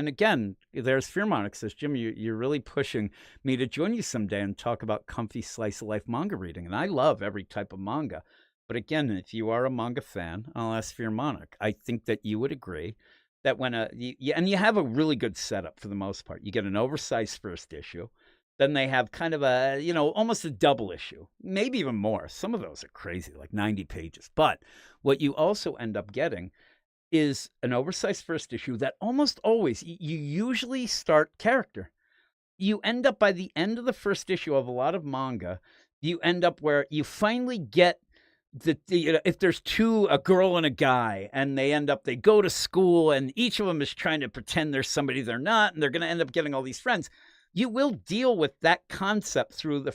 again, there's Fearmonic says, Jim, you're really pushing me to join you someday and talk about comfy slice of life manga reading. And I love every type of manga. But again, if you are a manga fan, I'll ask Fearmonic. I think that you would agree that when you have a really good setup for the most part. You get an oversized first issue. Then they have kind of a, almost a double issue, maybe even more. Some of those are crazy, like 90 pages. But what you also end up getting is an oversized first issue that almost always, you usually start character. You end up by the end of the first issue of a lot of manga, you end up where you finally get if there's a girl and a guy, and they go to school, and each of them is trying to pretend they're somebody they're not, and they're going to end up getting all these friends. You will deal with that concept through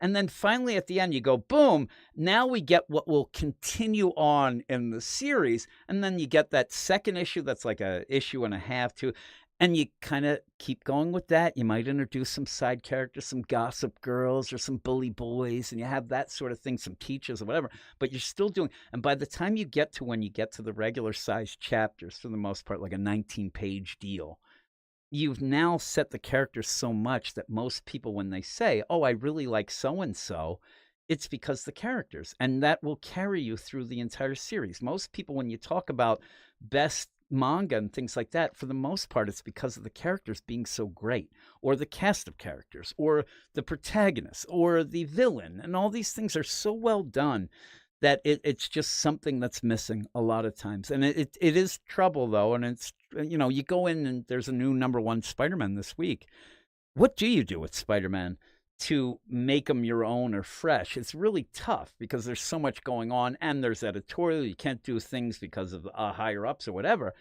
and then finally at the end you go, boom, now we get what will continue on in the series. And then you get that second issue that's like a issue and a half too. And you kind of keep going with that. You might introduce some side characters, some gossip girls or some bully boys, and you have that sort of thing, some teachers or whatever, but you're still doing. And by the time you get to when you get to the regular sized chapters, for the most part, like a 19-page deal, you've now set the characters so much that most people, when they say, oh, I really like so-and-so, it's because the characters, and that will carry you through the entire series. Most people, when you talk about best manga and things like that, for the most part, it's because of the characters being so great, or the cast of characters, or the protagonist, or the villain, and all these things are so well done that it's just something that's missing a lot of times. And it is trouble, though, and it's, you go in and there's a new #1 Spider-Man this week. What do you do with Spider-Man to make them your own or fresh? It's really tough because there's so much going on, and there's editorial. You can't do things because of higher-ups or whatever.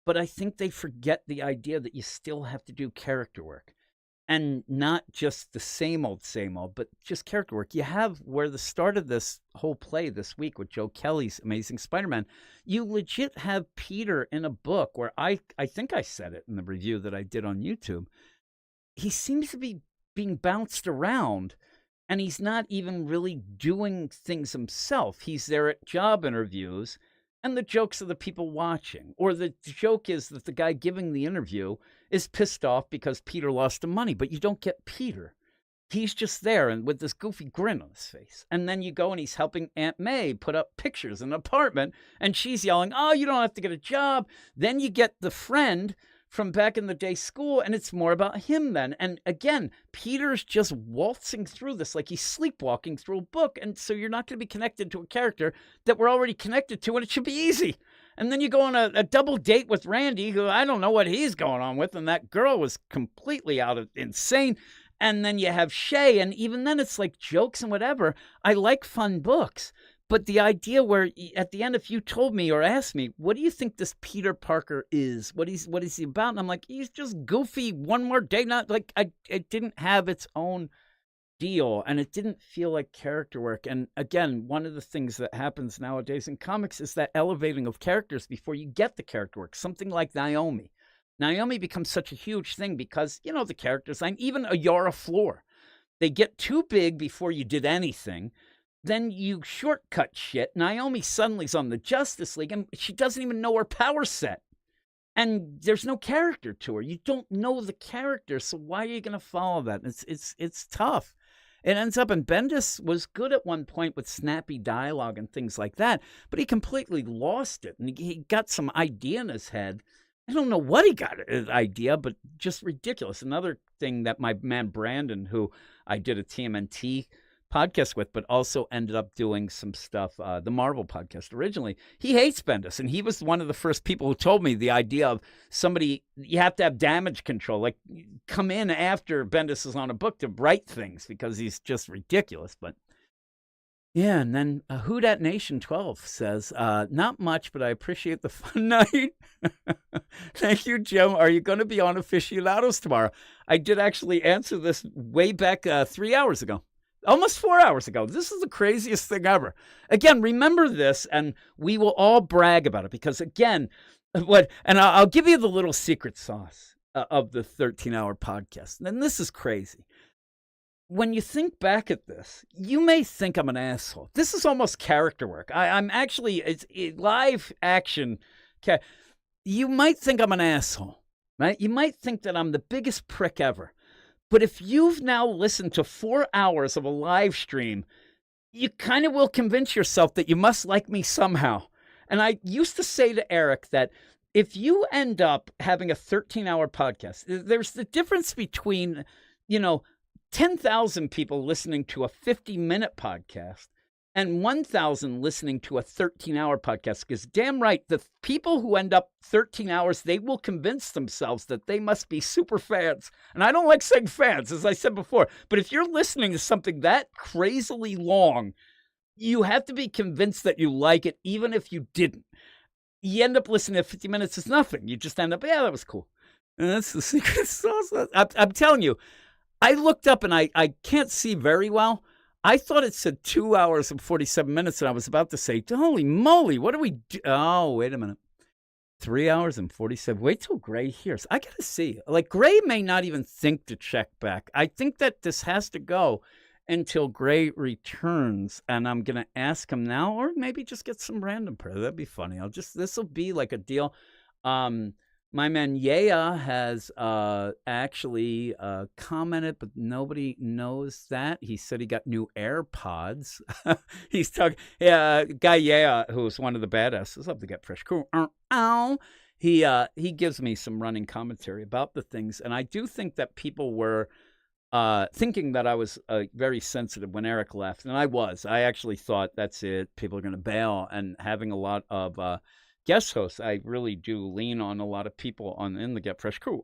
But I think they forget the idea that you still have to do character work. And not just the same old, but just character work. You have where the start of this whole play this week with Joe Kelly's Amazing Spider-Man, you legit have Peter in a book where I think I said it in the review that I did on YouTube. He seems to be being bounced around, and he's not even really doing things himself. He's there at job interviews, and the jokes are the people watching. Or the joke is that the guy giving the interview is pissed off because Peter lost him money, but you don't get Peter. He's just there and with this goofy grin on his face. And then you go and he's helping Aunt May put up pictures in an apartment, and she's yelling, oh, you don't have to get a job. Then you get the friend from back in the day school, and it's more about him then. And again, Peter's just waltzing through this like he's sleepwalking through a book. And so you're not going to be connected to a character that we're already connected to, and it should be easy. And then you go on a double date with Randy, who I don't know what he's going on with, and that girl was completely insane. And then you have Shay, and even then it's like jokes and whatever. I like fun books. But the idea where at the end, if you told me or asked me, what do you think this Peter Parker is? What is he about? And I'm like, he's just goofy. One more day. Not like it didn't have its own deal, and it didn't feel like character work. And again, one of the things that happens nowadays in comics is that elevating of characters before you get the character work. Something like Naomi. Naomi becomes such a huge thing because, the characters, even a Yara Floor, they get too big before you did anything. Then you shortcut shit. Naomi suddenly's on the Justice League, and she doesn't even know her power set. And there's no character to her. You don't know the character, so why are you going to follow that? It's tough. It ends up, and Bendis was good at one point with snappy dialogue and things like that, but he completely lost it, and he got some idea in his head. I don't know what he got an idea, but just ridiculous. Another thing that my man Brandon, who I did a TMNT podcast with, but also ended up doing some stuff, the Marvel podcast originally, he hates Bendis, and he was one of the first people who told me the idea of somebody, you have to have damage control, like come in after Bendis is on a book to write things because he's just ridiculous. But yeah, and then Who Dat Nation 12 says, not much, but I appreciate the fun night. Thank you, Jim. Are you going to be on Aficionados tomorrow? I did actually answer this way back 3 hours ago. Almost 4 hours ago. This is the craziest thing ever. Again, remember this, and we will all brag about it because, again, and I'll give you the little secret sauce. of the 13-hour podcast. And this is crazy. When you think back at this, you may think I'm an asshole. This is almost character work. I'm actually, it's live action. Okay. You might think I'm an asshole, right? You might think that I'm the biggest prick ever. But if you've now listened to 4 hours of a live stream, you kind of will convince yourself that you must like me somehow. And I used to say to Eric that if you end up having a 13-hour podcast, there's the difference between, 10,000 people listening to a 50-minute podcast and 1,000 listening to a 13-hour podcast. Because damn right, the people who end up 13 hours, they will convince themselves that they must be super fans. And I don't like saying fans, as I said before. But if you're listening to something that crazily long, you have to be convinced that you like it, even if you didn't. You end up listening to 50 minutes, it's nothing. You just end up, yeah, that was cool. And that's the secret sauce. I'm telling you, I looked up and I can't see very well. I thought it said 2 hours and 47 minutes, and I was about to say, holy moly, what do we do? Oh, wait a minute. 3 hours and 47. Wait till Gray hears. I got to see. Like, Gray may not even think to check back. I think that this has to go until Gray returns, and I'm going to ask him now, or maybe just get some random prayer. That'd be funny. This will be like a deal. My man Yea has actually commented, but nobody knows that. He said he got new AirPods. He's talking, guy Yea, who's one of the badasses of the Get Fresh crew. He gives me some running commentary about the things, and I do think that people were thinking that I was very sensitive when Eric left, and I was. I actually thought that's it. People are going to bail, and having a lot of guest hosts, I really do lean on a lot of people in the Get Fresh crew.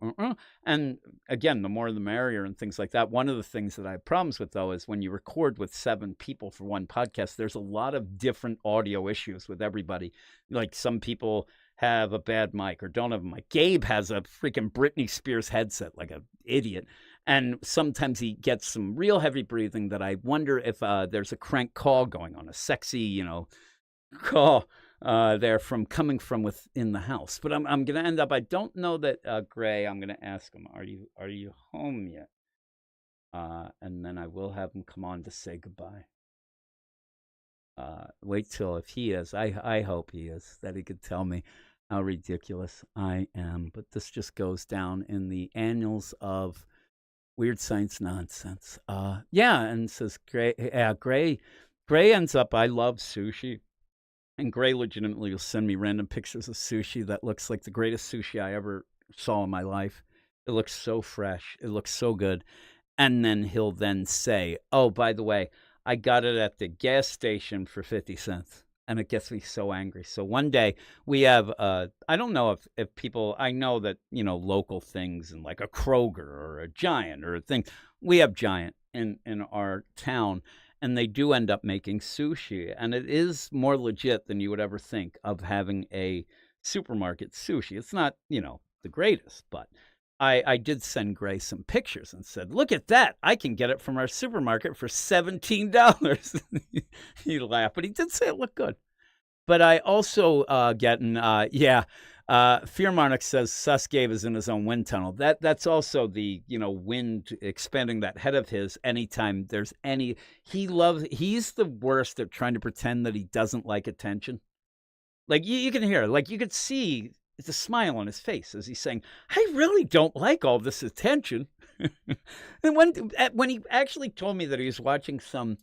And again, the more the merrier and things like that. One of the things that I have problems with, though, is when you record with 7 people for one podcast, there's a lot of different audio issues with everybody. Like some people have a bad mic or don't have a mic. Gabe has a freaking Britney Spears headset like an idiot. And sometimes he gets some real heavy breathing that I wonder if there's a crank call going on, a sexy, call there coming from within the house. But I'm going to end up, I don't know that Gray, I'm going to ask him, are you home yet? And then I will have him come on to say goodbye. Wait till if he is, I hope he is, that he could tell me how ridiculous I am. But this just goes down in the annals of Weird Science Nonsense. And says Gray, Gray ends up, I love sushi. And Gray legitimately will send me random pictures of sushi that looks like the greatest sushi I ever saw in my life. It looks so fresh. It looks so good. And then he'll then say, oh, by the way, I got it at the gas station for 50 cents. And it gets me so angry. So one day we have, I don't know if people, I know that, local things and like a Kroger or a Giant or a thing. We have Giant in our town. And they do end up making sushi. And it is more legit than you would ever think of having a supermarket sushi. It's not, the greatest, but I did send Gray some pictures and said, look at that. I can get it from our supermarket for $17. He laughed, but he did say it looked good. But I also Fear Monarch says Susgabe is in his own wind tunnel. That's also the, wind expanding that head of his anytime there's any. He's the worst at trying to pretend that he doesn't like attention. Like you can hear, like you could see the smile on his face as he's saying, I really don't like all this attention. And when he actually told me that he was watching some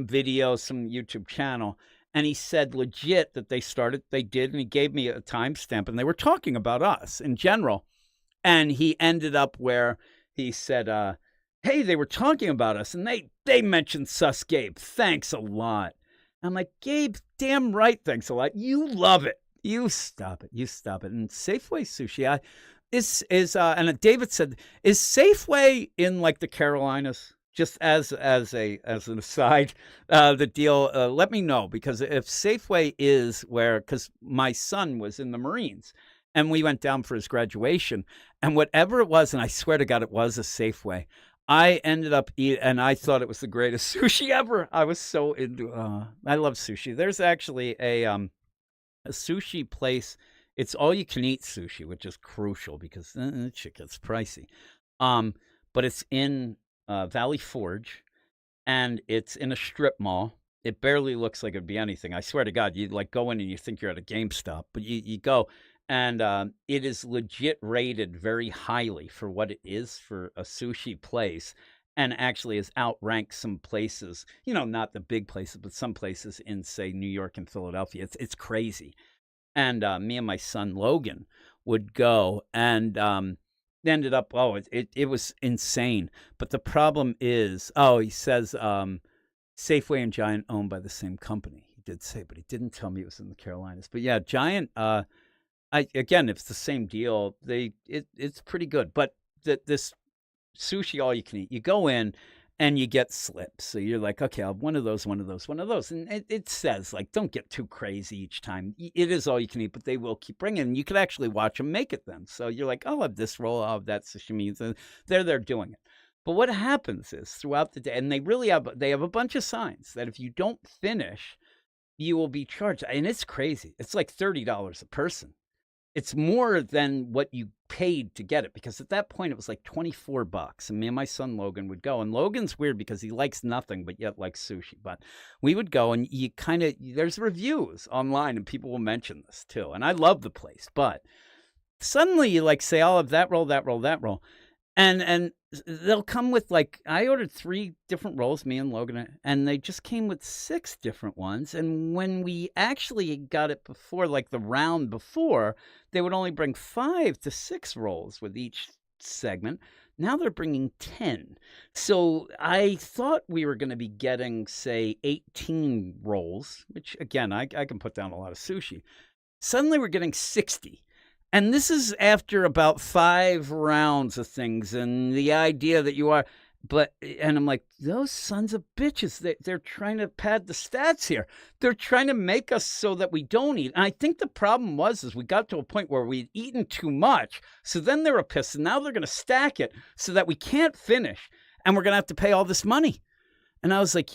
video, some YouTube channel, and he said legit that they did, and he gave me a timestamp, and they were talking about us in general. And he ended up where he said, hey, they were talking about us, and they mentioned Sus Gabe. Thanks a lot. I'm like, Gabe, damn right, thanks a lot. You love it. You stop it. And Safeway Sushi and David said, is Safeway in like the Carolinas? Just as an aside, the deal, let me know, because if Safeway is because my son was in the Marines and we went down for his graduation, and whatever it was, and I swear to God, it was a Safeway, I ended up eating, and I thought it was the greatest sushi ever. I was so into I love sushi. There's actually a sushi place It's all you can eat sushi, which is crucial because that shit gets pricey. Um, but it's in Valley Forge, and it's in a strip mall. It barely looks like it'd be anything. I swear to God, you like go in and you think you're at a GameStop, but you go, and it is legit rated very highly for what it is for a sushi place, and actually has outranked some places. You know, not the big places, but some places in say New York and Philadelphia. It's crazy. And me and my son Logan would go, and ended up. Oh, it was insane. But the problem is, oh, he says Safeway and Giant owned by the same company. He did say, but he didn't tell me it was in the Carolinas. But yeah, Giant. I again, if it's the same deal, it's pretty good. But this sushi all you can eat. You go in and you get slips. So you're like, okay, I'll have one of those, one of those, one of those. And it says, like, don't get too crazy each time. It is all you can eat, but they will keep bringing. You could actually watch them make it then. So you're like, I'll have this roll, I'll have that sashimi. And they're doing it. But what happens is throughout the day, and they have a bunch of signs that if you don't finish, you will be charged. And it's crazy. It's like $30 a person. It's more than what you paid to get it, because at that point it was like $24, and me and my son Logan would go. And Logan's weird because he likes nothing but yet likes sushi. But we would go, and you kind of, there's reviews online and people will mention this too. And I love the place, but suddenly you like say, I'll have that roll, that roll, that roll. And they'll come with, like, I ordered 3 different rolls, me and Logan, and they just came with 6 different ones. And when we actually got it before, like the round before, they would only bring 5 to 6 rolls with each segment. Now they're bringing 10. So I thought we were going to be getting, say, 18 rolls, which again, I can put down a lot of sushi. Suddenly we're getting 60. And this is after about 5 rounds of things, and the idea that you are, and I'm like, those sons of bitches, they're trying to pad the stats here. They're trying to make us so that we don't eat. And I think the problem is we got to a point where we'd eaten too much. So then they were pissed, and now they're going to stack it so that we can't finish, and we're going to have to pay all this money. And I was like,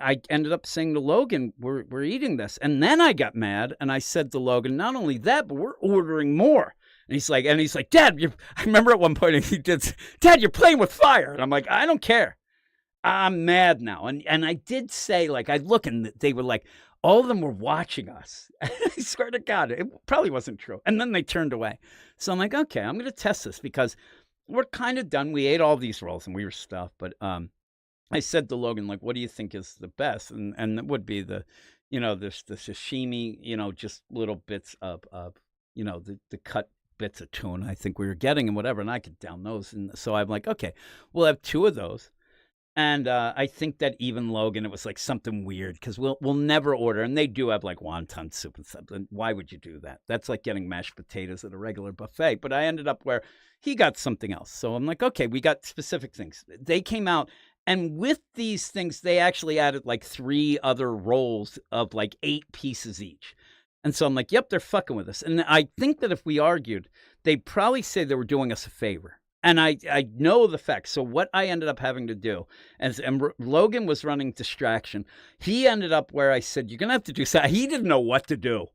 I ended up saying to Logan, we're eating this. And then I got mad, and I said to Logan, not only that, but we're ordering more. And he's like, Dad, I remember at one point he did, Dad, you're playing with fire. And I'm like, I don't care. I'm mad now. And I did say, like, I look, and they were like, all of them were watching us. I swear to God, it probably wasn't true. And then they turned away. So I'm like, okay, I'm going to test this because we're kind of done. We ate all these rolls and we were stuffed, but I said to Logan, like, what do you think is the best? And it would be the sashimi, just little bits of the cut bits of tuna I think we were getting and whatever. And I could down those. And so I'm like, okay, we'll have 2 of those. And I think that even Logan, it was like something weird because we'll never order. And they do have like wonton soup and stuff. And why would you do that? That's like getting mashed potatoes at a regular buffet. But I ended up where he got something else. So I'm like, okay, we got specific things. They came out. And with these things, they actually added like 3 other rolls of like 8 pieces each. And so I'm like, yep, they're fucking with us. And I think that if we argued, they'd probably say they were doing us a favor. And I know the facts. So what I ended up having to do, and Logan was running distraction. He ended up where I said, you're going to have to do something. He didn't know what to do.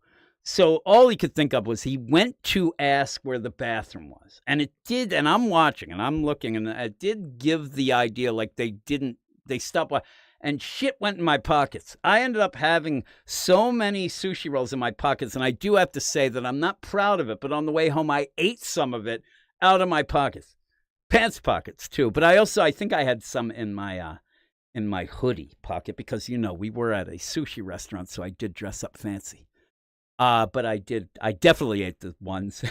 So all he could think of was he went to ask where the bathroom was. And it did, and I'm watching and I'm looking, and it did give the idea like they stopped, and shit went in my pockets. I ended up having so many sushi rolls in my pockets, and I do have to say that I'm not proud of it, but on the way home, I ate some of it out of my pockets. Pants pockets too. But I think I had some in my hoodie pocket because, we were at a sushi restaurant, so I did dress up fancy. But I definitely ate the ones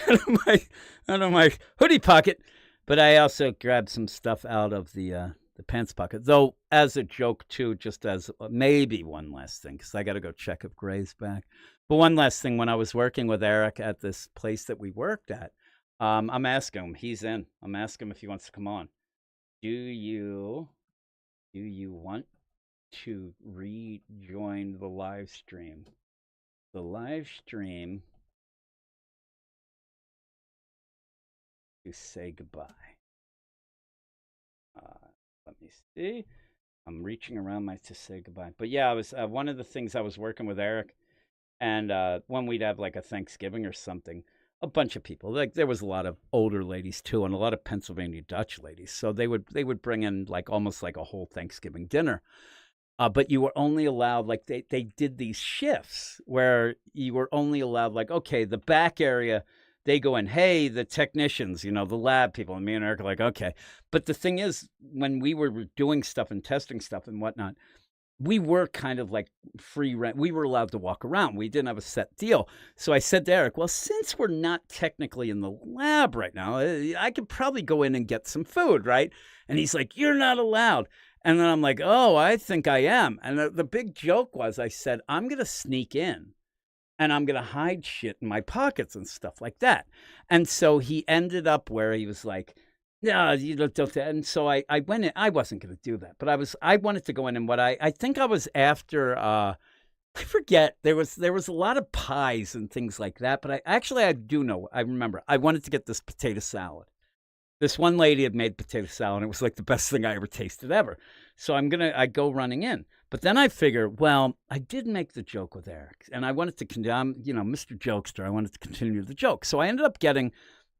out of my hoodie pocket, but I also grabbed some stuff out of the pants pocket, though, as a joke too, just as maybe one last thing, because I got to go check if Gray's back. But one last thing, when I was working with Eric at this place that we worked at, I'm asking him, he's in, I'm asking him if he wants to come on. Do you want to rejoin the live stream? The live stream to say goodbye. Let me see. I'm reaching around to say goodbye. But yeah, I was one of the things I was working with Eric. And when we'd have like a Thanksgiving or something, a bunch of people, like there was a lot of older ladies too, and a lot of Pennsylvania Dutch ladies. So they would bring in like almost like a whole Thanksgiving dinner. But you were only allowed, like they did these shifts where you were only allowed, like, okay, the back area, they go in, hey, the technicians, the lab people, and me and Eric are like, okay. But the thing is, when we were doing stuff and testing stuff and whatnot, we were kind of like free rent. We were allowed to walk around. We didn't have a set deal. So I said to Eric, well, since we're not technically in the lab right now, I could probably go in and get some food, right? And he's like, you're not allowed. And then I'm like, oh, I think I am. And the big joke was, I said, I'm going to sneak in and I'm going to hide shit in my pockets and stuff like that. And so he ended up where he was like, no, you don't. And so I went in. I wasn't going to do that, but I wanted to go in. And what I think I was after, I forget, there was a lot of pies and things like that. But I do know, I remember, I wanted to get this potato salad. This one lady had made potato salad, and it was like the best thing I ever tasted ever. So I go running in. But then I figure, well, I did make the joke with Eric, and I wanted to continue, Mr. Jokester, I wanted to continue the joke. So I ended up getting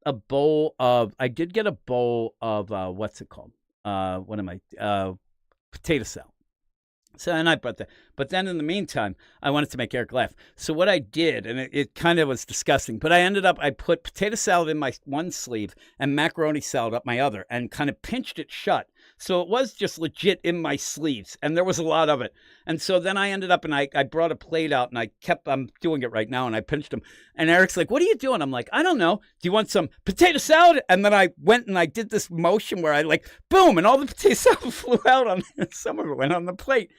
I did get a bowl of, what's it called? Potato salad. So, and I brought that. But then in the meantime, I wanted to make Eric laugh. So what I did, and it kind of was disgusting, but I put potato salad in my one sleeve and macaroni salad up my other and kind of pinched it shut. So it was just legit in my sleeves, and there was a lot of it. And so then I ended up, and I brought a plate out, and I'm doing it right now, and I pinched them. And Eric's like, what are you doing? I'm like, I don't know. Do you want some potato salad? And then I went and I did this motion where I like, boom, and all the potato salad flew out on some of it went on the plate.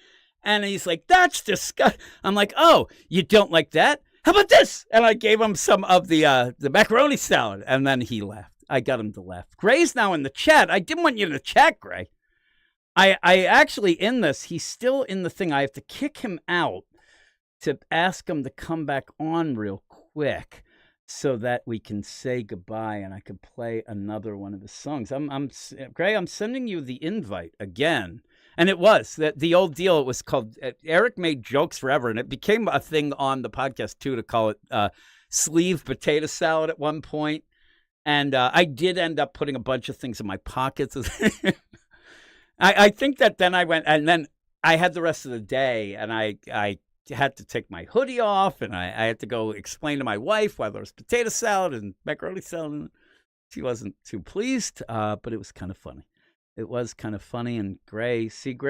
And he's like, that's disgusting. I'm like, oh, you don't like that? How about this? And I gave him some of the macaroni salad, and then he laughed. I got him to laugh. Gray's now in the chat. I didn't want you to chat, Gray. I actually, in this, he's still in the thing. I have to kick him out to ask him to come back on real quick so that we can say goodbye and I could play another one of the songs. Gray, I'm sending you the invite again. And it was the old deal. It was called, Eric made jokes forever, and it became a thing on the podcast too to call it sleeve potato salad at one point. And I did end up putting a bunch of things in my pockets. I think that then I went, and then I had the rest of the day, and I had to take my hoodie off, and I had to go explain to my wife why there was potato salad and macaroni salad. And she wasn't too pleased, but it was kind of funny. It was kind of funny. And Gray,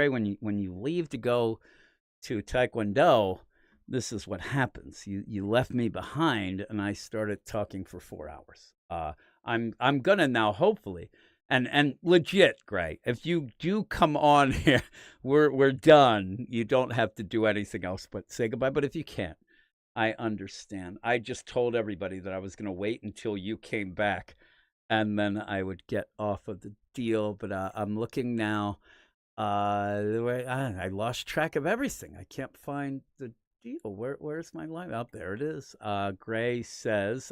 when you leave to go to Taekwondo, this is what happens. You left me behind, and I started talking for 4 hours. I'm gonna now hopefully, and legit, Gray, if you do come on here, we're done. You don't have to do anything else but say goodbye. But if you can't, I understand. I just told everybody that I was gonna wait until you came back, and then I would get off of the deal. But I'm looking now. I lost track of everything. I can't find the deal. Where's my line? Oh, there it is. Gray says,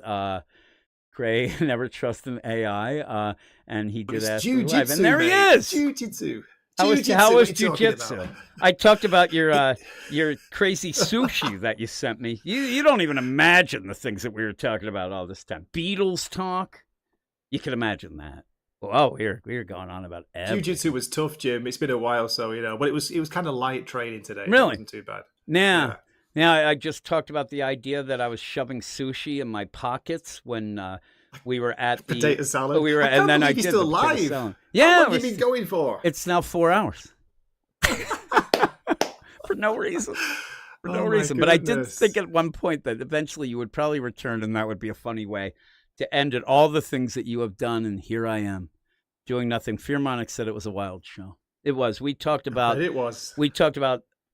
Gray never trust an AI, and he did ask for live. And there he is. Jiu-jitsu. How was jiu-jitsu? I talked about your crazy sushi that you sent me. You don't even imagine the things that we were talking about all this time. Beatles talk. You can imagine that. Oh, we're going on about everything. Jiu-jitsu was tough, Jim. It's been a while, so but it was kind of light training today. Really? It wasn't too bad. Yeah, I just talked about the idea that I was shoving sushi in my pockets when we were at the potato salad. And then I did still the alive. potato salad. Yeah, how long have you been going for? It's now 4 hours for no reason. For no reason. But I did think at one point that eventually you would probably return, and that would be a funny way to end it. All the things that you have done, and here I am doing nothing. Fearmonic said it was a wild show. It was. We talked about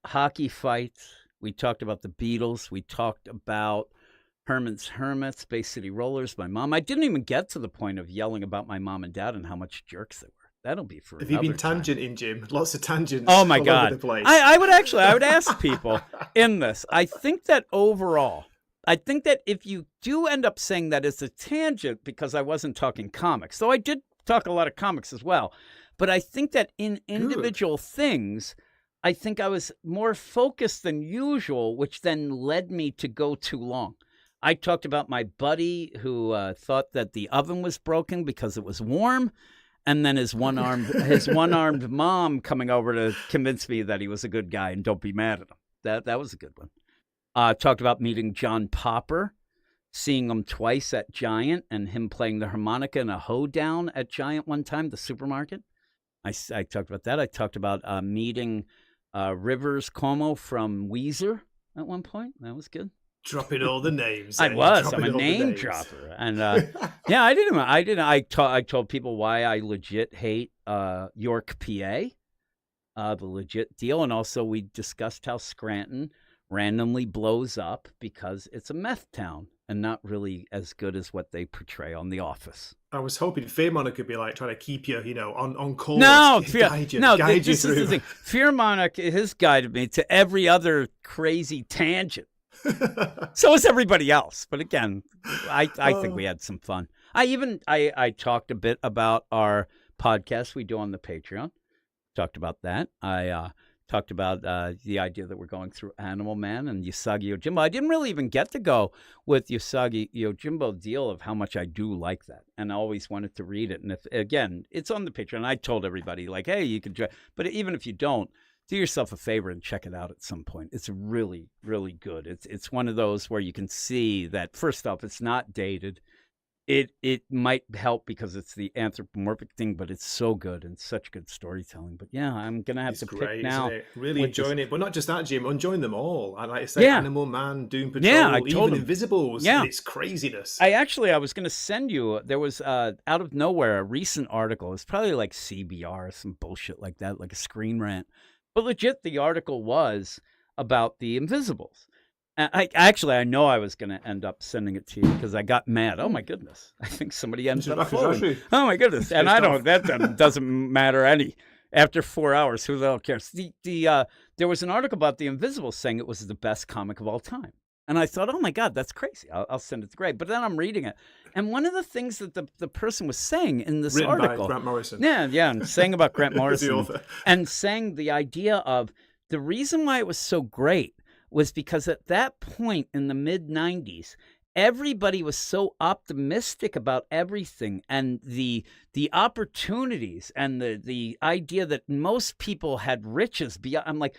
hockey fights. We talked about the Beatles. We talked about Herman's Hermits, Bay City Rollers, my mom. I didn't even get to the point of yelling about my mom and dad and how much jerks they were. That'll be for Have you been tangenting, Jim? Lots of tangents. Oh my God. Over the place. I would ask people in this. I think that overall, if you do end up saying that it's a tangent because I wasn't talking comics, though I did talk a lot of comics as well, but I think that in individual things, I think I was more focused than usual, which then led me to go too long. I talked about my buddy who thought that the oven was broken because it was warm, and then his one-armed mom coming over to convince me that he was a good guy and don't be mad at him. That was a good one. Talked about meeting John Popper, seeing him twice at Giant, and him playing the harmonica in a hoedown at Giant one time, the supermarket. I talked about that. I talked about meeting Rivers Cuomo from Weezer at one point. That was good. Dropping all the names. I'm a name dropper, and yeah, I didn't. I told people why I legit hate York, PA, the legit deal, and also we discussed how Scranton randomly blows up because it's a meth town and not really as good as what they portray on The Office. I was hoping Fearmonic could be like trying to keep you, on course. No, guide you this through. is the thing. Fearmonic has guided me to every other crazy tangent. So is everybody else. But again, I think we had some fun. I talked a bit about our podcast we do on the Patreon. Talked about that. I talked about the idea that we're going through Animal Man and Usagi Yojimbo. I didn't really even get to go with Usagi Yojimbo deal of how much I do like that. And I always wanted to read it. And again, it's on the Patreon. I told everybody, like, hey, you could, but even if you don't, do yourself a favor and check it out at some point. It's really, really good. It's one of those where you can see that, first off, it's not dated. It might help because it's the anthropomorphic thing, but it's so good and such good storytelling. But yeah, I'm going to have to pick now. Isn't it? Really enjoying it. But not just that, Jim. Enjoying them all. I like to say Animal Man, Doom Patrol, even Invisibles. Yeah. It's craziness. I was going to send you, there was out of nowhere a recent article. It's probably like CBR or some bullshit like that, like a Screen Rant. But legit, the article was about the Invisibles. And I know I was going to end up sending it to you because I got mad. Oh, my goodness. I think somebody ended up following. Oh, my goodness. And that doesn't matter any. After 4 hours, who the hell cares? There was an article about the Invisibles saying it was the best comic of all time. And I thought, oh, my God, that's crazy. I'll send it to Greg. But then I'm reading it. And one of the things that the person was saying in this article. Written by Grant Morrison. Yeah, and saying about Grant Morrison. And saying the idea of the reason why it was so great was because at that point in the mid-'90s, everybody was so optimistic about everything and the opportunities and the idea that most people had riches beyond. I'm like,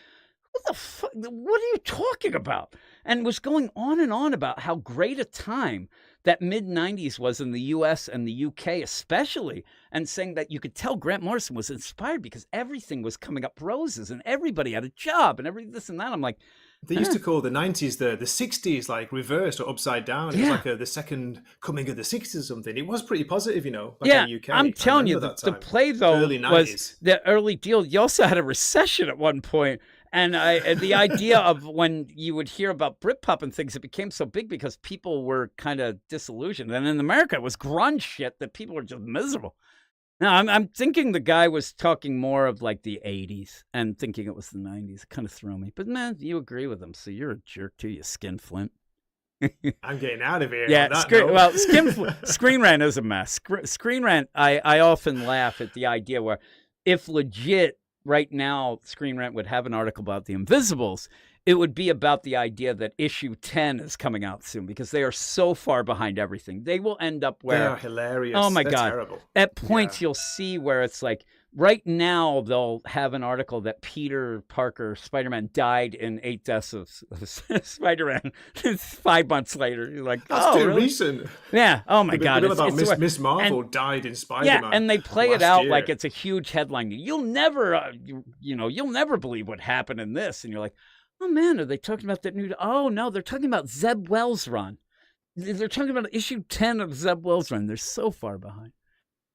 what the fuck? What are you talking about? And was going on and on about how great a time that mid-'90s was in the U.S. and the U.K. especially, and saying that you could tell Grant Morrison was inspired because everything was coming up roses and everybody had a job and this and that. I'm like, they used to call the 90s the 60s, like reversed or upside down. It was like the second coming of the 60s or something. It was pretty positive, back in the UK. I'm telling you, the play, though, was the early deal. You also had a recession at one point. And the idea of when you would hear about Britpop and things, it became so big because people were kind of disillusioned. And in America, it was grunge shit that people were just miserable. Now, I'm thinking the guy was talking more of like the 80s and thinking it was the 90s. It kind of threw me. But, man, you agree with him, so you're a jerk, too, you skinflint. I'm getting out of here. Yeah, Screen Rant is a mess. Screen Rant, I often laugh at the idea where if legit right now Screen Rant would have an article about the Invisibles, it would be about the idea that issue 10 is coming out soon because they are so far behind everything. They will end up where... They are hilarious. Oh, my They're God. Terrible. At points, you'll see where it's like, right now, they'll have an article that Peter Parker, Spider-Man, died in 8 deaths of Spider-Man. 5 months later. You're like, that's too really? recent. Yeah. Oh, my God. It's Miss Marvel died in Spider-Man. Yeah, and they play it out like it's a huge headline. You'll never, you'll never believe what happened in this. And you're like, oh, man, are they talking about that new... Oh, no, they're talking about Zeb Wells' run. They're talking about issue 10 of Zeb Wells' run. They're so far behind.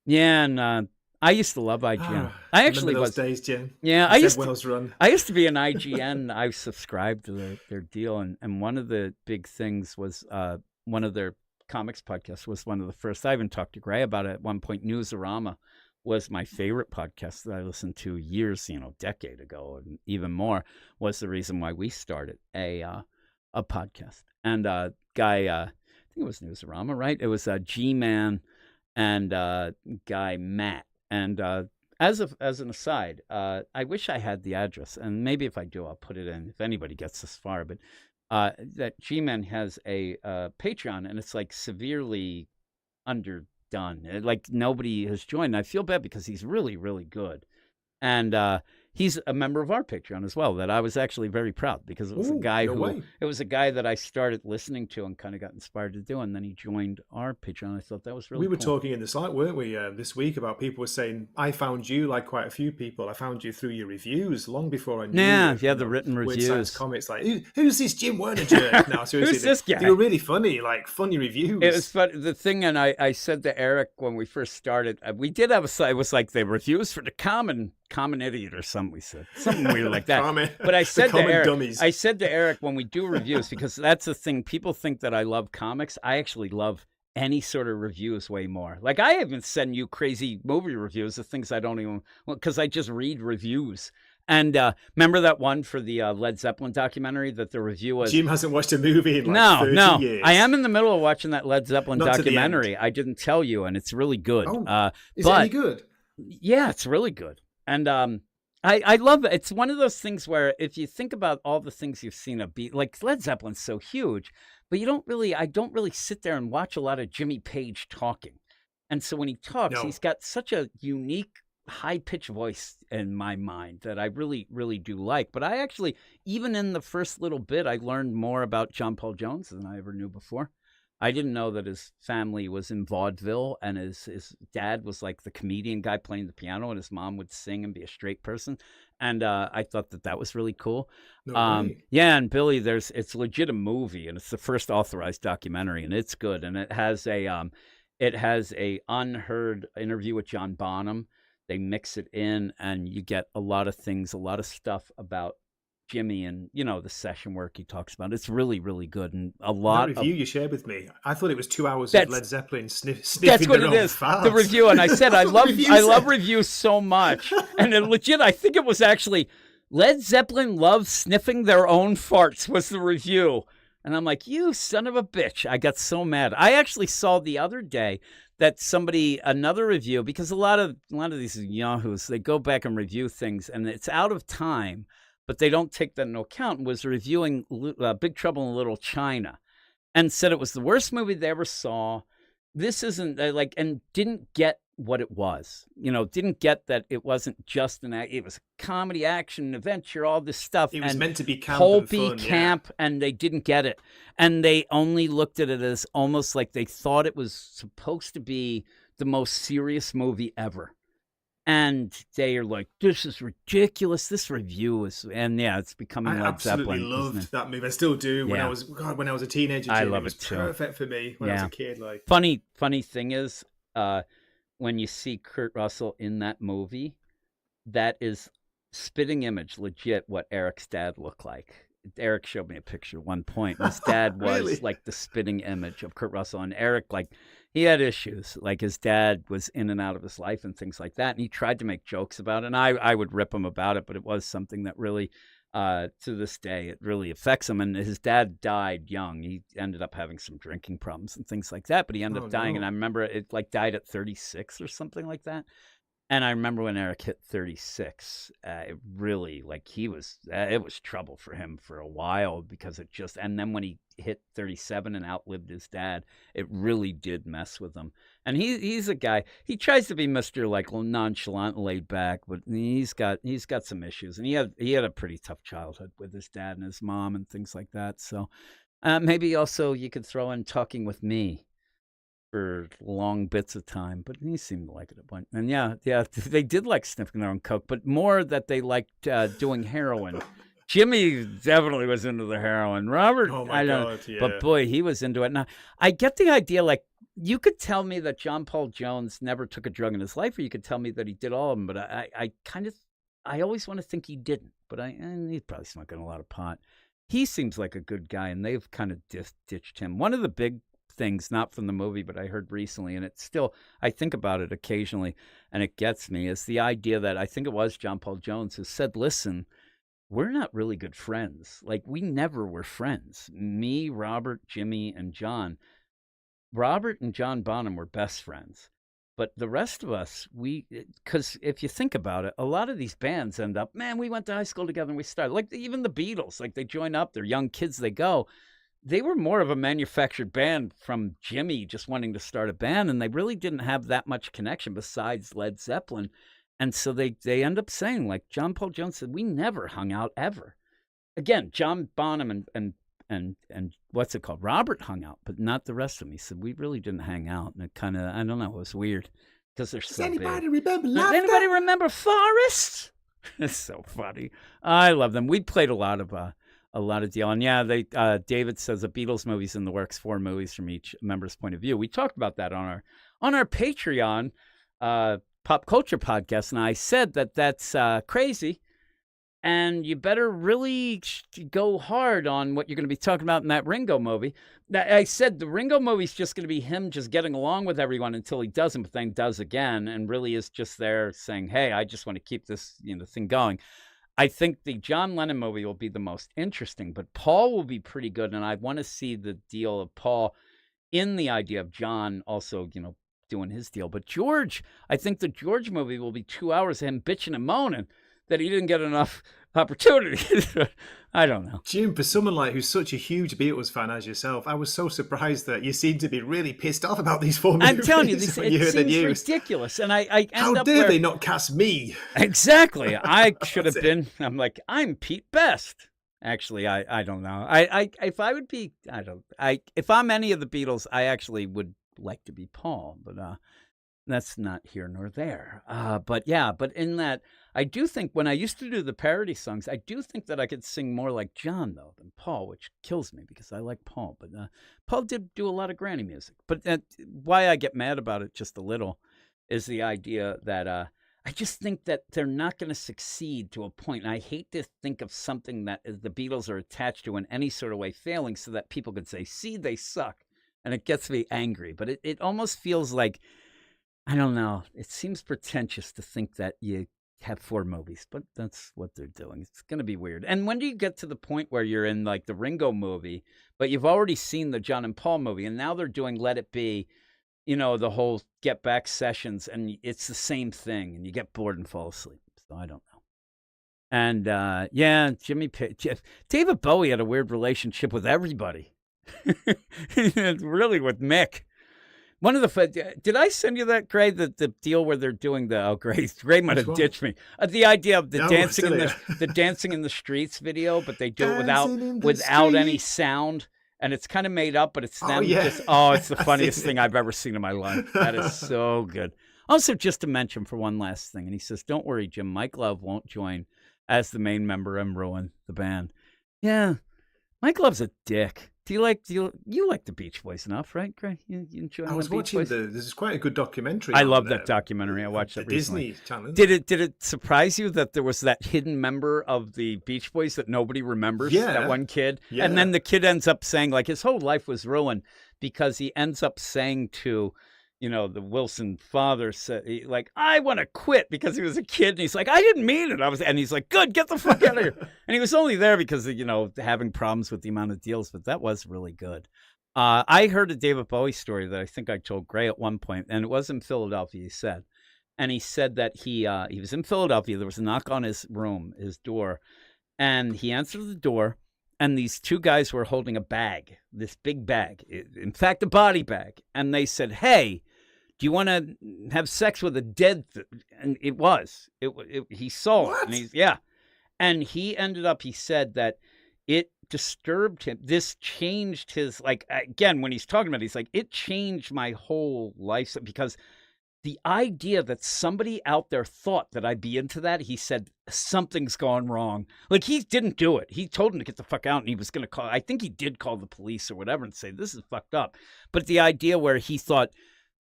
Yeah, and I used to love IGN. I actually those days, Jim. Yeah, I used to be an IGN. I subscribed to their deal, and one of the big things was one of their comics podcasts was one of the first. I even talked to Gray about it at one point. Newsarama was my favorite podcast that I listened to years, decade ago, and even more was the reason why we started a podcast. And guy, I think it was Newsarama, right? It was G-Man and guy Matt. And as an aside, I wish I had the address, and maybe if I do, I'll put it in if anybody gets this far. But that G-Men has a Patreon, and it's like severely underdone. Like nobody has joined. I feel bad because he's really, really good, and he's a member of our Patreon as well. That I was actually very proud because it was a guy it was a guy that I started listening to and kind of got inspired to do, and then he joined our Patreon. I thought that was really. We were cool. talking in the site, weren't we, this week about people were saying, I found you, like quite a few people, I found you through your reviews long before I knew you. Yeah, the written Weird reviews. Science Comics, like, who's this Jim Werner jerk? No, seriously, Who's this guy? They were really funny, like funny reviews. It was fun. The thing, and I said to Eric when we first started, we did have a site. It was like the reviews for the common idiot or something. We said something weird like that. But I said to Eric, when we do reviews, because that's the thing. People think that I love comics. I actually love any sort of reviews way more. Like I even send you crazy movie reviews of things I don't even, because I just read reviews. And remember that one for the Led Zeppelin documentary that the review was... Jim hasn't watched a movie in like 30 years. I am in the middle of watching that Led Zeppelin documentary. I didn't tell you, and it's really good. Is it any good? Yeah, it's really good. And I love it. It's one of those things where if you think about all the things you've seen like Led Zeppelin's so huge, but I don't really sit there and watch a lot of Jimmy Page talking. And so when he talks, he's got such a unique, high-pitched voice in my mind that I really, really do like. But I actually, even in the first little bit, I learned more about John Paul Jones than I ever knew before. I didn't know that his family was in vaudeville, and his dad was like the comedian guy playing the piano, and his mom would sing and be a straight person. And I thought that was really cool. Yeah, and Billy, it's legit a movie, and it's the first authorized documentary, and it's good. And it has a unheard interview with John Bonham. They mix it in, and you get a lot of things, a lot of stuff about Jimmy and, the session work he talks about. It's really, really good. And a lot of... That review you shared with me, I thought it was 2 hours of Led Zeppelin sniffing That's what it is, farts. the review. And I said, I love reviews so much. And legit, I think it was actually Led Zeppelin loves sniffing their own farts was the review. And I'm like, you son of a bitch. I got so mad. I actually saw the other day that another review, because a lot of these yahoos, they go back and review things and it's out of time, but they don't take that into account, was reviewing Big Trouble in Little China and said it was the worst movie they ever saw. This isn't and didn't get what it was, didn't get that it wasn't just it was comedy, action, adventure, all this stuff. It was meant to be camp pulpy and fun, camp, and they didn't get it. And they only looked at it as almost like they thought it was supposed to be the most serious movie ever. And they are like, this is ridiculous. This review is, and it's becoming Led Zeppelin. I absolutely loved that movie. I still do. When I was a teenager, I love it was too. perfect for me when I was a kid. Like, funny thing is, when you see Kurt Russell in that movie, that is spitting image, legit, what Eric's dad looked like. Eric showed me a picture at one point. His dad was really? Like the spitting image of Kurt Russell, and Eric, he had issues. Like his dad was in and out of his life and things like that. And he tried to make jokes about it. And I would rip him about it, but it was something that really, to this day, it really affects him. And his dad died young. He ended up having some drinking problems and things like that, but he ended up dying. And I remember it died at 36 or something like that. And I remember when Eric hit 36, it really, it was trouble for him for a while because and then when he hit 37 and outlived his dad, it really did mess with him. And he's a guy, he tries to be Mr. nonchalant, laid back, but he's got some issues. And he had a pretty tough childhood with his dad and his mom and things like that. So maybe also you could throw in Talking with Me for long bits of time, but he seemed to like it a bunch. And they did like sniffing their own coke, but more that they liked doing heroin. Jimmy definitely was into the heroin. Robert, but boy, he was into it. Now, I get the idea, you could tell me that John Paul Jones never took a drug in his life, or you could tell me that he did all of them, but I always want to think he didn't, but he's probably smoking a lot of pot. He seems like a good guy, and they've kind of ditched him. One of the big things, not from the movie, but I heard recently, and it's still, I think about it occasionally, and it gets me, is the idea that I think it was John Paul Jones who said, listen, we're not really good friends. We never were friends. Me, Robert, Jimmy, and John. Robert and John Bonham were best friends, But the rest of us, because if you think about it, a lot of these bands end up, man, we went to high school together and we started. Like even the Beatles, like they join up, they're young kids, they go. They were more of a manufactured band from Jimmy just wanting to start a band, and they really didn't have that much connection besides Led Zeppelin. And so they end up saying, like John Paul Jones said, we never hung out ever. Again, John Bonham and what's it called? Robert hung out, but not the rest of them. He said, we really didn't hang out. And it kind of, I don't know, it was weird because they're so big. Remember Does anybody remember Forrest? It's so funny. I love them. We played a lot of deal. And yeah, David says a Beatles movie's in the works, 4 movies from each member's point of view. We talked about that on our Patreon pop culture podcast. And I said that that's crazy. And you better really go hard on what you're going to be talking about in that Ringo movie. I said the Ringo movie's just going to be him just getting along with everyone until he doesn't, but then does again, and really is just there saying, hey, I just want to keep this thing going. I think the John Lennon movie will be the most interesting, but Paul will be pretty good, and I want to see the deal of Paul in the idea of John also, doing his deal. But George, I think the George movie will be 2 hours of him bitching and moaning that he didn't get enough opportunity. I don't know. Jim, for someone who's such a huge Beatles fan as yourself, I was so surprised that you seem to be really pissed off about these 4 movies. I'm telling you, it seems ridiculous. And I end How up dare they not cast me? Exactly. I should have been. I'm like, I'm Pete Best. Actually, I don't know. If I would be, if I'm any of the Beatles, I actually would like to be Paul, but that's not here nor there. But in that, I do think when I used to do the parody songs, I do think that I could sing more like John, though, than Paul, which kills me because I like Paul. But Paul did do a lot of granny music. But why I get mad about it just a little is the idea that I just think that they're not going to succeed to a point. And I hate to think of something that the Beatles are attached to in any sort of way failing so that people could say, see, they suck. And it gets me angry. But it almost feels like, I don't know, it seems pretentious to think that you have 4 movies, but that's what they're doing. It's going to be weird. And when do you get to the point where you're in like the Ringo movie, but you've already seen the John and Paul movie, and now they're doing Let It Be, the whole Get Back sessions, and it's the same thing, and you get bored and fall asleep. So I don't know. And David Bowie had a weird relationship with everybody. Really with Mick. One of the did I send you that, Gray? The deal where they're doing Gray might have ditched me. The idea of the dancing in the streets video, but they do it without any sound, and it's kind of made up, but it's them. It's the funniest thing I've ever seen in my life. That is so good. Also, just to mention for one last thing, and he says, "Don't worry, Jim. Mike Love won't join as the main member and ruin the band." Yeah, Mike Love's a dick. Do you like the Beach Boys enough, right, Gray? You enjoy? I was watching this is quite a good documentary. I love that documentary. I watched it recently. Disney Channel. Did it surprise you that there was that hidden member of the Beach Boys that nobody remembers? Yeah. That one kid. Yeah. And then the kid ends up saying like his whole life was ruined because he ends up saying to, the Wilson father said, like, I want to quit because he was a kid. And he's like, I didn't mean it. And he's like, good, get the fuck out of here. And he was only there because of, having problems with the amount of deals. But that was really good. I heard a David Bowie story that I think I told Gray at one point, and it was in Philadelphia, he said. And he said that he was in Philadelphia. There was a knock on his door, and he answered the door. And these 2 guys were holding a bag, this big bag, in fact, a body bag. And they said, hey, do you want to have sex with a dead And it was. He saw what? it. And he ended up, he said that it disturbed him. This changed his, again, when he's talking about it, he's like, it changed my whole life. Because the idea that somebody out there thought that I'd be into that, he said, something's gone wrong. Like, he didn't do it. He told him to get the fuck out, and he was going to call, I think he did call the police or whatever and say, this is fucked up. But the idea where he thought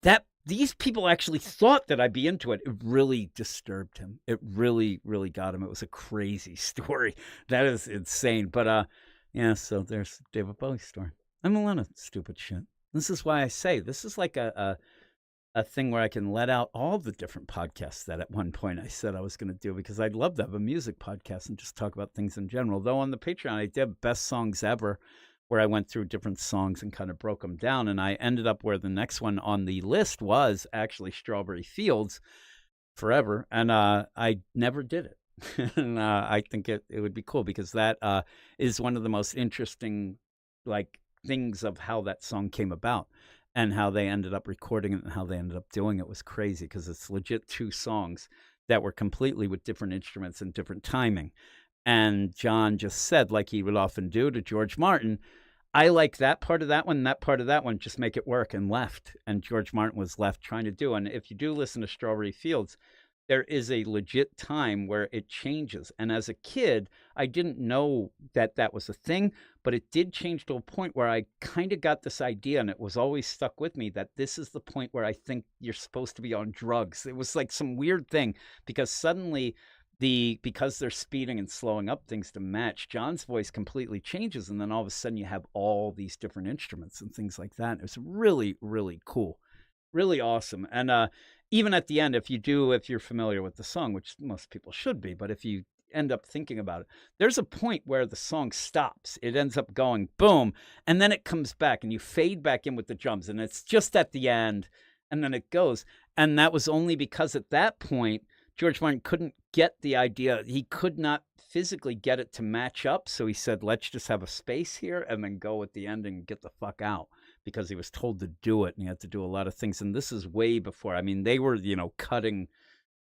that these people actually thought that I'd be into it, it really disturbed him. It really, really got him. It was a crazy story. That is insane. But, so there's David Bowie's story. I'm a lot of stupid shit. This is why I say this is like a thing where I can let out all the different podcasts that at one point I said I was going to do, because I'd love to have a music podcast and just talk about things in general. Though on the Patreon, I did best songs ever where I went through different songs and kind of broke them down. And I ended up where the next one on the list was actually Strawberry Fields Forever. And I never did it. And I think it would be cool because that is one of the most interesting like things of how that song came about and how they ended up recording it and how they ended up doing it was crazy because it's legit 2 songs that were completely with different instruments and different timing. And John just said, like he would often do to George Martin, I like that part of that one, that part of that one, just make it work, and left. And George Martin was left trying to do. And if you do listen to Strawberry Fields, there is a legit time where it changes. And as a kid, I didn't know that that was a thing, but it did change to a point where I kind of got this idea, and it was always stuck with me, that this is the point where I think you're supposed to be on drugs. It was like some weird thing because suddenly because they're speeding and slowing up things to match, John's voice completely changes. And then all of a sudden you have all these different instruments and things like that. It was really, really cool. Really awesome. And even at the end, if you're familiar with the song, which most people should be, but if you end up thinking about it, there's a point where the song stops. It ends up going boom, and then it comes back and you fade back in with the drums, and it's just at the end, and then it goes. And that was only because at that point, George Martin couldn't get the idea. He could not physically get it to match up. So he said, let's just have a space here and then go at the end and get the fuck out, because he was told to do it and he had to do a lot of things. And this is way before. I mean, they were, cutting,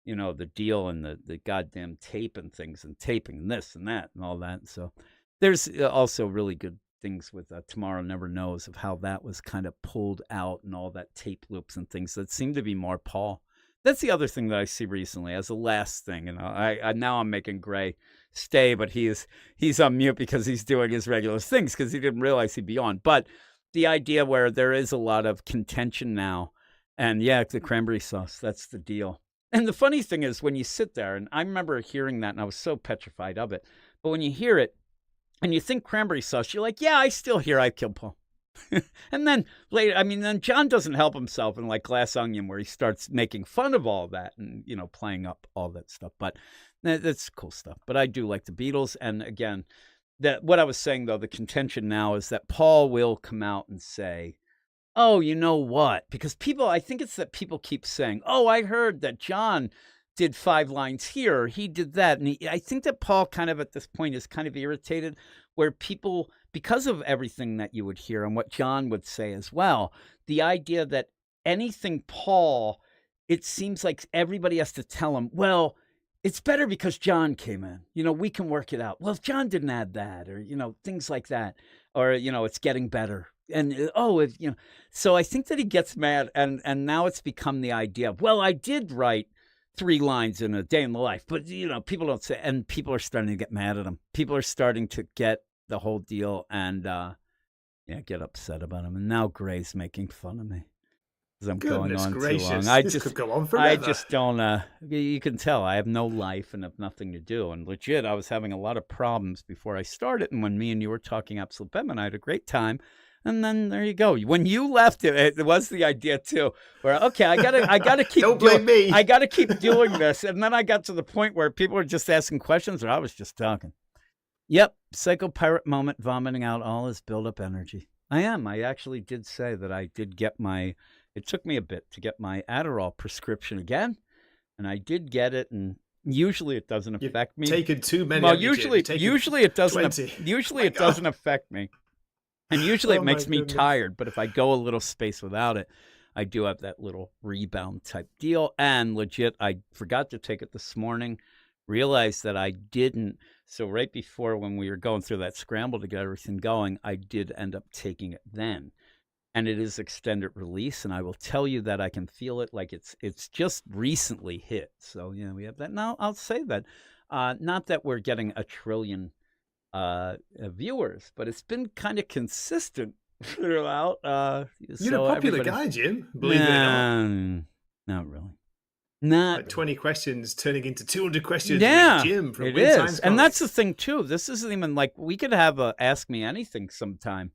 the deal and the goddamn tape and things and taping and this and that and all that. So there's also really good things with Tomorrow Never Knows of how that was kind of pulled out and all that tape loops and things that seemed to be more Paul. That's the other thing that I see recently as a last thing. And I now I'm making Gray stay, but he's on mute because he's doing his regular things because he didn't realize he'd be on. But the idea where there is a lot of contention now, and yeah, the cranberry sauce, that's the deal. And the funny thing is when you sit there, and I remember hearing that and I was so petrified of it, but when you hear it and you think cranberry sauce, you're like, yeah, I still hear I Killed Paul. And then later, then John doesn't help himself in like Glass Onion, where he starts making fun of all that and, playing up all that stuff. But that's cool stuff. But I do like the Beatles. And again, what I was saying, though, the contention now is that Paul will come out and say, oh, you know what? Because I think it's that people keep saying, oh, I heard that John did 5 lines here, he did that. And I think that Paul kind of at this point is kind of irritated where people, because of everything that you would hear and what John would say as well, the idea that anything Paul, it seems like everybody has to tell him, well, it's better because John came in, we can work it out. Well, if John didn't add that, or, things like that, or, it's getting better. And, so I think that he gets mad and now it's become the idea of, well, I did write 3 lines in a day in the life, but people don't say, and people are starting to get mad at him. People are starting to get the whole deal and get upset about him. And now Gray's making fun of me because I'm going on gracious. too long. This could go on forever. I just don't. You can tell I have no life and have nothing to do. And legit, I was having a lot of problems before I started. And when me and you were talking Absolute Batman, I had a great time. And then there you go. When you left it was the idea too, where okay, I gotta keep Don't blame me. I gotta keep doing this. And then I got to the point where people were just asking questions, or I was just talking. Yep, Psycho Pirate moment, vomiting out all his build-up energy. I am. I actually did say that I did get it took me a bit to get my Adderall prescription again, and I did get it, and usually it doesn't affect me. Taken too many. Well, usually it doesn't. 20. Usually it doesn't affect me. And usually it makes me tired, but if I go a little space without it, I do have that little rebound type deal. And legit, I forgot to take it this morning, realized that I didn't. So right before when we were going through that scramble to get everything going, I did end up taking it then. And it is extended release, and I will tell you that I can feel it like it's just recently hit. So, we have that. Now, I'll say that. Not that we're getting a trillion viewers, but it's been kind of consistent throughout. You're a popular guy, Jim. Believe it or not. Not really. Not like 20 questions turning into 200 questions. Yeah, with Jim from it Win is, Times and that's Comics. the thing too. This isn't even like we could have a Ask Me Anything sometime,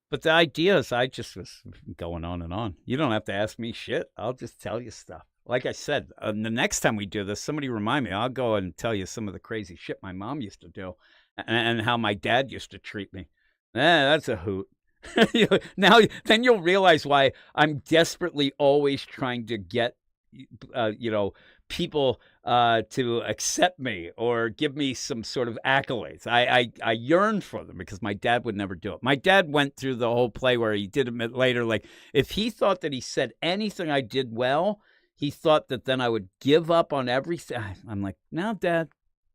but the idea is I just was going on and on. You don't have to ask me shit. I'll just tell you stuff. Like I said, the next time we do this, somebody remind me. I'll go and tell you some of the crazy shit my mom used to do. And how my dad used to treat me. That's a hoot. Now, then you'll realize why I'm desperately always trying to get, you know, people to accept me or give me some sort of accolades. I yearn for them because my dad would never do it. My dad went through the whole play where he did admit later, like if he thought that he said anything I did well, he thought that then I would give up on everything. I'm like, no, Dad.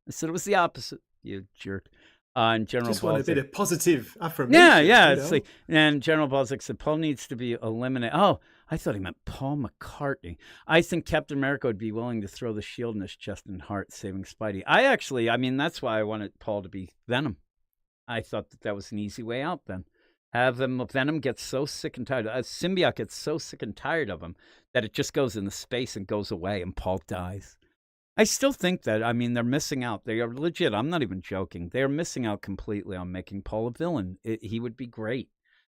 I said it was the opposite, you jerk. And General Just want a Balzac, bit of positive affirmation. yeah. you It's know? like, and General Balzac said Paul needs to be eliminated. Oh, I thought he meant Paul McCartney. I think Captain America would be willing to throw the shield in his chest and heart, saving Spidey. I mean, that's why I wanted Paul to be Venom. I thought that was an easy way out. Then have him Venom gets so sick and tired. Symbiote gets so sick and tired of him that it just goes into space and goes away, and Paul dies. I still think that, I mean, they're missing out. They are legit. I'm not even joking. They are missing out completely on making Paul a villain. He would be great.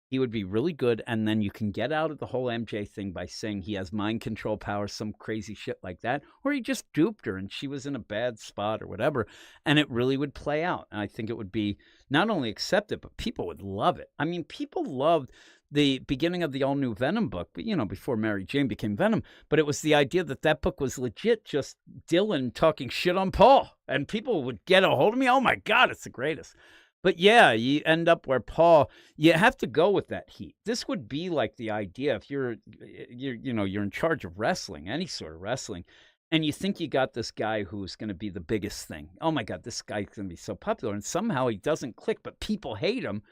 He would be really good. And then you can get out of the whole MJ thing by saying he has mind control powers, some crazy shit like that. Or he just duped her and she was in a bad spot or whatever. And it really would play out. And I think it would be not only accepted, but people would love it. I mean, people loved the beginning of the all-new Venom book, but, you know, before Mary Jane became Venom. But it was the idea that that book was legit just Dylan talking shit on Paul. And people would get a hold of me. Oh, my God, it's the greatest. But, yeah, you end up where Paul, you have to go with that heat. This would be like the idea if you're in charge of wrestling, any sort of wrestling, and you think you got this guy who's going to be the biggest thing. Oh, my God, this guy's going to be so popular. And somehow he doesn't click, but people hate him.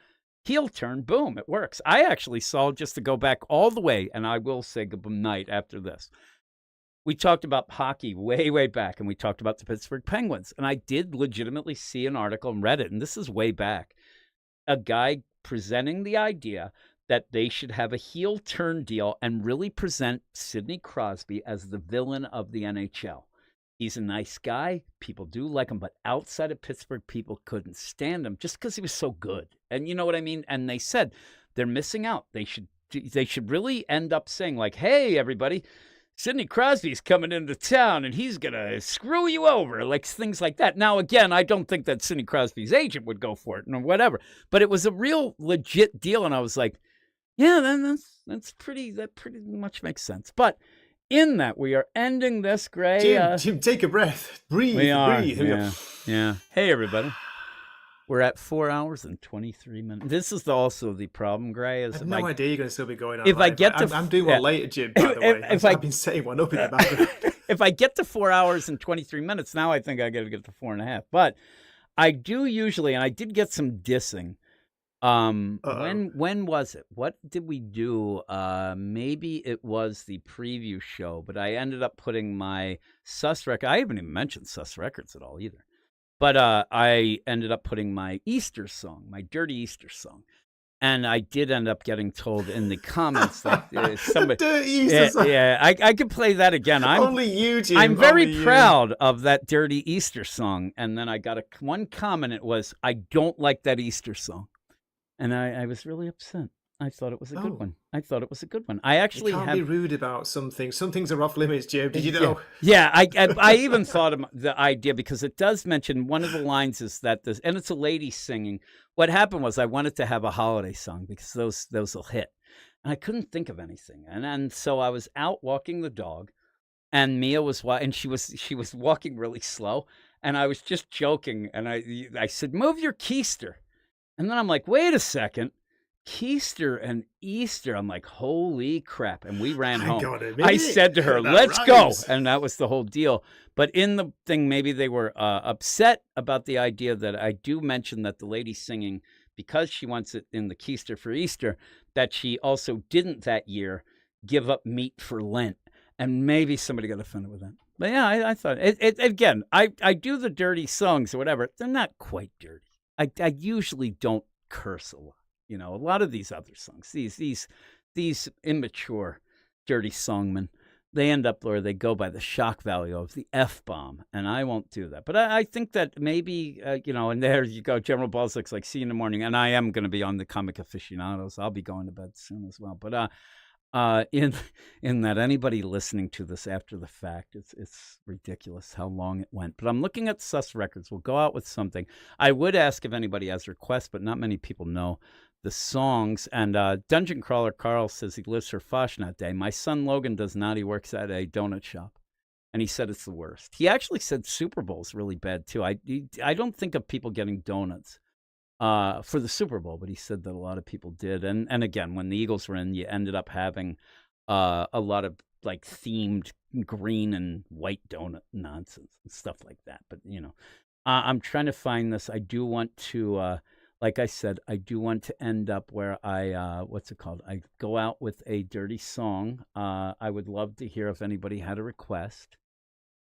Heel turn, boom, it works. I actually saw, just to go back all the way, and I will say good night after this. We talked about hockey way, way back, and we talked about the Pittsburgh Penguins. And I did legitimately see an article and read it, and this is way back. A guy presenting the idea that they should have a heel turn deal and really present Sidney Crosby as the villain of the NHL. He's a nice guy. People do like him, but outside of Pittsburgh, people couldn't stand him just because he was so good. And you know what I mean? And they said they're missing out. They should really end up saying like, hey, everybody, Sidney Crosby's coming into town and he's going to screw you over, like things like that. Now, again, I don't think that Sidney Crosby's agent would go for it or whatever, but it was a real legit deal. And I was like, yeah, then that pretty much makes sense. But in that, we are ending this, Gray. Jim, take a breath. Breathe. We are. Breathe. Yeah. Hey, everybody. We're at 4 hours and 23 minutes. This is also the problem, Gray. I have no idea you're going to still be going on. If I live. get to, I'm doing one later, Jim. By the way, I've been setting one up in the background. If I get to 4 hours and 23 minutes, now I think I got to get to 4.5. But I do usually, and I did get some dissing. When was it? What did we do? Maybe it was the preview show, but I ended up putting my Sus record. I haven't even mentioned Sus Records at all either. But I ended up putting my Easter song, my Dirty Easter song. And I did end up getting told in the comments that somebody, Dirty Easter song. Yeah, I could play that again. Only you, Jim. I'm very only proud of that Dirty Easter song. And then I got one comment. It was, I don't like that Easter song. And I was really upset. I thought it was a good one. I actually can't be rude about some things. Some things are off limits, Jim. Did you know? Yeah. I even thought of the idea because it does mention one of the lines is that this, and it's a lady singing. What happened was I wanted to have a holiday song because those will hit, and I couldn't think of anything. And so I was out walking the dog, and Mia was and she was walking really slow, and I was just joking, and I said, "Move your keister." And then I'm like, wait a second, Keister and Easter. I'm like, holy crap. And we ran home. I said to her, let's go. And that was the whole deal. But in the thing, maybe they were upset about the idea that I do mention that the lady singing, because she wants it in the Keister for Easter, that she also didn't that year give up meat for Lent. And maybe somebody got offended with that. But yeah, I thought, again, I do the dirty songs or whatever. They're not quite dirty. I usually don't curse a lot, a lot of these other songs, these immature, dirty songmen, they end up where they go by the shock value of the F-bomb, and I won't do that. But I think that maybe, and there you go, General Balzac's like, see you in the morning, and I am going to be on the Comic Aficionados. I'll be going to bed soon as well. But In in that anybody listening to this after the fact, it's ridiculous how long it went. But I'm looking at Sus Records. We'll go out with something. I would ask if anybody has requests, but not many people know the songs. And Dungeon Crawler Carl says he lives for Fasnacht Day. My son Logan does not. He works at a donut shop, and he said it's the worst. He actually said Super Bowl's really bad too. I don't think of people getting donuts for the Super Bowl, but he said that a lot of people did. And again, when the Eagles were in, you ended up having a lot of like themed green and white donut nonsense and stuff like that. But I'm trying to find this. I do want to, like I said, I do want to end up where I what's it called? I go out with a dirty song. I would love to hear if anybody had a request.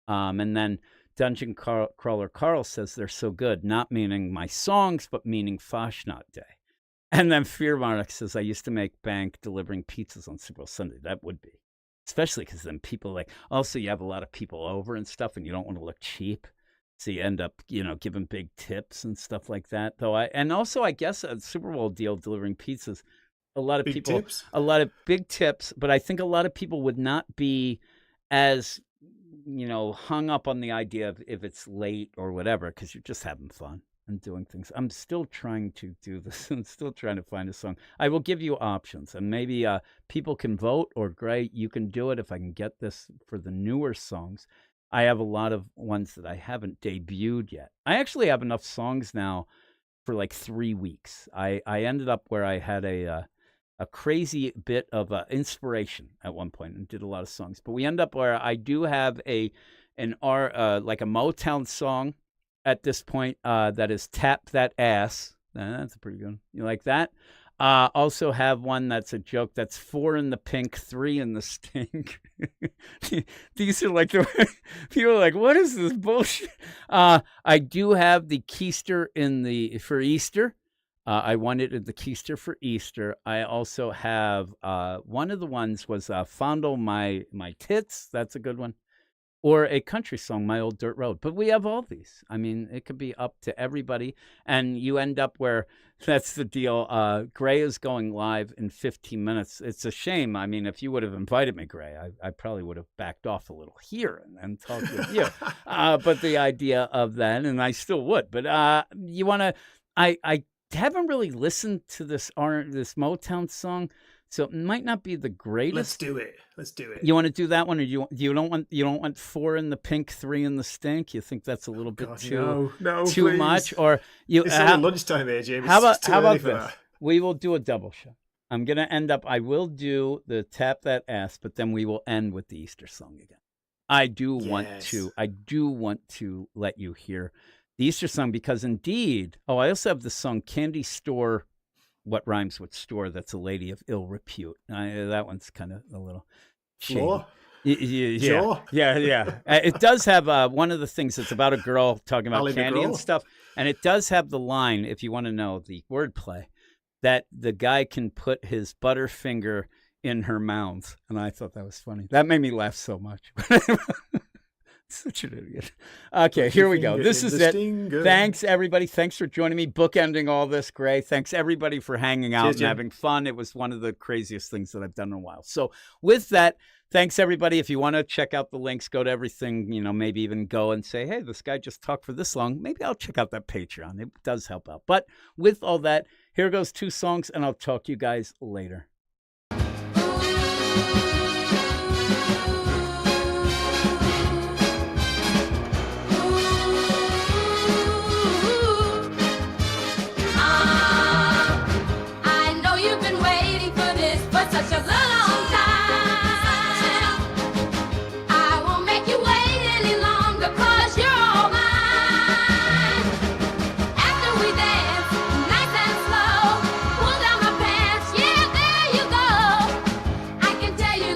And then Dungeon Crawler Carl says they're so good, not meaning my songs, but meaning Fasnacht Day. And then Fear Monarch says, I used to make bank delivering pizzas on Super Bowl Sunday. That would be. Especially because then people also you have a lot of people over and stuff, and you don't want to look cheap. So you end up, giving big tips and stuff like that. And also I guess a Super Bowl deal delivering pizzas, a lot of people, a lot of big tips, but I think a lot of people would not be as hung up on the idea of if it's late or whatever, because you're just having fun and doing things. I'm still trying to do this and still trying to find a song. I will give you options, and maybe people can vote, or Gray, you can do it if I can get this for the newer songs. I have a lot of ones that I haven't debuted yet. I actually have enough songs now for like 3 weeks. I ended up where I had a crazy bit of inspiration at one point and did a lot of songs. But we end up where I do have like a Motown song at this point that is Tap That Ass. That's a pretty good one. You like that? Also have one that's a joke. That's 4 in the pink, 3 in the stink. These are like people are like, what is this bullshit? I do have the keister for Easter. I wanted the keister for Easter. I also have one of the ones was Fondle My Tits. That's a good one. Or a country song, My Old Dirt Road. But we have all these. I mean, it could be up to everybody. And you end up where that's the deal. Gray is going live in 15 minutes. It's a shame. I mean, if you would have invited me, Gray, I probably would have backed off a little here and talked with you. But the idea of that, and I still would. But you want to, I haven't really listened to this Motown song. So it might not be the greatest. Let's do it. You want to do that one, or you don't want 4 in the pink, 3 in the stink? You think that's a little bit too please. much, or It's only lunchtime here, James. How about this? We will do a double show. I'm gonna end up. I will do the Tap That Ass, but then we will end with the Easter song again. I do want to let you hear the Easter song because indeed. Oh, I also have the song Candy Store. What rhymes with store? That's a lady of ill repute. That one's kind of a little shady. Yeah. It does have one of the things. It's about a girl talking about candy and stuff, and it does have the line. If you want to know the wordplay, that the guy can put his butterfinger in her mouth, and I thought that was funny. That made me laugh so much. Such an idiot. Okay, here we go. This is it. Stinger. Thanks, everybody. Thanks for joining me. Bookending all this, Gray. Thanks, everybody, for hanging out and having fun. It was one of the craziest things that I've done in a while. So with that, thanks, everybody. If you want to check out the links, go to everything, maybe even go and say, hey, this guy just talked for this long. Maybe I'll check out that Patreon. It does help out. But with all that, here goes 2 songs, and I'll talk to you guys later. Tell you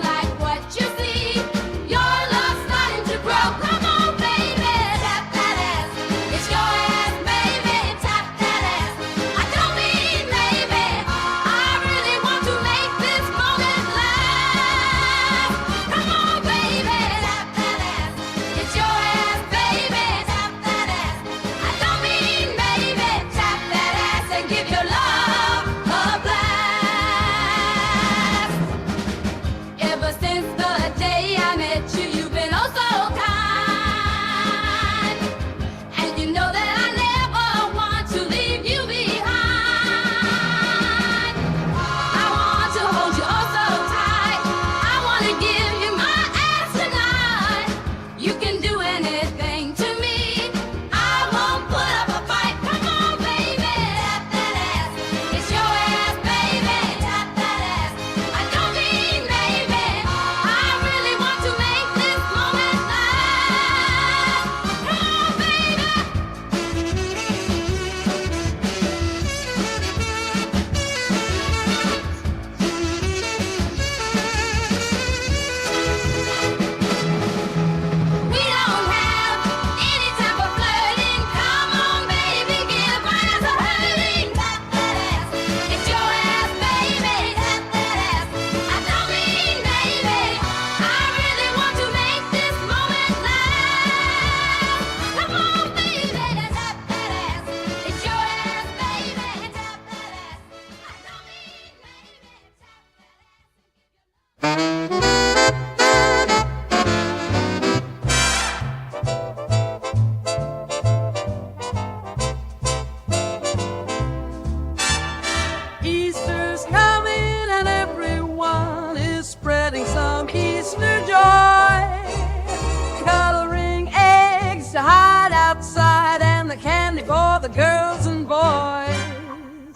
for the girls and boys.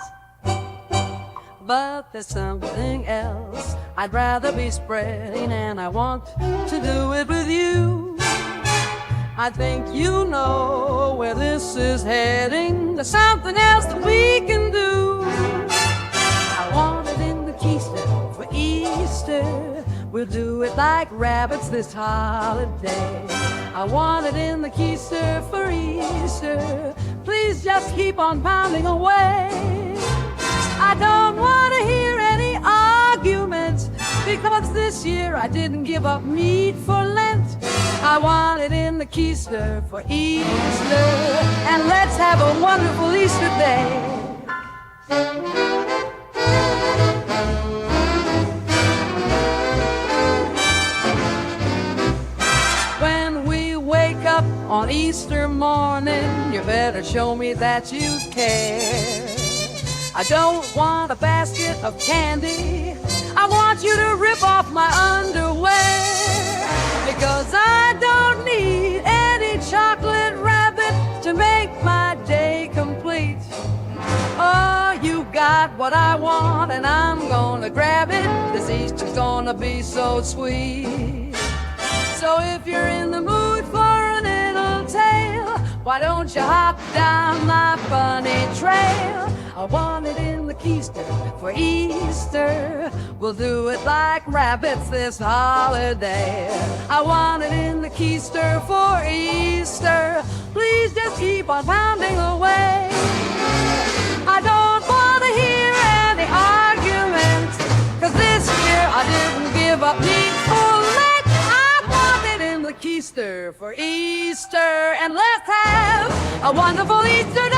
But there's something else I'd rather be spreading, and I want to do it with you. I think you know where this is heading. There's something else that we can do. I want it in the keister for Easter. We'll do it like rabbits this holiday. I want it in the keister for Easter. Please just keep on pounding away. I don't want to hear any arguments, because this year I didn't give up meat for Lent. I want it in the keister for Easter, and let's have a wonderful Easter day. When we wake up on Easter morning, you better show me that you care. I don't want a basket of candy. I want you to rip off my underwear, because I don't need any chocolate rabbit to make my day complete. Oh, you got what I want, and I'm gonna grab it. This Easter's gonna be so sweet. So if you're in the mood for a little tale, why don't you hop down my funny trail? I want it in the keister for Easter. We'll do it like rabbits this holiday. I want it in the keister for Easter. Please just keep on pounding away. I don't want to hear any arguments, 'cause this year I didn't give up meat for Lent. I want it in the keister for Easter, and let's have a wonderful Easter